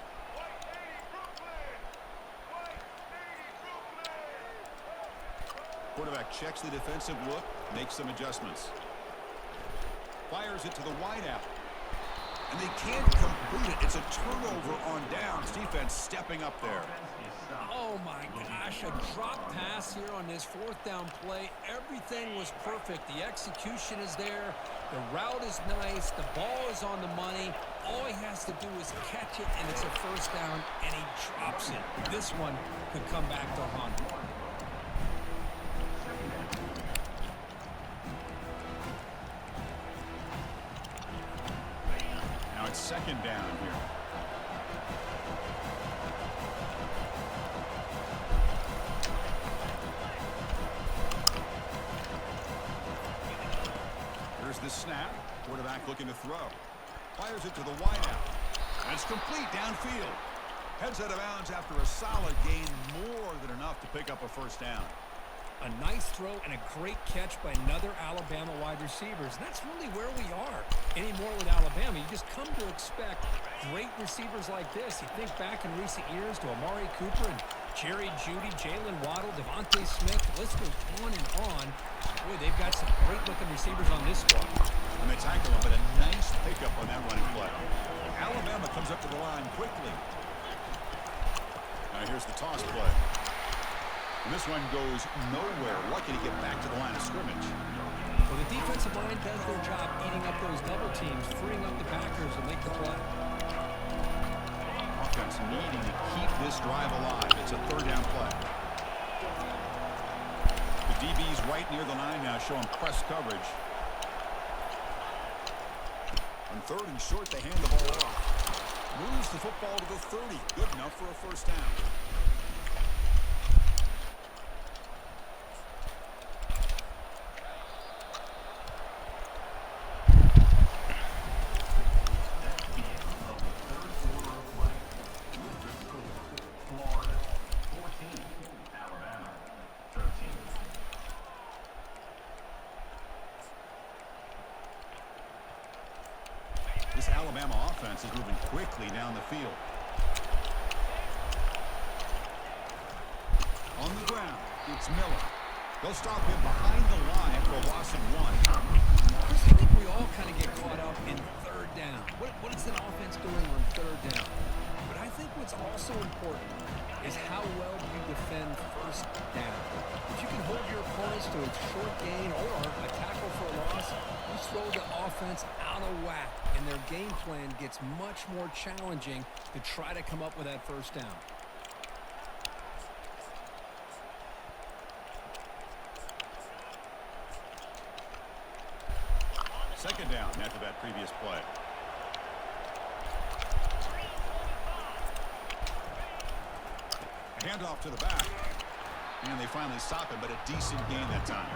Quarterback checks the defensive look, makes some adjustments. Fires it to the wideout. And they can't complete it. It's a turnover on downs. Defense stepping up there. Oh my gosh, a drop pass here on this 4th down play. Everything was perfect. The execution is there. The route is nice. The ball is on the money. All he has to do is catch it, and it's a 1st down, and he drops it. This one could come back to haunt him. Now it's 2nd down here. Here's the snap. Quarterback looking to throw. Fires it to the wideout. And it's complete downfield. Heads out of bounds after a solid gain, more than enough to pick up a 1st down. A nice throw and a great catch by another Alabama wide receivers. That's really where we are anymore with Alabama. You just come to expect great receivers like this. You think back in recent years to Amari Cooper and Jerry Jeudy, Jalen Waddle, Devontae Smith. The list goes on and on. Boy, they've got some great-looking receivers on this squad. And they tackle him, but a nice pickup on that running play. Alabama comes up to the line quickly. Now here's the toss play. And this one goes nowhere. Lucky to get back to the line of scrimmage. Well, the defensive line does their job eating up those double teams, freeing up the backers to make the play. Offense needing to keep this drive alive. It's a 3rd down play. The DB's right near the line now, showing press coverage. On 3rd and short, they hand the ball off. Moves the football to the 30. Good enough for a 1st down. This Alabama offense is moving quickly down the field. On the ground, it's Miller. They'll stop him behind the line for a loss of 1. Chris, I think we all kind of get caught up in third down. What is an offense doing on third down? But I think what's also important is how well you defend first down. If you can hold your opponents to a short gain or a tackle for a loss, you throw the offense out of whack, and their game plan gets much more challenging to try to come up with that first down. Second down after that previous play. Handoff to the back. And they finally stop him, but a decent gain that time.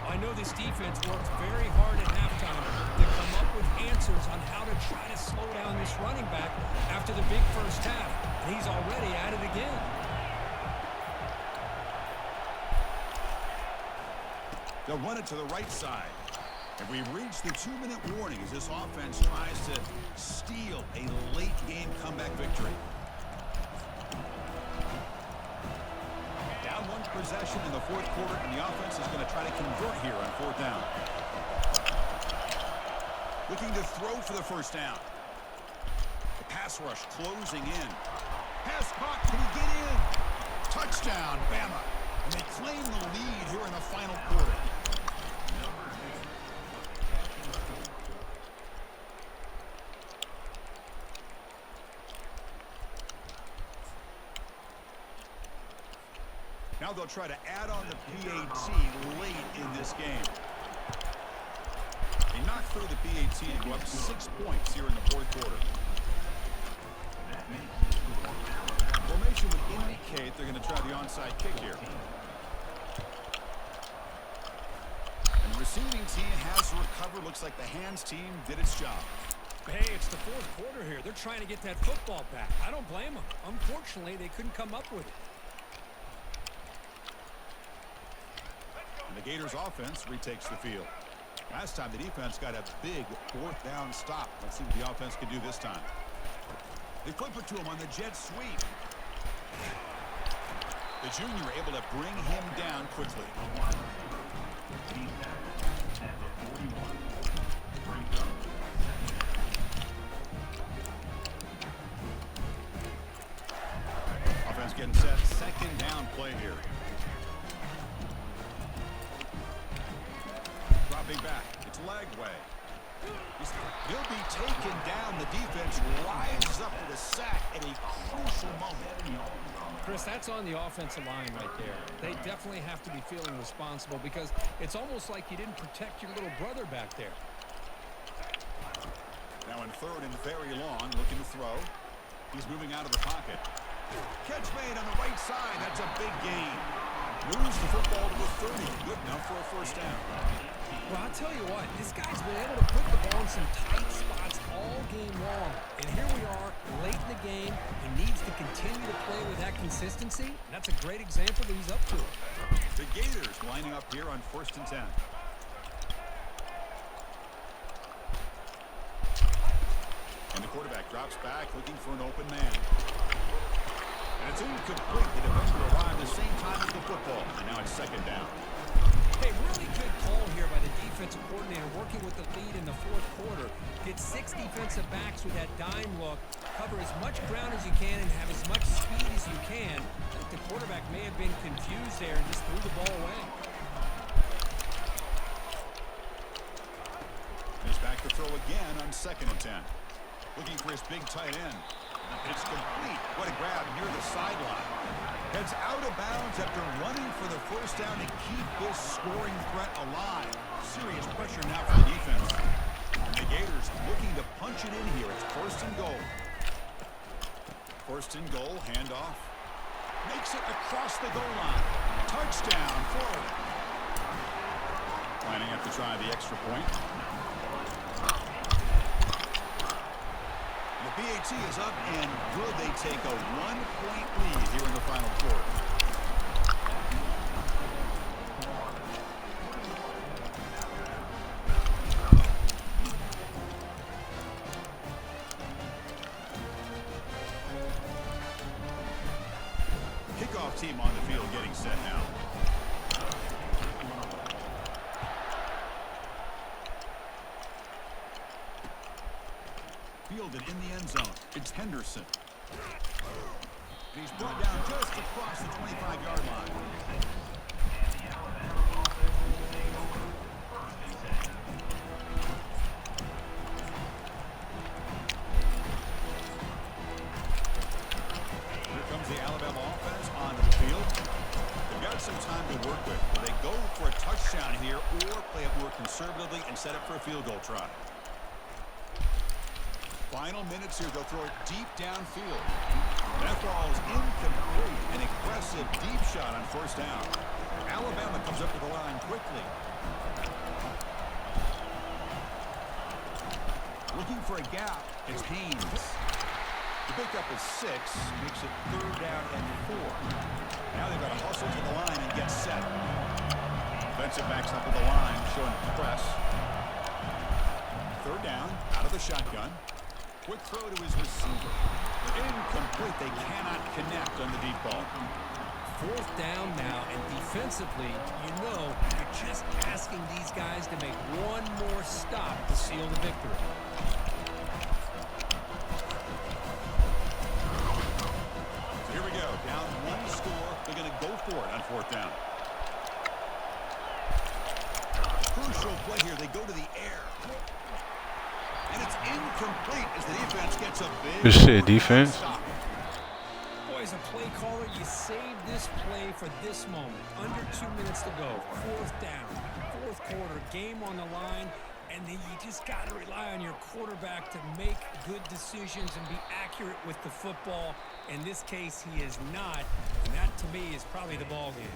I know this defense worked very hard at halftime to come up with answers on how to try to slow down this running back after the big first half. And he's already at it again. They'll run it to the right side. And we've reached the 2-minute warning as this offense tries to steal a late game comeback victory. Down 1 possession in the fourth quarter, and the offense is going to try to convert here on 4th down. Looking to throw for the first down. The pass rush closing in. Pass caught. Can he get in? Touchdown, Bama. And they claim the lead here in the final quarter. Now they'll try to add on the PAT late in this game. They knock through the PAT and go up 6 points here in the fourth quarter. Formation would indicate they're going to try the onside kick here. And the receiving team has recovered. Looks like the hands team did its job. Hey, it's the fourth quarter here. They're trying to get that football back. I don't blame them. Unfortunately, they couldn't come up with it. And the Gators offense retakes the field. Last time the defense got a big 4th down stop. Let's see what the offense can do this time. They flip it to him on the jet sweep. The junior able to bring him down quickly. Offense getting set. Second down play here. Dropping back. It's Lagway. He'll be taken down. The defense rises up with a sack at a crucial moment. Chris, that's on the offensive line right there. They definitely have to be feeling responsible because it's almost like you didn't protect your little brother back there. Now in 3rd and very long, looking to throw. He's moving out of the pocket. Catch made on the right side. That's a big gain. Moves the football to the 30. Good enough for a first down. Well, I'll tell you what, this guy's been able to put the ball in some tight spots all game long. And here we are, late in the game. He needs to continue to play with that consistency. That's a great example that he's up to it. The Gators lining up here on 1st and 10. And the quarterback drops back, looking for an open man. And it's incomplete. The defender arrived the same time as the football. And now it's 2nd down. Hey, really good call here by the defensive coordinator working with the lead in the fourth quarter. Get 6 defensive backs with that dime look. Cover as much ground as you can and have as much speed as you can. I think the quarterback may have been confused there and just threw the ball away. He's back to throw again on 2nd and 10. Looking for his big tight end. It's complete. What a grab near the sideline. Heads out of bounds after running for the first down to keep this scoring threat alive. Serious pressure now for the defense. And the Gators looking to punch it in here. It's 1st and goal. 1st and goal, handoff. Makes it across the goal line. Touchdown, Florida. Lining up to try the extra point. The PAT is up and good. They take a 1-point lead here in the final quarter. team on the field getting set now. Fielded in the end zone. It's Henderson. He's brought down just across the 25-yard line. Here comes the Alabama offense onto the field. They've got some time to work with. Will they go for a touchdown here or play it more conservatively and set up for a field goal try? Final minutes here. They'll throw it deep downfield. That ball is incomplete. An aggressive deep shot on first down. Alabama comes up to the line quickly. Looking for a gap. It's Haynes. The pickup is 6. Makes it 3rd down and 4. Now they've got to hustle to the line and get set. Defensive backs up to the line, showing press. 3rd down, out of the shotgun. Quick throw to his receiver. Incomplete. They cannot connect on the deep ball. 4th down now, and defensively, you're just asking these guys to make one more stop to seal the victory. So here we go. Down 1 score. They're going to go for it on 4th down. Crucial play here. They go to the air. And it's incomplete as the defense gets a big... Good shit, defense. Boy, as a play caller, you save this play for this moment. Under 2 minutes to go. 4th down. 4th quarter. Game on the line. And then you just got to rely on your quarterback to make good decisions and be accurate with the football. In this case, he is not. And that, to me, is probably the ball game.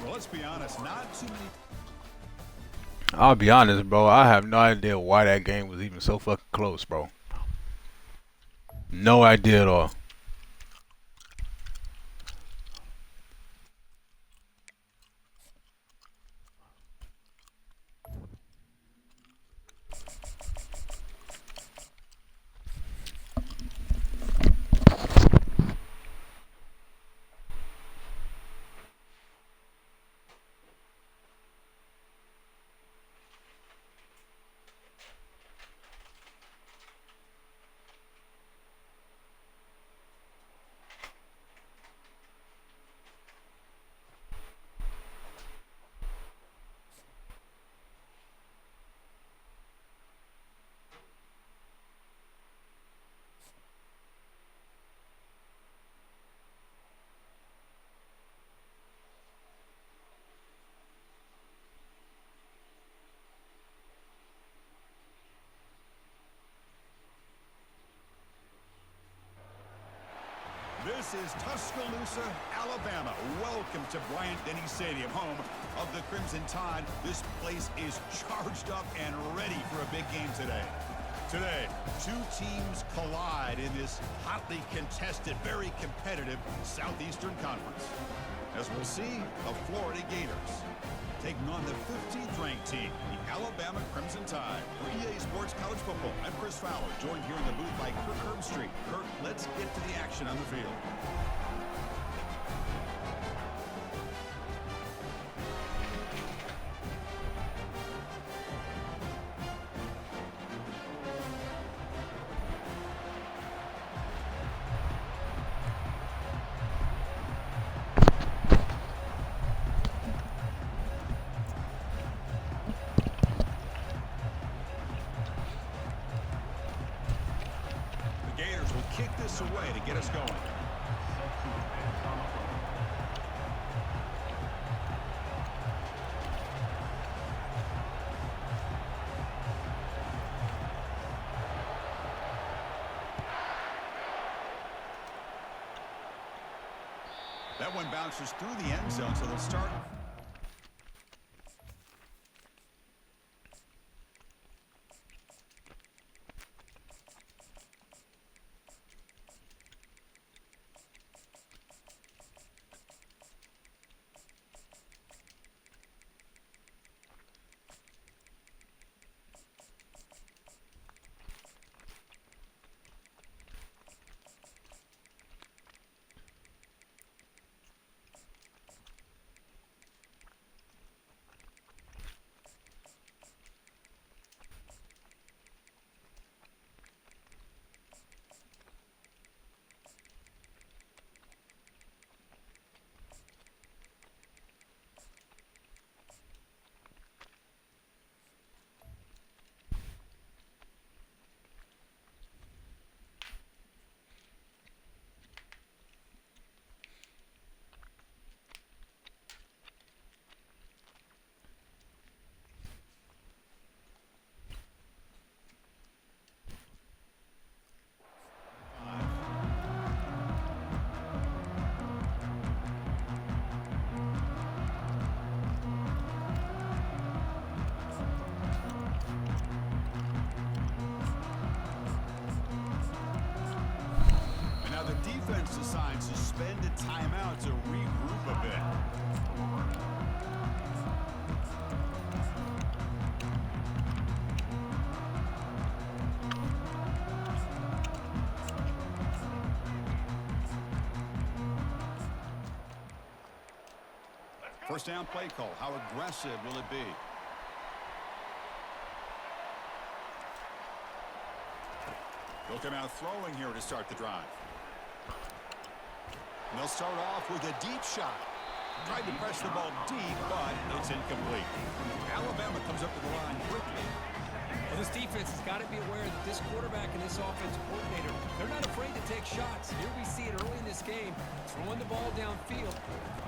Well, let's be honest. Not too many... I'll be honest, bro. I have no idea why that game was even so fucking close, bro. No idea at all. This is Tuscaloosa, Alabama. Welcome to Bryant-Denny Stadium, home of the Crimson Tide. This place is charged up and ready for a big game today. Today, 2 teams collide in this hotly contested, very competitive Southeastern Conference. As we'll see, the Florida Gators taking on the 15th ranked team, the Alabama Crimson Tide. For EA Sports College Football, I'm Chris Fowler, joined here in the booth by Kirk Herbstreit. Kirk, let's get to the action on the field. Kick this away to get us going. That one bounces through the end zone, so they'll start. defense decides to spend a timeout to regroup a bit. First down play call. How aggressive will it be? They'll come out throwing here to start the drive. And they'll start off with a deep shot. Tried to press the ball deep, but it's incomplete. Alabama comes up to the line quickly. Well, this defense has got to be aware that this quarterback and this offensive coordinator, they're not afraid to take shots. Here we see it early in this game, throwing the ball downfield.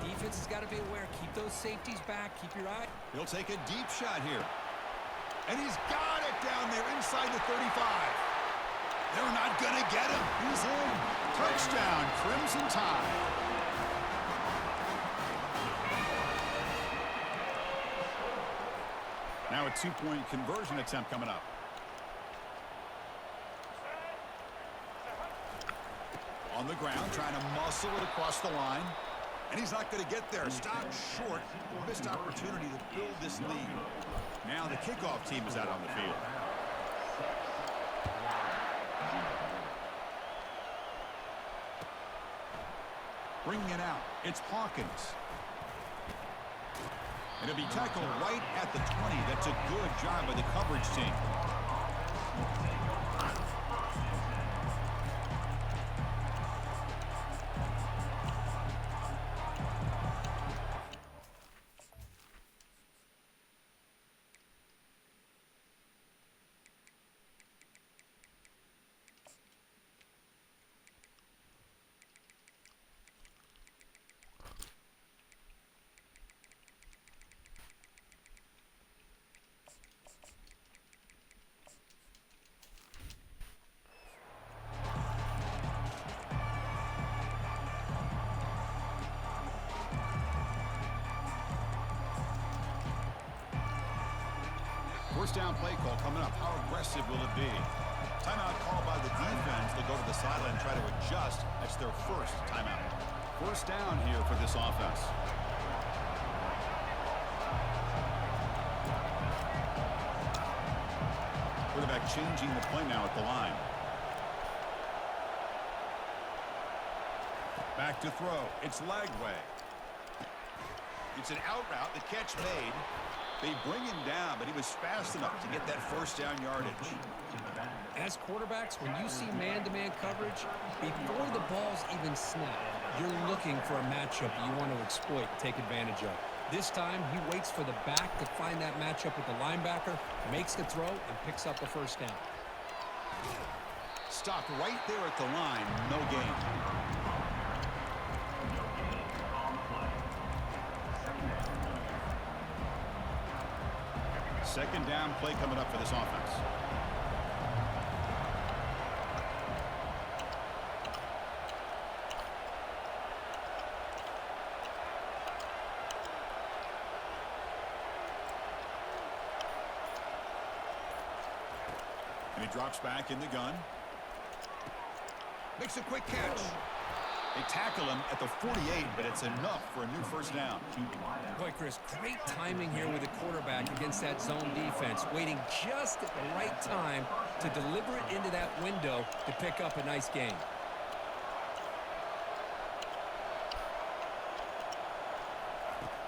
The defense has got to be aware. Keep those safeties back. Keep your eye. He'll take a deep shot here. And he's got it down there inside the 35. They're not going to get him. He's in. Touchdown, Crimson Tide. Now a two-point conversion attempt coming up. On the ground, trying to muscle it across the line. And he's not going to get there. Stopped short. Missed opportunity to build this lead. Now the kickoff team is out on the field. Bringing it out, it's Hawkins. And it'll be tackled right at the 20. That's a good job by the coverage team. First down play call coming up. How aggressive will it be? Timeout call by the defense. They'll go to the sideline and try to adjust. That's their first timeout. First down here for this offense. Quarterback changing the play now at the line. Back to throw. It's Lagway. It's an out route. The catch made. They bring him down, but he was fast enough to get that first down yardage. As quarterbacks, when you see man-to-man coverage, before the ball's even snapped, you're looking for a matchup you want to exploit, take advantage of. This time, he waits for the back to find that matchup with the linebacker, makes the throw, and picks up the first down. Stopped right there at the line, no gain. Second down play coming up for this offense. And he drops back in the gun. Makes a quick catch. They tackle him at the 48, but it's enough for a new first down. Boy, Chris, great timing here with the quarterback against that zone defense, waiting just at the right time to deliver it into that window to pick up a nice gain.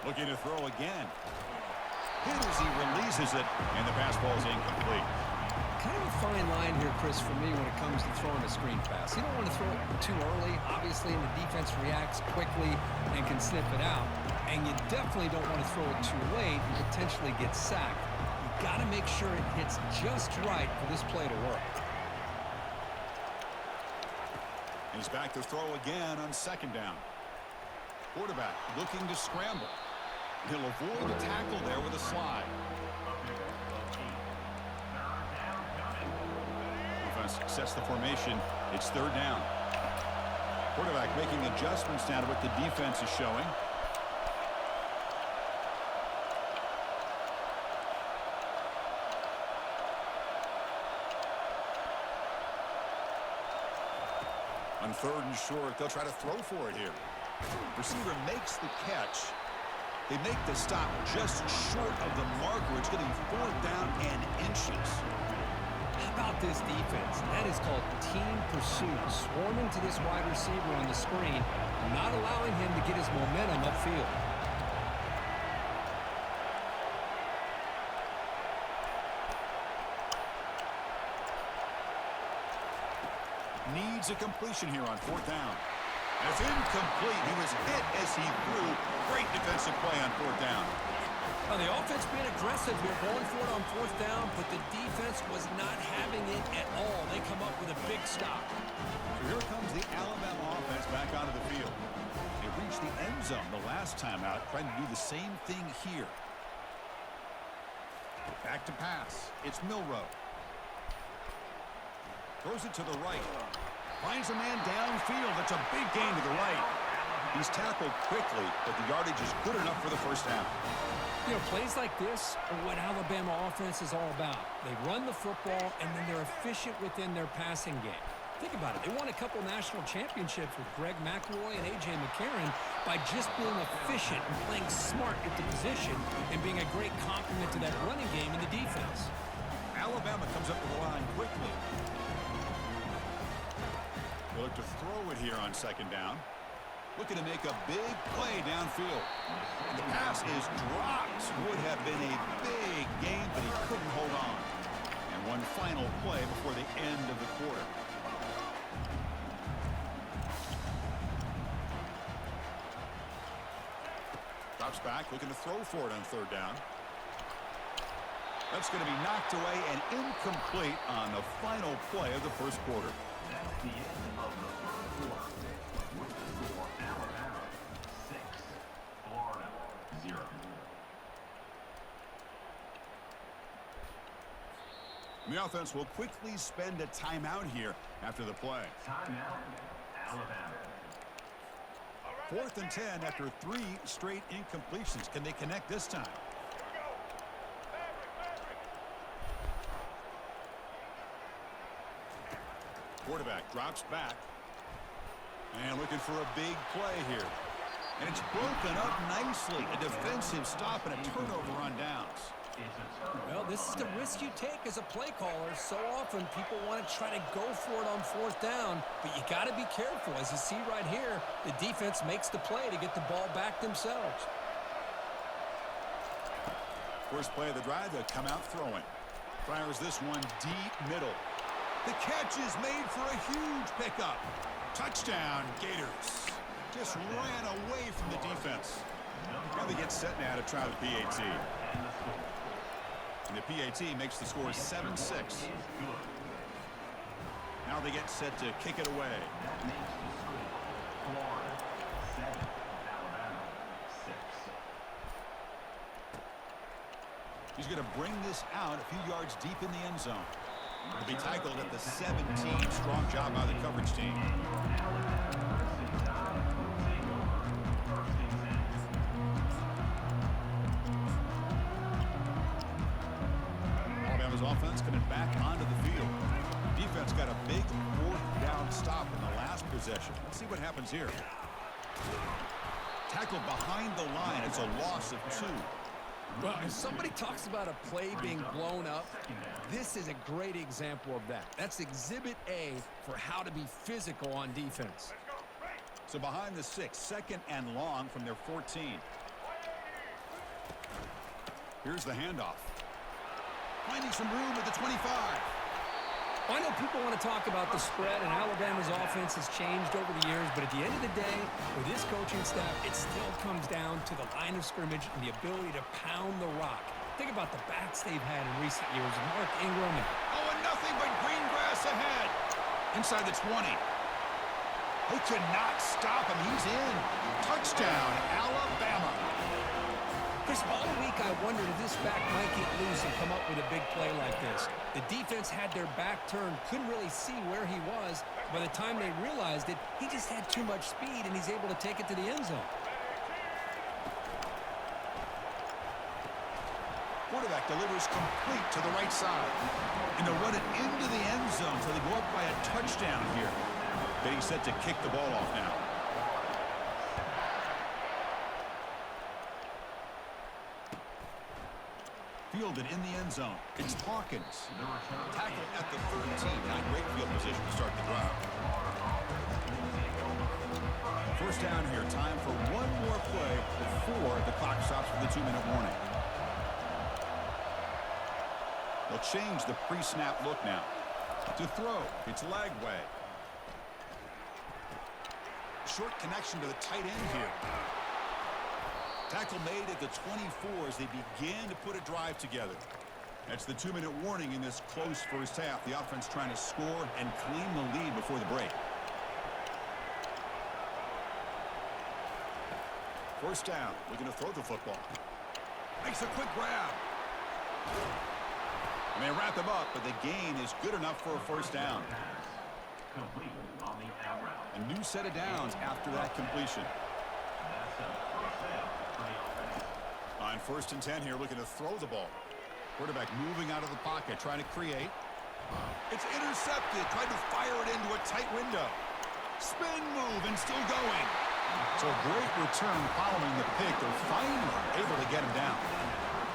Looking to throw again. Hit as he releases it, and the pass ball is incomplete. Kind of a fine line here, Chris, for me when it comes to throwing a screen pass. You don't want to throw it too early, obviously, and the defense reacts quickly and can sniff it out. And you definitely don't want to throw it too late and potentially get sacked. You got to make sure it hits just right for this play to work. He's back to throw again on second down. Quarterback looking to scramble. He'll avoid the tackle there with a slide. Offense sets the formation. It's third down. Quarterback making adjustments now to what the defense is showing. On 3rd and short, they'll try to throw for it here. Receiver makes the catch. They make the stop just short of the marker. It's going to be 4th down and inches. How about this defense? That is called team pursuit. Swarming to this wide receiver on the screen, not allowing him to get his momentum upfield. Needs a completion here on 4th down. That's incomplete. He was hit as he threw. Great defensive play on 4th down. Well, the offense being aggressive here, going for it on 4th down, but the defense was not having it at all. They come up with a big stop. So here comes the Alabama offense back onto the field. They reached the end zone the last time out, trying to do the same thing here. Back to pass. It's Milroe. Throws it to the right. Finds a man downfield. That's a big gain to the right. He's tackled quickly, but the yardage is good enough for the first down. You know, plays like this are what Alabama offense is all about. They run the football, and then they're efficient within their passing game. Think about it. They won a couple national championships with Greg McElroy and A.J. McCarron by just being efficient and playing smart at the position and being a great complement to that running game in the defense. Alabama comes up to the line quickly. They'll look to throw it here on 2nd down. Looking to make a big play downfield. And the pass is dropped. Would have been a big gain, but he couldn't hold on. And one final play before the end of the quarter. Drops back, looking to throw for it on 3rd down. That's going to be knocked away and incomplete on the final play of the first quarter. That's the end of the first quarter. With the score, Alabama 6, Florida 0. The offense will quickly spend a timeout here after the play. Timeout, Alabama. 4th and 10 after 3 straight incompletions. Can they connect this time? Quarterback drops back. And looking for a big play here. And it's broken up nicely. A defensive stop and a turnover on downs. Well, this is the risk you take as a play caller. So often people want to try to go for it on 4th down, but you got to be careful. As you see right here, the defense makes the play to get the ball back themselves. First play of the drive, they'll come out throwing. Fires this one deep middle. The catch is made for a huge pickup. Touchdown, Gators. Just ran away from the defense. Now they get set now to try the PAT. And the PAT makes the score 7-6. Now they get set to kick it away. That makes the score Florida 7, Alabama 6. He's going to bring this out a few yards deep in the end zone. He'll be tackled at the 17. Strong job by the coverage team. Alabama's offense coming back onto the field. Defense got a big 4th down stop in the last possession. Let's see what happens here. Tackled behind the line. It's a loss of 2. Well, if somebody talks about a play being blown up, this is a great example of that. That's exhibit A for how to be physical on defense. So behind the 6, 2nd and long from their 14. Here's the handoff. Finding some room at the 25. I know people want to talk about the spread, and Alabama's offense has changed over the years, but at the end of the day, with this coaching staff, it still comes down to the line of scrimmage and the ability to pound the rock. Think about the backs they've had in recent years, Mark Ingram. Oh, and nothing but green grass ahead. Inside the 20. They could not stop him. He's in. Touchdown, Alabama. Chris, all week I wondered if this back might get loose and come up with a big play like this. The defense had their back turned, couldn't really see where he was. By the time they realized it, he just had too much speed, and he's able to take it to the end zone. Quarterback delivers complete to the right side. And they'll run it into the end zone so they go up by a touchdown here. Getting set to kick the ball off now. Fielded in the end zone. It's Hawkins. Tackle at the 13. Not great field position to start the drive. First down here. Time for one more play before the clock stops for the 2-minute warning. They'll change the pre-snap look now. To throw, it's Lagway. Short connection to the tight end here. Tackle made at the 24 as they begin to put a drive together. That's the 2-minute warning in this close first half. The offense trying to score and claim the lead before the break. First down, looking to throw the football. Makes a quick grab. And they wrap him up, but the gain is good enough for a first down. A new set of downs after that completion. On 1st and 10 here, looking to throw the ball. Quarterback moving out of the pocket, trying to create. It's intercepted, trying to fire it into a tight window. Spin move and still going. So a great return following the pick. They're finally able to get him down.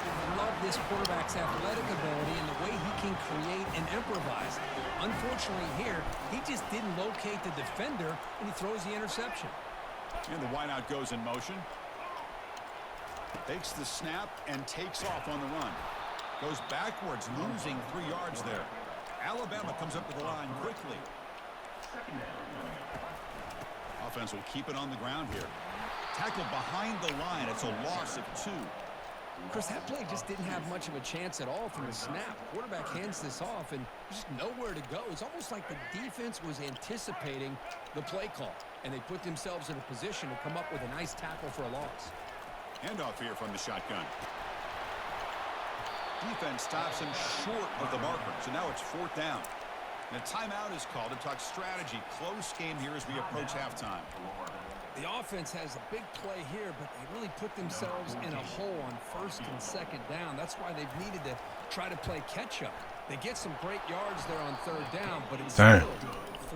I love this quarterback's athletic ability and the way he can create and improvise. Unfortunately here, he just didn't locate the defender, and he throws the interception. And the wideout goes in motion. Takes the snap and takes off on the run. Goes backwards, losing 3 yards there. Alabama comes up to the line quickly. Offense will keep it on the ground here. Tackled behind the line. It's a loss of 2. Chris, that play just didn't have much of a chance at all from the snap. Quarterback hands this off, and there's just nowhere to go. It's almost like the defense was anticipating the play call, and they put themselves in a position to come up with a nice tackle for a loss. Handoff here from the shotgun. Defense stops him short of the marker, so now it's 4th down. And a timeout is called to talk strategy. Close game here as we approach halftime. The offense has a big play here, but they really put themselves in a hole on 1st and 2nd down. That's why they've needed to try to play catch-up. They get some great yards there on 3rd down, but it's still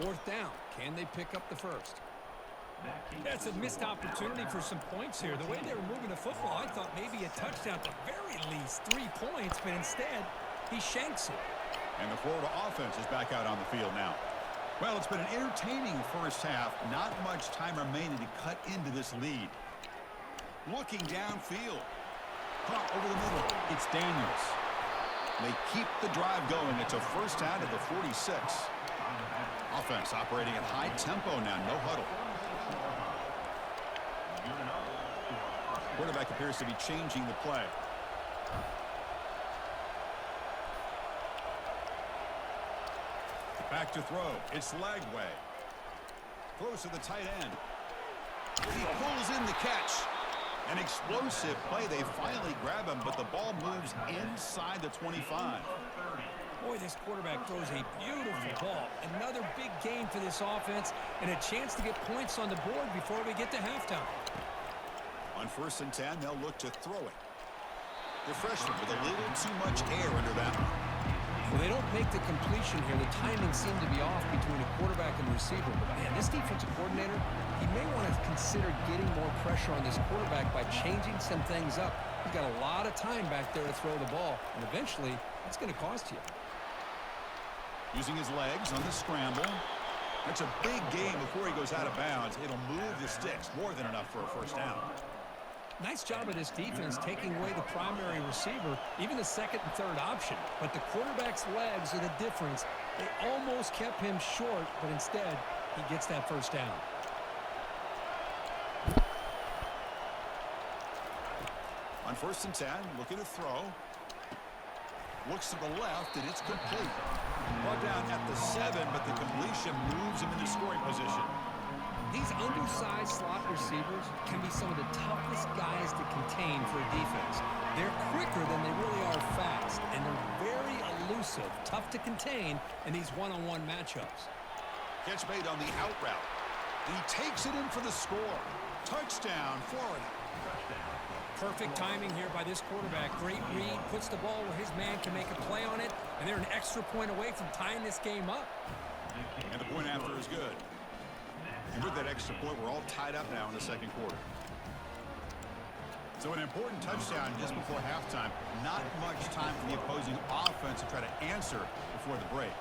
4th down. Can they pick up the 1st? That's a missed opportunity for some points here. The way they were moving the football, I thought maybe a touchdown, at the very least 3 points, but instead he shanks it. And the Florida offense is back out on the field now. Well, it's been an entertaining first half. Not much time remaining to cut into this lead. Looking downfield. Caught over the middle. It's Daniels. They keep the drive going. It's a first down at the 46. Offense operating at high tempo now. No huddle. Quarterback appears to be changing the play. Back to throw. It's Lagway. Throws to the tight end. He pulls in the catch. An explosive play. They finally grab him, but the ball moves inside the 25. Boy, this quarterback throws a beautiful ball. Another big game for this offense and a chance to get points on the board before we get to halftime. On 1st and 10, they'll look to throw it. The freshman with a little too much air under that one. Well, they don't make the completion here. The timing seemed to be off between a quarterback and receiver. But, man, this defensive coordinator, he may want to consider getting more pressure on this quarterback by changing some things up. He's got a lot of time back there to throw the ball, and eventually it's going to cost you. Using his legs on the scramble. That's a big game before he goes out of bounds. It'll move the sticks. More than enough for a first down. Nice job of this defense taking away the primary receiver, even the 2nd and 3rd option. But the quarterback's legs are the difference. They almost kept him short, but instead, he gets that first down. On 1st and 10, looking to throw. Looks to the left, and it's complete. Brought down at the 7, but the completion moves him into scoring position. These undersized slot receivers can be some of the toughest guys to contain for a defense. They're quicker than they really are fast, and they're very elusive, tough to contain in these one-on-one matchups. Catch made on the out route. And he takes it in for the score. Touchdown, Florida. Perfect timing here by this quarterback. Great read, puts the ball where his man can make a play on it, and they're an extra point away from tying this game up. And the point after is good. And with that extra point, we're all tied up now in the second quarter. So an important touchdown just before halftime. Not much time for the opposing offense to try to answer before the break.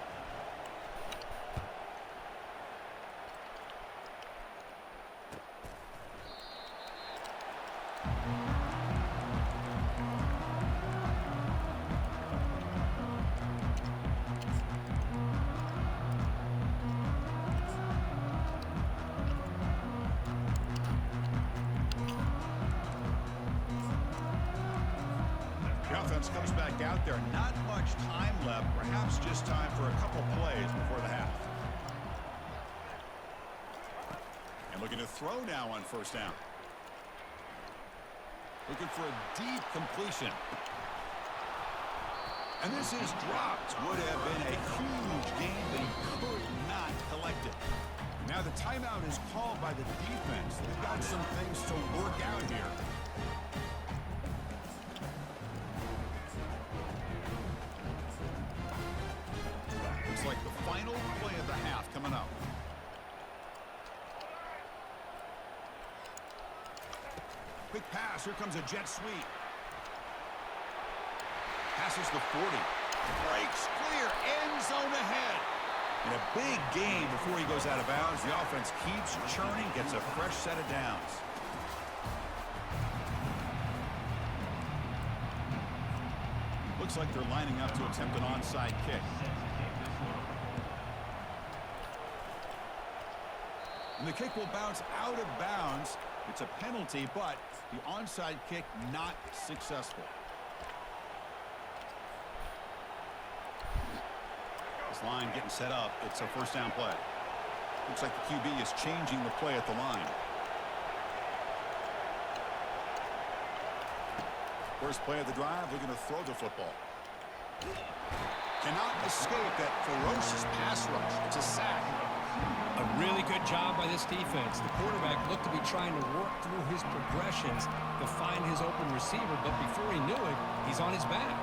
The offense comes back out there. Not much time left. Perhaps just time for a couple plays before the half. And looking to throw now on first down. Looking for a deep completion. And this is dropped. Would have been a huge gain, but he could not collect it. Now the timeout is called by the defense. They've got some things to work out here. Looks like the final play of the half coming up. Quick pass. Here comes a jet sweep. Passes the 40. Breaks clear. End zone ahead. And a big gain before he goes out of bounds. The offense keeps churning. Gets a fresh set of downs. Looks like they're lining up to attempt an onside kick. And the kick will bounce out of bounds. It's a penalty, but the onside kick not successful. This line getting set up. It's a first down play. Looks like the QB is changing the play at the line. First play of the drive, looking to throw the football. Cannot escape that ferocious pass rush. It's a sack. A really good job by this defense. The quarterback looked to be trying to work through his progressions to find his open receiver, but before he knew it, he's on his back.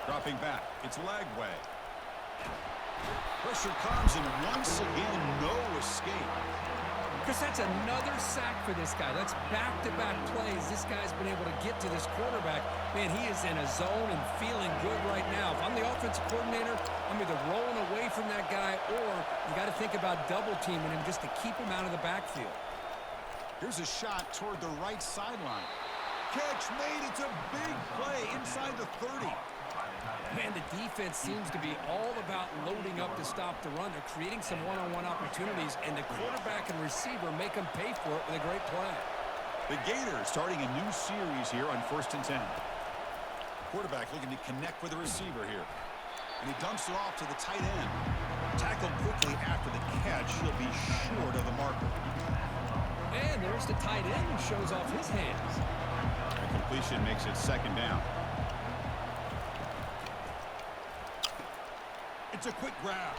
Dropping back. It's Lagway. Pressure comes, and once again, no escape. Chris, that's another sack for this guy. That's back-to-back plays. This guy's been able to get to this quarterback. Man, he is in a zone and feeling good right now. If I'm the offensive coordinator, I'm either rolling away from that guy or you got to think about double-teaming him just to keep him out of the backfield. Here's a shot toward the right sideline. Catch made. It's a big play inside the 30. Man, the defense seems to be all about loading up to stop the run. They're creating some one-on-one opportunities, and the quarterback and receiver make them pay for it with a great play. The Gators starting a new series here on 1st and 10. Quarterback looking to connect with the receiver here. And he dumps it off to the tight end. Tackled quickly after the catch. He'll be short of the marker. And there's the tight end who shows off his hands. The completion makes it second down. It's a quick grab.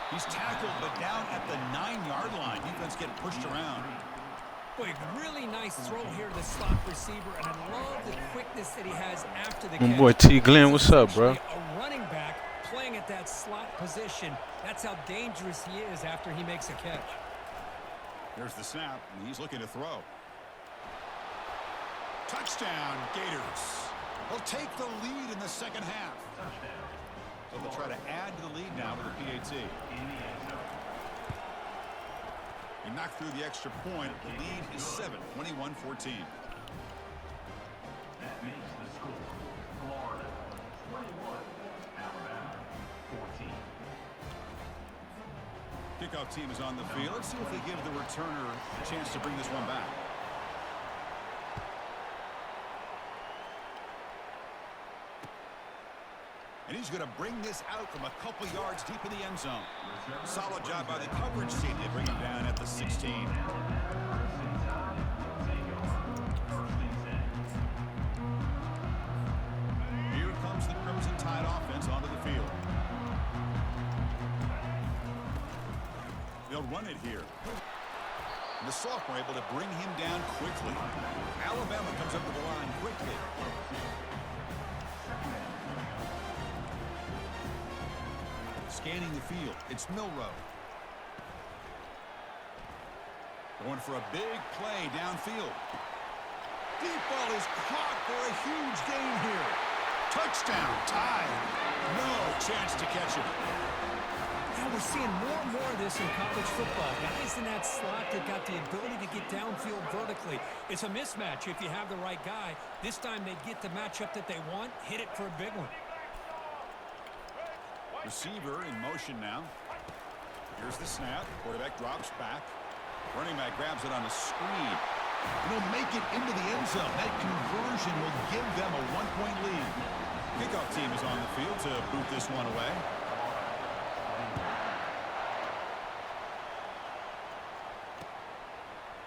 He's tackled, but down at the 9-yard line. Defense getting pushed around. Boy, really nice throw here to the slot receiver, and I love the quickness that he has after the My catch. boy T. Glenn, what's up, bro? A running back playing at that slot position. That's how dangerous he is after he makes a catch. There's the snap, and he's looking to throw. Touchdown, Gators. They'll take the lead in the second half. So they'll try to add to the lead now with a PAT. They knock through the extra point. The lead is 7, 21-14. That makes the score Florida 21, Alabama 14. Kickoff team is on the field. Let's see if they give the returner a chance to bring this one back. And he's going to bring this out from a couple yards deep in the end zone. Solid job by the coverage team. They bring him down at the 16. Here comes the Crimson Tide offense onto the field. They'll run it here. And the sophomore able to bring him down quickly. Alabama comes up to the line quickly. Scanning the field. It's Milrow. Going for a big play downfield. Deep ball is caught for a huge gain here. Touchdown, tied. No chance to catch it. Now we're seeing more and more of this in college football. Guys in that slot that got the ability to get downfield vertically. It's a mismatch if you have the right guy. This time they get the matchup that they want, hit it for a big one. Receiver in motion now. Here's the snap. Quarterback drops back. Running back grabs it on the screen. And he'll make it into the end zone. That conversion will give them a 1-point lead. Kickoff team is on the field to boot this one away.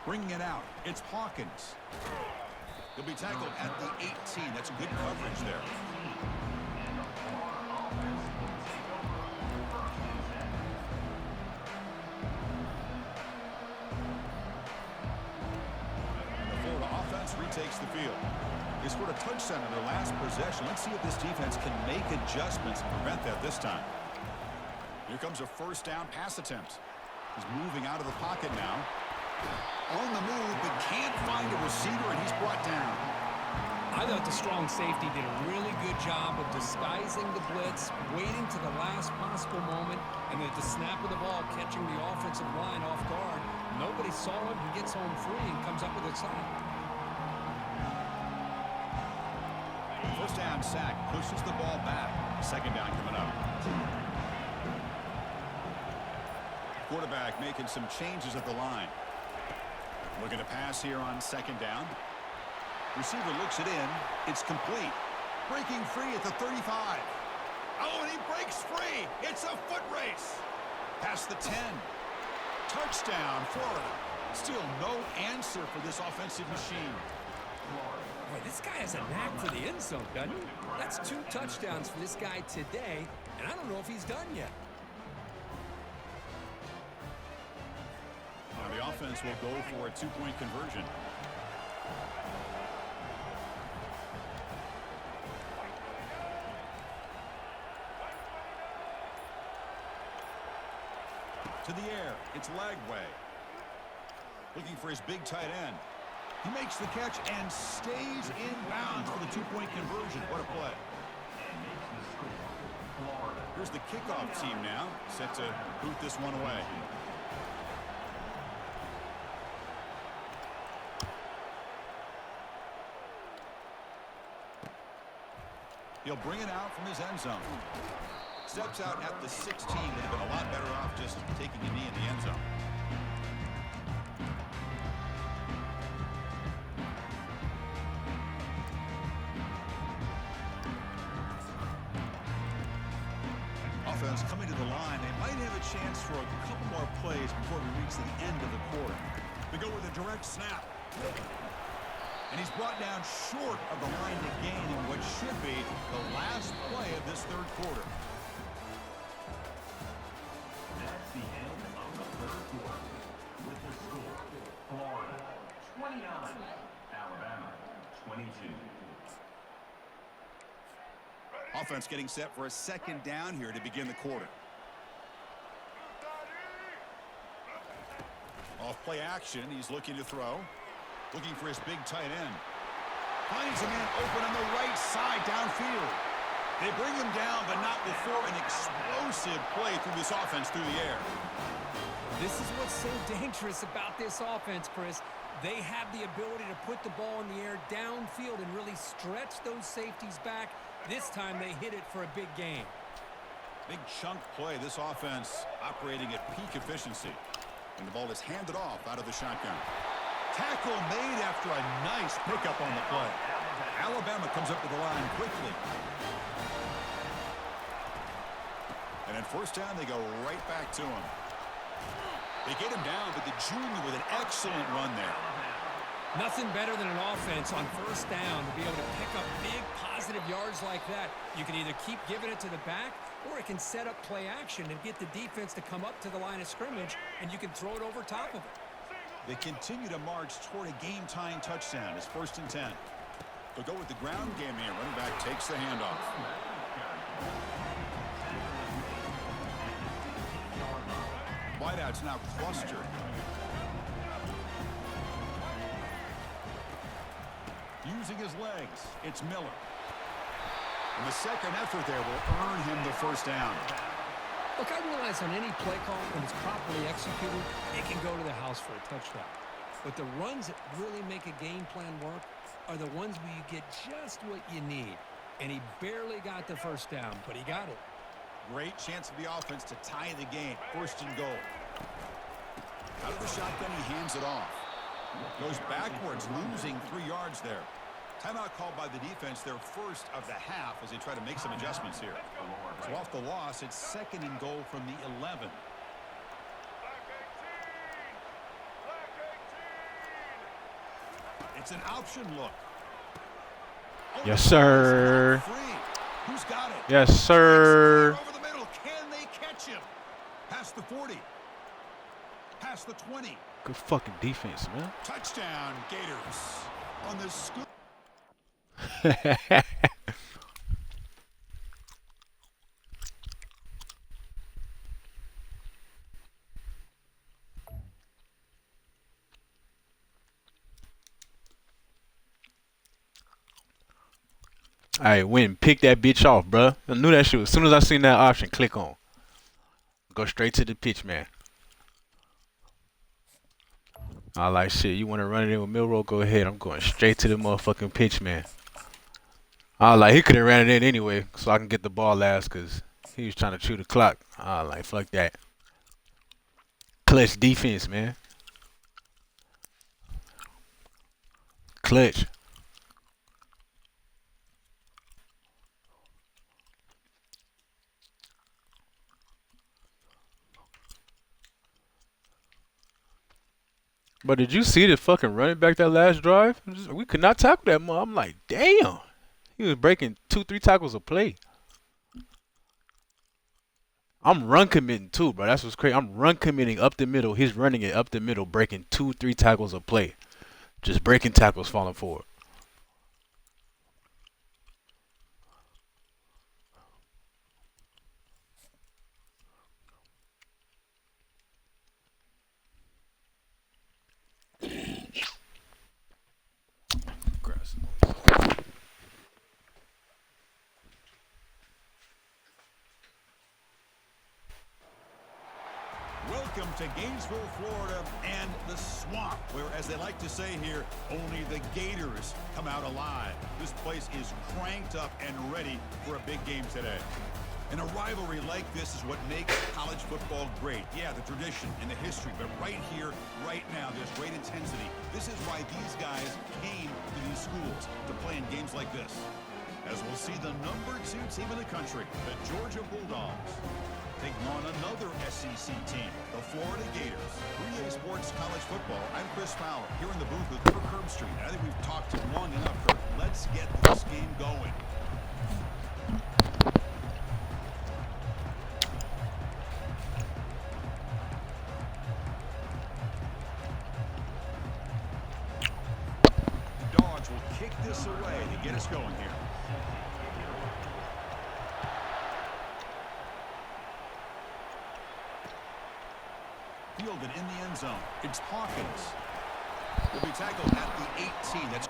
Bringing it out, it's Hawkins. He'll be tackled at the 18. That's good coverage there. The Florida offense retakes the field. They scored a touchdown in their last possession. Let's see if this defense can make adjustments and prevent that this time. Here comes a first down pass attempt. He's moving out of the pocket now. On the move, but can't find a receiver, and he's brought down. I thought the strong safety did a really good job of disguising the blitz, waiting to the last possible moment, and at the snap of the ball, catching the offensive line off guard. Nobody saw him. He gets home free and comes up with a sack. First down sack, pushes the ball back. Second down coming up. Quarterback making some changes at the line. Looking to pass here on second down. Receiver looks it in. It's complete. Breaking free at the 35. Oh, and he breaks free. It's a foot race. Past the 10. Touchdown, Florida. Still no answer for this offensive machine. Boy, this guy has a knack for the end zone, doesn't he? That's 2 touchdowns for this guy today, and I don't know if he's done yet. Now the offense will go for a 2-point conversion. To the air, it's Lagway. Looking for his big tight end. He makes the catch and stays in bounds for the 2-point conversion. What a play. Here's the kickoff team now, set to boot this one away. He'll bring it out from his end zone. Steps out at the 16. Would have been a lot better off just taking a knee in the end zone. Offense coming to the line. They might have a chance for a couple more plays before we reach the end of the quarter. They go with a direct snap. And he's brought down short of the line to gain in what should be the last play of this third quarter. That's the end of the third quarter. With the score, Florida 29, Alabama 22. Offense getting set for a second down here to begin the quarter. Off play action, he's looking to throw. Looking for his big tight end. Finds a man open on the right side downfield. They bring him down, but not before an explosive play through this offense through the air. This is what's so dangerous about this offense, Chris. They have the ability to put the ball in the air downfield and really stretch those safeties back. This time they hit it for a big gain. Big chunk play. This offense operating at peak efficiency. And the ball is handed off out of the shotgun. Tackle made after a nice pickup on the play. Alabama comes up to the line quickly. And at first down, they go right back to him. They get him down, but the junior with an excellent run there. Nothing better than an offense on first down to be able to pick up big positive yards like that. You can either keep giving it to the back, or it can set up play action and get the defense to come up to the line of scrimmage, and you can throw it over top of it. They continue to march toward a game-tying touchdown. It's 1st and 10. They'll go with the ground game here. Running back takes the handoff. wideouts now clustered. Using his legs, it's Miller. And the second effort there will earn him the first down. Look, I realize on any play call, when it's properly executed, it can go to the house for a touchdown. But the runs that really make a game plan work are the ones where you get just what you need. And he barely got the first down, but he got it. Great chance for the offense to tie the game. First and goal. Out of the shotgun, he hands it off. Goes backwards, losing 3 yards there. Timeout called by the defense, their first of the half, as they try to make some adjustments here. So off the loss, it's second and goal from the 11. It's an option look. Oh, Yes, sir. Who's got it? Yes, sir. Over the middle. Can they catch him? Past the 40. Past the 20. Good fucking defense, man. Touchdown, Gators. On the scoop. I went and picked that bitch off, bruh. I knew that shit. As soon as I seen that option, click on. Go straight to the pitch, man. I like shit. You want to run it in with Milrow? Go ahead. I'm going straight to the motherfucking pitch, man. I like he could have ran it in anyway, so I can get the ball last, cause he was trying to chew the clock. I like fuck that. Clutch defense, man. Clutch. But did you see the fucking running back that last drive? We could not tackle that mother. I'm like, damn. He was breaking 2-3 tackles a play. I'm run committing too, bro. That's what's crazy. I'm run committing up the middle. He's running it up the middle, breaking 2-3 tackles a play. Just breaking tackles, falling forward. Welcome to Gainesville, Florida, and the swamp, where, as they like to say here, only the Gators come out alive. This place is cranked up and ready for a big game today. And a rivalry like this is what makes college football great. Yeah, the tradition and the history, but right here, right now, there's great intensity. This is why these guys came to these schools to play in games like this. As we'll see the #2 team in the country, the Georgia Bulldogs, taking on another SEC team, the Florida Gators. For easports college football, I'm Chris Fowler, here in the booth with Kirk Herbstreit. I think we've talked long enough, Kirk. Let's get this game going. The Dogs will kick this away to get us going here. Fielded in the end zone. It's Hawkins. Will be tackled at the 18. That's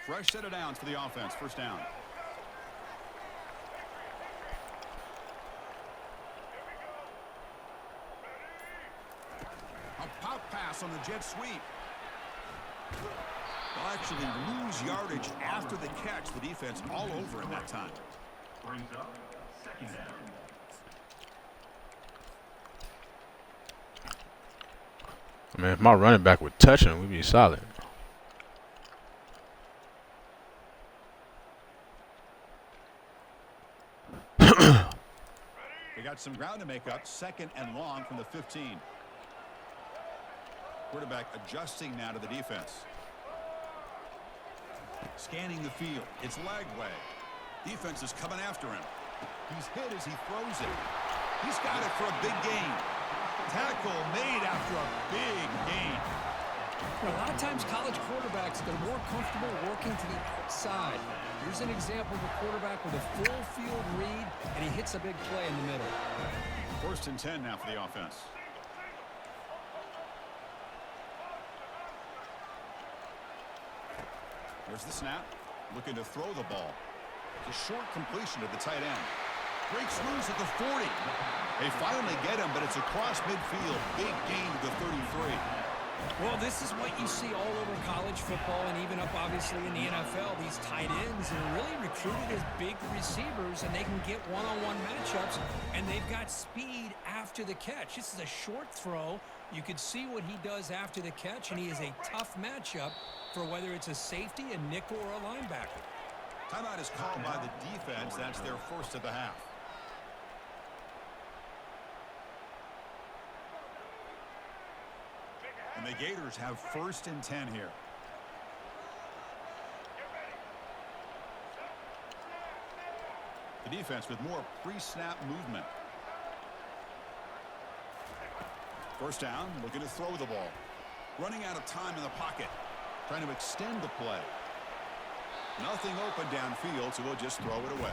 Fresh set of downs for the offense. First down. A pop pass on the jet sweep. They'll actually lose yardage after the catch. The defense all over in that time. Brings up second down. I mean, if my running back would touch him, we'd be solid. They got some ground to make up. Second and long from the 15. Quarterback adjusting now to the defense. Scanning the field. It's Lagway. Defense is coming after him. He's hit as he throws it. He's got it for a big gain. Tackle made after a big gain. A lot of times college quarterbacks, they're more comfortable working to the outside. Here's an example of a quarterback with a full field read, and he hits a big play in the middle. First and 10 now for the offense. There's the snap. Looking to throw the ball. It's a short completion to the tight end. Breaks loose at the 40. They finally get him, but it's across midfield. Big gain to the 33. Well, this is what you see all over college football and even up, obviously, in the NFL. These tight ends are really recruited as big receivers, and they can get one-on-one matchups, and they've got speed after the catch. This is a short throw. You could see what he does after the catch, and he is a tough matchup for whether it's a safety, a nickel, or a linebacker. Timeout is called by the defense. That's their first of the half. And the Gators have first and 10 here. The defense with more pre-snap movement. First down, looking to throw the ball. Running out of time in the pocket. Trying to extend the play. Nothing open downfield, so we'll just throw it away.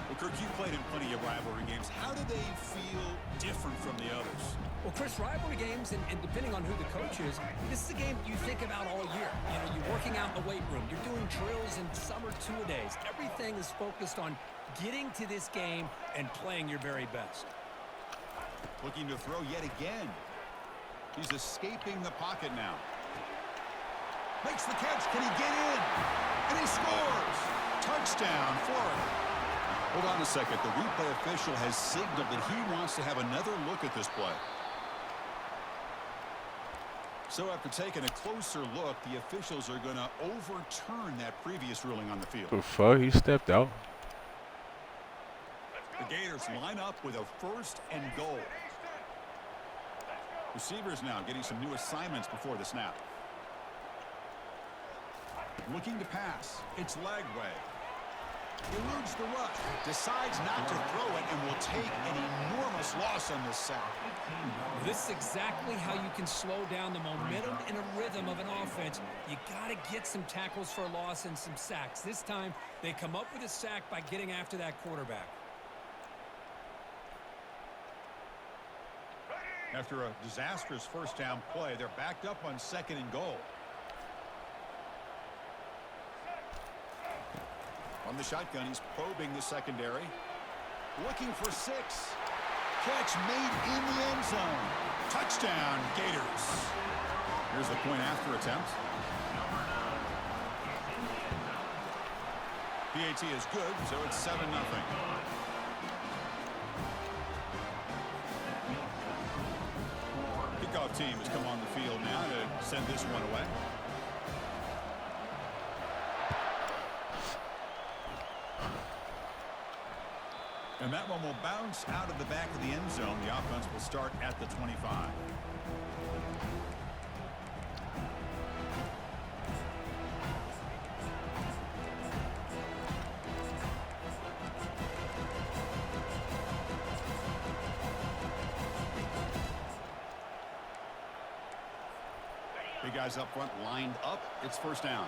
Well, Kirk, you played in plenty of rivalry games. How do they feel different from the others? Well, Chris, rivalry games, and depending on who the coach is, this is a game you think about all year. You know, you're working out in the weight room. You're doing drills and summer two-a-days. Everything is focused on getting to this game and playing your very best. Looking to throw yet again. He's escaping the pocket now. Makes the catch. Can he get in? And he scores. Touchdown, Florida. Hold on a second. The replay official has signaled that he wants to have another look at this play. So after taking a closer look, the officials are going to overturn that previous ruling on the field. The fuck? He stepped out. The Gators line up with a first and goal. Receivers now getting some new assignments before the snap. Looking to pass. It's Lagway. Eludes the rush. Decides not to throw it and will take an enormous loss on this sack. This is exactly how you can slow down the momentum and a rhythm of an offense. You got to get some tackles for a loss and some sacks. This time, they come up with a sack by getting after that quarterback. After a disastrous first down play, they're backed up on second and goal. On the shotgun, he's probing the secondary. Looking for 6. Catch made in the end zone. Touchdown, Gators. Here's the point after attempt. PAT is good, so it's 7-0. Kickoff team has come on the field now to send this one away. And that one will bounce out of the back of the end zone. The offense will start at the 25. Big guys up front lined up. It's first down.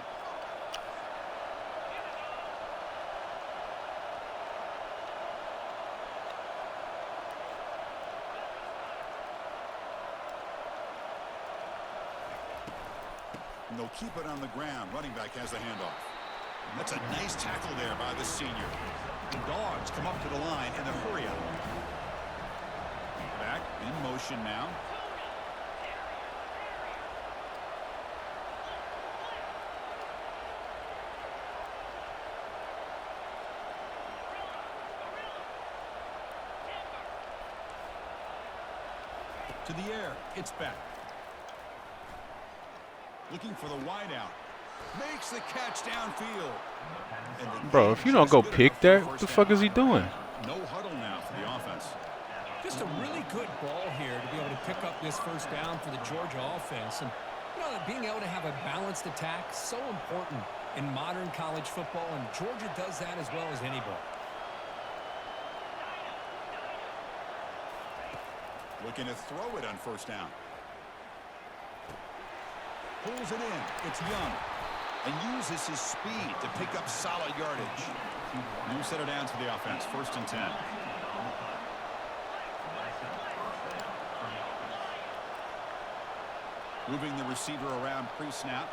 And they'll keep it on the ground. Running back has the handoff. And that's a nice tackle there by the senior. The Dogs come up to the line in the hurry-up. Back in motion now. To the air, it's back. Looking for the wideout. Makes the catch downfield. Bro, if you don't go pick that, what the fuck is he doing? No huddle now for the offense. Just a really good ball here to be able to pick up this first down for the Georgia offense. And, you know, being able to have a balanced attack, so important in modern college football, and Georgia does that as well as anybody. Looking to throw it on first down. Pulls it in. It's Young. And uses his speed to pick up solid yardage. New set of downs for the offense. 1st and 10. Moving the receiver around pre-snap.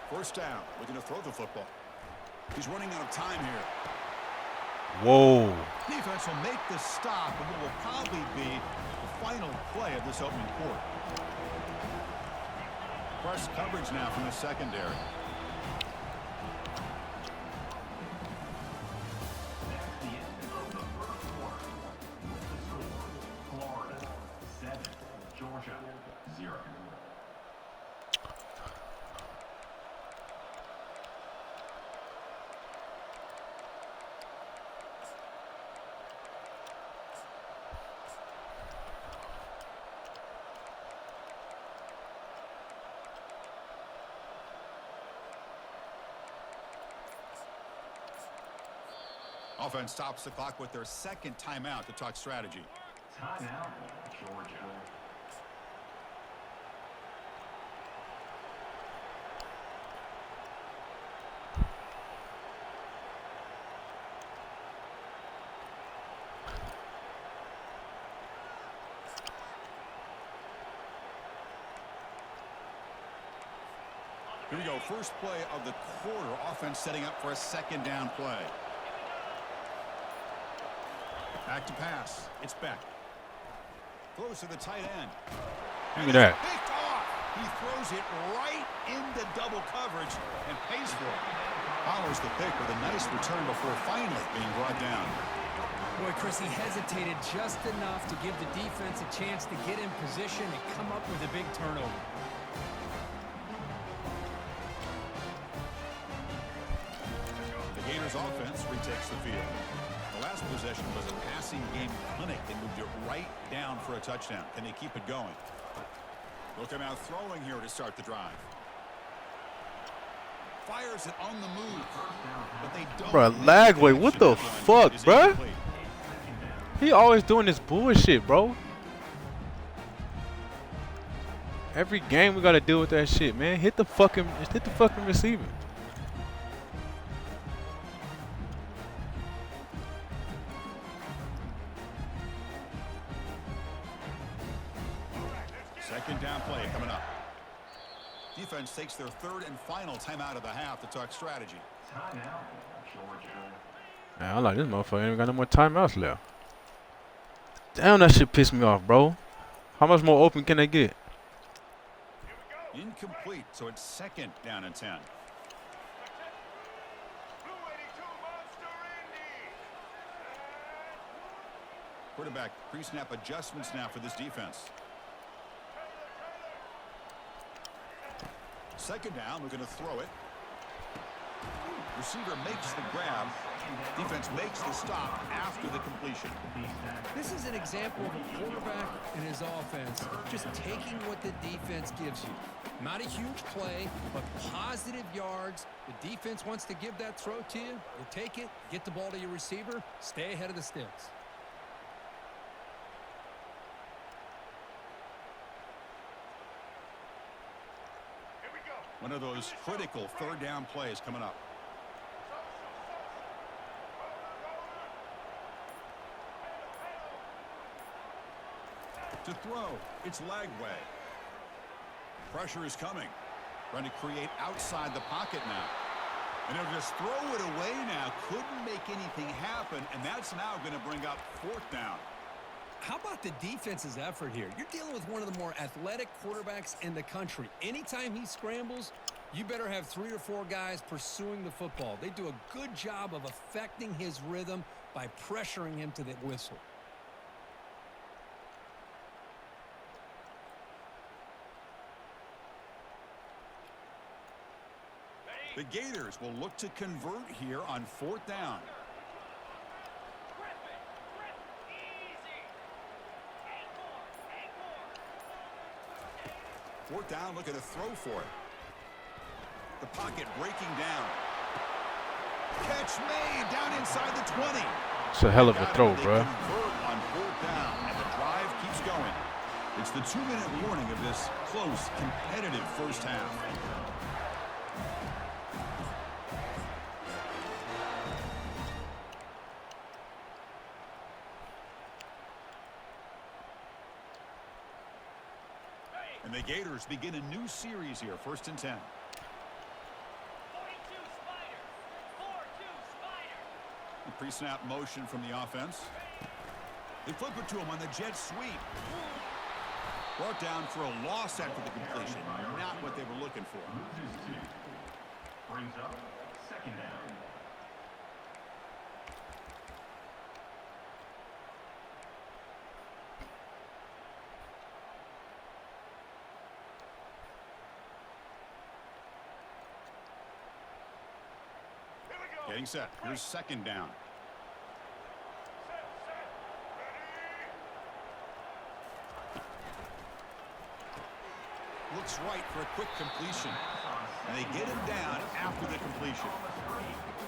First down. Looking to throw the football. He's running out of time here. Whoa. Defense will make the stop, and it will probably be the final play of this opening quarter. Press coverage now from the secondary. That's the end of the first quarter. The score, Florida 7, Georgia 0. Offense stops the clock with their second timeout to talk strategy. Timeout, Georgia. Here we go. First play of the quarter. Offense setting up for a second down play. Back to pass. It's back. Throws to the tight end. Look at that. Picked off. He throws it right into double coverage and pays for it. Follows the pick with a nice return before finally being brought down. Boy, Chris, he hesitated just enough to give the defense a chance to get in position and come up with a big turnover. The Gators offense retakes the field. The last possession was a passing game clinic. They moved it right down for a touchdown. Can they keep it going? Look him out throwing here to start the drive. Fires it on the move. But they don't. Bro, Lagway, what the fuck, bro? He always doing this bullshit, bro. Every game we gotta deal with that shit, man. Hit the fucking receiver. Second down play coming up. Defense takes their third and final timeout of the half to talk strategy. Timeout, Georgia. Man, I like this motherfucker. Ain't even got no more timeouts left. Damn, that shit pissed me off, bro. How much more open can they get? Incomplete, so it's second down and 10. Quarterback pre-snap adjustments now for this defense. Second down, we're going to throw it. Receiver makes the grab. Defense makes the stop after the completion. This is an example of a quarterback and his offense just taking what the defense gives you. Not a huge play, but positive yards. The defense wants to give that throw to you. You take it, get the ball to your receiver, stay ahead of the sticks. One of those critical third down plays coming up. To throw, it's Lagway. Pressure is coming. Trying to create outside the pocket now. And they'll just throw it away now. Couldn't make anything happen, and that's now going to bring up 4th down. How about the defense's effort here? You're dealing with one of the more athletic quarterbacks in the country. Anytime he scrambles, you better have 3 or 4 guys pursuing the football. They do a good job of affecting his rhythm by pressuring him to the whistle. The Gators will look to convert here on 4th down. Fourth down, looking to throw for it. The pocket breaking down. Catch made down inside the 20. It's a hell of a throw, bro. Convert on 4th down, and the drive keeps going. It's the 2-minute warning of this close, competitive first half. And the Gators begin a new series here, 1st and 10. The pre-snap motion from the offense. They flip it to him on the jet sweep. Brought down for a loss after the completion. Not what they were looking for. Brings up 2nd down. Getting set. Here's 2nd down. Looks right for a quick completion. And they get him down after the completion.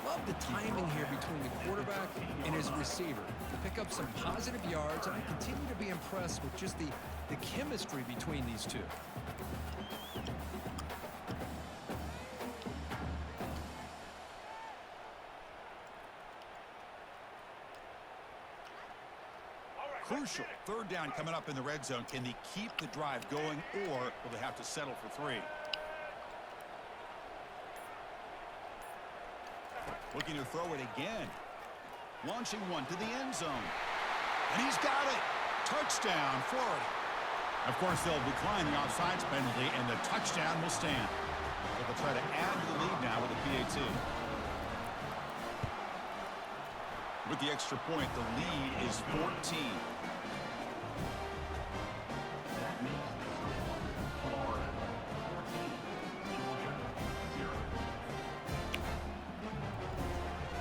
Love the timing here between the quarterback and his receiver. Pick up some positive yards, and I continue to be impressed with just the chemistry between these two. Crucial. 3rd down coming up in the red zone. Can they keep the drive going, or will they have to settle for 3? Looking to throw it again. Launching one to the end zone. And he's got it. Touchdown, Florida. Of course, they'll decline the offsides penalty, and the touchdown will stand. But they'll try to add to the lead now with a PAT. With the extra point, the lead is 14. That makes the score Florida 14, Georgia 0.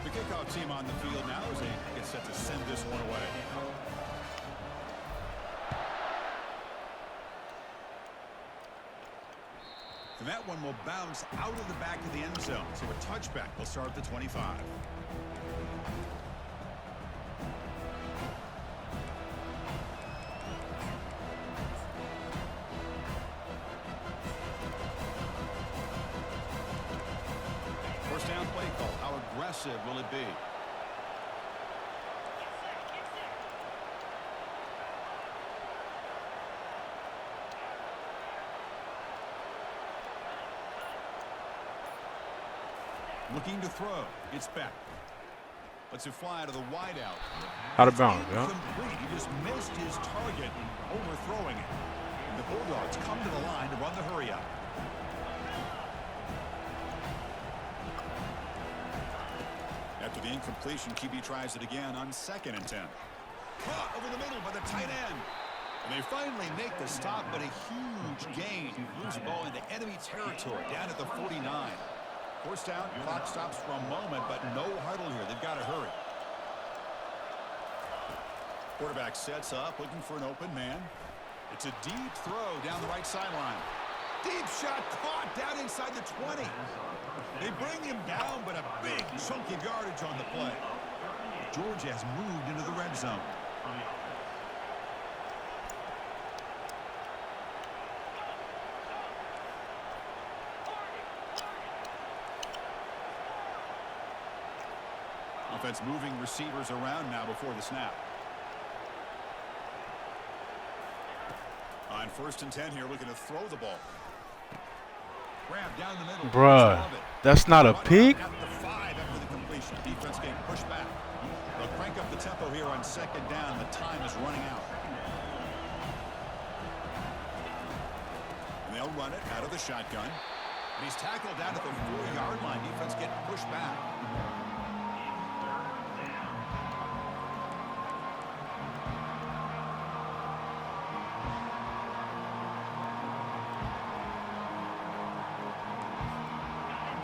The kickoff team on the field now as they get set to send this one away. And that one will bounce out of the back of the end zone. So a touchback will start at the 25. First down play call. How aggressive will it be? Looking to throw. It's back. Lets it fly out of the wideout. Out of bounds, yeah. Incomplete. He just missed his target, overthrowing it. And the Bulldogs come to the line to run the hurry up. After the incompletion, QB tries it again on 2nd and 10. Caught over the middle by the tight end. And they finally make the stop, but a huge gain. Lose the ball into enemy territory down at the 49. First down, clock stops for a moment, but no huddle here. They've got to hurry. Quarterback sets up, looking for an open man. It's a deep throw down the right sideline. Deep shot caught down inside the 20. They bring him down, but a big chunk of yardage on the play. Georgia has moved into the red zone. Offense moving receivers around now before the snap. On 1st and 10 here, looking to throw the ball. Grab down the middle. Bruh, that's not a pick? At the 5 after the completion. Defense getting pushed back. They'll crank up the tempo here on second down. The time is running out. And they'll run it out of the shotgun. And he's tackled down at the 4-yard line. Defense getting pushed back.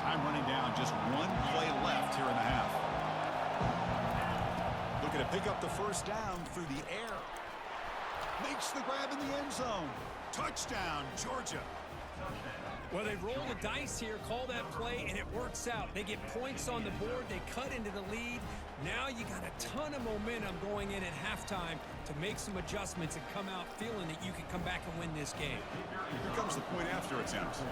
Time running down. Just one play left here in the half. Looking to pick up the first down through the air. Makes the grab in the end zone. Touchdown, Georgia. Well, they roll the dice here, call that play, and it works out. They get points on the board. They cut into the lead. Now you got a ton of momentum going in at halftime to make some adjustments and come out feeling that you can come back and win this game. Here comes the point after attempt.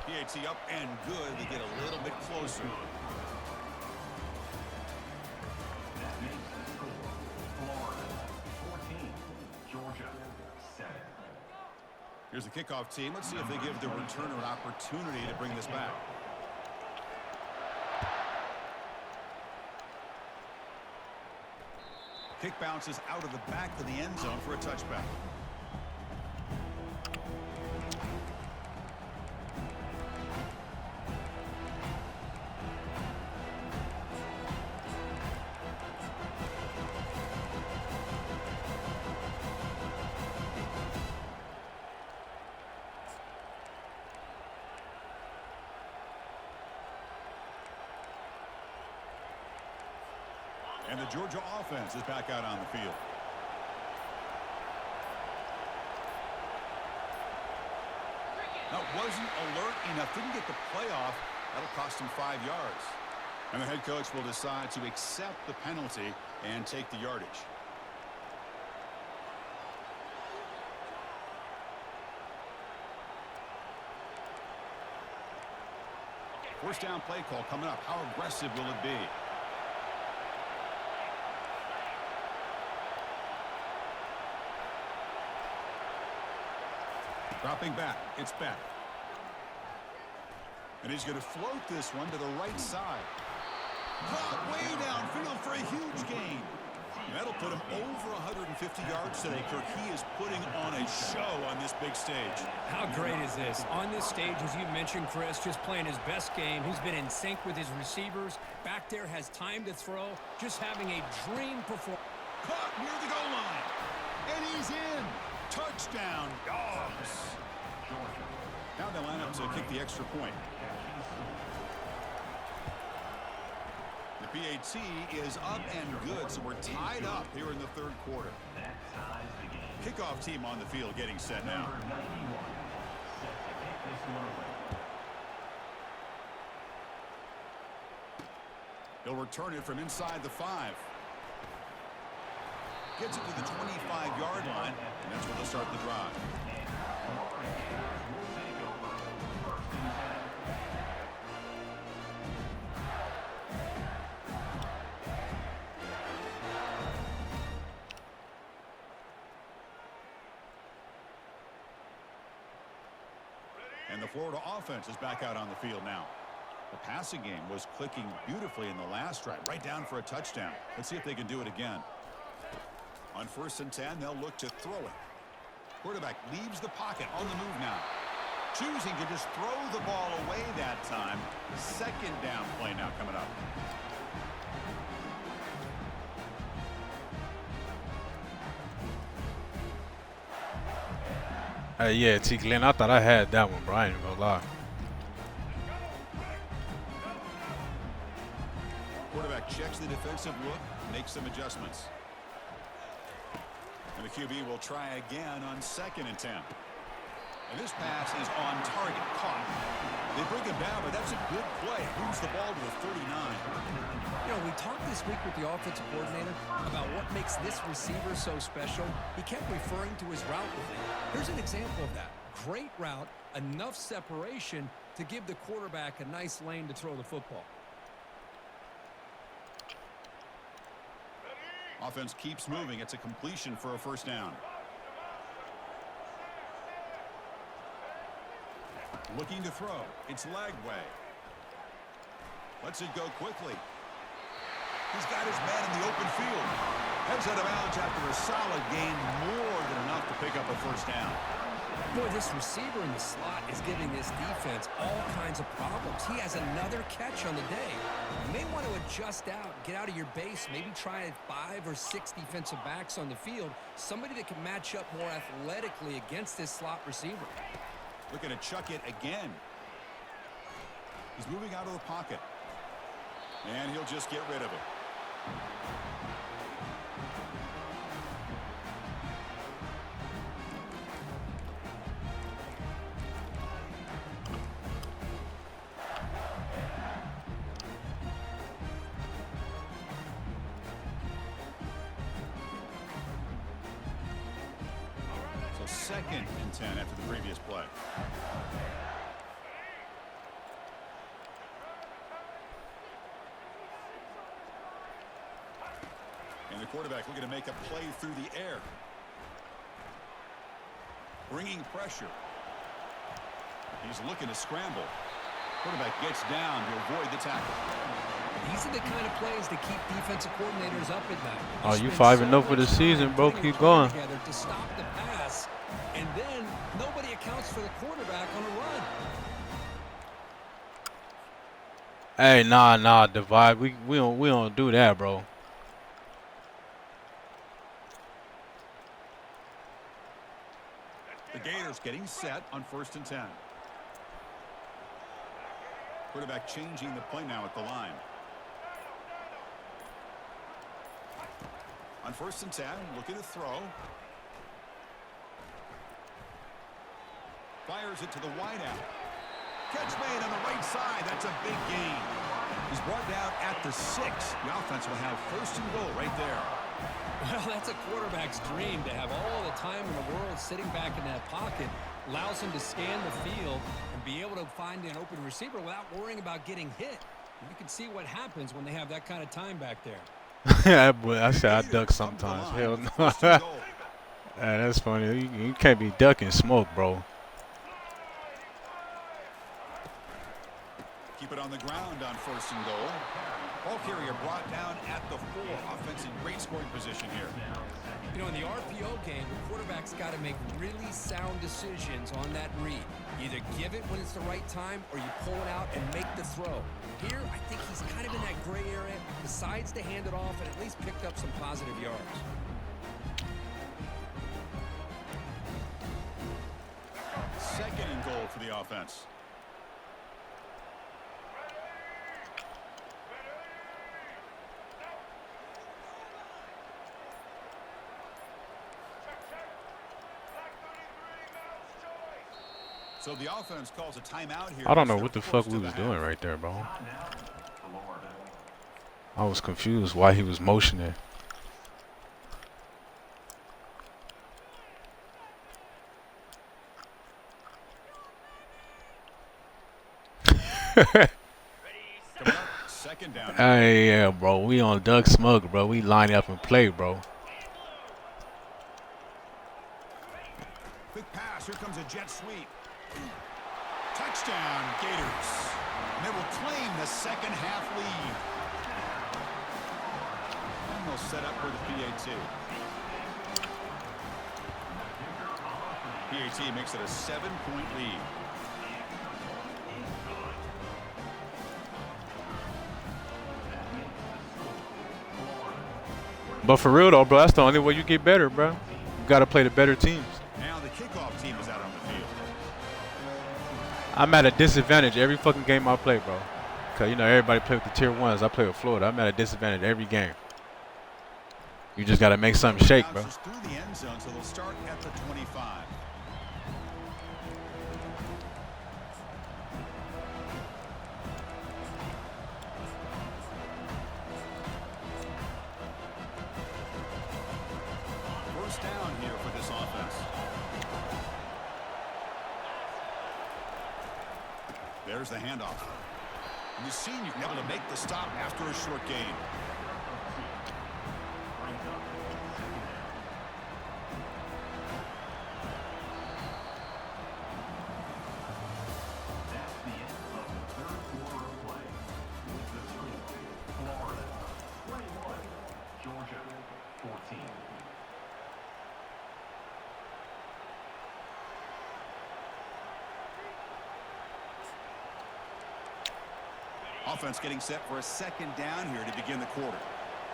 PAT up and good. They get a little bit closer. That makes the score Florida 14, Georgia 7. Here's the kickoff team. Let's see if they give the returner an opportunity to bring this back. Kick bounces out of the back of the end zone for a touchback. And the Georgia offense is back out on the field. That wasn't alert enough. Didn't get the playoff. That'll cost him 5 yards. And the head coach will decide to accept the penalty and take the yardage. First down play call coming up. How aggressive will it be? Dropping back, it's back. And he's going to float this one to the right side. Caught way downfield for a huge gain. And that'll put him over 150 yards today, Kirk. He is putting on a show on this big stage. How great is this? On this stage, as you mentioned, Chris, just playing his best game. He's been in sync with his receivers. Back there, has time to throw. Just having a dream performance. Caught near the goal line. And he's in. Touchdown, Dogs. Now they line up to kick the extra point. The PAT is up and good, so we're tied up here in the third quarter. Kickoff team on the field getting set now. He'll return it from inside the 5. Gets it to the 25-yard line, and that's where they'll start the drive. And the Florida offense is back out on the field now. The passing game was clicking beautifully in the last drive, right down for a touchdown. Let's see if they can do it again. On 1st and 10, they'll look to throw it. Quarterback leaves the pocket on the move now. Choosing to just throw the ball away that time. Second down play now coming up. Yeah, T. Glenn, I thought I had that one, bro. I ain't gonna lie. Quarterback checks the defensive look, makes some adjustments. And the QB will try again on 2nd and 10. And this pass is on target, caught. They bring him down, but that's a good play. Moves the ball to the 39. You know, we talked this week with the offensive coordinator about what makes this receiver so special. He kept referring to his route with him. Here's an example of that. Great route, enough separation to give the quarterback a nice lane to throw the football. Offense keeps moving. It's a completion for a first down. Looking to throw. It's leg way. Lets it go quickly. He's got his man in the open field. Heads out of bounds after a solid gain, more than enough to pick up a first down. Boy, this receiver in the slot is giving this defense all kinds of problems. He has another catch on the day. You may want to adjust out, get out of your base, maybe try 5 or 6 defensive backs on the field, somebody that can match up more athletically against this slot receiver. Looking to chuck it again. He's moving out of the pocket. And he'll just get rid of it. So 2nd and 10 after the previous play. And the quarterback looking to make a play through the air. Bringing pressure. He's looking to scramble. Quarterback gets down to avoid the tackle. These are the kind of plays that keep defensive coordinators up at night. Oh, you 5-0 for the season, bro. Keep going. Together to stop the pass, and then nobody accounts for the quarterback on a run. Hey, nah, divide. We don't do that, bro. The Gators getting set on 1st and 10. Quarterback changing the play now at the line. On 1st and 10, looking to throw. Fires it to the wideout. Catch made on the right side. That's a big gain. He's brought down at the 6. The offense will have 1st and goal right there. Well, that's a quarterback's dream to have all the time in the world sitting back in that pocket. Allows him to scan the field and be able to find an open receiver without worrying about getting hit. And you can see what happens when they have that kind of time back there. I said I duck sometimes. Hell no. That's funny. You can't be ducking smoke, bro. Keep it on the ground on 1st and goal. Ball carrier brought down at the 4. Offense in great scoring position here. You know, in the RPO game, the quarterback's got to make really sound decisions on that read. Either give it when it's the right time or you pull it out and make the throw. Here, I think he's kind of in that gray area, decides to hand it off and at least picked up some positive yards. Second and goal for the offense. So the offense calls a timeout here. I don't know what the fuck we was doing right there, bro. I was confused why he was motioning. Second down. Hey, yeah, bro. We on Doug Smug, bro. We line up and play, bro. Quick pass. Here comes a jet sweep. Touchdown, Gators. And they will claim the second half lead. And they'll set up for the PAT. PAT makes it a 7-point lead. But for real, though, bro, that's the only way you get better, bro. You got to play the better teams. Now the kickoff team is out on the field. I'm at a disadvantage every fucking game I play, bro. Because, you know, everybody play with the tier 1s. I play with Florida. I'm at a disadvantage every game. You just got to make something shake, bro. Through the end zone, so they'll start at the 25. First down here for this offense. There's the handoff. And you've seen you've been able to make the stop after a short gain. Offense getting set for a second down here to begin the quarter.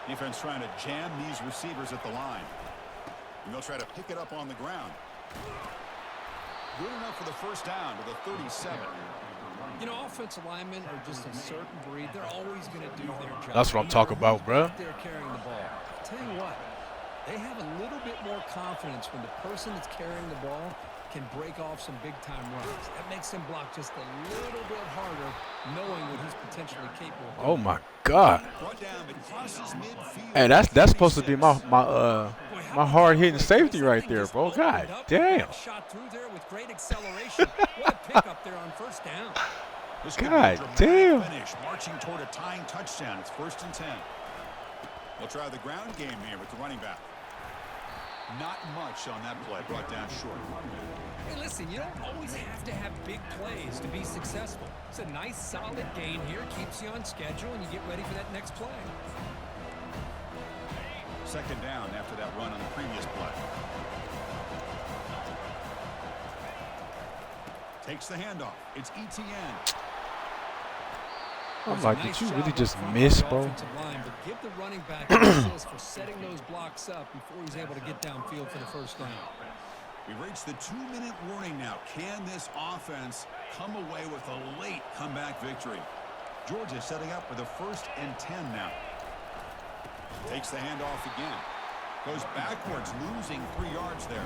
Defense trying to jam these receivers at the line. And they'll try to pick it up on the ground. Good enough for the first down to the 37. You know, offensive linemen are just a certain breed. They're always going to do their job. That's what I'm talking about, bro. They're carrying the ball. I'll tell you what, they have a little bit more confidence when the person that's carrying the ball can break off some big-time runs. That makes him block just a little bit harder, knowing what he's potentially capable of. Oh my God! Brought down, but crosses midfield. Hey, that's supposed to be my hard-hitting safety right there, bro. God damn! Shot through there with great acceleration. What a pickup there on first down. This God damn! Finish, marching toward a tying touchdown. It's 1st and 10. They'll try the ground game here with the running back. Not much on that play, brought down short. Hey, listen, you don't always have to have big plays to be successful. It's a nice, solid gain here. Keeps you on schedule, and you get ready for that next play. Second down after that run on the previous play. Takes the handoff. It's ETN. I'm like, did you really just miss, bro? But give the running back an assist for setting those blocks up before he's able to get downfield for the first down. We reached the 2-minute warning now. Can this offense come away with a late comeback victory? Georgia setting up for the 1st and 10 now. Takes the handoff again. Goes backwards, losing 3 yards there.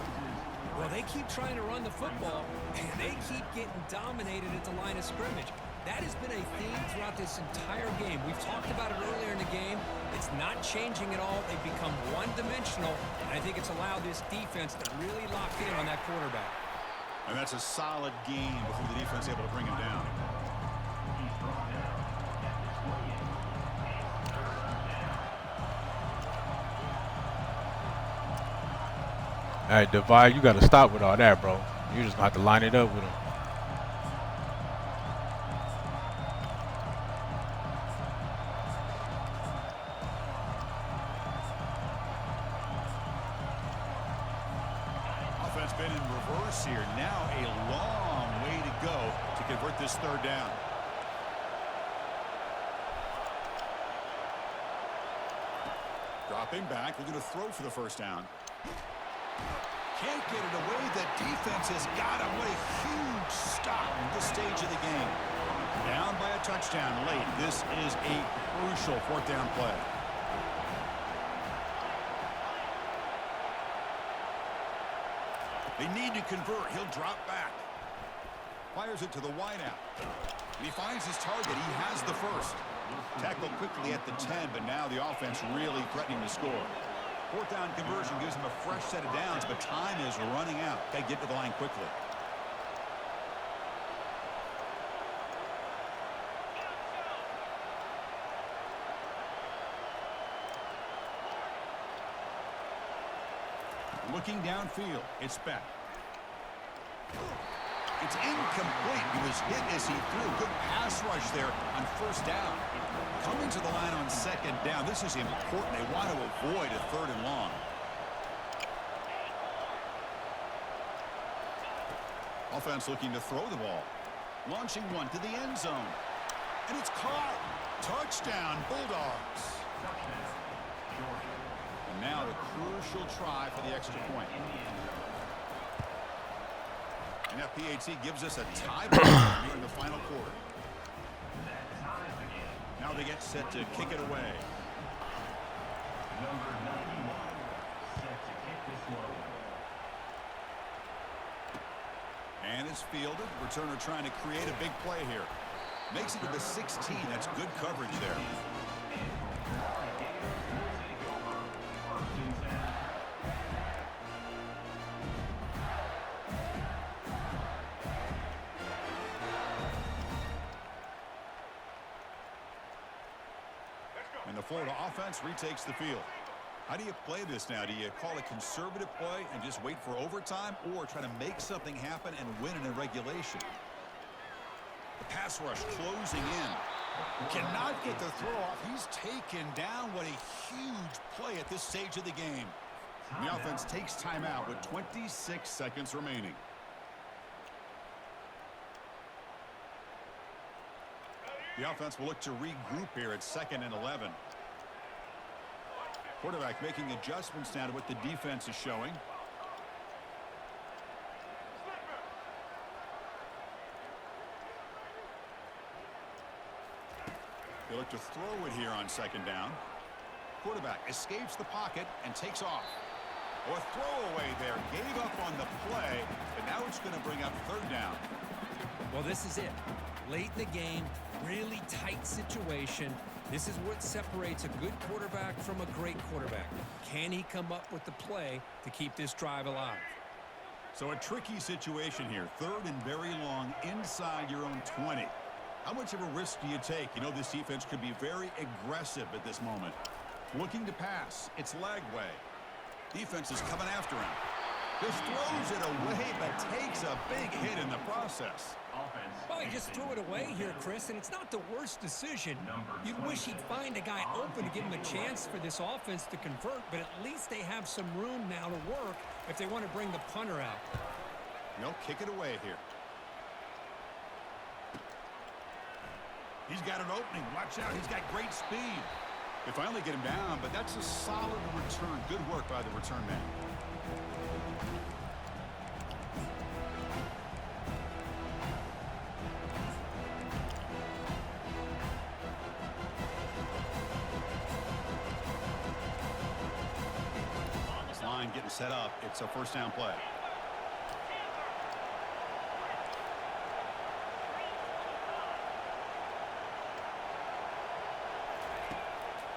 Well, they keep trying to run the football, and they keep getting dominated at the line of scrimmage. That has been a theme throughout this entire game. We've talked about it earlier in the game. It's not changing at all. They've become one-dimensional, and I think it's allowed this defense to really lock in on that quarterback. And that's a solid game before the defense able to bring him down. All right, Divide, you got to stop with all that, bro. You just got to line it up with him. Offense been in reverse here. Now a long way to go to convert this 3rd down. Dropping back, looking to throw for the 1st down. Can't get it away. The defense has got him. What a huge stop at this stage of the game. Down by a touchdown late. This is a crucial 4th down play. They need to convert. He'll drop back. Fires it to the wideout. And he finds his target. He has the 1st. Tackled quickly at the 10, but now the offense really threatening to score. 4th down conversion gives him a fresh set of downs, but time is running out. Got to get to the line quickly. Looking downfield, it's back. It's incomplete. He was hit as he threw. Good pass rush there on 1st down. Coming to the line on 2nd down. This is important. They want to avoid a 3rd and long. Offense looking to throw the ball. Launching one to the end zone. And it's caught. Touchdown, Bulldogs. And now the crucial try for the extra point. And that PAT gives us a tie here in the final quarter. Now they get set to kick it away. Number 91, set to kick this one. And it's fielded. Returner trying to create a big play here. Makes it to the 16. That's good coverage there. And the Florida offense retakes the field. How do you play this now? Do you call a conservative play and just wait for overtime, or try to make something happen and win in a regulation? The pass rush closing in. Cannot get the throw off. He's taken down. What a huge play at this stage of the game. And the offense takes timeout with 26 seconds remaining. The offense will look to regroup here at 2nd and 11. Quarterback making adjustments now to what the defense is showing. They look to throw it here on 2nd down. Quarterback escapes the pocket and takes off. Oh, a throwaway there. Gave up on the play, but now it's going to bring up 3rd down. Well, this is it. Late in the game, really tight situation. This is what separates a good quarterback from a great quarterback. Can he come up with the play to keep this drive alive? So a tricky situation here. 3rd and very long inside your own 20. How much of a risk do you take? You know, this defense could be very aggressive at this moment. Looking to pass. It's Lagway. Defense is coming after him. Just throws it away, but takes a big hit in the process. Well, he just threw it away here, Chris, and it's not the worst decision. You'd wish he'd find a guy open to give him a chance for this offense to convert, but at least they have some room now to work if they want to bring the punter out. They'll kick it away here. He's got an opening. Watch out. He's got great speed. They finally get him down, but that's a solid return. Good work by the return man. This line getting set up. It's a 1st down play.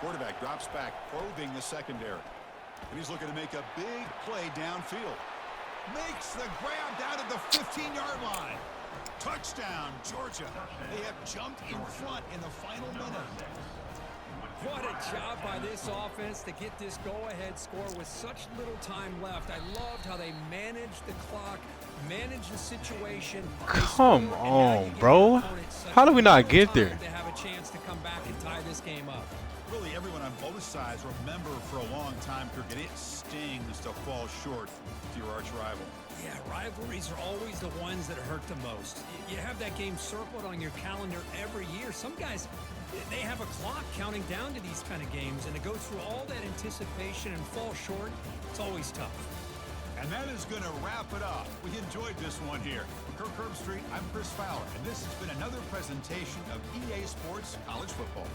Quarterback drops back, probing the secondary. And he's looking to make a big play downfield. Makes the grab down at the 15-yard line. Touchdown, Georgia. They have jumped in front in the final minute. What a job by this offense to get this go-ahead score with such little time left. I loved how they managed the clock, managed the situation. Come on, bro. How do we not get there? To have a chance to come back and tie this game up. Really, everyone on both sides remember for a long time, Kirk, it stings to fall short to your arch rival. Yeah, rivalries are always the ones that hurt the most. You have that game circled on your calendar every year. Some guys, they have a clock counting down to these kind of games, and to go through all that anticipation and fall short, it's always tough. And that is going to wrap it up. We enjoyed this one here. Kirk Herbstreit, I'm Chris Fowler, and this has been another presentation of EA Sports College Football.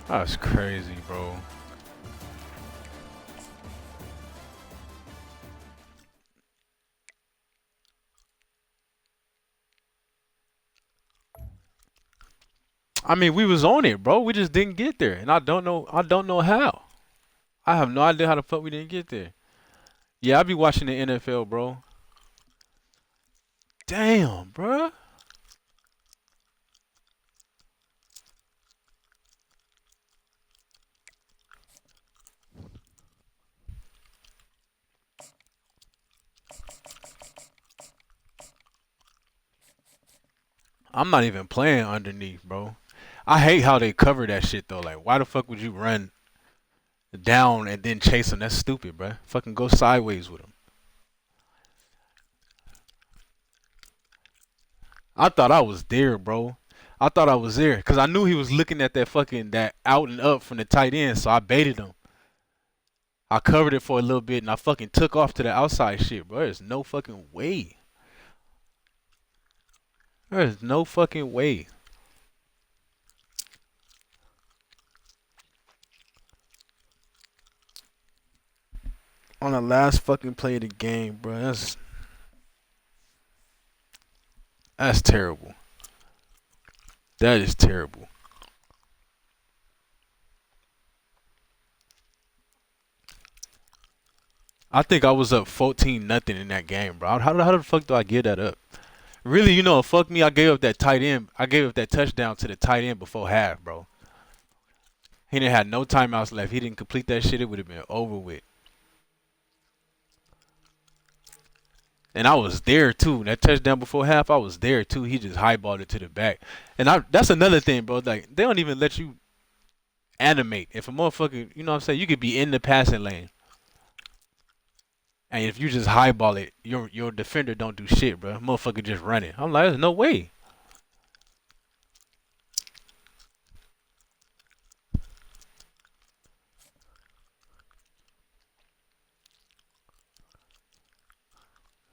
That's crazy, bro. I mean, we was on it, bro. We just didn't get there, and I don't know how. I have no idea how the fuck we didn't get there. Yeah, I be watching the NFL, bro. Damn, bro. I'm not even playing underneath, bro. I hate how they cover that shit, though. Like, why the fuck would you run down and then chase him? That's stupid, bro. Fucking go sideways with him. I thought I was there, bro. I thought I was there because I knew he was looking at that out and up from the tight end, so I baited him. I covered it for a little bit, and I fucking took off to the outside shit, bro. There's no fucking way. There's no fucking way. On the last fucking play of the game, bro. That's terrible. That is terrible. I think I was up 14-0 in that game, bro. How the fuck do I give that up? Really, you know, fuck me. I gave up that tight end. I gave up that touchdown to the tight end before half, bro. He didn't have no timeouts left. He didn't complete that shit. It would have been over with. And I was there too. That touchdown before half, I was there too. He just highballed it to the back. And that's another thing, bro. Like, they don't even let you animate. If a motherfucker, you know what I'm saying, you could be in the passing lane. And if you just highball it, your defender don't do shit, bro. Motherfucker just run it. I'm like, there's no way.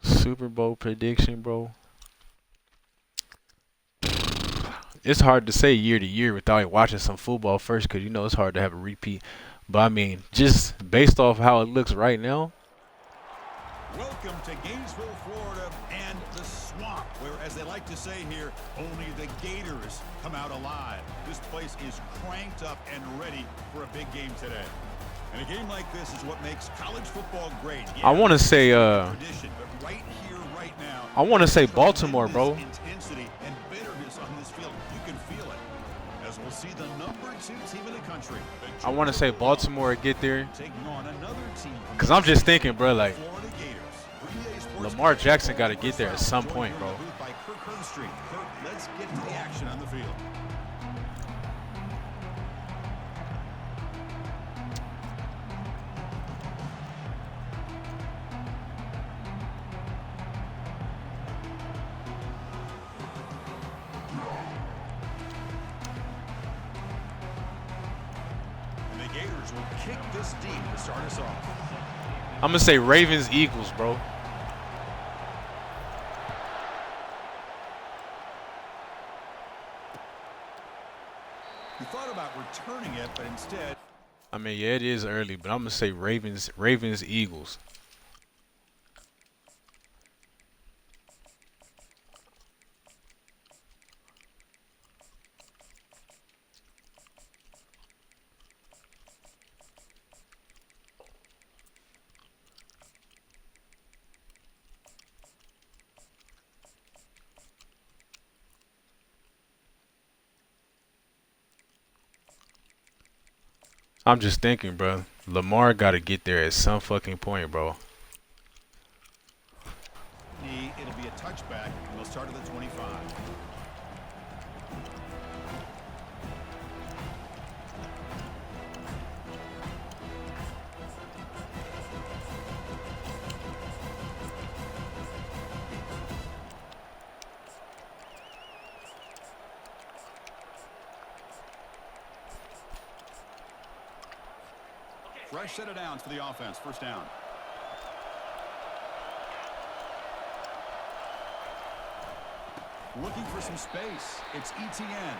Super Bowl prediction, bro. It's hard to say year to year without watching some football first, because you know it's hard to have a repeat. But I mean, just based off how it looks right now. Welcome to Gainesville, Florida, and the swamp, where, as they like to say here, only the Gators come out alive. This place is cranked up and ready for a big game today. And a game like this is what makes college football great. Yeah, I want to say, tradition, but right here, right now, I want to say Baltimore, bro. Intensity and bitterness on this field, you can feel it. As we'll see the number 2 team in the country. I want to say Baltimore get there. Taking on another team. Because I'm just thinking, bro, like, Lamar Jackson got to get there at some point, bro. Let's get to the action on the field. And the Gators will kick this deep to start us off. I'm going to say Ravens Eagles, bro. He thought about returning it, but instead. I mean, yeah, it is early, but I'm going to say Ravens Eagles. I'm just thinking, bro. Lamar got to get there at some fucking point, bro. It'll be a touchback, and we'll start at the 25. Fresh set of downs for the offense. First down. Looking for some space. It's ETN.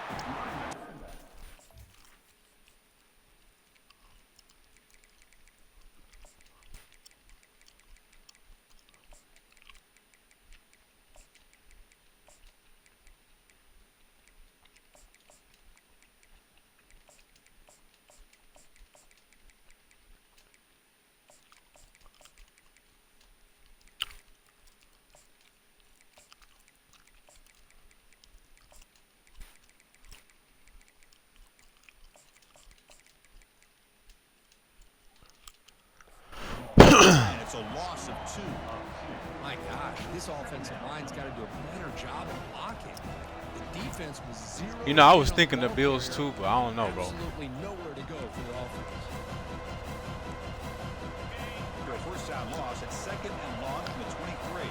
And it's a loss of 2. My gosh, this offensive line's got to do a better job of blocking. The defense was 0. You know, I was thinking the Bills too, but I don't know, bro. Absolutely nowhere to go for the offense. To a first down loss at 2nd and long from the 23.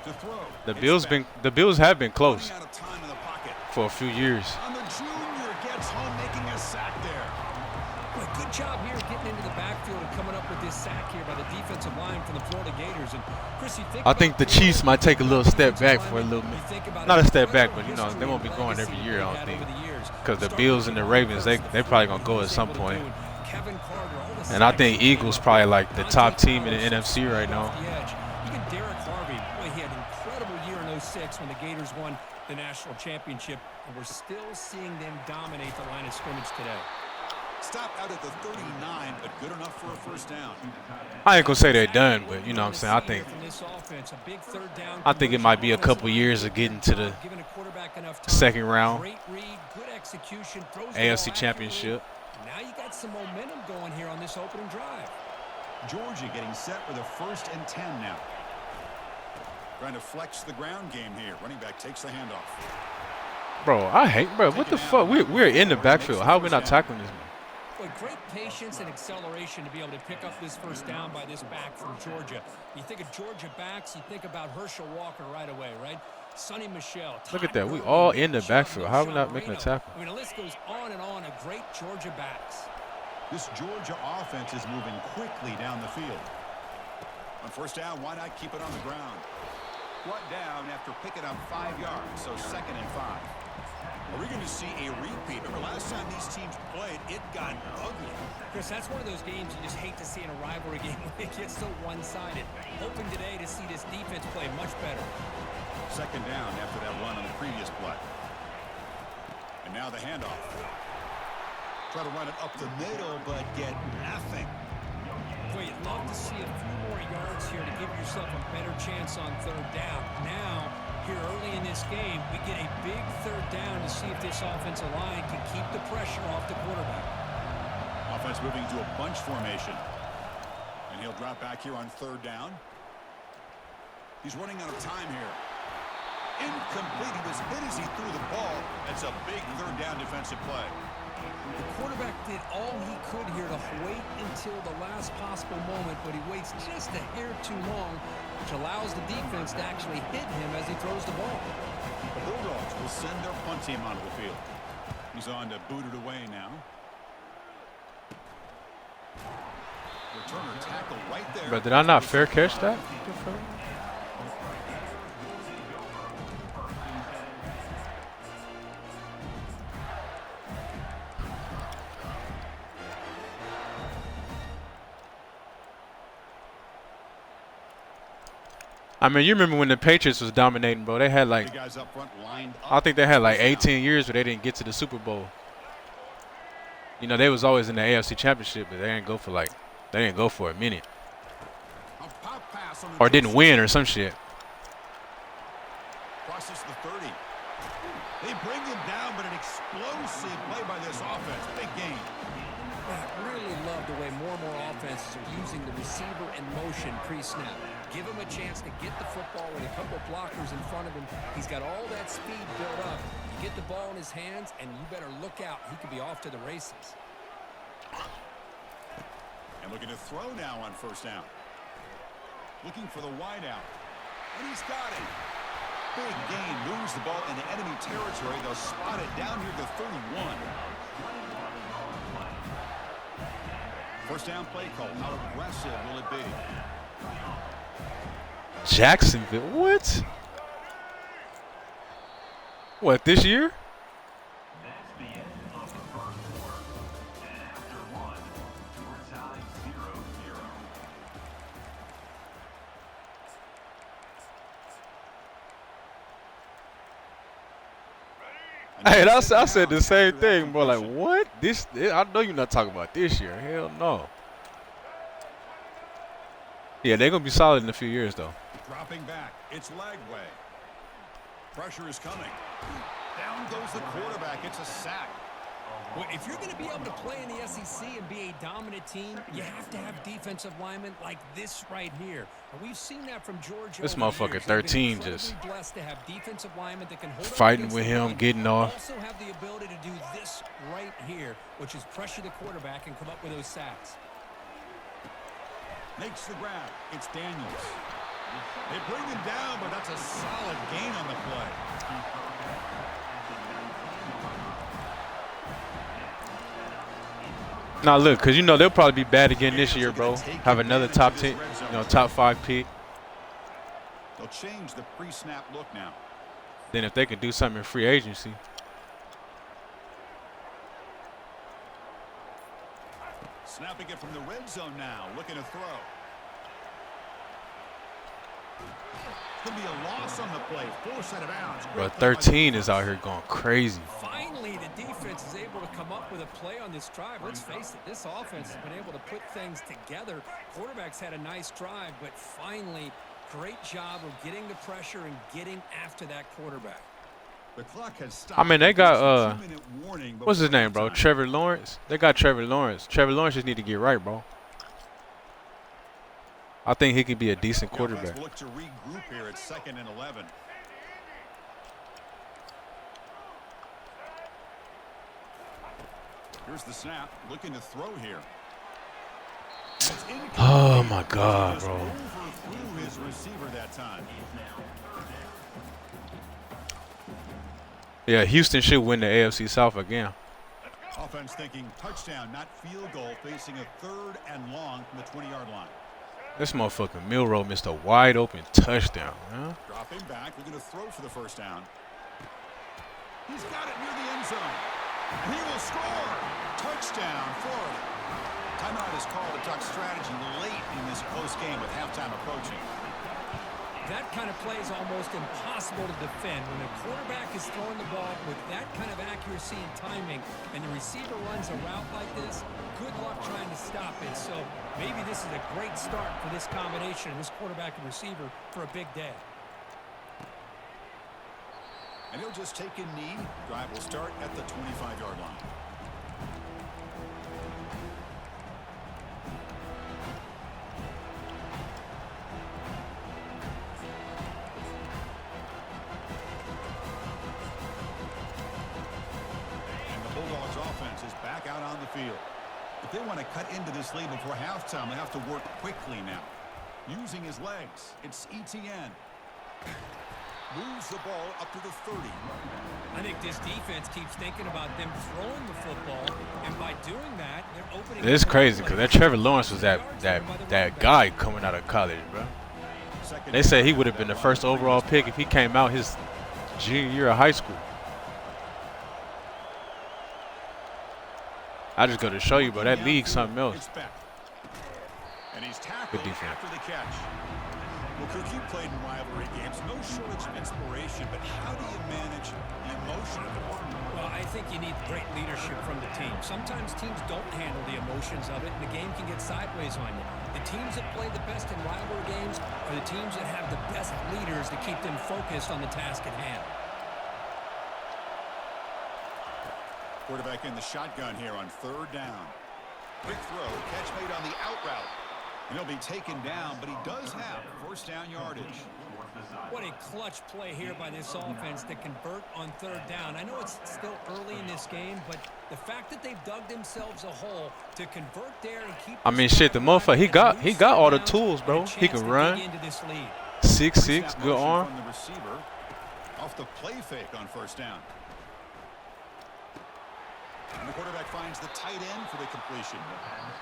To throw. The Bills have been close Running out of time in the pocket. for a few years. And the junior gets home, making a sack there. Well, good job here getting into the backfield and coming up with this sack here by the defensive line from the Florida Gators. And Chris, I think the Chiefs might take a little step back for a little bit. Not a step back, but, you know, they won't be going every year, I don't think. Because the Bills and the Ravens, they probably going to go at some point. And I think Eagles probably like the top team in the NFC right now. Even Derek Harvey, boy, he had an incredible year in 06 when the Gators won the national championship. And we're still seeing them dominate the line of scrimmage today. Stop out at the 39, but good enough for a first down. I ain't going to say they're done, but, you know what I'm saying, I think it might be a couple years of getting to the second round AFC Championship. Now you got some momentum going here on this opening drive. Georgia getting set with a 1st and 10 now. Trying to flex the ground game here. Running back takes the handoff. Bro, I hate, bro. What the fuck? We're in the backfield. How are we not tackling this man? Boy, great patience and acceleration to be able to pick up this first down by this back from Georgia. You think of Georgia backs, you think about Herschel Walker right away, right? Sonny Michel. Look at that. We all in the backfield. How are we not making a tackle? I mean, the list goes on and on of great Georgia backs. This Georgia offense is moving quickly down the field. On 1st down, why not keep it on the ground? Brought down after picking up 5 yards, so 2nd and 5. Are we going to see a repeat? Remember, last time these teams played, it got ugly. Chris, that's one of those games you just hate to see in a rivalry game when it gets so one-sided. Hoping today to see this defense play much better. 2nd down after that run on the previous play. And now the handoff. Try to run it up the middle, but get nothing. Boy, you'd love to see a few more yards here to give yourself a better chance on 3rd down. Now, here early in this game, we get a big 3rd down to see if this offensive line can keep the pressure off the quarterback. Offense moving to a bunch formation. And he'll drop back here on 3rd down. He's running out of time here. Incomplete. He was hit as he threw the ball. That's a big 3rd down defensive play. The quarterback did all he could here to wait until the last possible moment, but he waits just a hair too long, which allows the defense to actually hit him as he throws the ball. The Bulldogs will send their punt team onto the field. He's on to boot it away now. Returner tackle right there. But did I not fair catch that? I mean, you remember when the Patriots was dominating, bro. They had like, guys up front lined up. I think they had like 18 years where they didn't get to the Super Bowl. You know, they was always in the AFC Championship, but they didn't go for a minute. Or didn't win or some shit. Crosses the 30. They bring him down, but an explosive play by this offense. Big game. I really love the way more and more offenses are using the receiver in motion pre-snap. Give him a chance to get the football with a couple blockers in front of him. He's got all that speed built up. You get the ball in his hands, and you better look out. He could be off to the races. And looking to throw now on 1st down. Looking for the wideout. And he's got it. Big gain. Moves the ball into enemy territory. They'll spot it down here to 31. 1st down play call. How aggressive will it be? Jacksonville, what? What, this year? That's the end of the 1st quarter. And after one, we're tied 0-0. Hey, I said the same thing, bro. Like, what? I know you're not talking about this year. Hell no. Yeah, they're going to be solid in a few years, though. Dropping back. It's Lagway. Pressure is coming. Down goes the quarterback. It's a sack. Well, if you're going to be able to play in the SEC and be a dominant team, you have to have defensive linemen like this right here. And we've seen that from Georgia. This over the motherfucker years. 13 They've been just incredibly blessed to have defensive linemen that can hold up fighting against with the him, run. getting off. Also have the ability to do this right here, which is pressure the quarterback and come up with those sacks. Makes the grab. It's Daniels. They bring him down, but that's a solid gain on the play. Now look, because you know they'll probably be bad again this year, bro. Have another top 10, top 5 pick. They'll change the pre-snap look now. Then if they could do something in free agency. Snapping it from the red zone now, looking to throw. Could be a loss on the play. Force out of bounds. But 13 is out here going crazy. Finally, the defense is able to come up with a play on this drive. Let's face it, this offense has been able to put things together. Quarterback's had a nice drive, but finally, great job of getting the pressure and getting after that quarterback. The clock has stopped. I mean, they got, what's his name, bro? Trevor Lawrence. They got Trevor Lawrence. Trevor Lawrence just need to get right, bro. I think he could be a decent The offense quarterback. will look to regroup here at 2nd and 11. Here's the snap, looking to throw here. Oh my God, bro. Overthrew his receiver that time. Yeah, Houston should win the AFC South again. Offense thinking touchdown, not field goal, facing a 3rd and long from the 20-yard line. This motherfucking Milroe missed a wide open touchdown, man. Dropping back, looking to throw for the first down. He's got it near the end zone. And he will score. Touchdown, Florida. Timeout is called to talk strategy late in this close game with halftime approaching. That kind of play is almost impossible to defend. When a quarterback is throwing the ball with that kind of accuracy and timing, and the receiver runs a route like this, good luck trying to stop it. So maybe this is a great start for this combination, this quarterback and receiver, for a big day. And he'll just take a knee. Drive will start at the 25-yard line. Back out on the field. If they want to cut into this lead before halftime, they have to work quickly now. Using his legs, it's ETN. Moves the ball up to the 30. I think this defense keeps thinking about them throwing the football, and by doing that, they're opening. It's crazy because that Trevor Lawrence was that guy coming out of college, bro. They said he would have been the first overall pick if he came out his junior year of high school. I just got to show you, bro. That league's something else. And he's tackled after the catch. Well, Cook, you played in rivalry games. No shortage of inspiration, but how do you manage the emotion of it all? Well, I think you need great leadership from the team. Sometimes teams don't handle the emotions of it, and the game can get sideways on you. The teams that play the best in rivalry games are the teams that have the best leaders to keep them focused on the task at hand. Quarterback in the shotgun here on 3rd down. Quick throw, catch made on the out route. And he'll be taken down, but he does have first down yardage. What a clutch play here by this offense to convert on 3rd down. I know it's still early in this game, but the fact that they've dug themselves a hole to convert there and keep. I mean, shit, the motherfucker, he got all the tools, bro. He can run. 6'6", good arm. From the receiver off the play fake on first down. And the quarterback finds the tight end for the completion.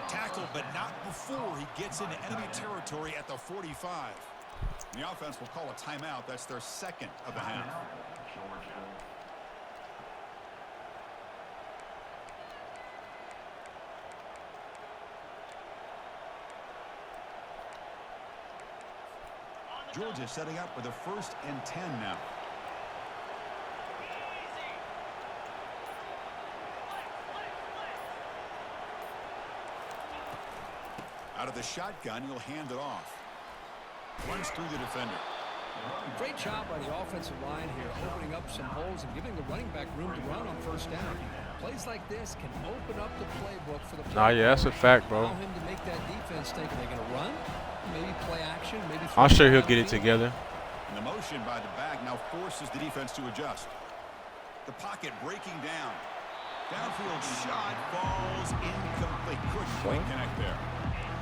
Tackled, but not before he gets into enemy territory at the 45. And the offense will call a timeout. That's their 2nd of the half. Georgia setting up for the 1st and 10 now. Out of the shotgun, he'll hand it off. Runs through the defender. Great job by the offensive line here, opening up some holes and giving the running back room to run on first down. Plays like this can open up the playbook for the Nah, yeah, that's a fact, bro. Allow him to make that defense think, are they going to run? Maybe play action, maybe. I'm sure he'll get it together. And the motion by the back now forces the defense to adjust. The pocket breaking down. Downfield shot falls incomplete. Couldn't quite connect there.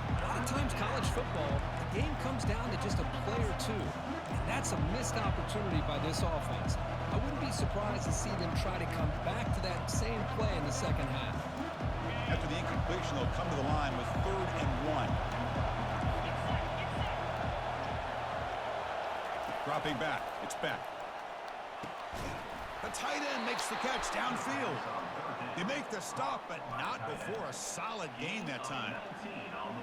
A lot of times college football, the game comes down to just a play or two. And that's a missed opportunity by this offense. I wouldn't be surprised to see them try to come back to that same play in the second half. After the incompletion, they'll come to the line with 3rd and 1. Dropping back. It's back. The tight end makes the catch downfield. They make the stop, but not before a solid gain that time.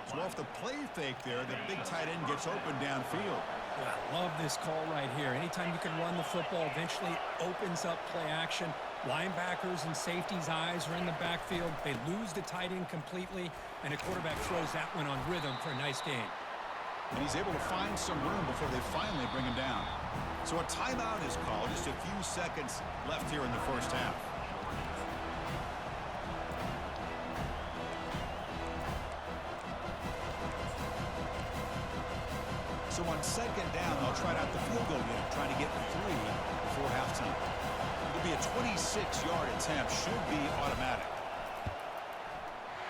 So off the play fake there, the big tight end gets open downfield. I love this call right here. Anytime you can run the football, eventually it opens up play action. Linebackers and safeties' eyes are in the backfield. They lose the tight end completely, and a quarterback throws that one on rhythm for a nice gain. And he's able to find some room before they finally bring him down. So a timeout is called. Just a few seconds left here in the first half. second down, they'll try out the field goal unit, trying to get 3 before halftime. It'll be a 26-yard attempt, should be automatic.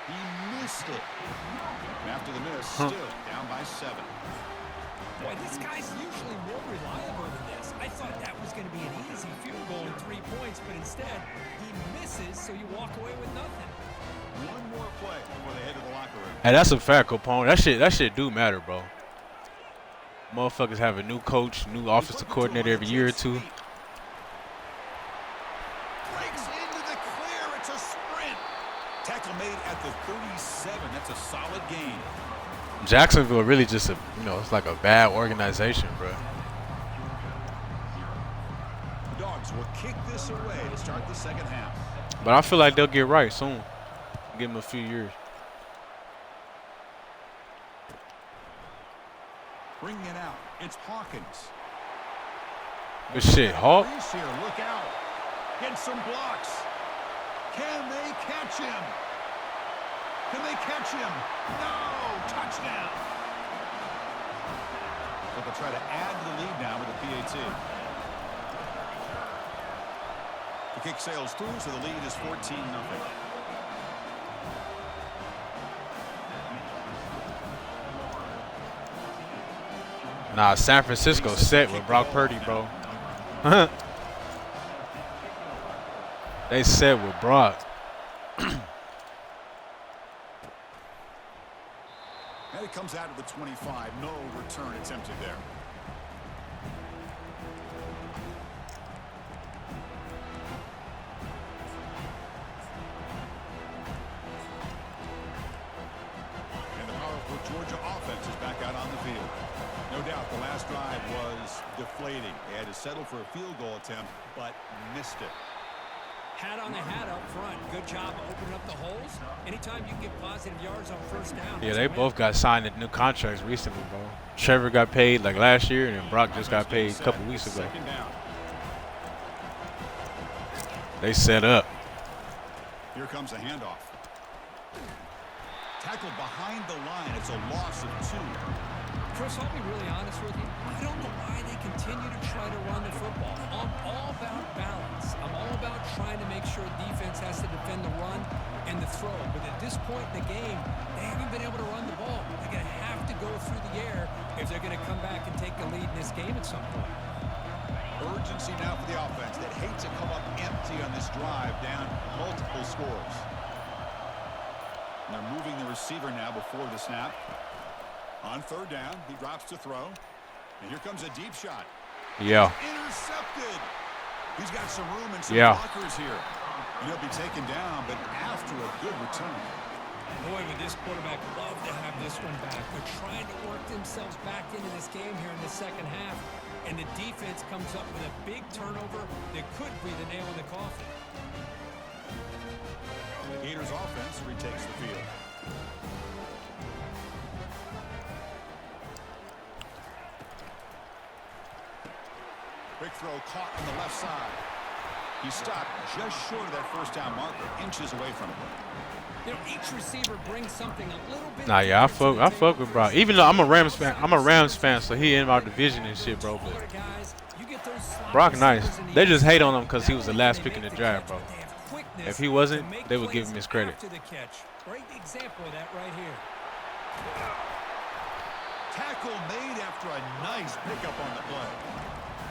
He missed it. And after the miss, still down by 7. Boy, this guy's usually more reliable than this. I thought that was going to be an easy field goal and 3 points, but instead, he misses, so you walk away with nothing. One more play before they head to the locker room. Hey, that's a fact, Capone. That shit do matter, bro. Motherfuckers have a new coach, new offensive coordinator every year or two. Breaks into the clear. It's a sprint. Tackle made at the 37. That's a solid gain. Jacksonville really just a, it's like a bad organization, bro. Dogs will kick this away to start the second half. But I feel like they'll get right soon. Give them a few years. Bringing it out. It's Hawkins. Good shit, Hawk. Here, look out. Get some blocks. Can they catch him? Can they catch him? No! Touchdown. So they'll try to add to the lead now with a PAT. The kick sails through, so the lead is 14-0. Nah, San Francisco set with Brock Purdy, bro. They set with Brock. And it comes out of the 25. No return attempted there. And the powerful Georgia offense is back out on the field. No doubt the last drive was deflating. They had to settle for a field goal attempt, but missed it. Hat on the hat up front. Good job opening up the holes. Anytime you can get positive yards on first down. Yeah, they both got signed new contracts recently, bro. Trevor got paid like last year, and then Brock just got paid a couple weeks ago. They set up. Here comes a handoff. Tackled behind the line. It's a loss of 2. Chris, I'll be really honest with you. I don't know why they continue to try to run the football. I'm all about balance. I'm all about trying to make sure defense has to defend the run and the throw. But at this point in the game, they haven't been able to run the ball. They're going to have to go through the air if they're going to come back and take the lead in this game at some point. Urgency now for the offense that hates to come up empty on this drive, down multiple scores. And they're moving the receiver now before the snap. On third down, he drops to throw. And here comes a deep shot. Yeah. Intercepted. He's got some room and some Yeah. blockers here. And he'll be taken down, but after a good return. Boy, would this quarterback love to have this one back. They're trying to work themselves back into this game here in the second half. And the defense comes up with a big turnover that could be the nail in the coffin. Gators offense retakes the field. Big throw caught on the left side. He stopped just short of that first down marker, inches away from it. You know, each receiver brings something a little bit. Nah, yeah, I fuck with Brock. Even though I'm a Rams fan, so he in our division and shit, bro. But Brock nice. They just hate on him because he was the last pick in the draft, bro. If he wasn't, they would give him his credit. Great example of that right here. Tackle made after a nice pickup on the play.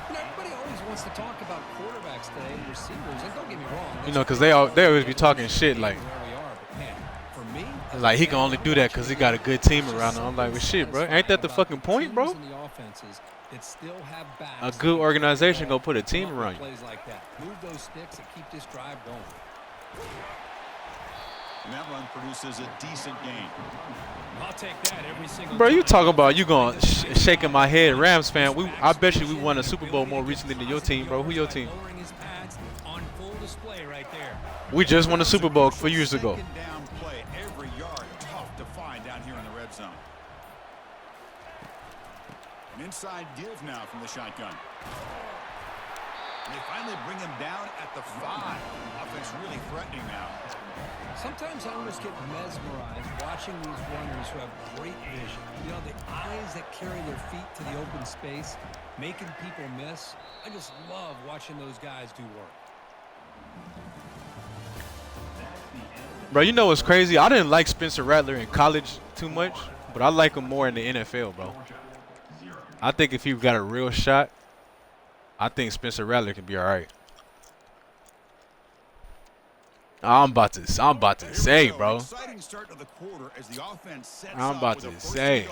You know, everybody always wants to talk about quarterbacks today and receivers, and don't get me wrong. You know, because they always be talking shit like For me, he can only do that because he got a good team around him. I'm like, well, shit, bro. Ain't that the fucking point, bro? A good organization gonna put a team around you. Plays like that. Move those sticks and keep this drive going. And that run produces a decent gain. I'll take that every single Bro, you time. talk about you going shaking my head, Rams fan. I bet you we won a Super Bowl more recently than your team, bro. Who your team? Lowering his pads on full display right there. We just won a Super Bowl 4 years ago. Second down play, every yard tough to find down here in the red zone. An inside give now from the shotgun. And they finally bring him down at the 5. Offense really threatening now. Sometimes I almost get mesmerized watching these runners who have great vision. You know, the eyes that carry their feet to the open space, making people miss. I just love watching those guys do work. Bro, you know what's crazy? I didn't like Spencer Rattler in college too much, but I like him more in the NFL, bro. I think if he got a real shot, I think Spencer Rattler can be all right. I'm about to say, bro. Exciting start to the quarter as the offense sets I'm about to say.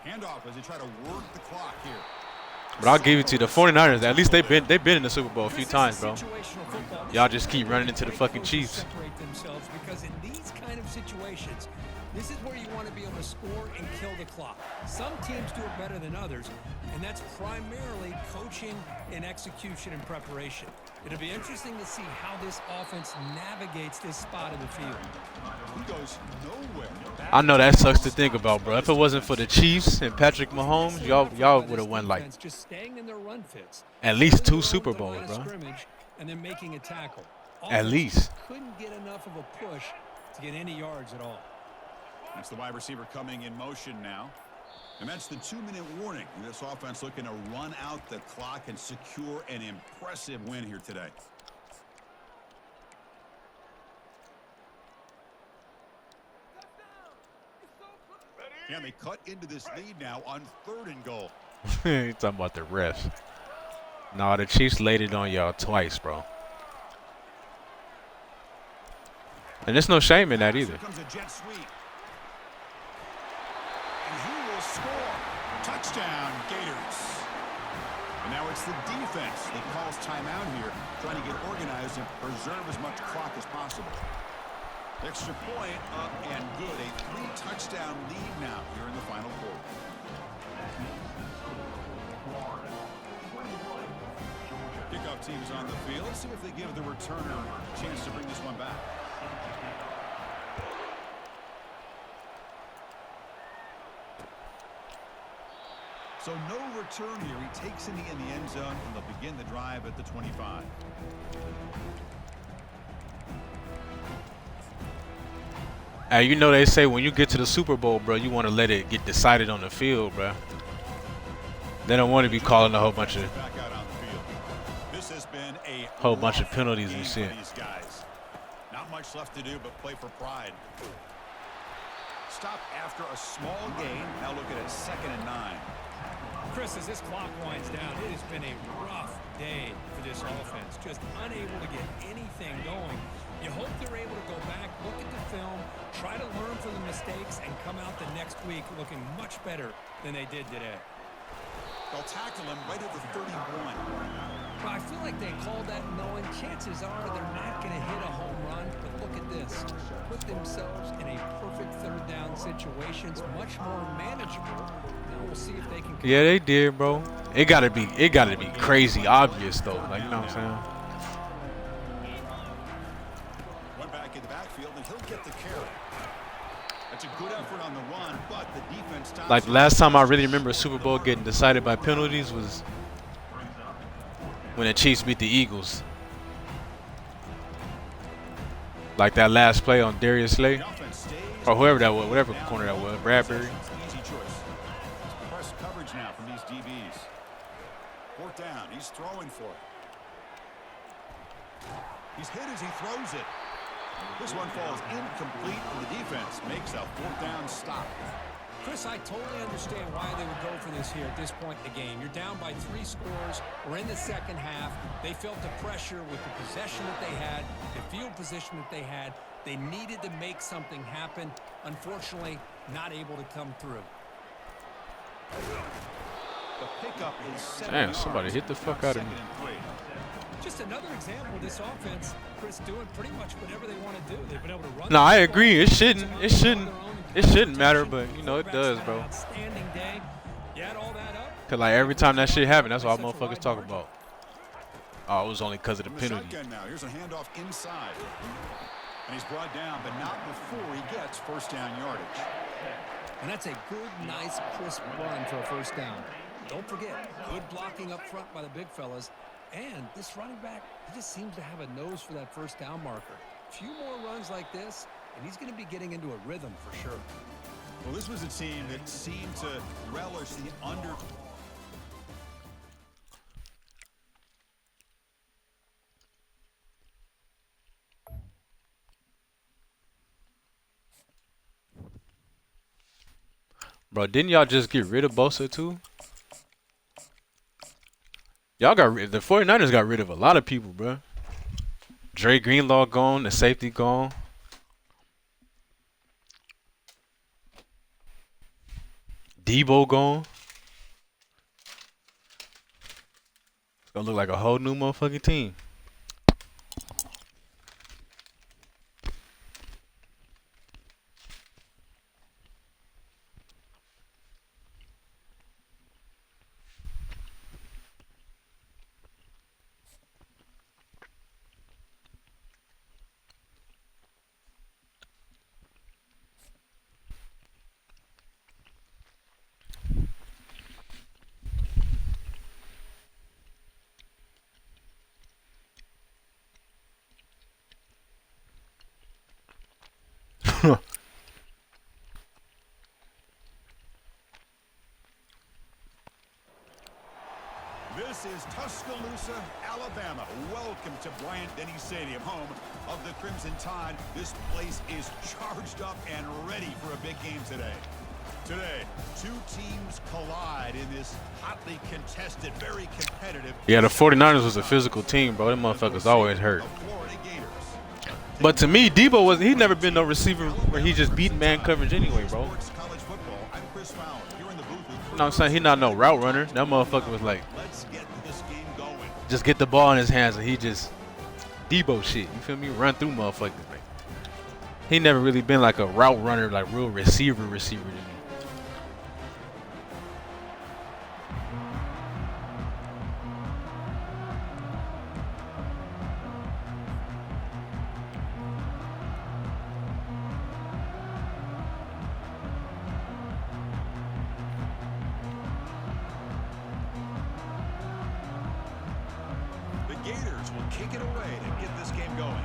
Handoff as they try to work the clock here. But I'll give it to you. The 49ers, at least they've been in the Super Bowl a few times, bro. Y'all just keep running into the fucking Chiefs. Separate themselves because in these kind of situations, this is where you want to be able to score and kill the clock. Some teams do it better than others, and that's primarily coaching and execution and preparation. It'll be interesting to see how this offense navigates this spot in the field. He goes nowhere. I know that sucks to think about, bro. If it wasn't for the Chiefs and Patrick Mahomes, y'all would have won like just staying in their run fits, at least 2 Super Bowls, bro. And then making a tackle. At least. Couldn't get enough of a push to get any yards at all. That's the wide receiver coming in motion now. And that's the 2-minute warning. This offense looking to run out the clock and secure an impressive win here today. And they cut into this lead now on 3rd and goal. You talking about the refs. No, the Chiefs laid it on y'all twice, bro. And there's no shame in that either. Here comes a jet sweep. And he will score. Touchdown, Gators. And now it's the defense that calls timeout here, trying to get organized and preserve as much clock as possible. Extra point up and good. A 3-touchdown lead now here in the final quarter. Kickoff team's on the field. Let's see if they give the returner a chance to bring this one back. So no return here. He takes it in the end zone, and they'll begin the drive at the 25. Hey, you know they say when you get to the Super Bowl, bro, you want to let it get decided on the field, bro. They don't want to be calling a whole bunch of penalties and shit. Not much left to do but play for pride. Stop after a small gain. Now look at it, 2nd and 9. Chris, as this clock winds down, it has been a rough day for this offense. Just unable to get anything going. You hope they're able to go back, look at the film, try to learn from the mistakes, and come out the next week looking much better than they did today. They'll tackle him right at the 31. Well, I feel like they called that knowing chances are they're not going to hit a home run, but look at this. Put themselves in a perfect 3rd down situations, much more manageable. Now we'll see if they can. Yeah, they did, bro. It gotta be crazy obvious though. Like, you know what I'm saying? One back in the backfield, and he'll get the carry. That's a good effort on the run, but the defense stops. Like, the last time I really remember a Super Bowl getting decided by penalties was when the Chiefs beat the Eagles. Like that last play on Darius Slay, or whoever that was, whatever corner that was, Bradbury. Easy choice. Press coverage now from these DBs. 4th down, he's throwing for it. He's hit as he throws it. This one falls incomplete, and the defense makes a 4th down stop. Chris, I totally understand why they would go for this here at this point in the game. You're down by 3 scores. We're in the second half. They felt the pressure with the possession that they had, the field position that they had. They needed to make something happen. Unfortunately, not able to come through. The pickup is 7 Damn, yards. somebody hit the fuck out of me. 2nd and 3. Just another example of this offense, Chris, doing pretty much whatever they want to do. They've been able to run. No, I agree. It shouldn't matter, but you know it does, bro. Outstanding day. You add all that up. Cause like every time that shit happened, that's all motherfuckers talk about. Oh, it was only because of the From penalty. shotgun now. Here's a handoff inside. And he's brought down, but not before he gets 1st down yardage. And that's a good, nice, crisp run for a 1st down. Don't forget, good blocking up front by the big fellas. And this running back, he just seems to have a nose for that first down marker. A few more runs like this, and he's going to be getting into a rhythm for sure. Well, this was a team that seemed to relish the under. Bro, didn't y'all just get rid of Bosa too? Y'all got the 49ers got rid of a lot of people, bro. Dre Greenlaw gone, the safety gone. Debo gone. It's gonna look like a whole new motherfucking team. This is Tuscaloosa, Alabama. Welcome to Bryant-Denny Stadium, home of the Crimson Tide. This place is charged up and ready for a big game today. Today, two teams collide in this hotly contested, very competitive. Yeah, the 49ers was a physical team, bro. Them motherfuckers always hurt. But to me, Debo he never been no receiver where he just beat man coverage anyway, bro. You know what I'm saying? He not no route runner. That motherfucker was like, just get the ball in his hands and he just Debo shit. You feel me? Run through motherfuckers. Like, he never really been like a route runner, like real receiver to me. Gators will kick it away to get this game going.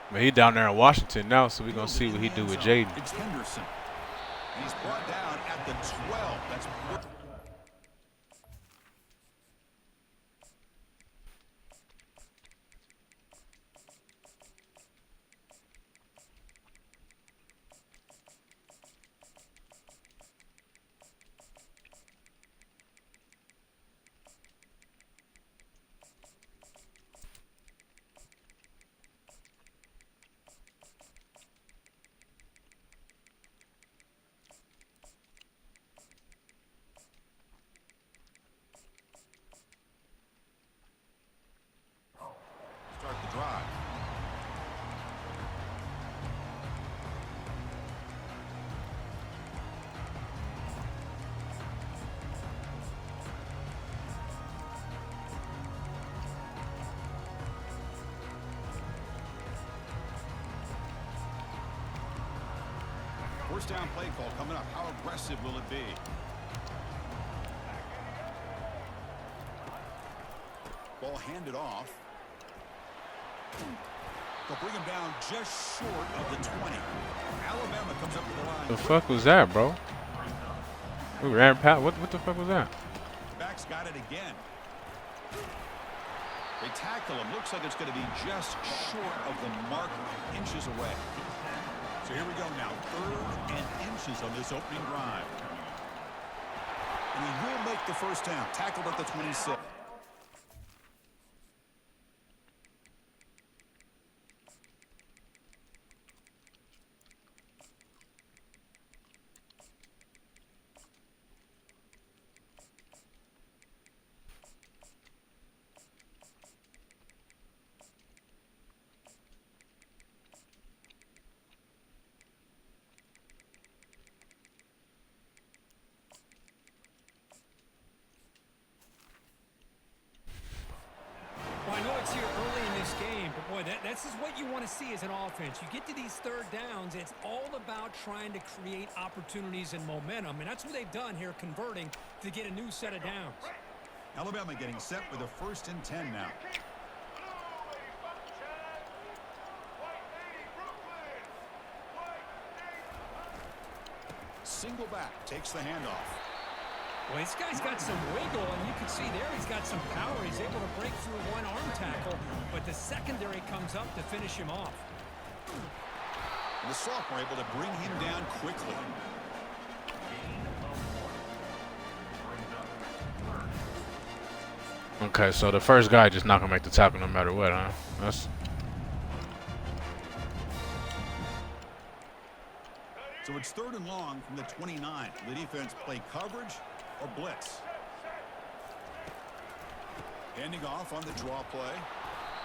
But he down there in Washington now, so we're going to see what he do with Jaden. It's Henderson. He's brought down at the 12. That's start the drive. First down play call coming up. How aggressive will it be? Ball handed off. They'll bring him down just short of the 20. Alabama comes up to the line. The fuck was that, bro? We ran past. What the fuck was that? Back's got it again. They tackle him. Looks like it's going to be just short of the mark, inches away. So here we go now. 3rd and inches on this opening drive. And he will make the first down. Tackled at the 26. This is what you want to see as an offense. You get to these third downs, it's all about trying to create opportunities and momentum, and that's what they've done here, converting to get a new set of downs. Alabama getting set with a 1st and 10 now. Single back, takes the handoff. Well, this guy's got some wiggle, and you can see there he's got some power. He's able to break through one arm tackle, but the secondary comes up to finish him off. And the sophomore able to bring him down quickly. Okay, so the first guy just not gonna make the tackle no matter what, huh? That's So it's 3rd and long from the 29. The defense play coverage or blitz. Handing off on the draw play.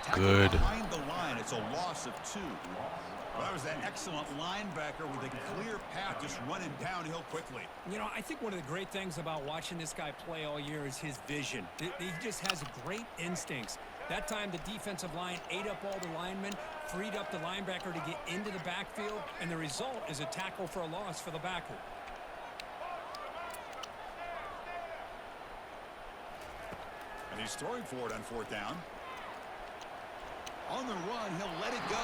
Tackle good. behind the line. It's a loss of 2. Well, that was that excellent linebacker with a clear path just running downhill quickly. You know, I think one of the great things about watching this guy play all year is his vision. He just has great instincts. That time the defensive line ate up all the linemen, freed up the linebacker to get into the backfield, and the result is a tackle for a loss for the backer. And he's throwing for it on 4th down. On the run, he'll let it go.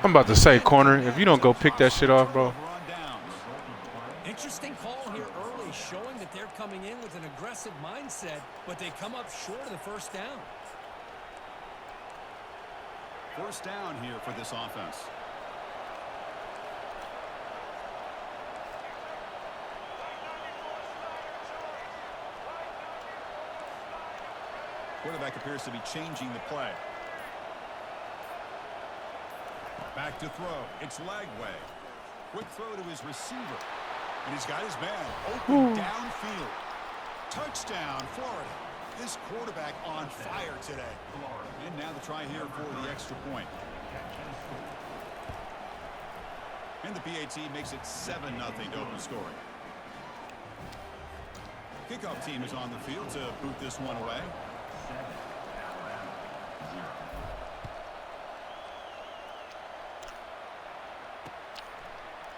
I'm about to say, corner, if you don't go pick that shit off, bro. Interesting call here early, showing that they're coming in with an aggressive mindset, but they come up short of the 1st down. 1st down here for this offense. Quarterback appears to be changing the play. Back to throw. It's Lagway. Quick throw to his receiver. And he's got his man open downfield. Touchdown, Florida. This quarterback on fire today. And now the try here for the extra point. And the PAT makes it 7-0 to open scoring. Kickoff team is on the field to boot this one away.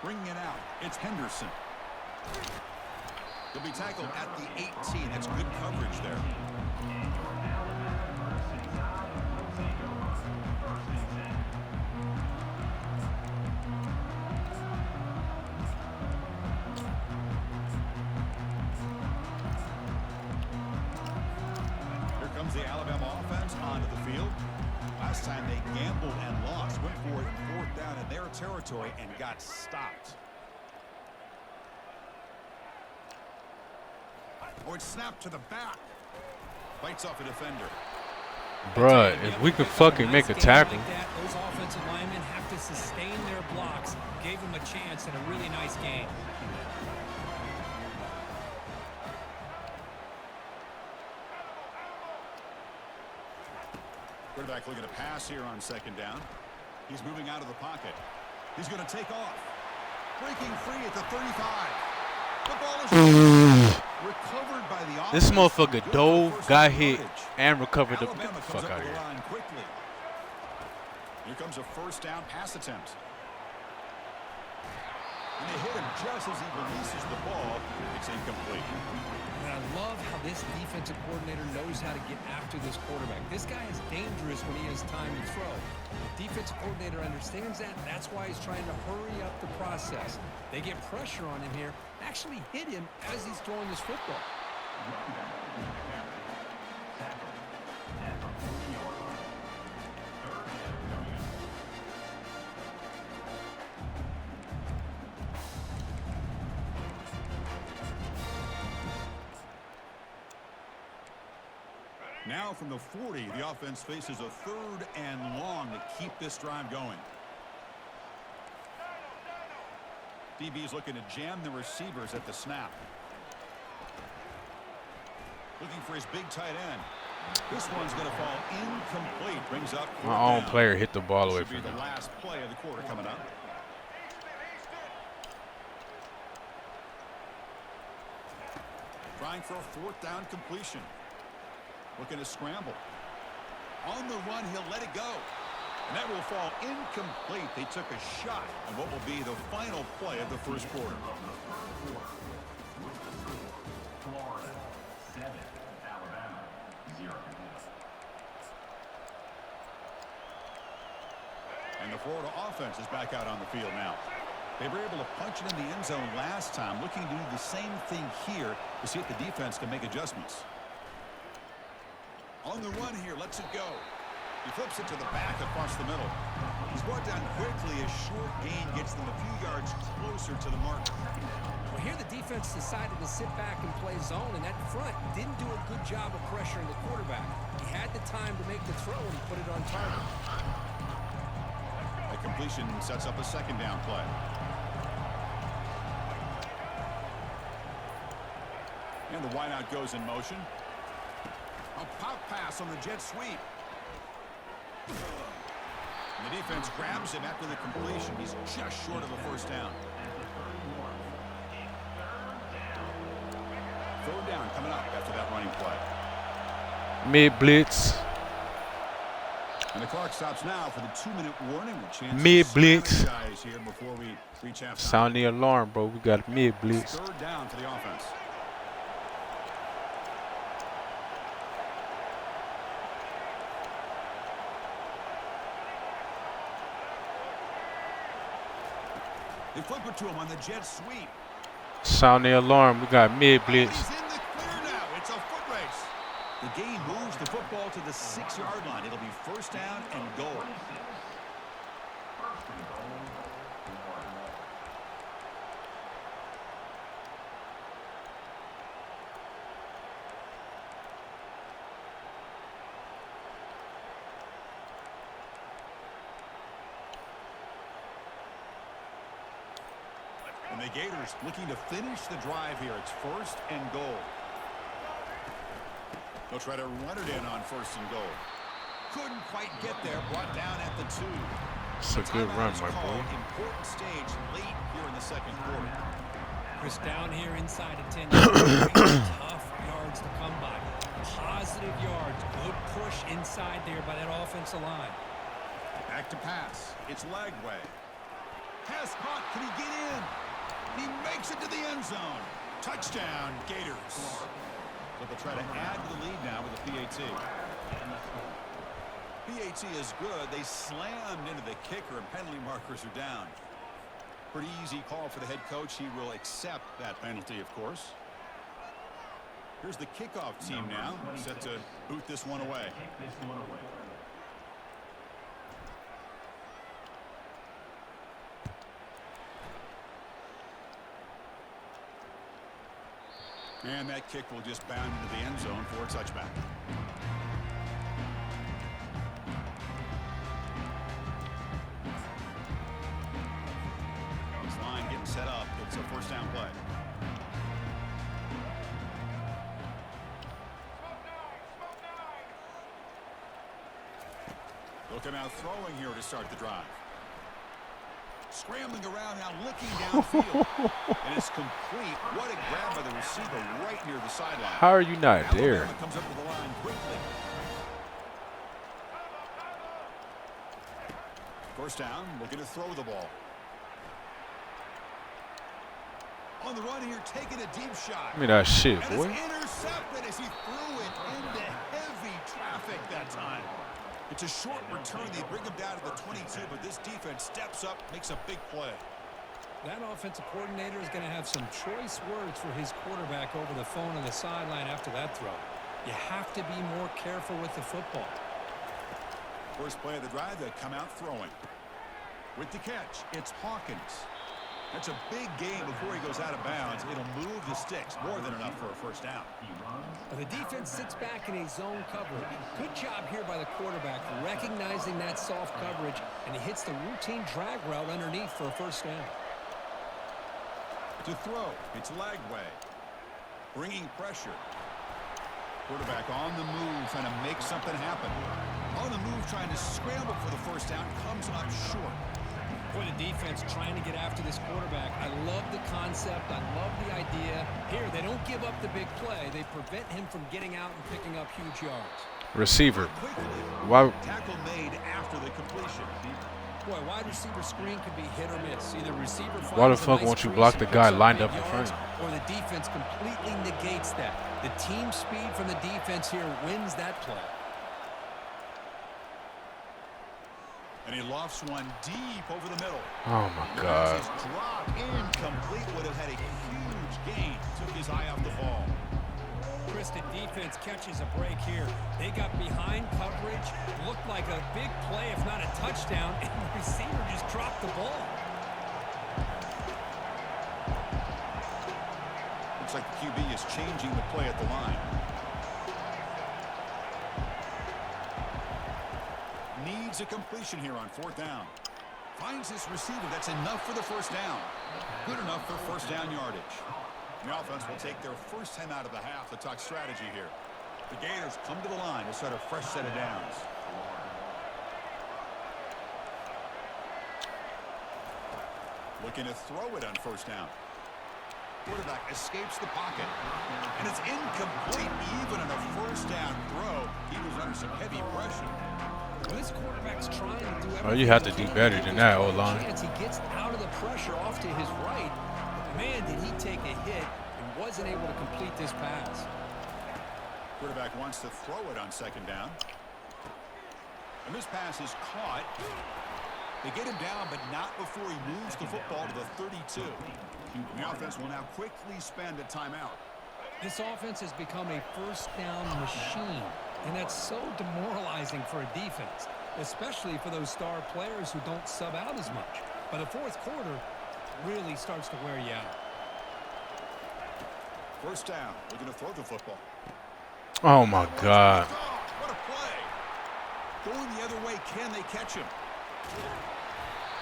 Bringing it out, it's Henderson. He'll be tackled at the 18. That's good coverage there. Here comes the Alabama offense onto the field. Last time they gambled and lost. Went for it 4th down in their territory and got stopped. Or it's snapped to the back. Bites off a defender. Bruh, if we could fucking make a tackle. Like that, those offensive linemen have to sustain their blocks. Gave them a chance in a really nice game. Quarterback looking to pass here on 2nd down. He's moving out of the pocket. He's going to take off. Breaking free at the 35. The ball is recovered by the offense. This motherfucker dove, got hit, and recovered the fuck out of here. Quickly. Here comes a 1st down pass attempt. And they hit him just as he releases the ball. It's incomplete. And I love how this defensive coordinator knows how to get after this quarterback. This guy is dangerous when he has time to throw. The defensive coordinator understands that. That's why he's trying to hurry up the process. They get pressure on him here, actually hit him as he's throwing this football. Now from the 40, the offense faces a 3rd and long to keep this drive going. DB is looking to jam the receivers at the snap. Looking for his big tight end. This one's going to fall incomplete. Brings up My own player hit the ball away from from him. the last play of the quarter coming up. Trying for a 4th down completion. Looking to scramble. On the run, he'll let it go. And that will fall incomplete. They took a shot on what will be the final play of the first quarter. Florida 7, Alabama 0. And the Florida offense is back out on the field now. They were able to punch it in the end zone last time, looking to do the same thing here to see if the defense can make adjustments. On the run here, lets it go. He flips it to the back across the middle. He's brought down quickly. A short gain gets them a few yards closer to the marker. Well, here the defense decided to sit back and play zone, and that front didn't do a good job of pressuring the quarterback. He had the time to make the throw, and he put it on target. The completion sets up a second down play. And the wideout goes in motion. A pop pass on the jet sweep. And the defense grabs him after the completion. He's just short of a first down. Third down coming up after that running play. Mid blitz. And the clock stops now for the 2-minute warning. Mid blitz. Here before we reach halftime. Sound the alarm, bro. We got mid blitz. Third down for the offense. They flip it to him on the jet sweep. Sound the alarm. We got mid blitz. He's in the clear now. It's a foot race. The game moves the football to the 6-yard line. It'll be first down and goal. And the Gators looking to finish the drive here. It's first and goal. They'll try to run it in on first and goal. Couldn't quite get there. Brought down at the 2. It's a good run, my boy. Important stage late here in the second quarter. Chris, down here inside of 10 yards. Tough yards to come by. Positive yards. Good push inside there by that offensive line. Back to pass. It's Lagway. Pass caught. Can he get in? He makes it to the end zone. Touchdown, Gators. So they'll try to add to the lead now with a PAT. PAT is good. They slammed into the kicker, and penalty markers are down. Pretty easy call for the head coach. He will accept that penalty, of course. Here's the kickoff team now, set to boot this one away. And that kick will just bound into the end zone for a touchback. This line getting set up. It's a first down play. Looking out throwing here to start the drive. Scrambling around now, looking downfield. And it's complete. What a grab by the receiver right near the sideline. How are you not there? Alabama comes up to the line quickly. First down, looking to throw the ball. On the run here, taking a deep shot. Give me that shit, And boy. it's intercepted as he threw it into heavy traffic that time. It's a short return. They bring him down to the 22, but this defense steps up, makes a big play. That offensive coordinator is going to have some choice words for his quarterback over the phone on the sideline after that throw. You have to be more careful with the football. First play of the drive, they come out throwing. With the catch, it's Hawkins. That's a big gain before he goes out of bounds. It'll move the sticks, more than enough for a first down. The defense sits back in a zone coverage. Good job here by the quarterback, recognizing that soft coverage, and he hits the routine drag route underneath for a first down. To throw, it's Lagway. Bringing pressure. Quarterback on the move, trying to make something happen. On the move, trying to scramble for the first down, comes up short. Boy, the defense trying to get after this quarterback. I love the concept. I love the idea. Here, they don't give up the big play. They prevent him from getting out and picking up huge yards. Receiver. Why? Tackle made after the completion. Boy, wide receiver screen could be hit or miss. Either receiver Why the finds a fuck nice won't you crease block and the picks guy up lined big up in front yards, or the defense completely negates that. The team speed from the defense here wins that play. And he lofts one deep over the middle. Oh my God. His drop incomplete, would have had a huge gain. Took his eye off the ball. Chris, the defense catches a break here. They got behind coverage, looked like a big play, if not a touchdown, and the receiver just dropped the ball. Looks like the QB is changing the play at the line. Needs a completion here on 4th down. Finds his receiver. That's enough for the first down. Good enough for first down yardage. The offense will take their first 10 out of the half to talk strategy here. The Gators come to the line to start a fresh set of downs. Looking to throw it on first down. Quarterback escapes the pocket. And it's incomplete even on a first down throw. He was under some heavy pressure. Well, this quarterback's trying to do everything. Oh, you have to do better than that, O-line. He gets out of the pressure off to his right. Man, did he take a hit and wasn't able to complete this pass. Quarterback wants to throw it on second down. And this pass is caught. They get him down, but not before he moves the football to the 32. The offense will now quickly spend a timeout. This offense has become a first down machine, and that's so demoralizing for a defense, especially for those star players who don't sub out as much. By the fourth quarter, really starts to wear you out. First down. We're going to throw the football. Oh my God. What a play. Going the other way, can they catch him?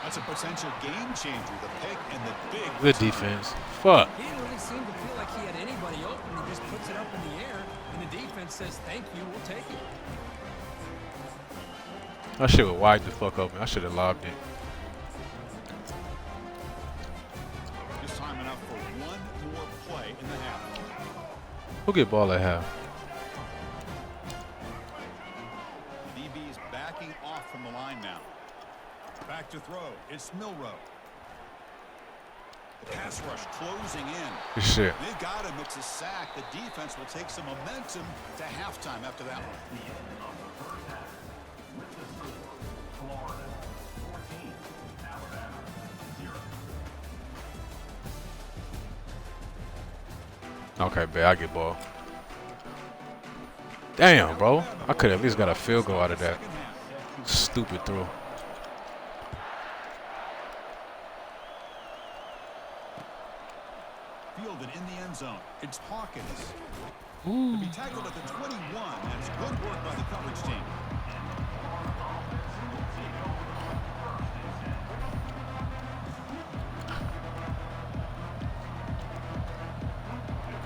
That's a potential game changer. The pick and the big. Good defense. Fuck. He didn't really seem to feel like he had anybody open. He just puts it up in the air, and the defense says, thank you, we'll take it. I should have wide the fuck open. I should have lobbed it. Just time enough for one more play in the half. Who get ball at half? The DB is backing off from the line now. Back to throw. It's Milrow. The pass rush closing in. Good shit. They've got him. It's a sack. The defense will take some momentum to halftime after that one. Florida 14, Alabama 0. Okay, bet I get ball. Damn, bro. I could have at least got a field goal out of that. Stupid throw. Fielded in the end zone. It's Hawkins. To be tackled at the 21. That's good work by the coverage team.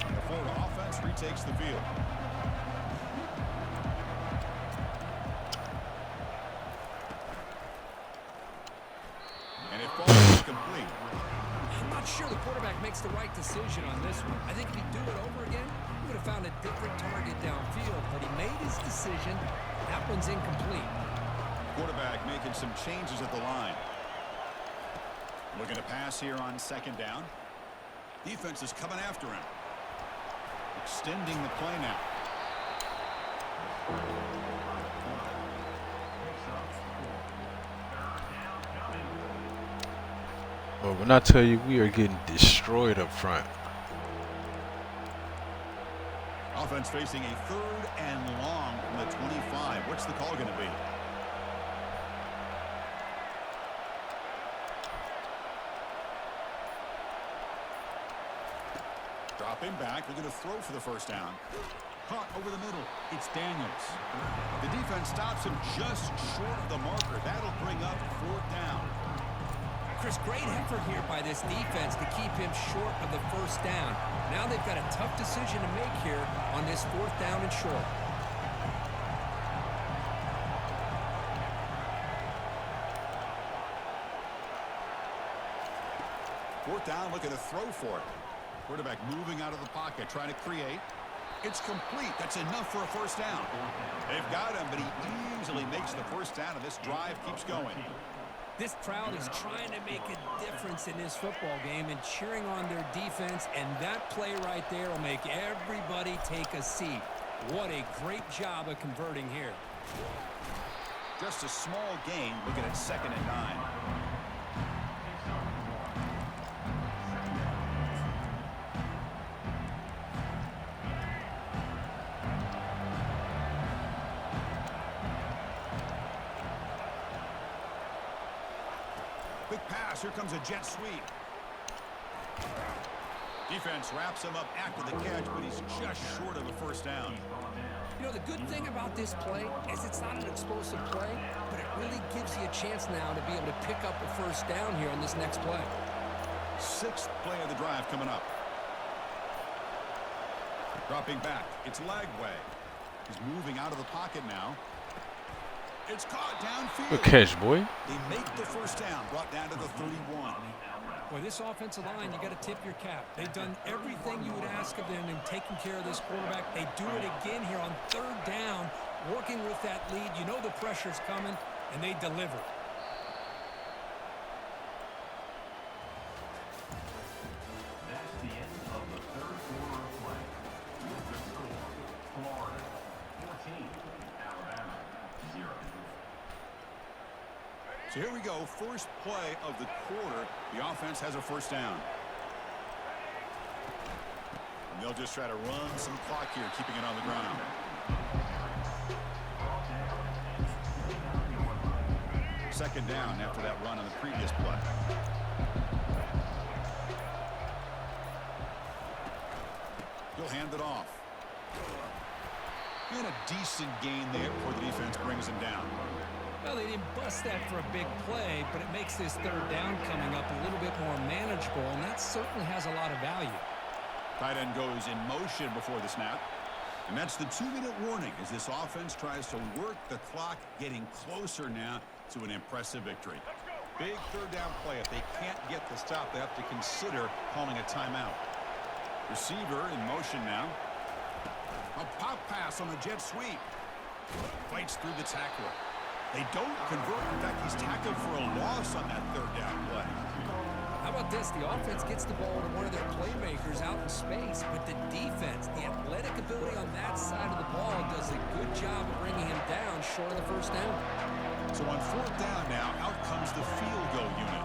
And the Florida offense retakes the field. And it falls incomplete. I'm not sure the quarterback makes the right decision on this one. I think if he'd do it over again, he would have found a different target downfield, but he made his decision. That one's incomplete. Quarterback making some changes at the line. Looking to pass here on second down. Defense is coming after him. Extending the play now. But when I tell you we are getting destroyed up front. Offense facing a 3rd and long from the 25. What's the call going to be? Dropping back. They're going to throw for the first down. Caught over the middle. It's Daniels. The defense stops him just short of the marker. That'll bring up 4th down. Chris, great effort here by this defense to keep him short of the first down. Now they've got a tough decision to make here on this 4th down and short. Fourth down, looking to throw for it. Quarterback moving out of the pocket, trying to create. It's complete. That's enough for a first down. They've got him, but he easily makes the first down, and this drive keeps going. This crowd is trying to make a difference in this football game and cheering on their defense, and that play right there will make everybody take a seat. What a great job of converting here. Just a small gain, looking at 2nd and 9. Quick pass, here comes a jet sweep. Defense wraps him up after the catch, but he's just short of a first down. You know, the good thing about this play is it's not an explosive play, but it really gives you a chance now to be able to pick up a first down here on this next play. 6th play of the drive coming up. Dropping back, it's Lagway. He's moving out of the pocket now. It's caught downfield. Good catch, boy. They make the first down, brought down to the 31. Boy, this offensive line, you got to tip your cap. They've done everything you would ask of them in taking care of this quarterback. They do it again here on 3rd down, working with that lead. You know the pressure's coming, and they deliver. That's the end of the 3rd quarter of play. With the score, Florida 14, Alabama 0. So here we go, first play of the quarter. The offense has a first down. And they'll just try to run some clock here, keeping it on the ground. Second down after that run on the previous play. He'll hand it off. And a decent gain there before the defense brings him down. Well, they didn't bust that for a big play, but it makes this 3rd down coming up a little bit more manageable, and that certainly has a lot of value. Tight end goes in motion before the snap. And that's the 2-minute warning as this offense tries to work the clock, getting closer now to an impressive victory. Big 3rd down play. If they can't get the stop, they have to consider calling a timeout. Receiver in motion now. A pop pass on the jet sweep. Fights through the tackler. They don't convert. In fact, he's tackled for a loss on that 3rd down play. How about this? The offense gets the ball to one of their playmakers out in space, but the defense, the athletic ability on that side of the ball does a good job of bringing him down short of the first down. So on 4th down now, out comes the field goal unit.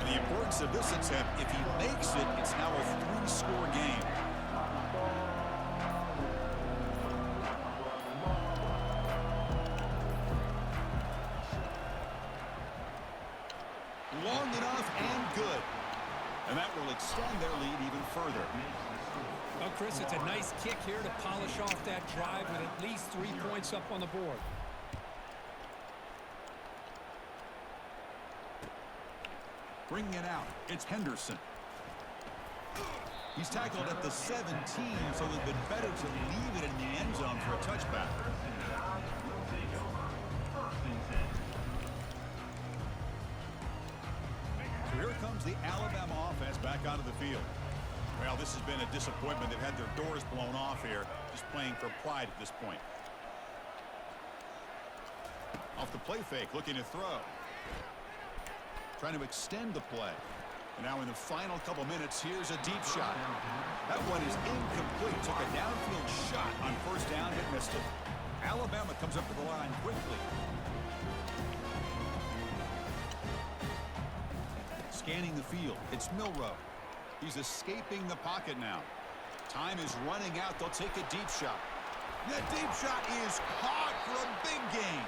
And the importance of this attempt, if he makes it, it's now a 3-score game. Long enough and good. And that will extend their lead even further. Well, Chris, it's a nice kick here to polish off that drive with at least 3 points up on the board. Bringing it out, it's Henderson. He's tackled at the 17, so it would have been better to leave it in the end zone for a touchback. So here comes the Alabama offense back onto the field. Well, this has been a disappointment. They've had their doors blown off here, just playing for pride at this point. Off the play fake, looking to throw. Trying to extend the play. And now in the final couple minutes, here's a deep shot. That one is incomplete. Took a downfield shot on first down and missed it. Alabama comes up to the line quickly. Scanning the field, it's Milroe. He's escaping the pocket now. Time is running out. They'll take a deep shot. That deep shot is caught for a big gain.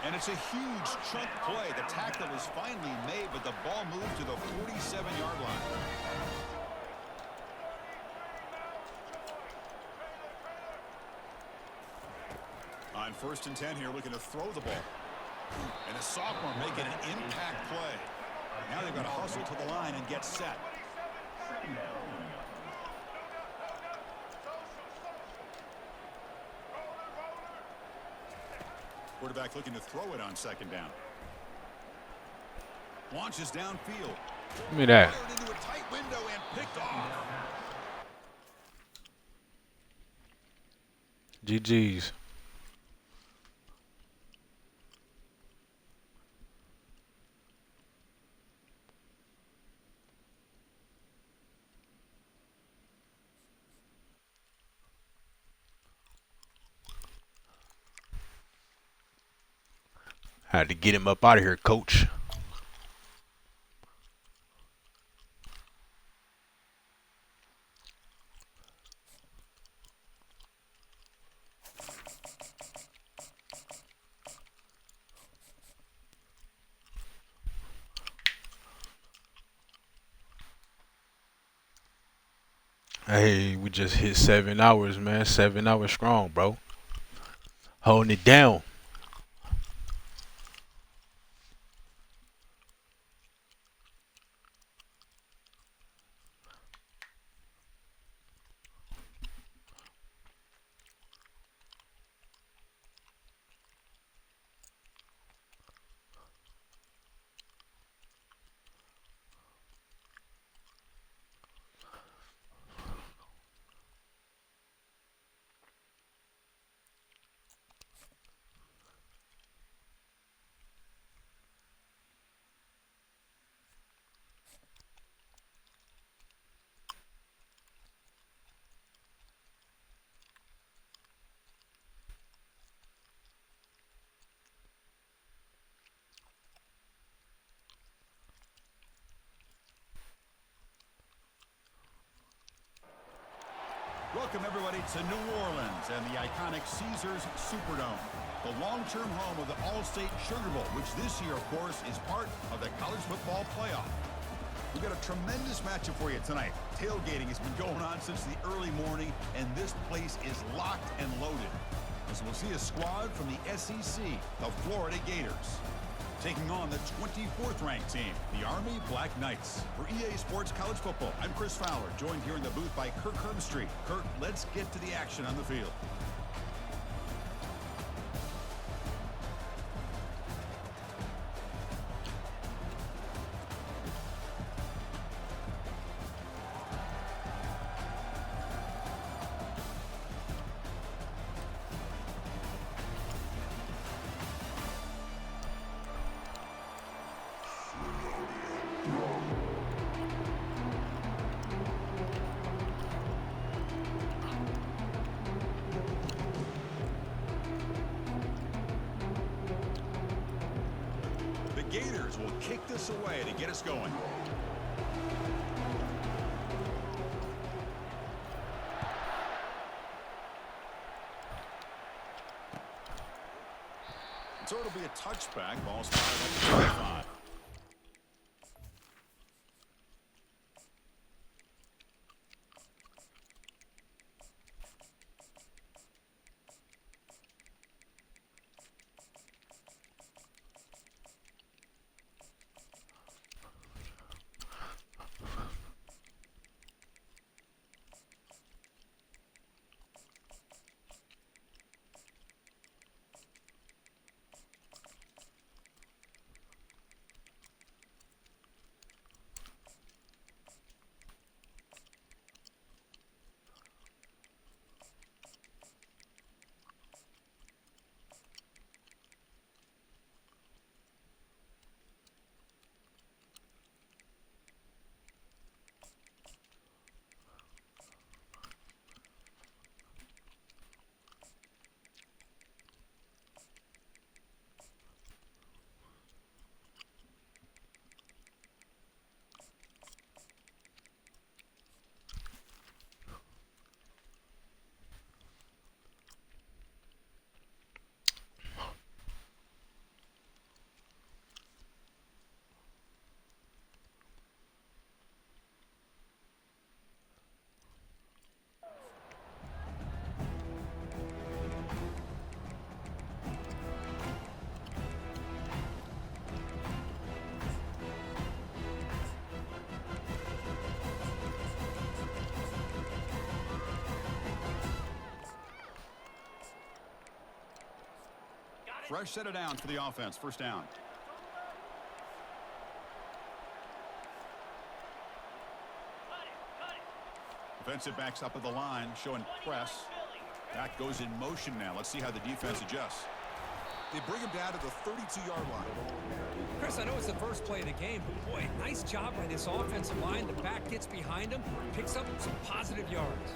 And it's a huge chunk play. The tackle is finally made, but the ball moved to the 47-yard line. On 1st and 10 here, looking to throw the ball. And a sophomore making an impact play. Now they've got to hustle to the line and get set. Quarterback looking to throw it on 2nd down. Launches downfield. Give me that. Fired into a tight window and picked off. GG's. Had to get him up out of here, coach. Hey, we just hit 7 hours, man. 7 hours strong, bro. Holding it down. Welcome, everybody, to New Orleans and the iconic Caesars Superdome, the long-term home of the All-State Sugar Bowl, which this year, of course, is part of the college football playoff. We've got a tremendous matchup for you tonight. Tailgating has been going on since the early morning, and this place is locked and loaded. As we'll see a squad from the SEC, the Florida Gators, taking on the 24th ranked team, the Army Black Knights. For EA Sports College Football, I'm Chris Fowler, joined here in the booth by Kirk Herbstreit. Kirk, let's get to the action on the field. Gators will kick this away to get us going. So it'll be a touchback. Ball spotted at the 25. Fresh set of downs for the offense. First down. Defensive backs up at the line, showing press. That goes in motion now. Let's see how the defense adjusts. They bring him down to the 32-yard line. Chris, I know it's the first play of the game, but boy, nice job by this offensive line. The back gets behind him, picks up some positive yards.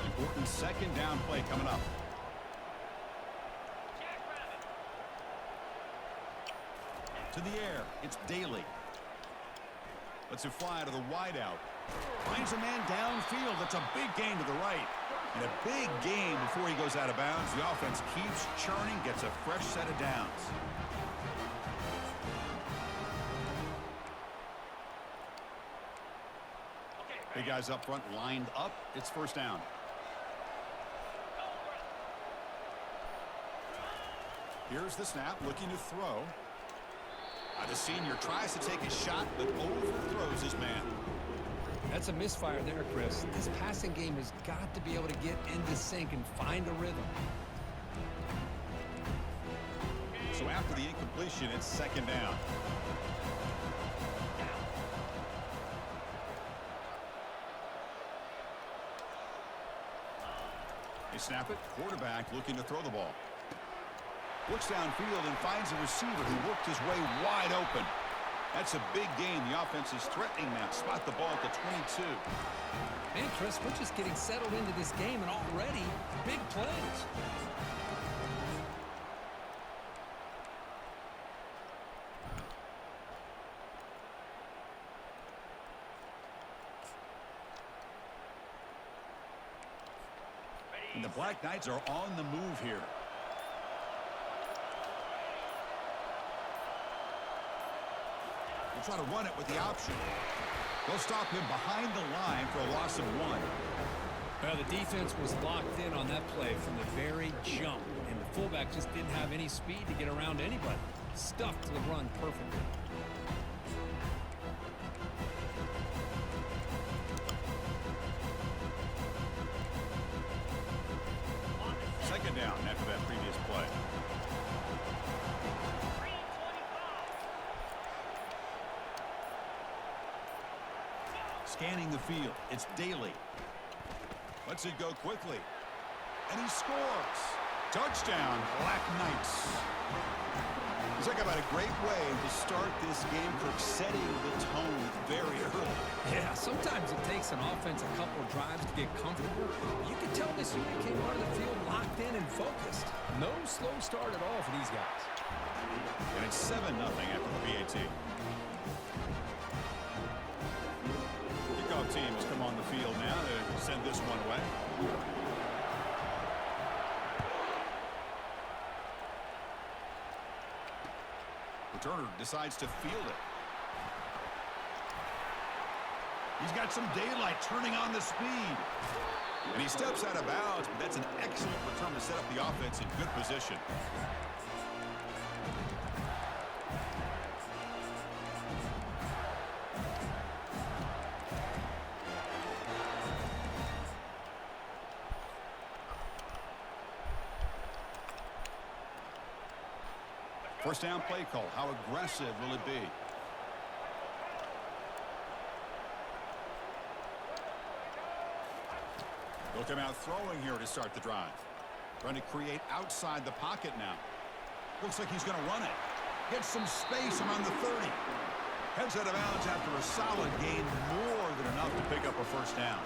Important second down play coming up. To the air, it's Daly. Lets it fly to the wideout. Finds a man downfield. That's a big gain to the right. And a big gain before he goes out of bounds. The offense keeps churning, gets a fresh set of downs. Big guys up front lined up. It's first down. Here's the snap, looking to throw. The senior tries to take a shot, but overthrows his man. That's a misfire there, Chris. This passing game has got to be able to get into sync and find a rhythm. So after the incompletion, it's second down. They snap it. Quarterback looking to throw the ball. Looks downfield and finds a receiver who worked his way wide open. That's a big gain. The offense is threatening now. Spot the ball at the 22. Man, Chris, we're just getting settled into this game, and already big plays. And the Black Knights are on the move here. They'll try to run it with the option. They'll stop him behind the line for a loss of 1. Well, the defense was locked in on that play from the very jump, and the fullback just didn't have any speed to get around anybody. Stuffed the run perfectly. Second down after that previous play. Scanning the field, it's Daly. Lets it go quickly. And he scores. Touchdown, Black Knights. Talk about a great way to start this game for setting the tone very early. Yeah, sometimes it takes an offense a couple of drives to get comfortable. You can tell this unit came onto the field locked in and focused. No slow start at all for these guys. And it's 7-0 after the PAT. Kickoff team has come on the field now to send this one away. Returner decides to field it. He's got some daylight, turning on the speed. And he steps out of bounds, but that's an excellent return to set up the offense in good position. First down play call. How aggressive will it be? They'll come out throwing here to start the drive. Trying to create outside the pocket now. Looks like he's going to run it. Gets some space around the 30. Heads out of bounds after a solid gain, more than enough to pick up a first down.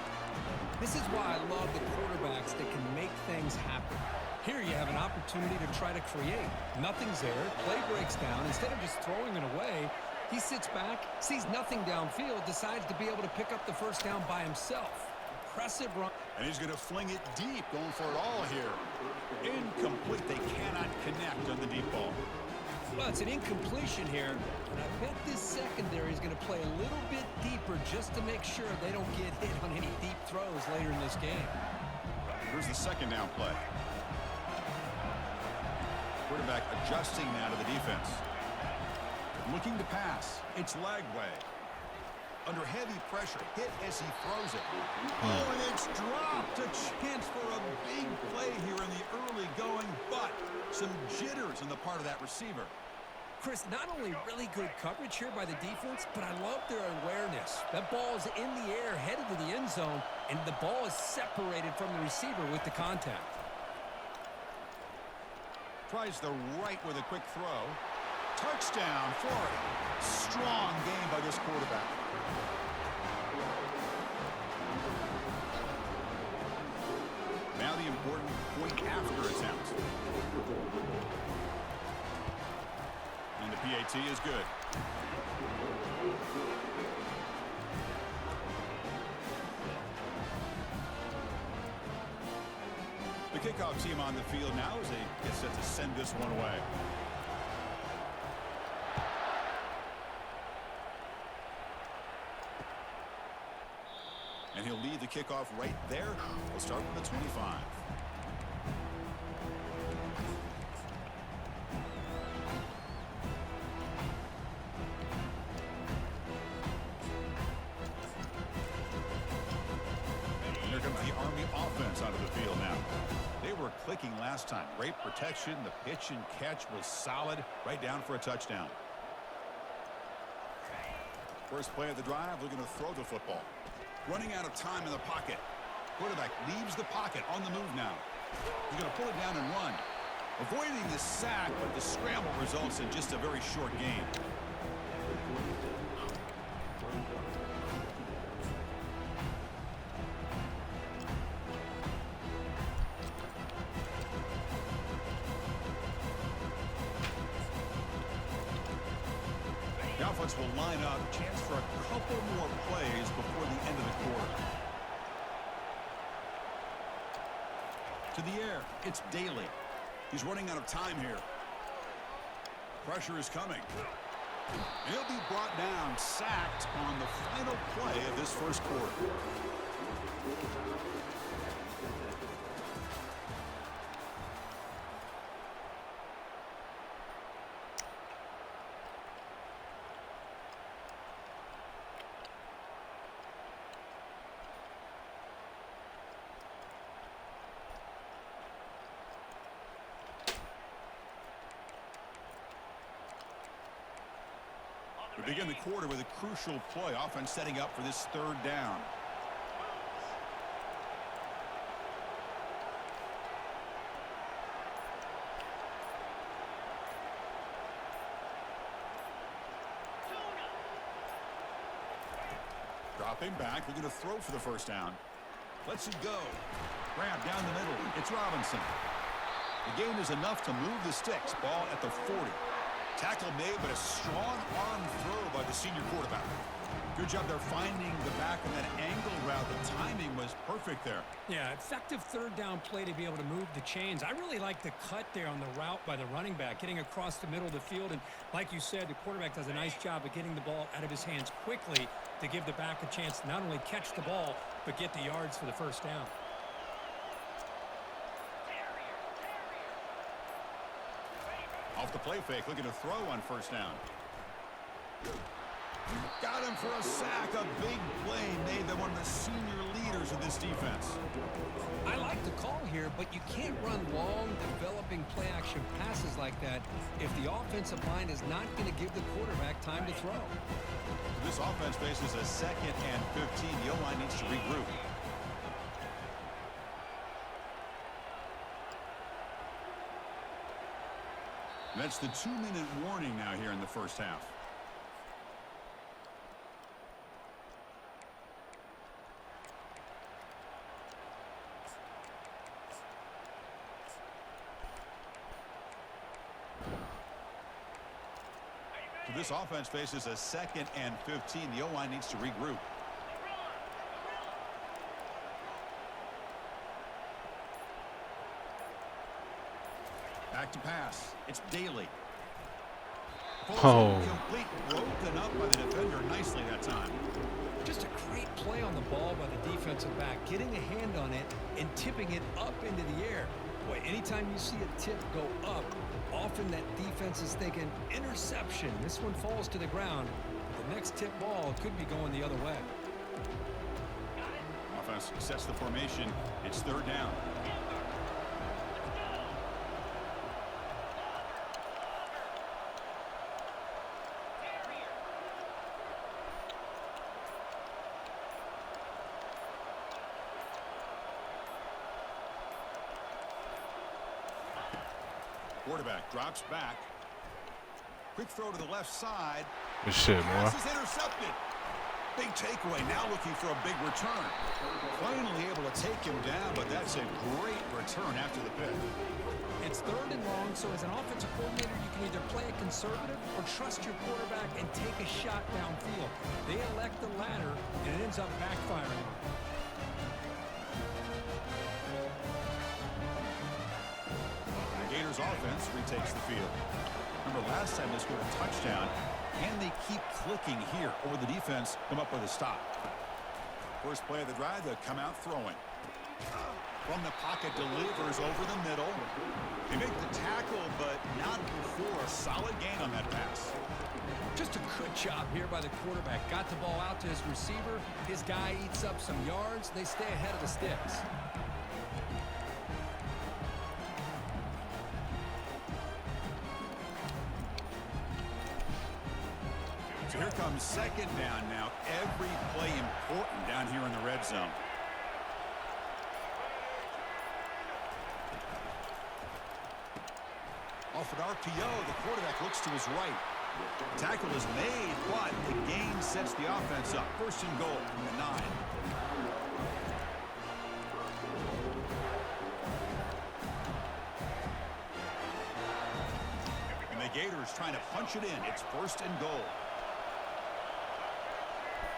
This is why I love the quarterbacks that can make things happen. Here you have an opportunity to try to create. Nothing's there. Play breaks down. Instead of just throwing it away, he sits back, sees nothing downfield, decides to be able to pick up the first down by himself. Impressive run. And he's going to fling it deep, going for it all here. Incomplete. They cannot connect on the deep ball. Well, it's an incompletion here, and I bet this secondary is going to play a little bit deeper just to make sure they don't get hit on any deep throws later in this game. Here's the second down play. Quarterback adjusting now to the defense. Looking to pass. It's Lagway. Under heavy pressure, hit as he throws it. Oh, and it's dropped. A chance for a big play here in the early going, but Some jitters on the part of that receiver. Chris, not only really good coverage here by the defense, but I love their awareness. That ball is in the air, headed to the end zone, and the ball is separated from the receiver with the contact. Tries the right with a quick throw. Touchdown, Florida. Strong game by this quarterback. Now the important point after attempt. And the PAT is good. The kickoff team on the field now as they get set to send this one away. And he'll lead the kickoff right there. We'll start with the 25. Here comes the Army offense out of the field now. They were clicking last time. Great protection. The pitch and catch was solid. Right down for a touchdown. First play of the drive, looking to throw the football. Running out of time in the pocket. Quarterback leaves the pocket on the move now. He's going to pull it down and run. Avoiding the sack, but the scramble results in just a very short gain. The offense will line up. Chance for a couple more plays before the end of the quarter. To the air. It's Daly. He's running out of time here. Pressure is coming. And he'll be brought down, sacked on the final play of this first quarter. We begin the quarter with a crucial play. Offense setting up for this third down. Dropping back, looking to throw for the first down. Lets it go. Grab down the middle. It's Robinson. The gain is enough to move the sticks. Ball at the 40. Tackle made, but a strong arm throw by the senior quarterback. Good job there finding the back on that angle route. The timing was perfect there. Yeah, effective third down play to be able to move the chains. I really like the cut there on the route by the running back, getting across the middle of the field. And like you said, the quarterback does a nice job of getting the ball out of his hands quickly to give the back a chance to not only catch the ball, but get the yards for the first down. Off the play fake, looking to throw on first down. Got him for a sack. A big play made by one of the senior leaders of this defense. I like the call here, but you can't run long, developing play-action passes like that if the offensive line is not going to give the quarterback time to throw. This offense faces a 2nd and 15. The O-line needs to regroup. That's the 2-minute warning now here in the first half. So this offense faces a 2nd and 15. The O-line needs to regroup. Back to pass. It's Daly. Oh. Complete, broken up by the defender nicely that time. Just a great play on the ball by the defensive back, getting a hand on it and tipping it up into the air. Boy, anytime you see a tip go up, often that defense is thinking interception. This one falls to the ground. The next tip ball could be going the other way. Offense sets the formation. It's third down. Quarterback drops back. Quick throw to the left side. Good shit, boy. Pass is intercepted. Big takeaway. Now looking for a big return. Finally able to take him down, but that's a great return after the pick. It's 3rd and long, so as an offensive coordinator, you can either play it conservative or trust your quarterback and take a shot downfield. They elect the latter, and it ends up backfiring. The Gators offense retakes the field. Remember last time they scored a touchdown, and they keep clicking here, or the defense come up with a stop. First play of the drive, they'll come out throwing. From the pocket, delivers over the middle. They make the tackle, but not before a solid gain on that pass. Just a good job here by the quarterback. Got the ball out to his receiver. His guy eats up some yards. They stay ahead of the sticks. So here comes 2nd down now. Every play important down here in the red zone. Off an RPO, the quarterback looks to his right. Tackle is made, but the gain sets the offense up. 1st and goal from the 9. And the Gators trying to punch it in. It's 1st and goal.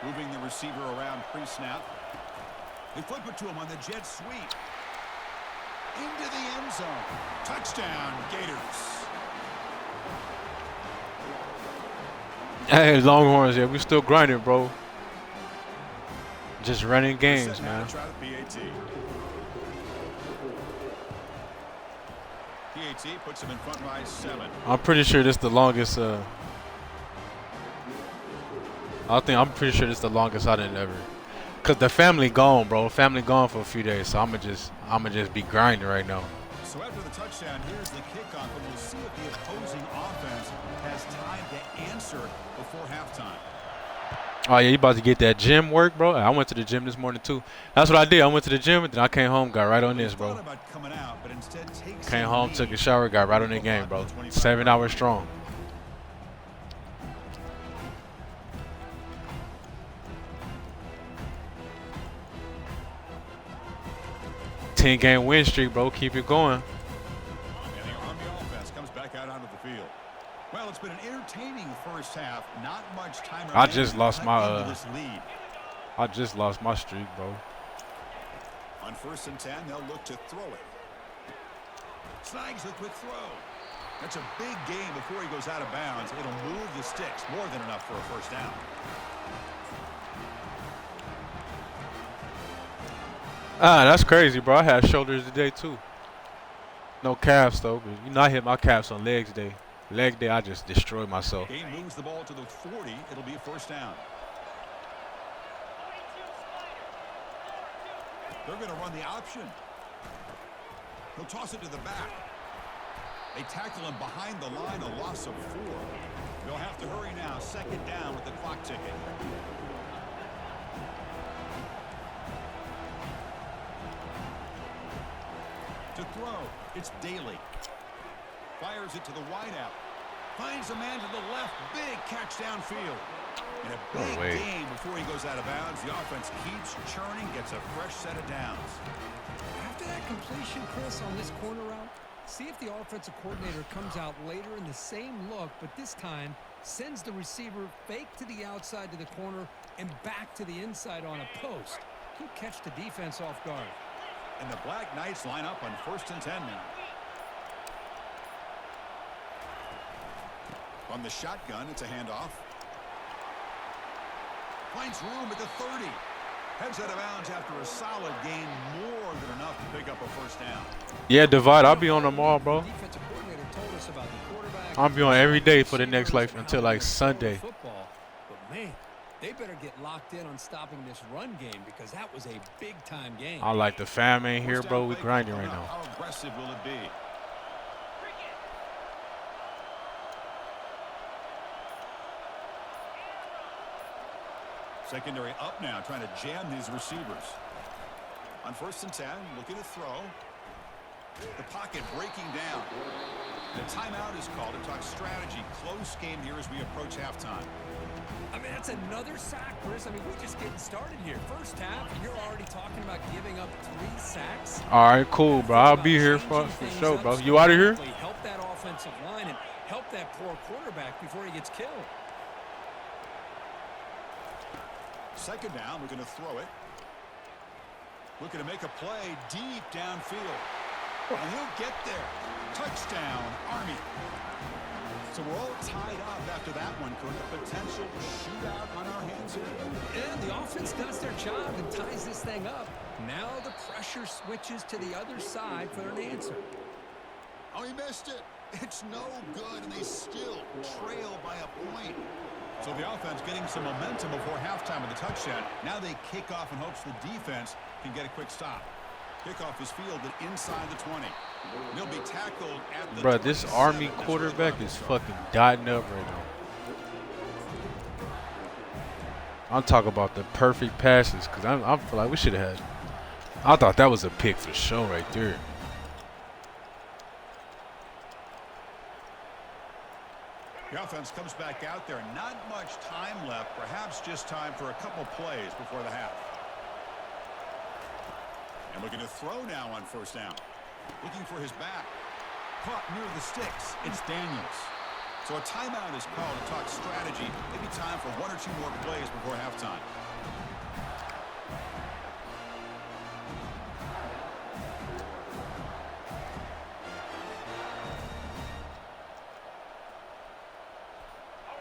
Moving the receiver around pre-snap. They flip it to him on the jet sweep. Into the end zone. Touchdown, Gators. Hey, Longhorns, yeah, we still grinding, bro. Just running games, man. Try the PAT. PAT puts him in front by 7. I'm pretty sure this is the longest. I'm pretty sure this is the longest I didn't ever. Cause the family gone, bro. Family gone for a few days, so I'ma just be grinding right now. So after the touchdown, here's the kickoff, and we'll see if the opposing offense has time to answer before halftime. Oh yeah, you about to get that gym work, bro? I went to the gym this morning too. That's what I did. I went to the gym and then I came home, got right on this, bro. Came home, took a shower, got right on the game, bro. 7 hours strong. Game win streak, bro. Keep it going. And the Army offense comes back out onto the field. Well, it's been an entertaining first half. Not much time. I just lost my lead. I just lost my streak, bro. On 1st and 10, they'll look to throw it. Snags a quick throw. That's a big gain before he goes out of bounds. It'll move the sticks. More than enough for a 1st down. That's crazy, bro. I had shoulders today too. No calves though, but you know I hit my calves on legs day. Leg day, I just destroyed myself. He moves the ball to the 40. It'll be a 1st down. They're going to run the option. He'll toss it to the back. They tackle him behind the line, a loss of 4. They'll have to hurry now. 2nd down with the clock ticking. To throw, it's Daly. Fires it to the wideout. Finds a man to the left. Big catch downfield. And a big game before he goes out of bounds. The offense keeps churning, gets a fresh set of downs. After that completion, Chris, on this corner route, see if the offensive coordinator comes out later in the same look, but this time sends the receiver fake to the outside to the corner and back to the inside on a post. He'll catch the defense off guard. And the Black Knights line up on 1st and 10 now. From the shotgun, it's a handoff. Finds room at the 30. Heads out of bounds after a solid gain, more than enough to pick up a 1st down. Yeah, Divide, I'll be on tomorrow, bro. I'll be on every day for the next until like Sunday. Football, but man, they better get locked in on stopping this run game because that was a big-time game. I like the fam ain't here, bro. We grinding right now. How aggressive will it be? Secondary up now, trying to jam these receivers. On 1st and 10, looking to throw. The pocket breaking down. The timeout is called to talk strategy. Close game here as we approach halftime. I mean, that's another sack, Chris. I mean, we're just getting started here. First half, and you're already talking about giving up 3 sacks. All right, cool, bro. I'll be here for sure, bro. You out of here? Help that offensive line and help that poor quarterback before he gets killed. Second down, we're going to throw it. Looking to make a play deep downfield. And he'll get there. Touchdown, Army. So we're all tied up after that one, Kurt. A potential shootout on our hands here. And the offense does their job and ties this thing up. Now the pressure switches to the other side for an answer. Oh, he missed it. It's no good, and they still trail by a point. So the offense getting some momentum before halftime with the touchdown. Now they kick off in hopes the defense can get a quick stop. Kickoff is fielded inside the 20. He'll be tackled at the Bro, this Army quarterback is fucking dotting up right now. I'm talking about the perfect passes because I feel like we should have had. I thought that was a pick for sure right there. The offense comes back out there. Not much time left. Perhaps just time for a couple plays before the half. And looking to throw now on first down. Looking for his back. Caught near the sticks. It's Daniels. So a timeout is called to talk strategy. Maybe time for 1 or 2 more plays before halftime.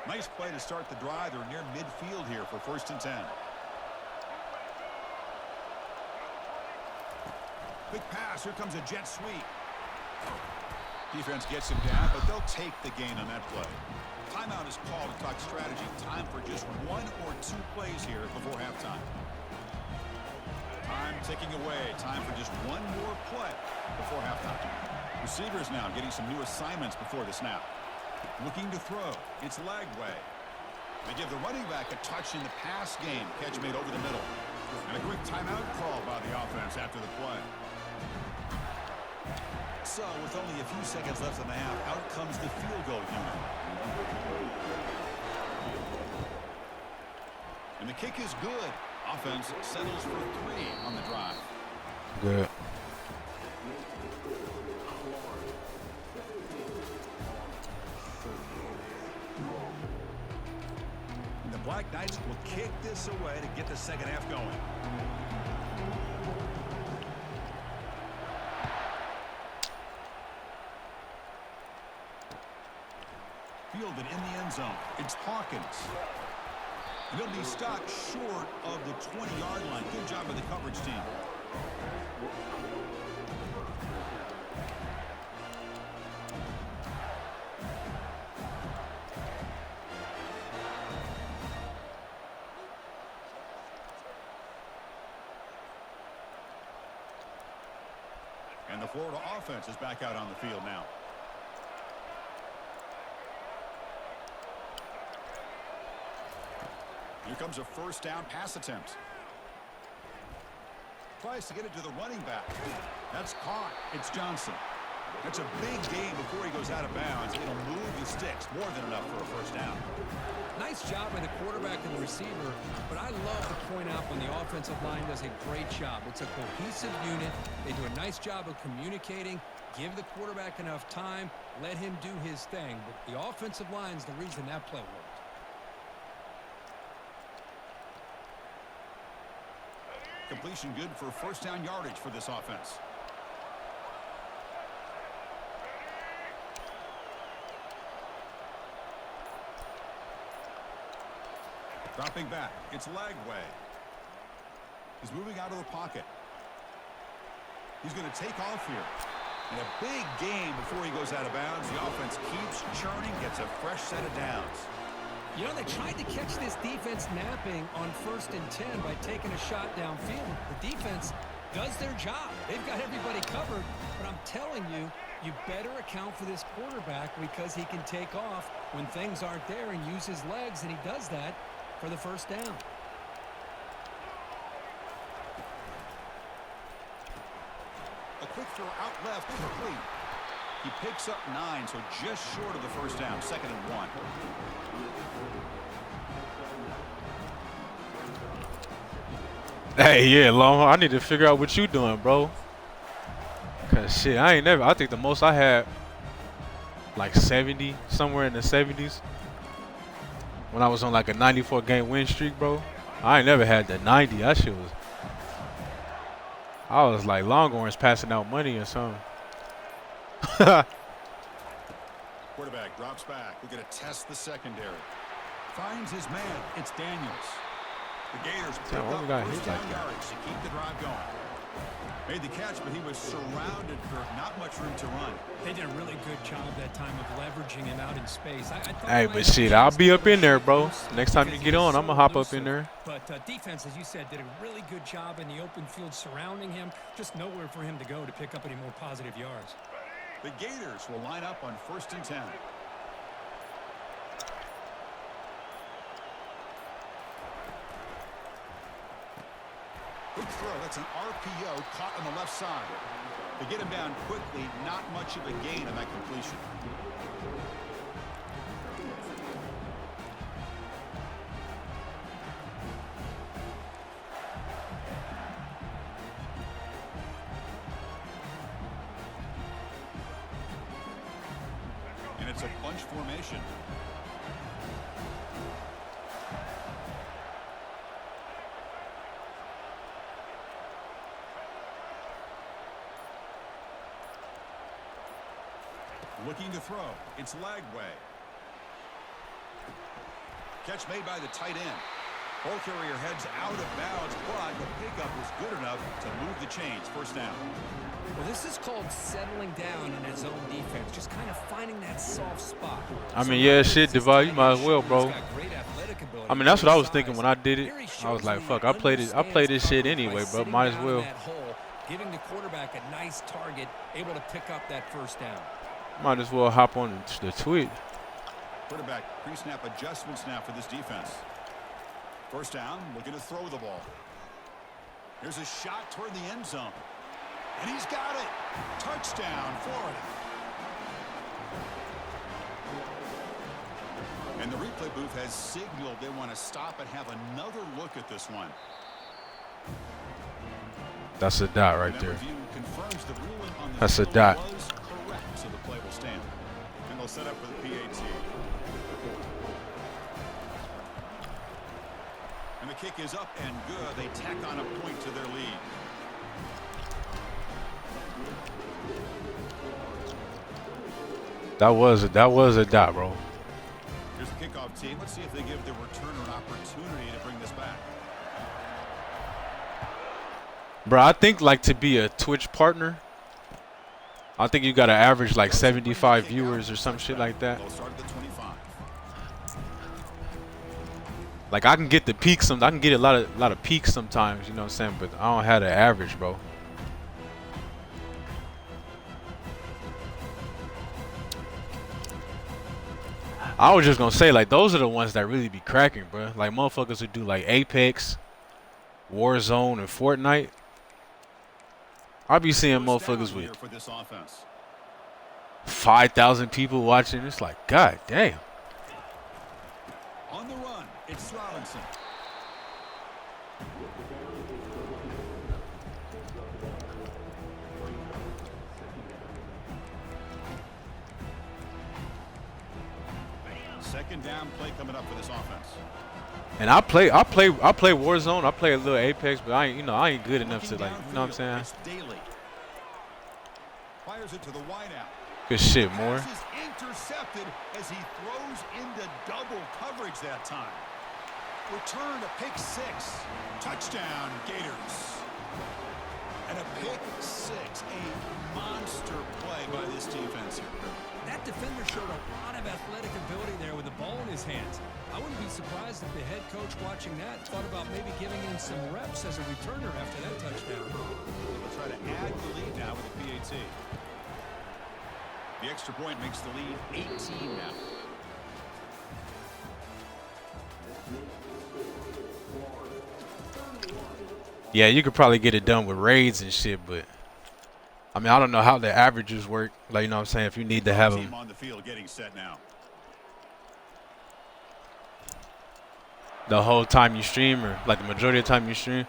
Nice play to start the drive. They're near midfield here for 1st and 10. Quick pass. Here comes a jet sweep. Defense gets him down, but they'll take the gain on that play. Timeout is called to talk strategy. Time for just 1 or 2 plays here before halftime. Time ticking away. Time for just 1 more play before halftime. Receivers now getting some new assignments before the snap. Looking to throw. It's Lagway. They give the running back a touch in the pass game. Catch made over the middle. And a quick timeout call by the offense after the play. So, with only a few seconds left in the half, out comes the field goal unit. And the kick is good. Offense settles for 3 on the drive. Good. And the Black Knights will kick this away to get the second half going. Fielded in the end zone. It's Hawkins. And he'll be stopped short of the 20-yard line. Good job of the coverage team. And the Florida offense is back out on the field now. Here comes a first down pass attempt. Tries to get it to the running back. That's caught. It's Johnson. That's a big gain before he goes out of bounds. It'll move the sticks. More than enough for a first down. Nice job by the quarterback and the receiver, but I love to point out when the offensive line does a great job. It's a cohesive unit. They do a nice job of communicating, give the quarterback enough time, let him do his thing. But the offensive line is the reason that play worked. Completion good for first down yardage for this offense. Dropping back. It's Lagway. He's moving out of the pocket. He's going to take off here. And a big gain before he goes out of bounds. The offense keeps churning, gets a fresh set of downs. You know, they tried to catch this defense napping on 1st and 10 by taking a shot downfield. The defense does their job. They've got everybody covered. But I'm telling you, you better account for this quarterback because he can take off when things aren't there and use his legs, and he does that for the first down. A quick throw out left, complete. He picks up 9, so just short of the first down, 2nd and 1. Hey, yeah, Longhorn, I need to figure out what you doing, bro. Cause shit, I think the most I had like 70, somewhere in the 70s. When I was on like a 94 game win streak, bro. I ain't never had the 90. That shit was, I was like Longhorns passing out money or something. Quarterback drops back. We're going to test the secondary. Finds his man. It's Daniels. The Gators pick up first down yards to keep the drive going. Made the catch, but he was surrounded for not much room to run. They did a really good job that time of leveraging him out in space. Hey, but shit, I'll be up in there, bro. Next time you get on, I'm going to hop up in there. But defense, as you said, did a really good job in the open field surrounding him. Just nowhere for him to go to pick up any more positive yards. The Gators will line up on 1st and 10. Good throw. That's an RPO caught on the left side. They get him down quickly. Not much of a gain on that completion. And it's a bunch formation. Looking to throw. It's Lagway. Catch made by the tight end. Ball carrier heads out of bounds, but the pickup was good enough to move the chains. 1st down. Well, this is called settling down in his own defense, just kind of finding that soft spot. I mean, yeah, shit, Devon, you might as well, bro. I mean, that's what I was thinking when I did it. I was like, fuck, I played this shit anyway, bro. Might as well. Giving the quarterback a nice target, able to pick up that 1st down. Might as well hop on the tweet. Quarterback pre-snap adjustments now for this defense. 1st down, looking to throw the ball. Here's a shot toward the end zone. And he's got it. Touchdown, Florida. And the replay booth has signaled they want to stop and have another look at this one. That's a dot right there. That's a dot. So the play will stand. And they'll set up for the PAT. And the kick is up and good. They tack on a point to their lead. That was a dot, bro. Here's the kickoff team. Let's see if they give the returner an opportunity to bring this back. Bro, I think like to be a Twitch partner, I think you got to average like 75 viewers or some shit like that. Like I can get the peaks, I can get a lot of peaks sometimes, you know what I'm saying? But I don't have the average, bro. I was just gonna say, like, those are the ones that really be cracking, bro. Like motherfuckers who do like Apex, Warzone, and Fortnite. I be seeing motherfuckers with 5,000 people watching. It's like, god damn. On the run, it's Robinson. Second down play coming up for this offense. And I play Warzone. I play a little Apex, but I ain't good enough to, like, you know what I'm saying? Fires it to the wideout. Good shit, more. Pass is intercepted as he throws into double coverage that time. Return to pick 6. Touchdown, Gators. And a pick 6, a monster play by this defense here. That defender showed a lot of athletic ability there with the ball in his hands. I wouldn't be surprised if the head coach watching that thought about maybe giving him some reps as a returner after that touchdown. They'll try to add the lead now with the PAT. The extra point makes the lead 18 now. Yeah, you could probably get it done with raids and shit, but I mean, I don't know how the averages work. Like, you know what I'm saying? If you need to have them. On the field getting set now. The whole time you stream, or like the majority of the time you stream.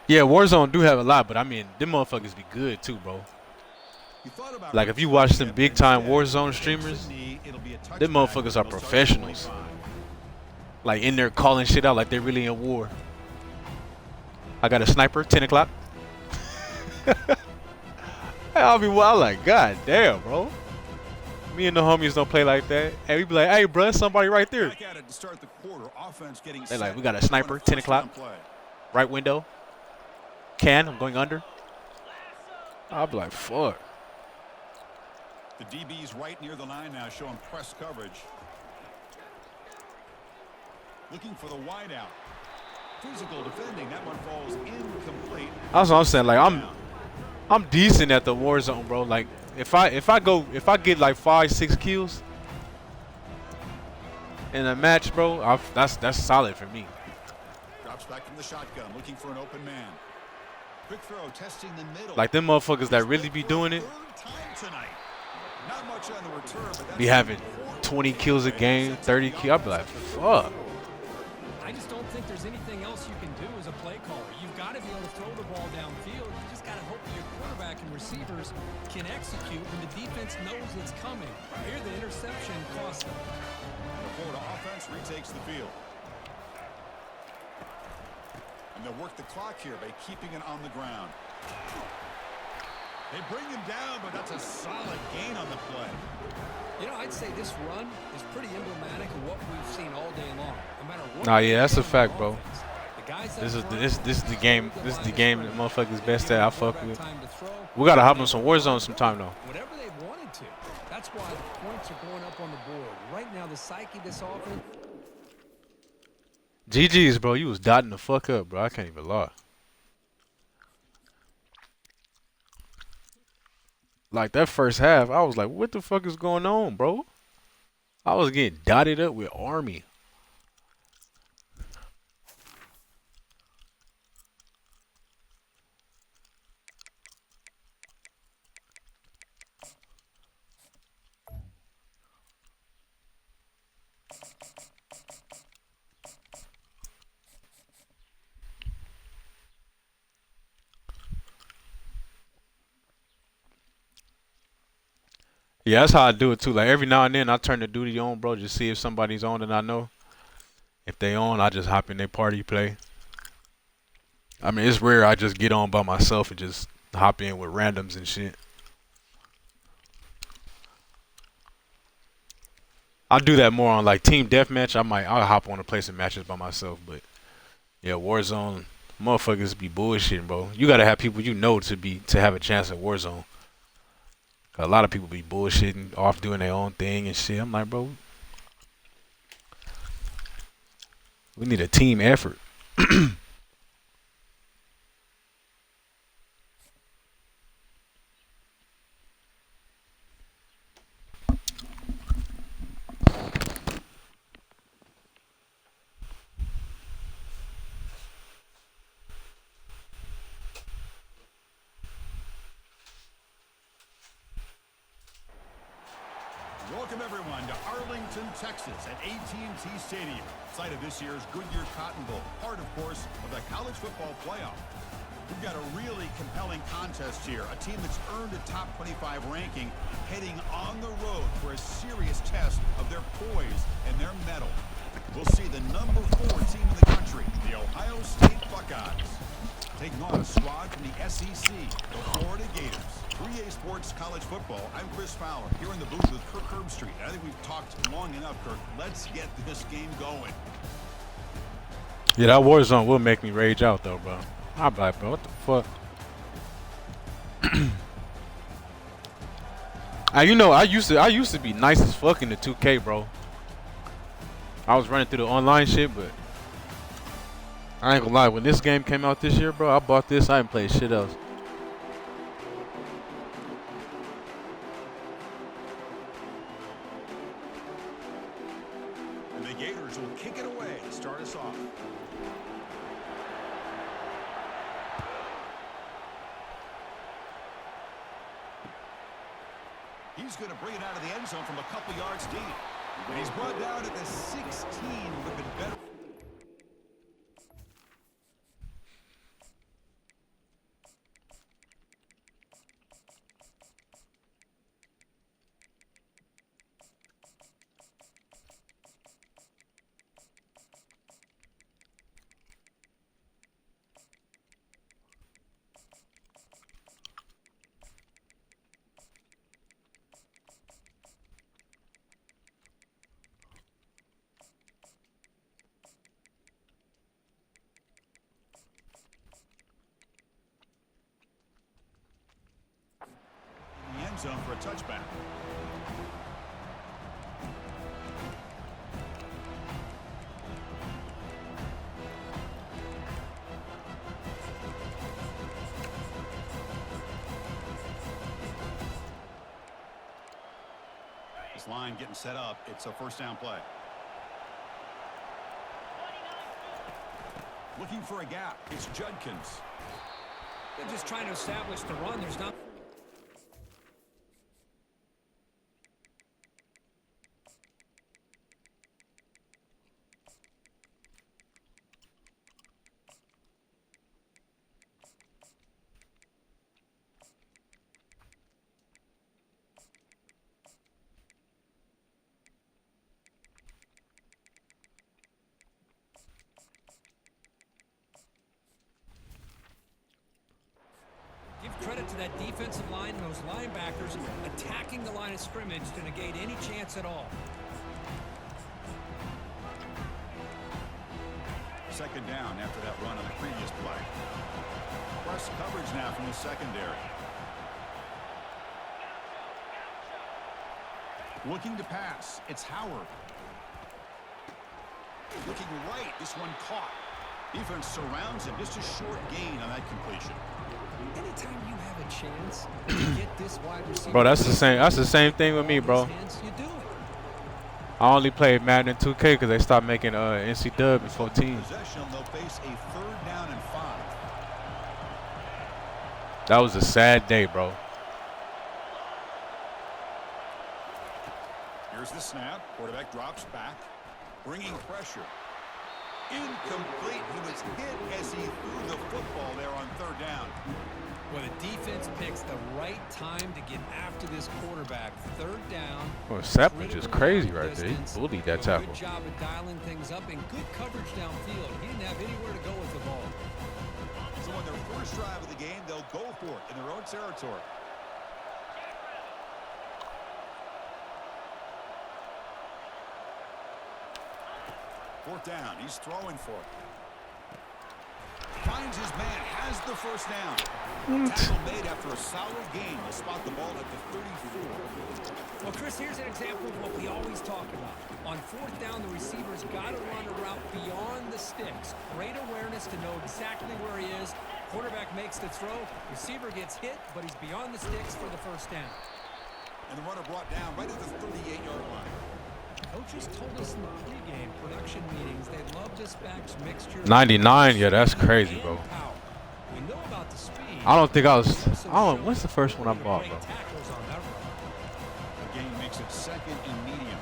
Yeah, Warzone do have a lot, but I mean, them motherfuckers be good too, bro. Like if you watch some big time Warzone streamers, them motherfuckers are professionals. Like in there calling shit out like they're really in war. I got a sniper, 10 o'clock. I'll be wild like, god damn, bro. Me and the homies don't play like that. And we be like, hey, bro, somebody right there. They like, we got a sniper, 10 o'clock. Right window. I'm going under. I'll be like, fuck. The DB's right near the line now, showing press coverage. Looking for the wideout. Physical defending. That one falls incomplete. That's what I'm saying. Like I'm decent at the Warzone, bro. Like if I get like 5-6 kills in a match, bro, that's solid for me. Drops back from the shotgun, looking for an open man. Quick throw, testing the middle. Like them motherfuckers that really be doing it. Not much on the return, but be having 20 kills a game, 30 kills. I'll be like, fuck. I just don't think there's anything else you can do as a play caller. You've got to be able to throw the ball downfield. You just got to hope that your quarterback and receivers can execute when the defense knows it's coming. Here, the interception cost them. The Florida offense retakes the field. And they'll work the clock here by keeping it on the ground. They bring him down, but that's a solid gain on the play. You know, I'd say this run is pretty emblematic of what we've seen all day long. No matter what. Nah, yeah, that's a fact, bro. This is the game. This is the game that motherfuckers best at. I fuck with. We gotta hop on some Warzone sometime though. Whatever they wanted to. That's why the points are going up on the board. Right now, the psyche this offense. GG's, bro. You was dotting the fuck up, bro. I can't even lie. Like that first half, I was like, what the fuck is going on, bro? I was getting dotted up with Army. Yeah, that's how I do it too. Like every now and then I turn the duty on, bro, just see if somebody's on and I know. If they on, I just hop in their party play. I mean, it's rare I just get on by myself and just hop in with randoms and shit. I'll do that more on like team deathmatch. I'll hop on and play some matches by myself, but yeah, Warzone, motherfuckers be bullshitting, bro. You gotta have people you know to have a chance at Warzone. A lot of people be bullshitting, off doing their own thing and shit. I'm like, bro, we need a team effort. Welcome everyone to Arlington, Texas at AT&T Stadium, site of this year's Goodyear Cotton Bowl, part of course of the college football playoff. We've got a really compelling contest here, a team that's earned a top 25 ranking heading on the road for a serious test of their poise and their mettle. We'll see the number 4 team in the country, the Ohio State Buckeyes, taking on a squad from the SEC, the Florida Gators. Easports College Football. I'm Chris Fowler here in the booth with Kirk Herbstreit. I think we've talked long enough, Kirk. Let's get this game going. Yeah, that Warzone will make me rage out though, bro. I'll be like, bro, what the fuck? You know, I used to be nice as fuck in the 2K, bro. I was running through the online shit, but I ain't gonna lie. When this game came out this year, bro, I bought this. I didn't play shit else. The Gators will kick it away to start us off. He's going to bring it out of the end zone from a couple yards deep. And he's brought down at the 16. Would have been better. Zone for a touchback. This line getting set up. It's a first down play. Looking for a gap. It's Judkins. They're just trying to establish the run. There's not. Give credit to that defensive line and those linebackers attacking the line of scrimmage to negate any chance at all. Second down after that run on the previous play. Press coverage now from the secondary. Looking to pass. It's Howard. Looking right. This one caught. Defense surrounds him. Just a short gain on that completion. Anytime you have a chance to get this wide receiver, Bro, that's the same thing with me, bro. you do it. I only played Madden 2K because they stopped making NC Dub in 14. Possession, they'll face a 3rd down and 5. That was a sad day, bro. Here's the snap. Quarterback drops back, bringing pressure. Incomplete. He was hit as he threw the football there on 3rd down. Well, the defense picks the right time to get after this quarterback. 3rd down. Well, Sapp was just crazy right there. He bullied that tackle. Good job of dialing things up and good coverage downfield. He didn't have anywhere to go with the ball. So on their first drive of the game, they'll go for it in their own territory. Fourth down. He's throwing for it. Finds his man. Has the first down. Tackle made after a solid gain. Will spot the ball at the 34. Well, Chris, here's an example of what we always talk about. On 4th down, the receiver's got to run a route beyond the sticks. Great awareness to know exactly where he is. Quarterback makes the throw. Receiver gets hit, but he's beyond the sticks for the first down. And the runner brought down right at the 38-yard line. Coaches told us in the pregame production meetings they love dispatch mixture. 99, yeah, that's crazy, bro. We know about the speed. I don't think I was. What's the first one I bought, bro? The game makes it 2nd and medium.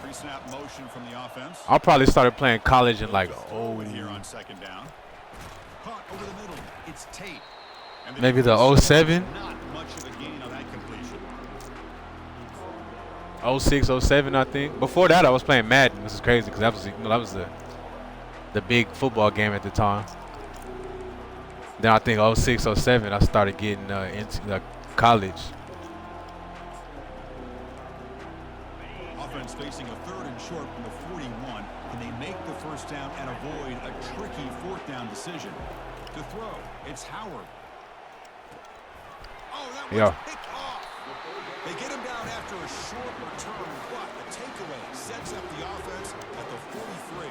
Pre-snap motion from the offense. I probably started playing college in like Here on 2nd down. Caught over the middle. It's Tate. And maybe the 07. Not much of a gain on that completion. 06, 07, I think. Before that, I was playing Madden. This is crazy because that was the big football game at the time. Then I think 06, 07, I started getting into college. Offense facing a 3rd and short from the 41. Can they make the first down and avoid a tricky 4th down decision? To throw, it's Howard. Oh, that was picked off. They get him down after a short return, but the takeaway sets up the offense at the 43.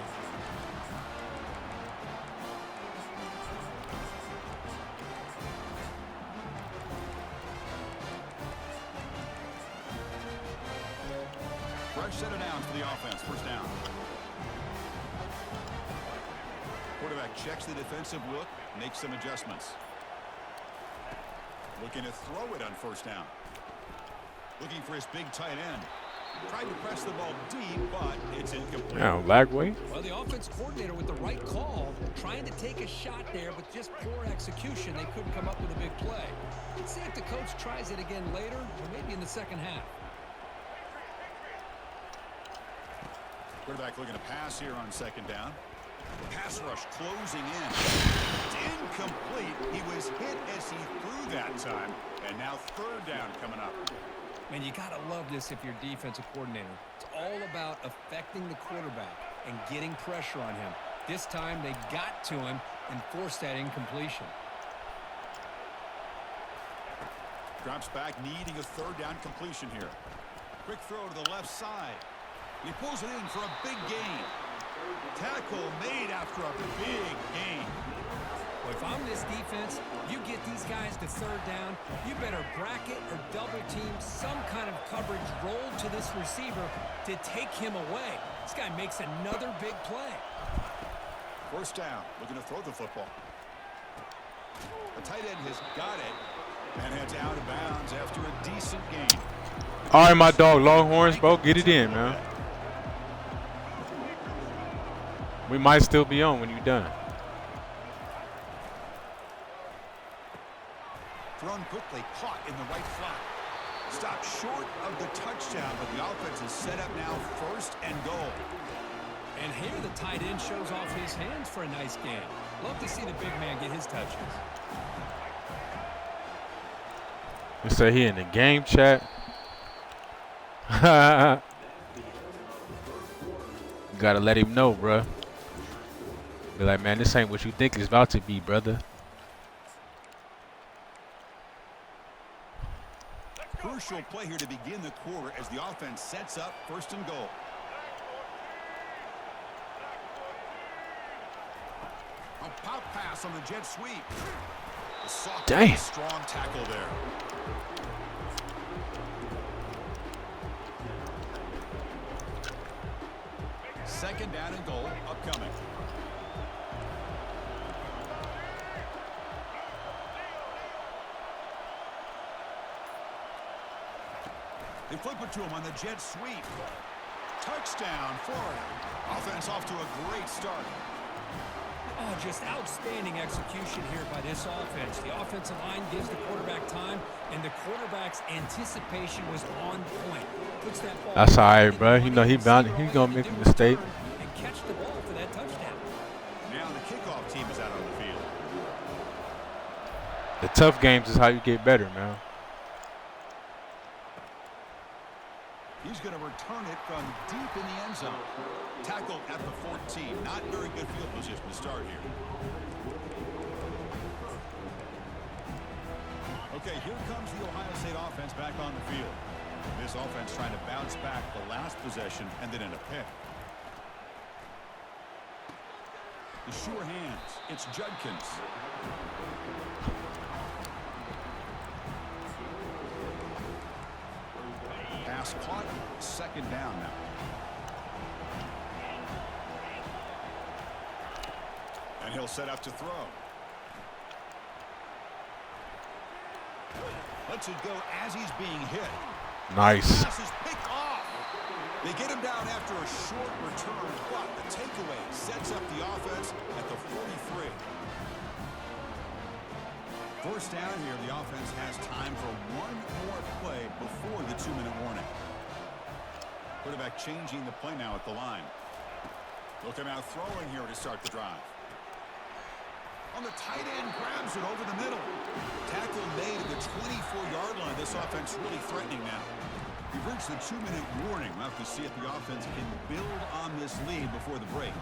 Fresh set of downs for the offense. First down. Quarterback checks the defensive look, makes some adjustments. Looking to throw it on 1st down. Looking for his big tight end. Tried to press the ball deep, but it's incomplete. Now, Lagway. Well, the offense coordinator with the right call, trying to take a shot there, but just poor execution. They couldn't come up with a big play. Let's see if the coach tries it again later, or maybe in the second half. Quarterback looking to pass here on second down. Pass rush closing in. It's incomplete. He was hit as he threw that time. And now third down coming up. Man, you got to love this if you're defensive coordinator. It's all about affecting the quarterback and getting pressure on him. This time they got to him and forced that incompletion. Drops back, needing a third down completion here. Quick throw to the left side. He pulls it in for a big gain. Tackle made after a big gain. Well, if I'm this defense, you get these guys to third down, you better bracket or double team some kind of coverage roll to this receiver to take him away. This guy makes another big play. First down, looking to throw the football. The tight end has got it and heads out of bounds after a decent gain. All right, my dog, Longhorns, bro, get it in, man. We might still be on when you're done. Thrown quickly, caught in the right flat. Stopped short of the touchdown, but the offense is set up now first and goal. And here the tight end shows off his hands for a nice game. Love to see the big man get his touches. You say he in the game chat. Gotta let him know, bruh. Be like, man, this ain't what you think it's about to be, brother. Crucial play here to begin the quarter as the offense sets up first and goal. A pop pass on the jet sweep. Damn. Strong tackle there. Second down and goal upcoming. They flip it to him on the jet sweep. Touchdown, Florida. Offense off to a great start. Oh, just outstanding execution here by this offense. The offensive line gives the quarterback time, and the quarterback's anticipation was on point. Puts that ball. That's all right, bro. You know he gonna make a mistake. And catch the ball for that touchdown. Now the kickoff team is out on the field. The tough games is how you get better, man. He's going to return it from deep in the end zone. Tackled at the 14. Not very good field position to start here. Okay, here comes the Ohio State offense back on the field. This offense trying to bounce back the last possession and then in a pick. The sure hands. It's Judkins. Pass caught. Second down now. And he'll set up to throw. Lets it go as he's being hit. Nice. Pass is picked off. They get him down after a short return, but the takeaway sets up the offense at the 43. First down here, the offense has time for one more play before the 2-minute warning. Quarterback changing the play now at the line. Looking out throwing here to start the drive. On the tight end, grabs it over the middle. Tackle made at the 24-yard line. This offense really threatening now. We've reached the 2-minute warning. We'll have to see if the offense can build on this lead before the break.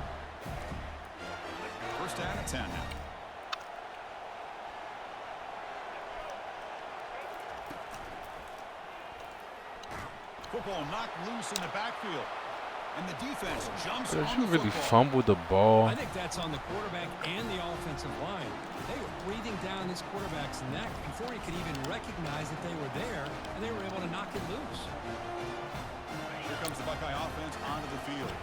First down at 10 now. Football knocked loose in the backfield. And the defense jumps Did on you the really football. fumble the ball? I think that's on the quarterback and the offensive line. They were breathing down this quarterback's neck before he could even recognize that they were there, and they were able to knock it loose. Here comes the Buckeye offense onto the field.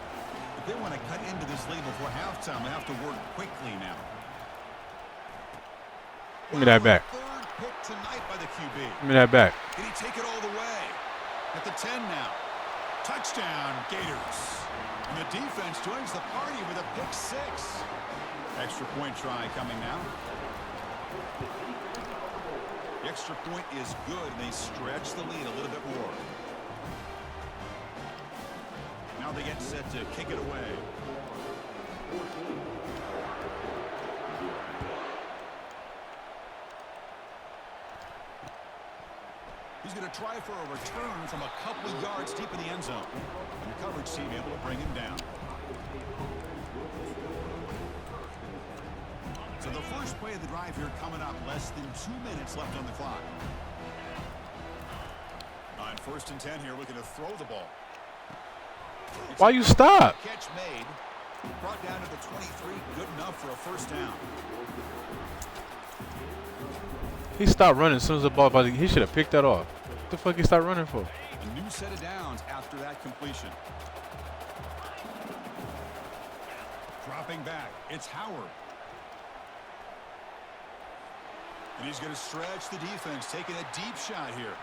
If they want to cut into this lead before halftime, they have to work quickly now. Give me that back. Third pick tonight by the QB. Give me that back. Did he take it all the way? At the 10 now. Touchdown, Gators. And the defense joins the party with a pick 6. Extra point try coming now. The extra point is good, and they stretch the lead a little bit more. Now they get set to kick it away. He's going to try for a return from a couple of yards deep in the end zone. And the coverage team able to bring him down. So the first play of the drive here coming up, less than 2 minutes left on the clock. On 1st and 10 here, looking to throw the ball. Why you stop? Catch made. Brought down to the 23. Good enough for a first down. He stopped running as soon as the ball. He should have picked that off. What the fuck he stopped running for? A new set of downs after that completion. Dropping back. It's Howard. And he's going to stretch the defense, taking a deep shot here.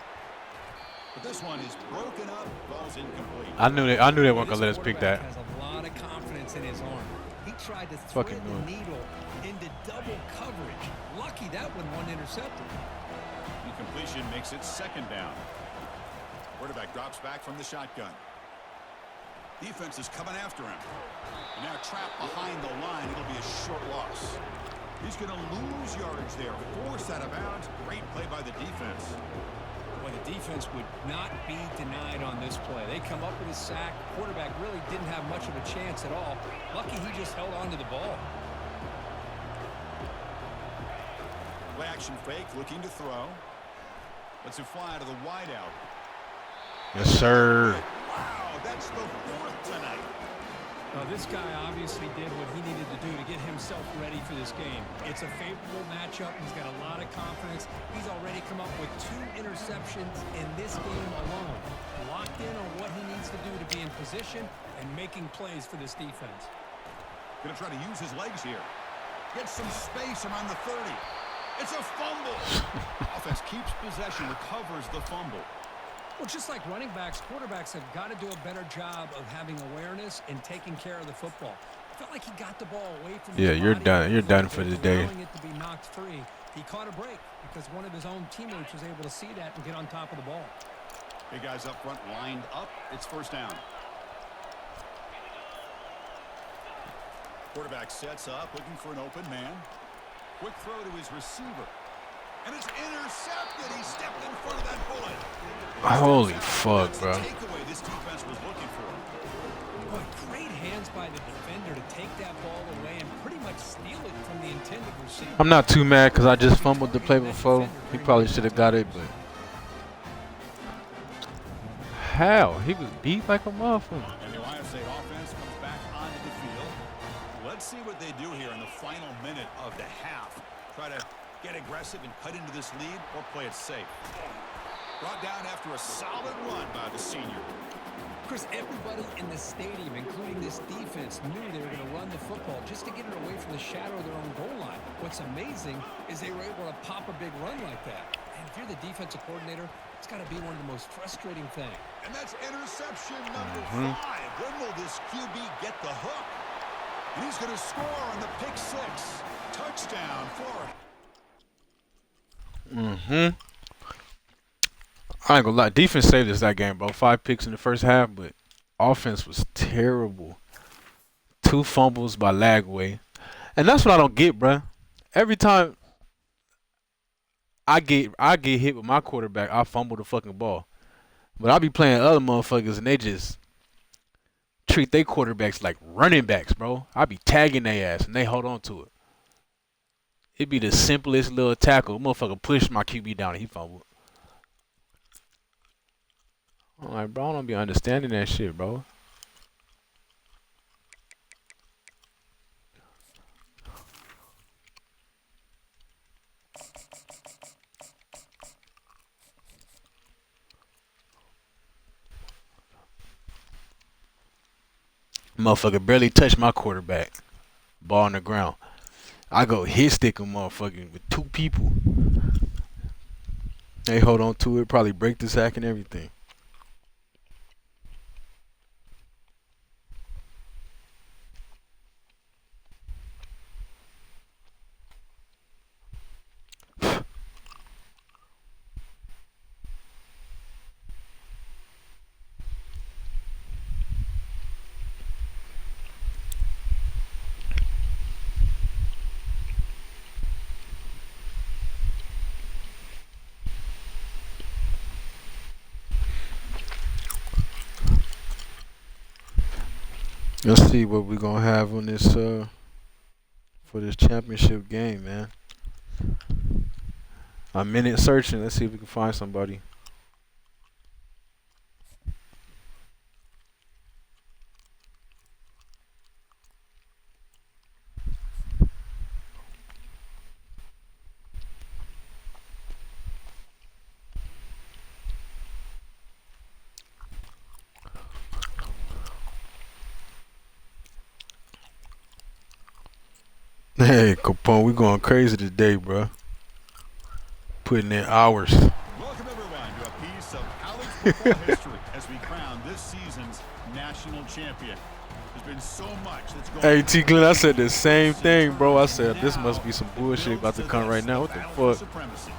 But this one is broken up. Ball's incomplete. I knew they weren't gonna let us pick that. Has a lot of confidence in his arm. He tried to thread the needle into double coverage. Lucky that one wasn't intercepted. Incompletion makes it 2nd down. Quarterback drops back from the shotgun. Defense is coming after him. And now trapped behind the line. It'll be a short loss. He's going to lose yardage there. Forced out of bounds. Great play by the defense. Well, the defense would not be denied on this play. They come up with a sack. Quarterback really didn't have much of a chance at all. Lucky he just held on to the ball. Play action fake, looking to throw. Lets it fly to the wideout. Yes, sir. Wow, that's the 4th tonight. This guy obviously did what he needed to do to get himself ready for this game. It's a favorable matchup. He's got a lot of confidence. He's already come up with 2 interceptions in this game alone. Locked in on what he needs to do to be in position and making plays for this defense. Going to try to use his legs here. Get some space around the 30. It's a fumble. Offense keeps possession, recovers the fumble. Well, just like running backs, quarterbacks have got to do a better job of having awareness and taking care of the football. Felt like he got the ball away from his you're body. done. You're done for the day. Allowing it to be knocked free. He caught a break because one of his own teammates was able to see that and get on top of the ball. Big guys up front lined up. It's 1st down. Quarterback sets up, looking for an open man. Quick throw to his receiver. And it's intercepted. He stepped in front of that bullet. Holy fuck, bro. Takeaway this defense was looking for. Boy, great hands by the defender to take that ball away and pretty much steal it from the intended receiver. I'm not too mad because I just fumbled the play before. He probably should have got it, but how? He was beat like a motherfucker. And the Ohio State offense comes back onto the field. Let's see what they do here in the final minute of the half. Try to get aggressive and cut into this lead or play it safe. Brought down after a solid run by the senior. Chris, everybody in the stadium, including this defense, knew they were going to run the football just to get it away from the shadow of their own goal line. What's amazing is they were able to pop a big run like that. And if you're the defensive coordinator, it's got to be one of the most frustrating things. And that's interception number 5. When will this QB get the hook? And he's going to score on the pick 6. Touchdown, Florida. I ain't gonna lie. Defense saved us that game, bro. 5 picks in the first half, but offense was terrible. 2 fumbles by Lagway. And that's what I don't get, bro. Every time I get hit with my quarterback, I fumble the fucking ball. But I be playing other motherfuckers, and they just treat their quarterbacks like running backs, bro. I be tagging their ass, and they hold on to it. It'd be the simplest little tackle. Motherfucker pushed my QB down, and he fumbled. I'm like, bro, I don't be understanding that shit, bro. Motherfucker barely touched my quarterback. Ball on the ground. I go hit stick a motherfucker with 2 people. They hold on to it, probably break the sack and everything. Let's see what we're gonna have on this for this championship game, man. A minute searching. Let's see if we can find somebody. Hey, Capone, we going crazy today, bro. Putting in hours. Welcome, everyone, to a piece of college football history as we crown this season's national champion. There's been so much that's going on. Hey, T. Glenn, I said the same thing, bro. I said, this must be some bullshit about to come right now. What the fuck? Supremacy.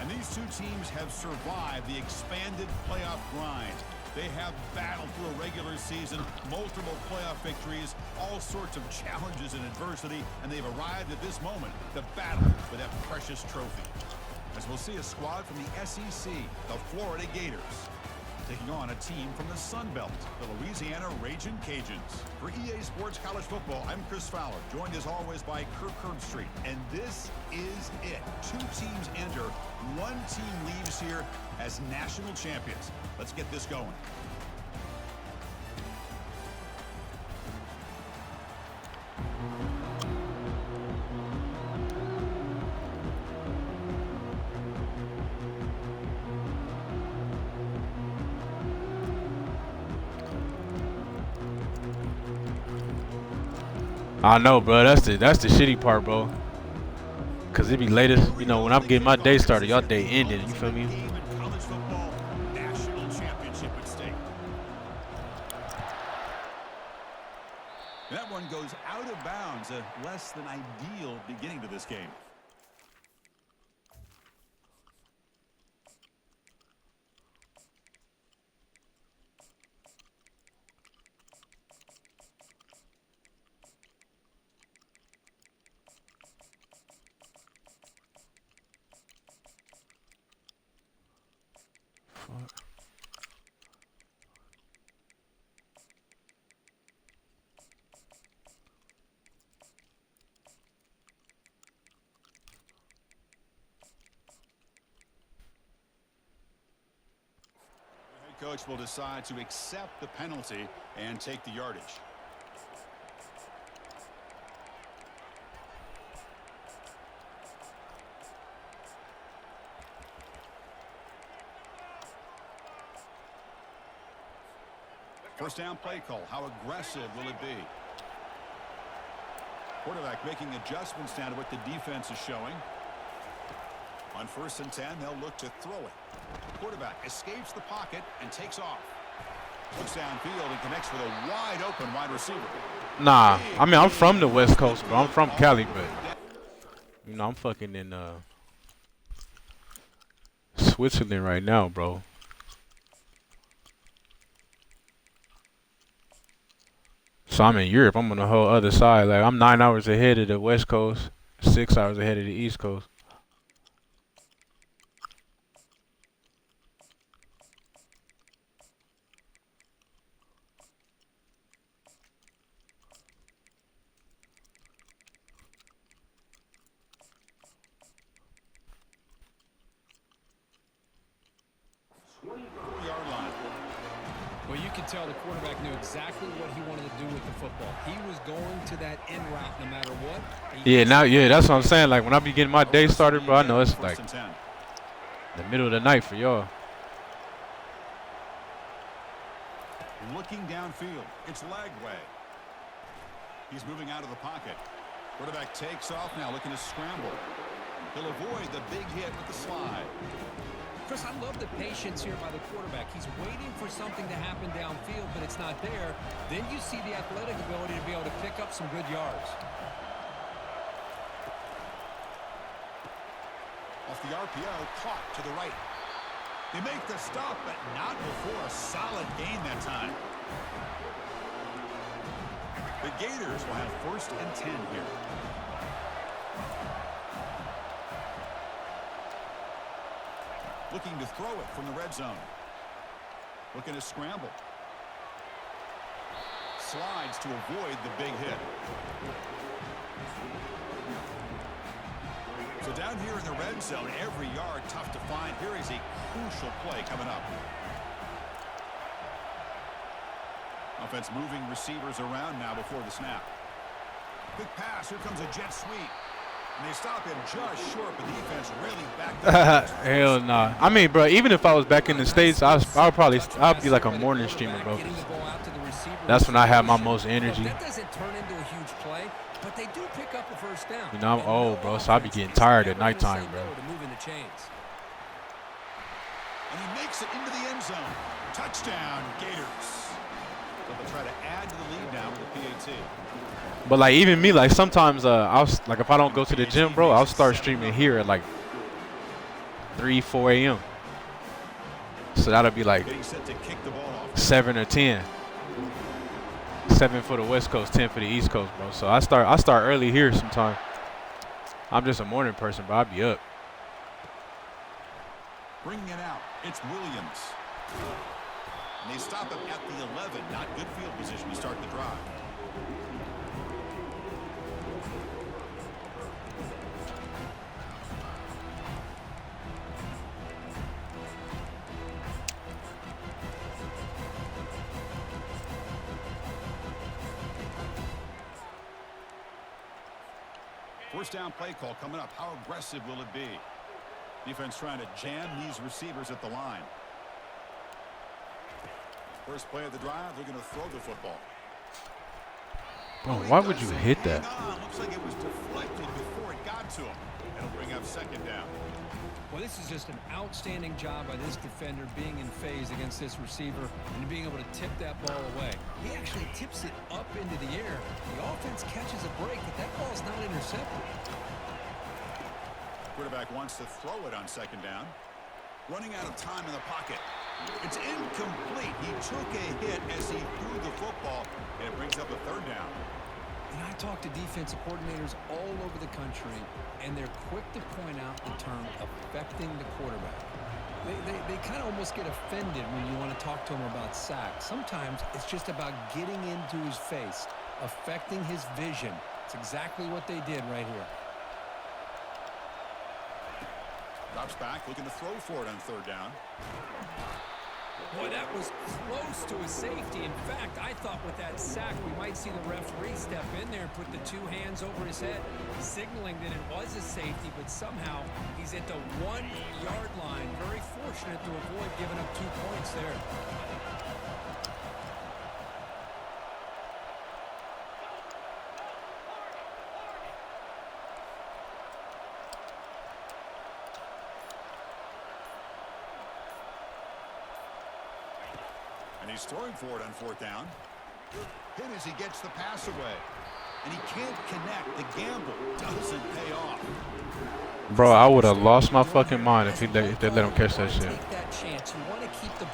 And these two teams have survived the expanded playoff grind. They have battled through a regular season, multiple playoff victories, all sorts of challenges and adversity, and they've arrived at this moment to battle for that precious trophy. As we'll see a squad from the SEC, the Florida Gators, taking on a team from the Sun Belt, the Louisiana Ragin' Cajuns. For EA Sports College Football, I'm Chris Fowler, joined as always by Kirk Herbstreit. And this is it. Two teams enter, one team leaves here as national champions. Let's get this going. I know, bro. That's the shitty part, bro. Cause it be latest, you know, when I'm getting my day started, y'all day ended. You feel me? College football national championship at stake. That one goes out of bounds. A less than ideal beginning to this game. Coach will decide to accept the penalty and take the yardage. First down play call. How aggressive will it be? Quarterback making adjustments down to what the defense is showing. On 1st and 10, they'll look to throw it. Quarterback escapes the pocket and takes off. Looks downfield and connects with a wide open wide receiver. Nah, I mean, I'm from the West Coast, bro. I'm from Cali, but you know, I'm fucking in Switzerland right now, bro. So I'm in Europe. I'm on the whole other side. Like, I'm 9 hours ahead of the West Coast, 6 hours ahead of the East Coast. Well, you can tell the quarterback knew exactly what he wanted to do with the football. He was going to that end route no matter what. Yeah, now, yeah, that's what I'm saying. Like, when I be getting my day started, bro, I know it's like the middle of the night for y'all. Looking downfield. It's leg way. He's moving out of the pocket. Quarterback takes off now, looking to scramble. He'll avoid the big hit with the slide. Chris, I love the patience here by the quarterback. He's waiting for something to happen downfield, but it's not there. Then you see the athletic ability to be able to pick up some good yards. Off the RPO, caught to the right. They make the stop, but not before a solid gain that time. The Gators will have 1st and 10 here. Looking to throw it from the red zone. Looking to scramble. slides to avoid the big hit. So down here in the red zone, every yard tough to find. Here is a crucial play coming up. Offense moving receivers around now before the snap. Quick pass. Here comes a jet sweep. And they stop him just short, but the defense really backed up. Hell nah. I mean, bro, even if I was back in the States, I'd be like a morning streamer, bro. That's when I have my most energy. That doesn't turn into a huge play, but they do pick up a first down. You know, I'm old, bro, so I be getting tired at nighttime, bro. And he makes it into the end zone. Touchdown, Gators. So they'll try to add to the lead now with the PAT. But like even me, like sometimes like if I don't go to the gym, bro, I'll start streaming here at like 3, 4 a.m. So that'll be like 7 or 10. 7 for the West Coast, 10 for the East Coast, bro. So I start early here sometimes. I'm just a morning person, bro. I'll be up. Bringing it out, it's Williams. And they stop him at the 11. Not good field position to start the drive. First down play call coming up. How aggressive will it be? Defense trying to jam these receivers at the line. First play of the drive, they're going to throw the football. Bro, why would you hit that? Looks like it was deflected before it got to him. It'll bring up second down. Well, this is just an outstanding job by this defender being in phase against this receiver and being able to tip that ball away. He actually tips it up into the air. The offense catches a break, but that ball is not intercepted. Quarterback wants to throw it on second down. Running out of time in the pocket. It's incomplete. He took a hit as he threw the football, and it brings up a third down. And I talk to defensive coordinators all over the country, and they're quick to point out the term affecting the quarterback. They kind of almost get offended when you want to talk to them about sacks. Sometimes it's just about getting into his face, affecting his vision. It's exactly what they did right here. Drops back, looking to throw for it on third down. Boy, that was close to a safety. In fact, I thought with that sack, we might see the referee step in there and put the 2 hands over his head, signaling that it was a safety, but somehow he's at the 1-yard line. Very fortunate to avoid giving up 2 points there. And he's throwing for it on fourth down. Hit as he gets the pass away. And he can't connect. The gamble doesn't pay off. Bro, I would have lost my fucking mind if they let him catch that shit.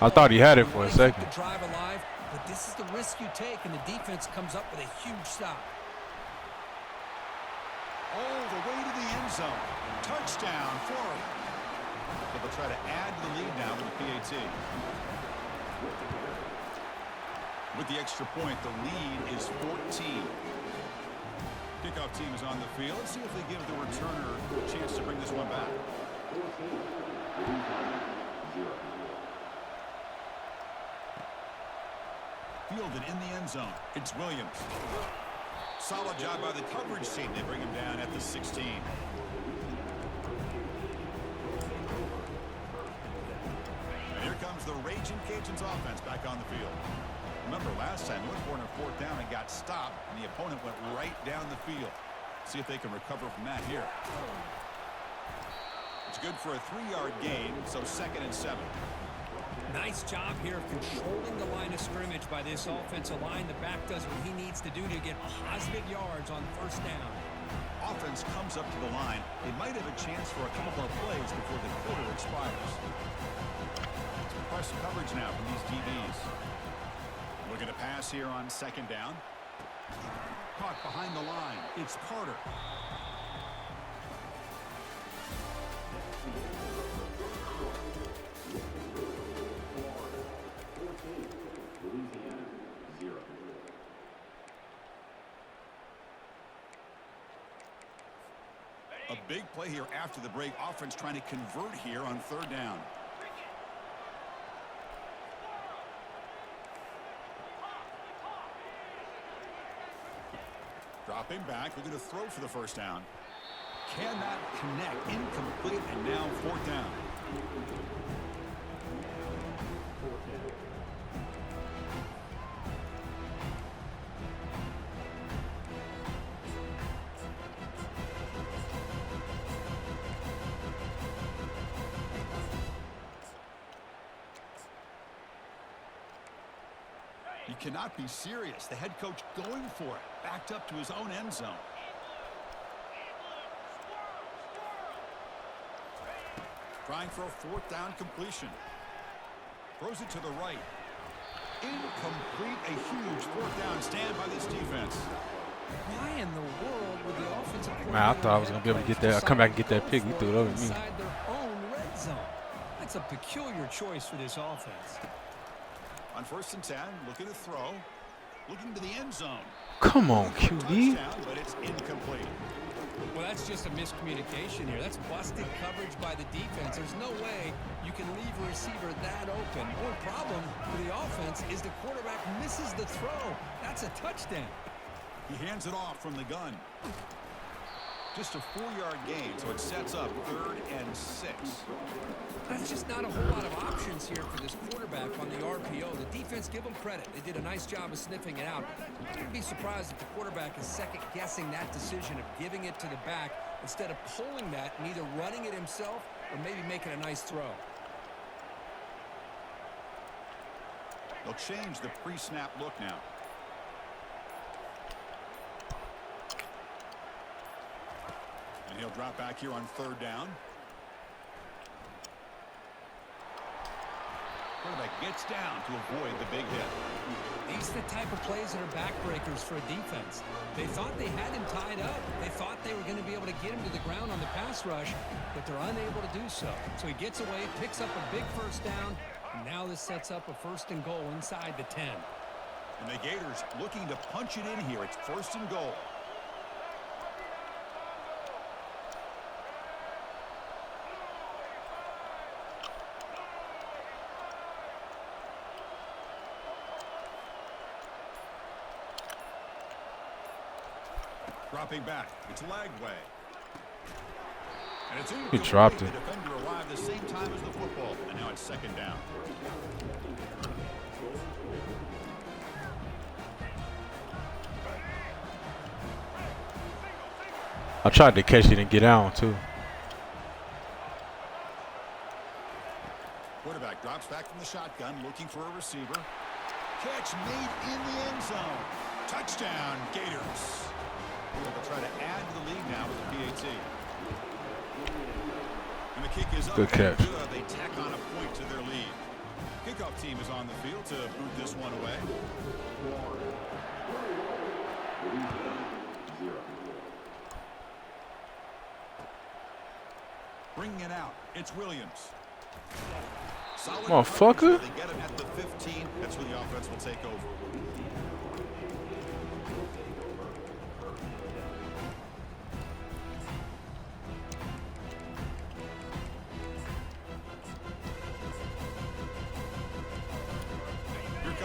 I thought he had it for a second. But this is the risk you take, and the defense comes up with a huge stop. All the way to the end zone. Touchdown, Florida. But they'll try to add to the lead now with the PAT. With the extra point, the lead is 14. Kickoff team is on the field. Let's see if they give the returner a chance to bring this one back. Fielded in the end zone. It's Williams. Solid job by the coverage team. They bring him down at the 16. And here comes the Raging Cajuns offense back on the field. Remember last time, Northbourne on fourth down and got stopped, and the opponent went right down the field. See if they can recover from that here. It's good for a 3-yard gain, so 2nd and 7. Nice job here of controlling the line of scrimmage by this offensive line. The back does what he needs to do to get positive yards on first down. Offense comes up to the line. They might have a chance for a couple more plays before the quarter expires. It's press coverage now from these DBs. Looking to pass here on 2nd down. Caught behind the line. It's Carter. Big play here after the break. Offense trying to convert here on 3rd down. Dropping back, looking to throw for the 1st down. Cannot connect, incomplete, and now 4th down. You cannot be serious. The head coach going for it, backed up to his own end zone. Trying for a 4th down completion. Throws it to the right. Incomplete. A huge 4th down stand by this defense. Why in the world would the offensive coordinator... Man, I thought I was going to be able to get that. I'll come back and get that pick. He threw it over me. Inside their own red zone. That's a peculiar choice for this offense. On 1st and 10, looking to throw. Looking to the end zone. Come on, QB. Touchdown, but it's incomplete. Well, that's just a miscommunication here. That's busted coverage by the defense. There's no way you can leave a receiver that open. One problem for the offense is the quarterback misses the throw. That's a touchdown. He hands it off from the gun. Just a 4-yard gain, so it sets up 3rd and 6. That's just not a whole lot of options here for this quarterback on the RPO. The defense, give them credit. They did a nice job of sniffing it out. I'd be surprised if the quarterback is second-guessing that decision of giving it to the back instead of pulling that and either running it himself or maybe making a nice throw. They'll change the pre-snap look now. And he'll drop back here on 3rd down. Quarterback gets down to avoid the big hit. These are the type of plays that are backbreakers for a defense. They thought they had him tied up. They thought they were going to be able to get him to the ground on the pass rush, but they're unable to do so. So he gets away, picks up a big 1st down, and now this sets up a 1st and goal inside the 10. And the Gators looking to punch it in here. It's 1st and goal. Dropping back. It's Lagway. And it's He dropped it. The defender arrived the same time as the football, and now it's 2nd down. I tried to catch it and get out, too. Quarterback drops back from the shotgun, looking for a receiver. Catch made in the end zone. Touchdown, Gators. They'll try to add to the lead now with the PAT. And the kick is up. Good catch. Good. They tack on a point to their lead. Kickoff team is on the field to boot this one away. Bringing it out. It's Williams. Solid Motherfucker. they get him at the 15. That's where the offense will take over.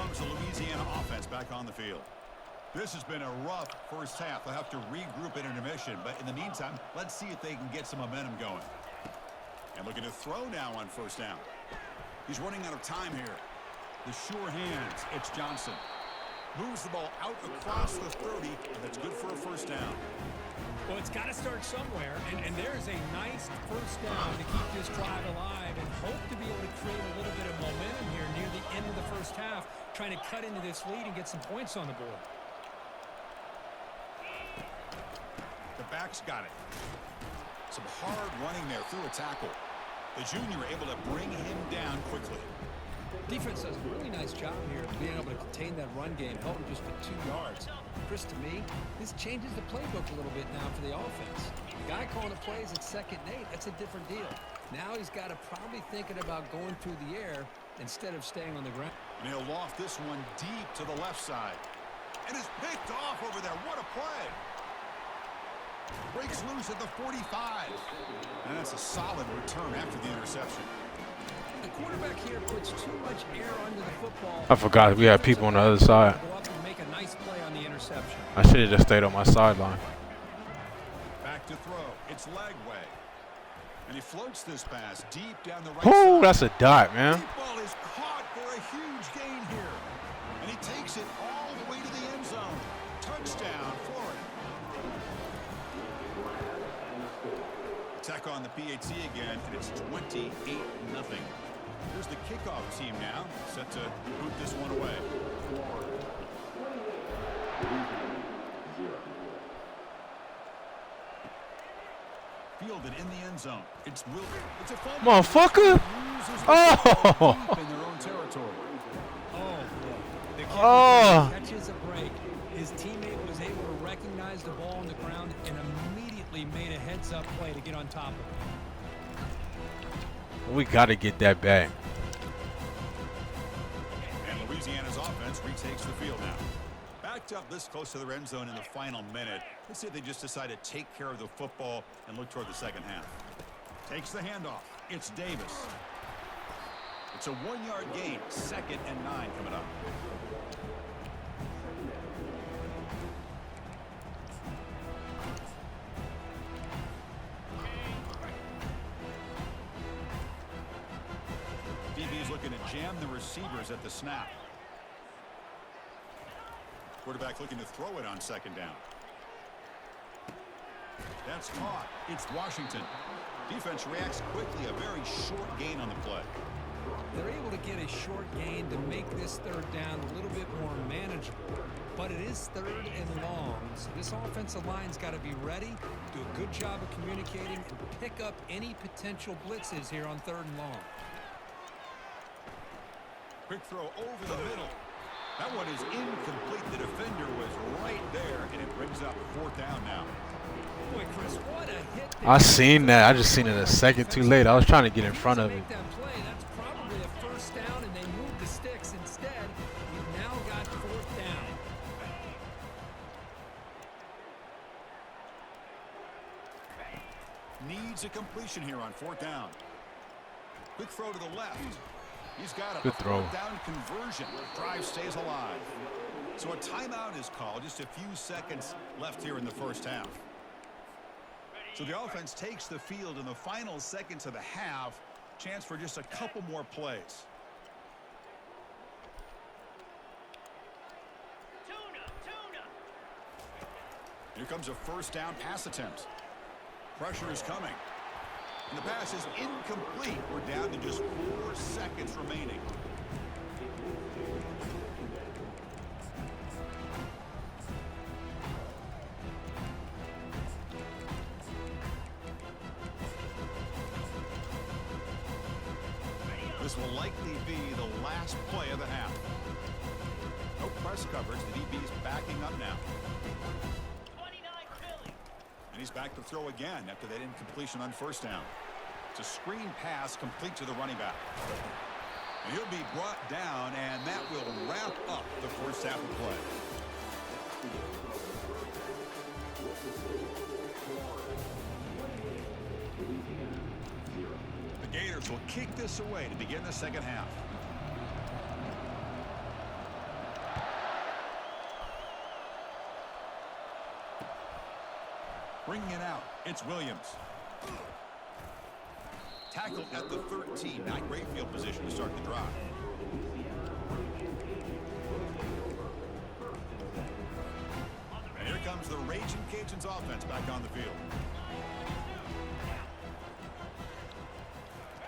The Louisiana offense back on the field. This has been a rough 1st half. They'll have to regroup at intermission, but in the meantime, let's see if they can get some momentum going. And looking to throw now on 1st down. He's running out of time here. The sure hands. It's Johnson. Moves the ball out across the 30, and that's good for a 1st down. Well, it's got to start somewhere, and there is a nice 1st down to keep this drive alive and hope to be able to create a little bit of momentum here near the end of the 1st half, trying to cut into this lead and get some points on the board. The back's got it. Some hard running there through a tackle. The junior able to bring him down quickly. Defense does a really nice job here of being able to contain that run game, held him just for 2 yards. Chris, to me, this changes the playbook a little bit now for the offense. The guy calling the plays at 2nd and 8, that's a different deal. Now he's got to probably thinking about going through the air instead of staying on the ground. And he'll loft this one deep to the left side. And it's picked off over there. What a play. Breaks loose at the 45. And that's a solid return after the interception. The quarterback here puts too much air under the football. I forgot we had people on the other side. Go up and make a nice play on the interception. I should have just stayed on my sideline. Back to throw. It's leg way. And he floats this pass deep down the right Oh, side. that's a dot, man. Deep ball is caught for a huge gain here. And he takes it all the way to the end zone. Touchdown, Florida. Attack on the PAT again, and it's 28-0. Here's the kickoff team now, set to boot this one away. Fielded in the end zone. It's Will. It's a fumble. Motherfucker. Oh. Deep in their own territory. The kicker Oh. catches a break. His teammate was able to recognize the ball on the ground and immediately made a heads-up play to get on top of it. We got to get that back. And Louisiana's offense retakes the field now. Backed up this close to the end zone in the final minute. Let's see if they just decide to take care of the football and look toward the second half. Takes the handoff. It's Davis. It's a 1-yard gain. 2nd and 9 coming up. DB's looking to jam the receivers at the snap. Quarterback looking to throw it on 2nd down. That's caught. It's Washington. Defense reacts quickly. A very short gain on the play. They're able to get a short gain to make this 3rd down a little bit more manageable. But it is 3rd and long, so this offensive line's got to be ready, do a good job of communicating, and pick up any potential blitzes here on 3rd and long. Quick throw over the middle. That one is incomplete. The defender was right there, and it brings up 4th down now. Boy, Chris, what a hit. I seen that. I just seen it a second too late. I was trying to get in front of it. Make that play. That's probably a 1st down, and they moved the sticks instead. We've now got 4th down. Needs a completion here on 4th down. Quick throw to the left. He's got a Good throw. 4th down conversion. Drive stays alive. So a timeout is called. Just a few seconds left here in the 1st half. So the offense takes the field in the final seconds of the half. Chance for just a couple more plays. Here comes a 1st down pass attempt. Pressure is coming. And the pass is incomplete. We're down to just 4 seconds remaining. This will likely be the last play of the half. No press coverage. The DB's backing up now. And he's back to throw again after that incompletion on 1st down. It's a screen pass complete to the running back. And he'll be brought down, and that will wrap up the 1st half of play. The Gators will kick this away to begin the 2nd half. Bringing it out, it's Williams. Tackled at the 13. Not great field position to start the drive. And here comes the Raging Cajuns offense back on the field.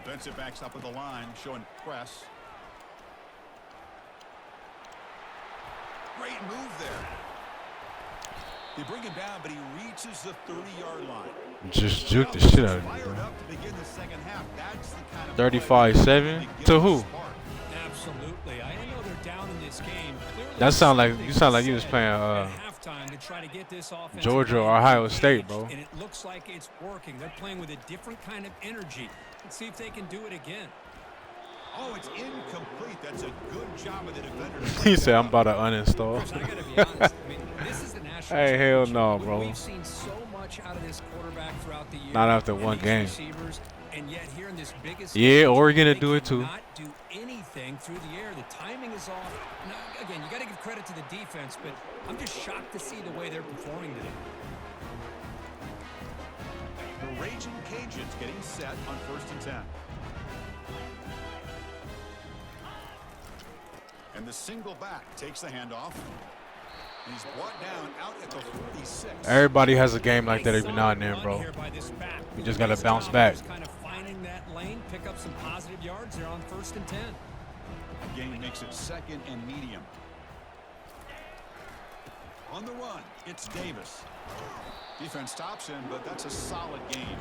Defensive backs up at the line, showing press. Great move there. They bring him down, but he reaches the 30-yard line. Just juke the shit out of Fired him, bro. up to begin the 2nd half. That's the kind of 35-7 to who? Absolutely. I know they're down in this game. Clearly, That sound like you sound like you was playing at halftime to try to get this offense Georgia or Ohio State, bro. and it looks like it's working. They're playing with a different kind of energy. Let's see if they can do it again. Oh, it's incomplete. That's a good job of the defender. He said, "I'm about to uninstall." Chris, I gotta be honest. I mean, this is the national Hey, hell championship. no, bro. We've seen so much out of this quarterback throughout the year. Not after and one these game. Receivers, and yet here in this biggest Yeah, stage, Oregon to they do it too. cannot do anything through the air. The timing is off. Now, again, you got to give credit to the defense, but I'm just shocked to see the way they're performing today. The Raging Cajuns getting set on 1st and 10. And the single back takes the handoff. And he's brought down out at the 46. Everybody has a game like that every now and then, bro. You just gotta bounce back. Kind of finding that lane, pick up some positive yards. They're on 1st and 10. Again, he makes it 2nd and medium. On the run, it's Davis. Defense stops him, but that's a solid game.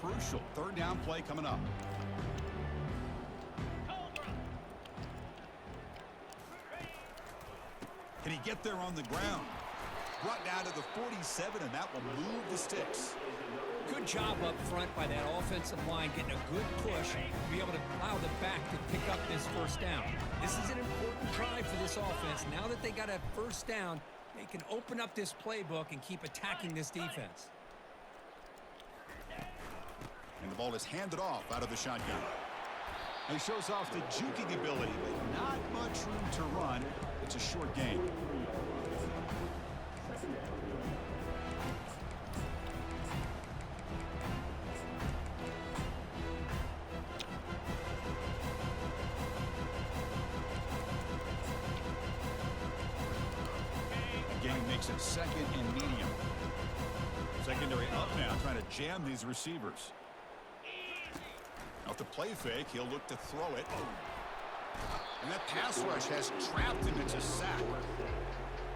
Crucial 3rd down play coming up. Can he get there on the ground? Brought down to the 47, and that will move the sticks. Good job up front by that offensive line, getting a good push to be able to allow the back to pick up this 1st down. This is an important drive for this offense. Now that they got a 1st down, they can open up this playbook and keep attacking this defense. And the ball is handed off out of the shotgun. He shows off the juking ability, but not much room to run. It's a short game. Again, makes it 2nd and medium. Secondary up now, trying to jam these receivers. Off the play fake, he'll look to throw it. And that pass rush has trapped him. It's a sack.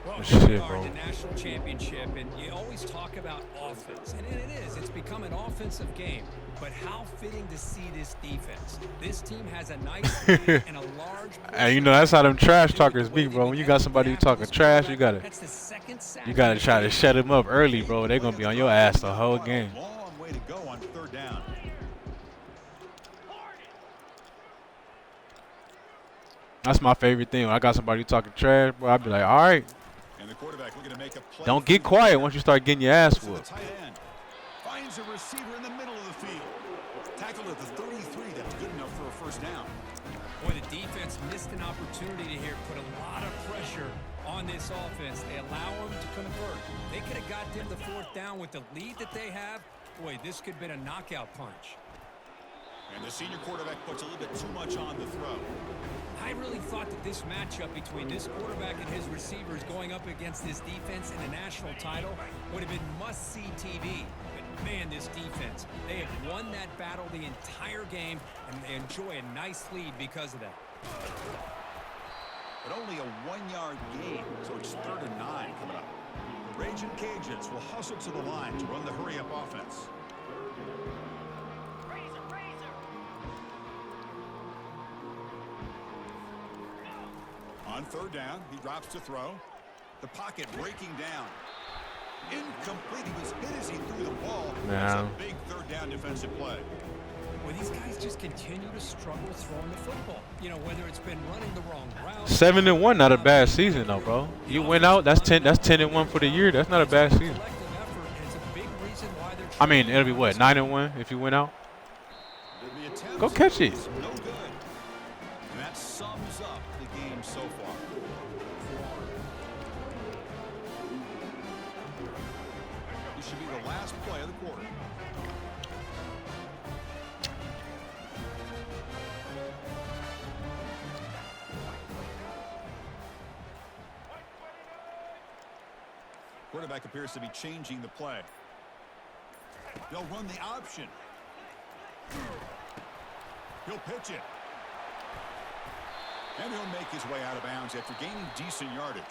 Well, Shit, here we are bro. in the national championship, and you always talk about offense, and it is. It's become an offensive game. But how fitting to see this defense. This team has a nice lead and a large. Hey, you know that's how them trash talkers be, bro. When you got somebody who talking trash, you gotta try to shut them up early, bro. They're gonna be on your ass the whole game. Long way to go on 3rd down. That's my favorite thing. When I got somebody talking trash, bro, I'd be like, all right, And the quarterback looking to make a play. don't get quiet once you start getting your ass To the whooped. tight end. Finds a receiver in the middle of the field. Tackled at the 33. That's good enough for a 1st down. Boy, the defense missed an opportunity here, put a lot of pressure on this offense. They allow them to convert. They could have got them the 4th down with the lead that they have. Boy, this could have been a knockout punch. And the senior quarterback puts a little bit too much on the throw. I really thought that this matchup between this quarterback and his receivers going up against this defense in a national title would have been must-see TV. But, man, this defense, they have won that battle the entire game, and they enjoy a nice lead because of that. But only a 1-yard gain, so it's 3rd and 9 coming up. The Raging Cajuns will hustle to the line to run the hurry-up offense. On 3rd down, he drops to throw. The pocket breaking down. Incomplete. He was hit as he threw the ball. That's a big 3rd down defensive play. Well, these guys just continue to struggle throwing the football. You know, whether it's been running the wrong route. 7-1, not a bad season though, bro. You went out, that's 10-1 for the year. That's not a bad season. I mean, it'll be what, 9-1 if you went out. Go catch it. No good. And that sums up the game so far. This should be the last play of the quarter. Quarterback appears to be changing the play. They'll run the option. He'll pitch it. And he'll make his way out of bounds after gaining decent yardage.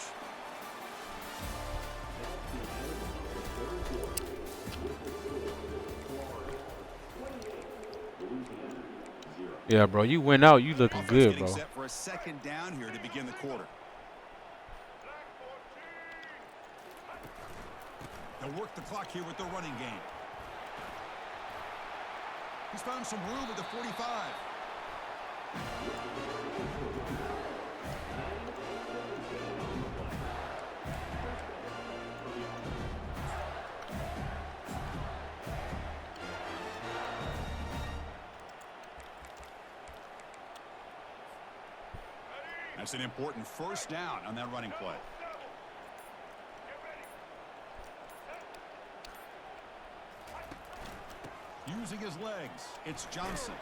Yeah, bro, you went out, you looking good, bro. Set for a 2nd down here to begin the quarter. They'll work the clock here with the running game. He's found some room at the 45. That's an important first down on that running play. Using his legs, it's Johnson.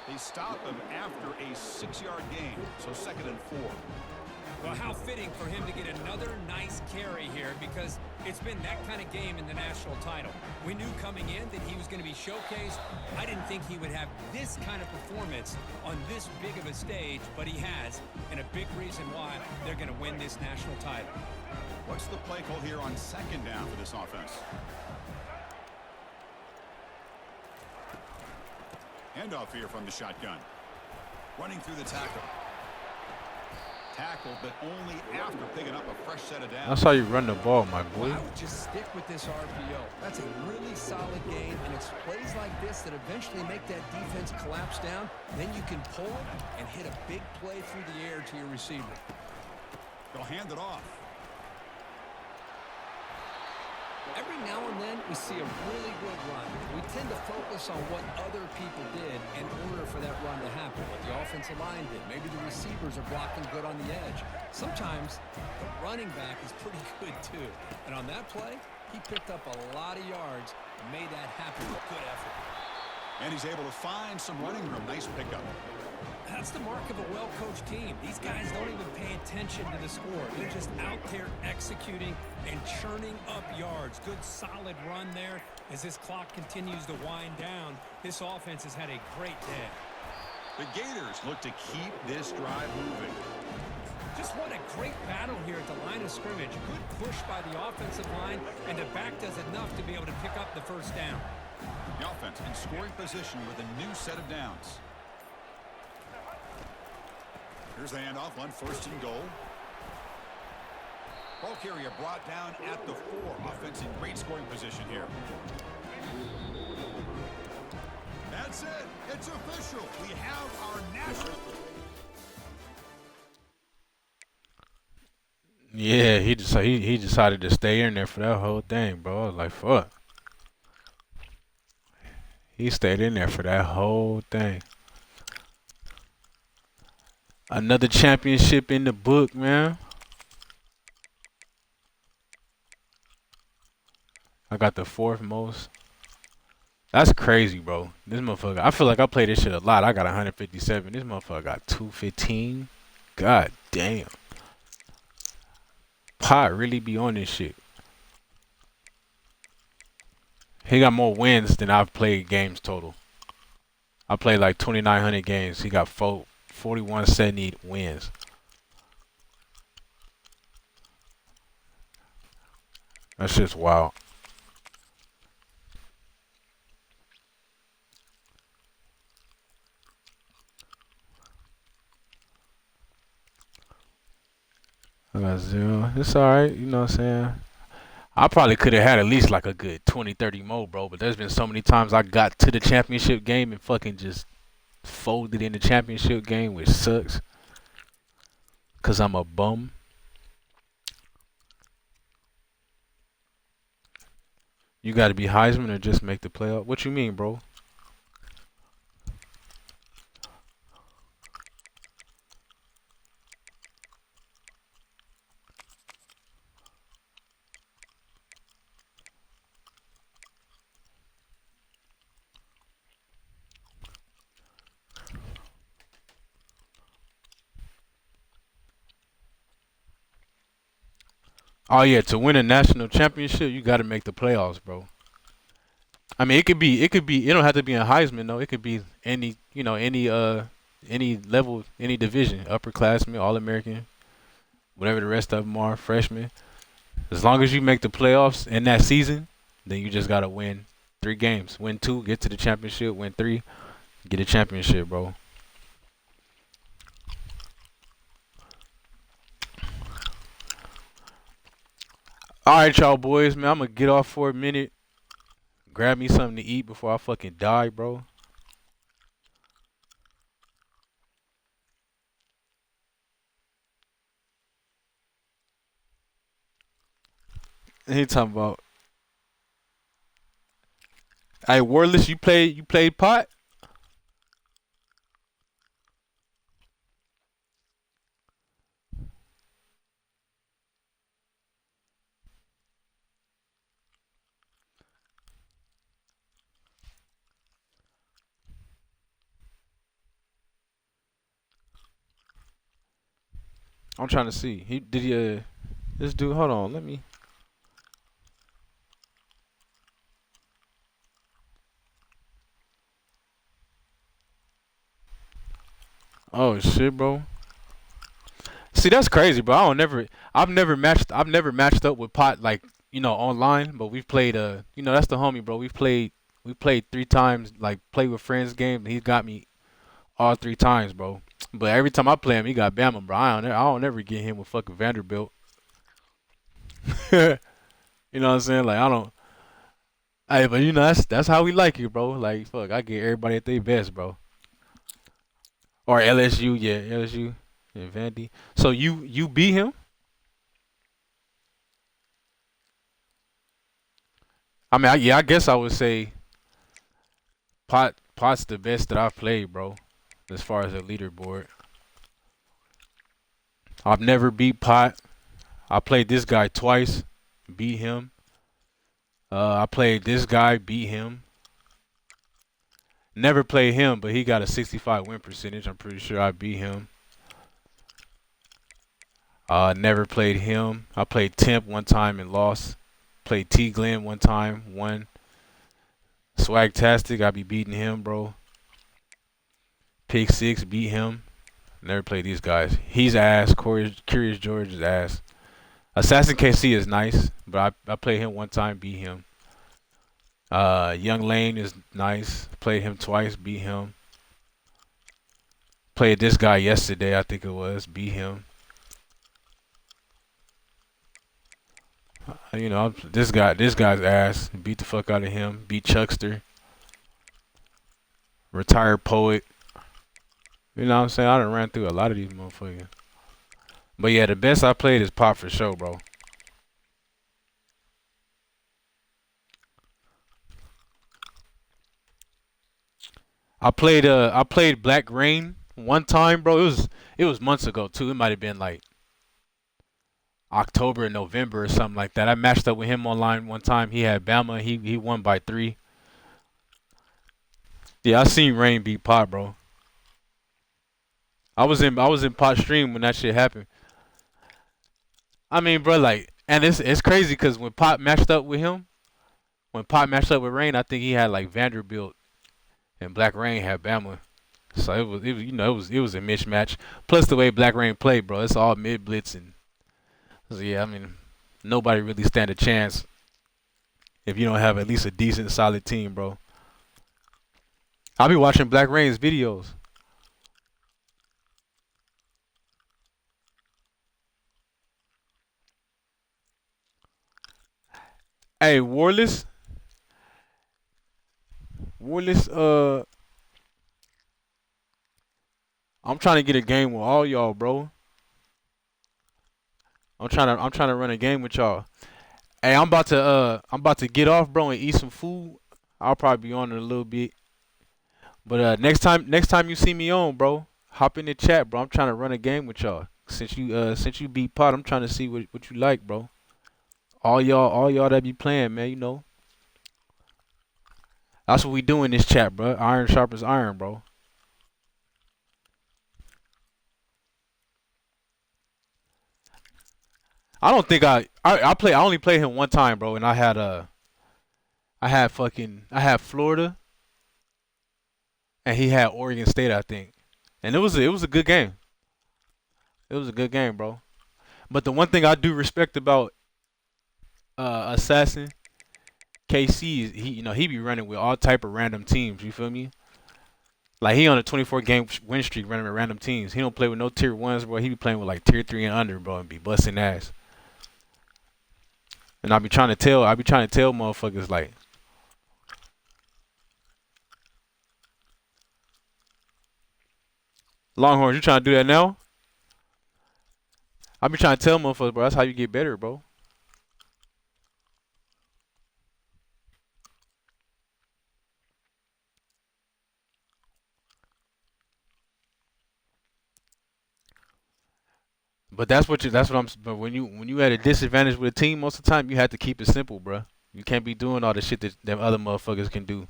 They stop him after a 6-yard gain, so 2nd and 4. Well, how fitting for him to get another nice carry here, because it's been that kind of game in the national title. We knew coming in that he was going to be showcased. I didn't think he would have this kind of performance on this big of a stage, but he has, and a big reason why they're going to win this national title. What's the play call here on 2nd down for this offense? Handoff here from the shotgun. Running through the tackle. Tackled, but only after picking up a fresh set of downs. That's how you run the ball, my boy. I would just stick with this RPO. That's a really solid game, and it's plays like this that eventually make that defense collapse down. Then you can pull it and hit a big play through the air to your receiver. They'll hand it off. Every now and then, we see a really good run. We tend to focus on what other people did in order for that run to happen, what the offensive line did. Maybe the receivers are blocking good on the edge. Sometimes the running back is pretty good, too. And on that play, he picked up a lot of yards and made that happen with good effort. And he's able to find some running room. Nice pickup. That's the mark of a well-coached team. These guys don't even pay attention to the score. They're just out there executing and churning up yards. Good, solid run there. As this clock continues to wind down, this offense has had a great day. The Gators look to keep this drive moving. Just what a great battle here at the line of scrimmage. Good push by the offensive line, and the back does enough to be able to pick up the first down. The offense in scoring position with a new set of downs. Here's the handoff on 1st and goal. Ball carrier brought down at the 4. Offense in great scoring position here. That's it. It's official. We have our national. Yeah, he decided to stay in there for that whole thing, bro. I was like, fuck. He stayed in there for that whole thing. Another championship in the book, man. I got the 4th most. That's crazy, bro. This motherfucker. I feel like I play this shit a lot. I got 157. This motherfucker got 215. God damn. Pot really be on this shit. He got more wins than I've played games total. I played like 2,900 games. He got 4,170 wins. That's just wild. I got 0. It's alright, you know what I'm saying? I probably could have had at least like a good 20, 30 more, bro. But there's been so many times I got to the championship game and fucking just folded in the championship game, which sucks. Because I'm a bum. You got to be Heisman or just make the playoff? What you mean, bro? Oh yeah, to win a national championship, you got to make the playoffs, bro. I mean, it could be. It don't have to be a Heisman though. It could be any, any level, any division, upperclassmen, All-American, whatever the rest of them are, freshmen. As long as you make the playoffs in that season, then you just gotta win 3 games. Win 2, get to the championship. Win 3, get a championship, bro. All right, y'all boys, man. I'm gonna get off for a minute. Grab me something to eat before I fucking die, bro. He talking about, hey, Wordless, you played pot? I'm trying to see. He did he this dude, hold on, let me. Oh shit, bro. See, that's crazy, bro. I've never matched up with pot like, online, but we've played that's the homie, bro. We played 3 times, like play with friends game, and he's got me all 3 times, bro. But every time I play him, he got Bama, bro. I don't ever get him with fucking Vanderbilt. You know what I'm saying? Like I don't. Hey, but that's how we like it, bro. Like fuck, I get everybody at their best, bro. Or LSU, yeah, LSU and Vandy. So you beat him? I mean, I guess I would say Pot's the best that I've played, bro. As far as the leaderboard, I've never beat Pot. I played this guy twice, beat him. I played this guy, beat him. Never played him, but he got a 65 win percentage. I'm pretty sure I beat him. Never played him. I played Temp one time and lost. Played T Glenn one time, won. Swagtastic, I be beating him, bro. Pick Six, beat him. Never played these guys. He's ass. Curious George is ass. Assassin KC is nice, but I played him one time, beat him. Young Lane is nice. Played him twice, beat him. Played this guy yesterday, I think it was, beat him. This guy's ass. Beat the fuck out of him. Beat Chuckster. Retired Poet. You know what I'm saying? I done ran through a lot of these motherfuckers. But yeah, the best I played is Pop for sure, bro. I played Black Rain one time, bro. It was months ago too. It might have been like October and November or something like that. I matched up with him online one time. He had Bama. He won by 3. Yeah, I seen Rain beat Pot, bro. I was in Pot stream when that shit happened. I mean, bro, like, and it's crazy because when Pot matched up with Rain, I think he had like Vanderbilt and Black Rain had Bama. So it was a mismatch. Plus the way Black Rain played, bro, it's all mid blitz and so yeah, I mean, nobody really stand a chance if you don't have at least a decent, solid team, bro. I'll be watching Black Rain's videos. Hey, Warless, I'm trying to get a game with all y'all, bro. I'm trying to run a game with y'all. Hey, I'm about to get off, bro, and eat some food. I'll probably be on in a little bit. But next time you see me on, bro, hop in the chat, bro. I'm trying to run a game with y'all. Since you beat Pot, I'm trying to see what you like, bro. All y'all that be playing, man, That's what we do in this chat, bro. Iron sharpens iron, bro. I don't think I only played him one time, bro, and I had Florida and he had Oregon State, I think. And it was a good game. It was a good game, bro. But the one thing I do respect about Assassin KC is he be running with all type of random teams, you feel me? Like he on a 24 game win streak running with random teams. He don't play with no tier 1s, bro. He be playing with like tier 3 and under, bro, and be busting ass. And I be trying to tell motherfuckers like, Longhorns, you trying to do that now? I be trying to tell motherfuckers, bro, that's how you get better, bro. But but when you at a disadvantage with a team, most of the time you have to keep it simple, bro. You can't be doing all the shit that them other motherfuckers can do.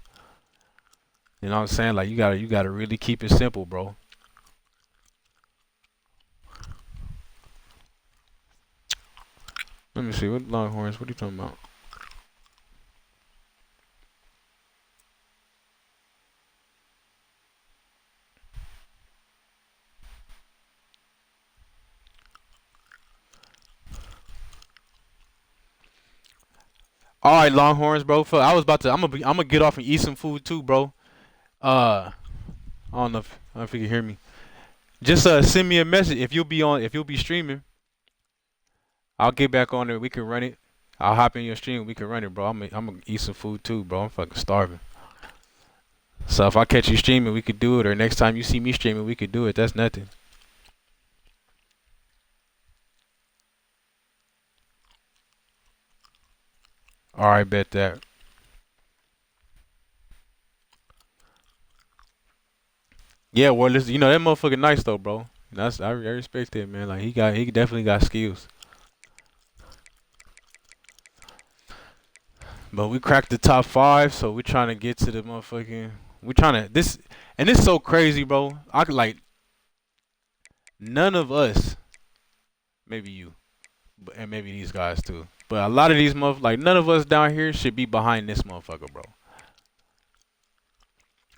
You know what I'm saying? Like you gotta really keep it simple, bro. Let me see, what Longhorns, what are you talking about? All right, Longhorns, bro. I'm gonna get off and eat some food too, bro. I don't know if you can hear me. Just send me a message if you'll be streaming. I'll get back on there. We can run it. I'll hop in your stream. We can run it, bro. I'm gonna eat some food too, bro. I'm fucking starving. So if I catch you streaming, we could do it. Or next time you see me streaming, we could do it. That's nothing. All right, bet that. Yeah, well, listen, that motherfucker nice though, bro. I respect it, man. Like he definitely got skills. But we cracked the top 5, so we trying to get to the motherfucking. We trying to this, and it's so crazy, bro. I could like none of us, maybe you, and maybe these guys too. But a lot of these like none of us down here should be behind this motherfucker, bro.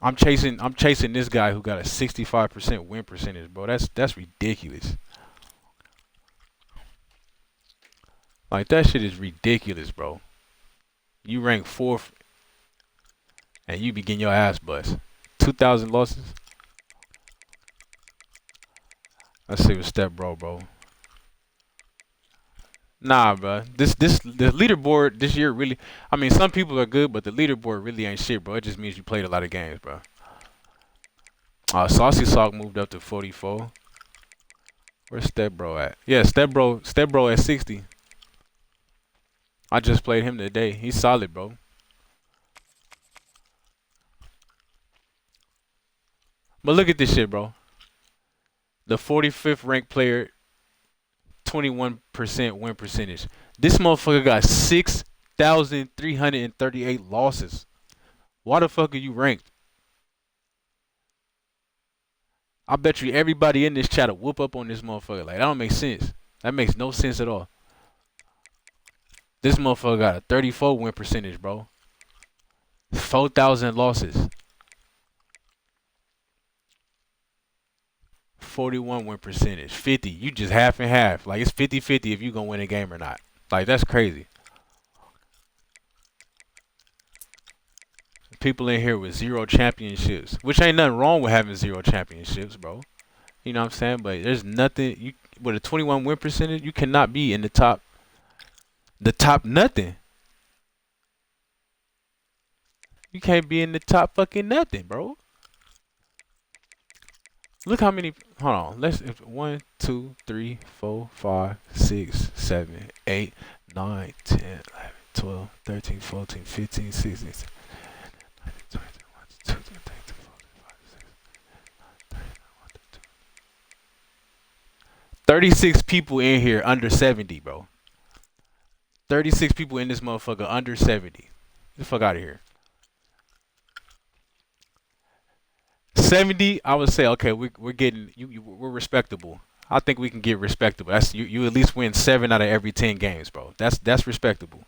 I'm chasing this guy who got a 65% win percentage, bro. That's ridiculous. Like that shit is ridiculous, bro. You rank 4th, and you be getting your ass bust. 2,000 losses. Let's see what step, bro. Nah, bro. The leaderboard this year really. I mean, some people are good, but the leaderboard really ain't shit, bro. It just means you played a lot of games, bro. Saucy Sock moved up to 44. Where's Step Bro at? Yeah, Step Bro at 60. I just played him today. He's solid, bro. But look at this shit, bro. The 45th ranked player, 21% win percentage. This motherfucker got 6,338 losses. Why the fuck are you ranked? I bet you everybody in this chat will whoop up on this motherfucker. Like, that don't make sense. That makes no sense at all. This motherfucker got a 34 win percentage, bro. 4,000 losses. 41 win percentage. 50. You just half and half. Like, it's 50-50 if you gonna win a game or not. Like, that's crazy. People in here with 0 championships, which ain't nothing wrong with having 0 championships, bro. You know what I'm saying? But there's nothing with a 21 win percentage, you cannot be in the top nothing. You can't be in the top fucking nothing, bro. Look how many. Hold on. Let's 1, 2, 3, 4, 5, 6, 7, 8, 9, 10, 11, 12, 13, 14, 15, 16. 36 people in here under 70, bro. 36 people in this motherfucker under 70. Get the fuck out of here. 70, I would say, okay, we're getting we're respectable. I think we can get respectable. That's you at least win 7 out of every 10 games, bro. That's respectable.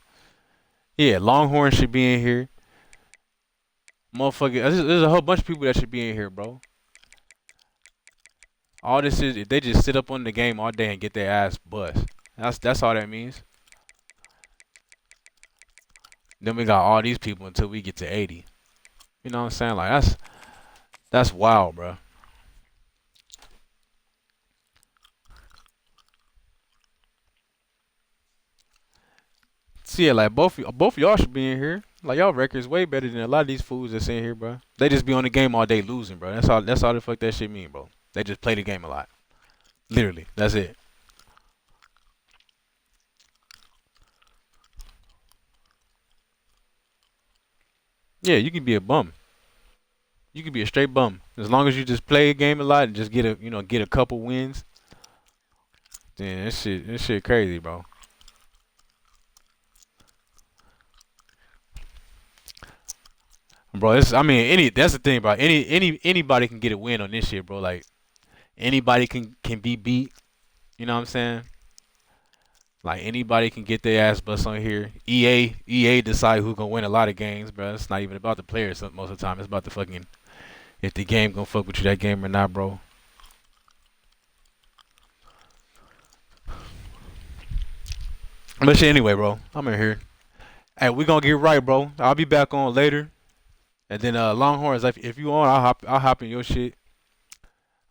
Yeah, Longhorn should be in here. Motherfucker, there's a whole bunch of people that should be in here, bro. All this is if they just sit up on the game all day and get their ass bust. That's all that means. Then we got all these people until we get to 80. You know what I'm saying? Like that's wild, bro. See, like both of y'all should be in here. Like y'all records way better than a lot of these fools that's in here, bro. They just be on the game all day losing, bro. That's all the fuck that shit mean, bro. They just play the game a lot. Literally, that's it. Yeah, you can be a bum. You can be a straight bum as long as you just play a game a lot and just get a couple wins. Then this shit crazy, bro. Bro, I mean, that's the thing, bro. Anybody can get a win on this shit, bro. Like anybody can be beat. You know what I'm saying? Like anybody can get their ass bust on here. EA decide who gonna win a lot of games, bro. It's not even about the players most of the time. It's about the fucking if the game gonna fuck with you that game or not, bro. But shit, anyway, bro. I'm in here. Hey, we gonna get right, bro. I'll be back on later. And then Longhorns, if you on, I'll hop in your shit.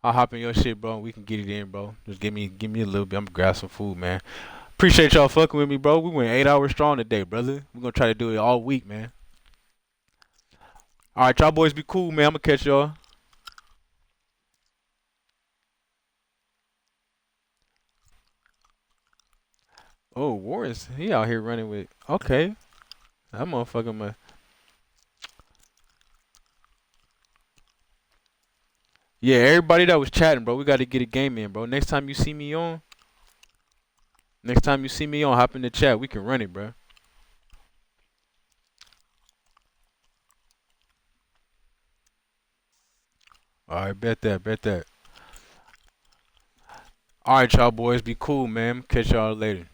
I'll hop in your shit, bro. We can get it in, bro. Just give me a little bit. I'm gonna grab some food, man. Appreciate y'all fucking with me, bro. We went 8 hours strong today, brother. We're gonna try to do it all week, man. All right, y'all boys be cool, man. I'm gonna catch y'all. Oh, Warren's he out here running with. Okay, that motherfucker, man. Yeah, everybody that was chatting, bro. We got to get a game in, bro. Next time you see me on, hop in the chat. We can run it, bro. All right, bet that. All right, y'all boys, be cool, man. Catch y'all later.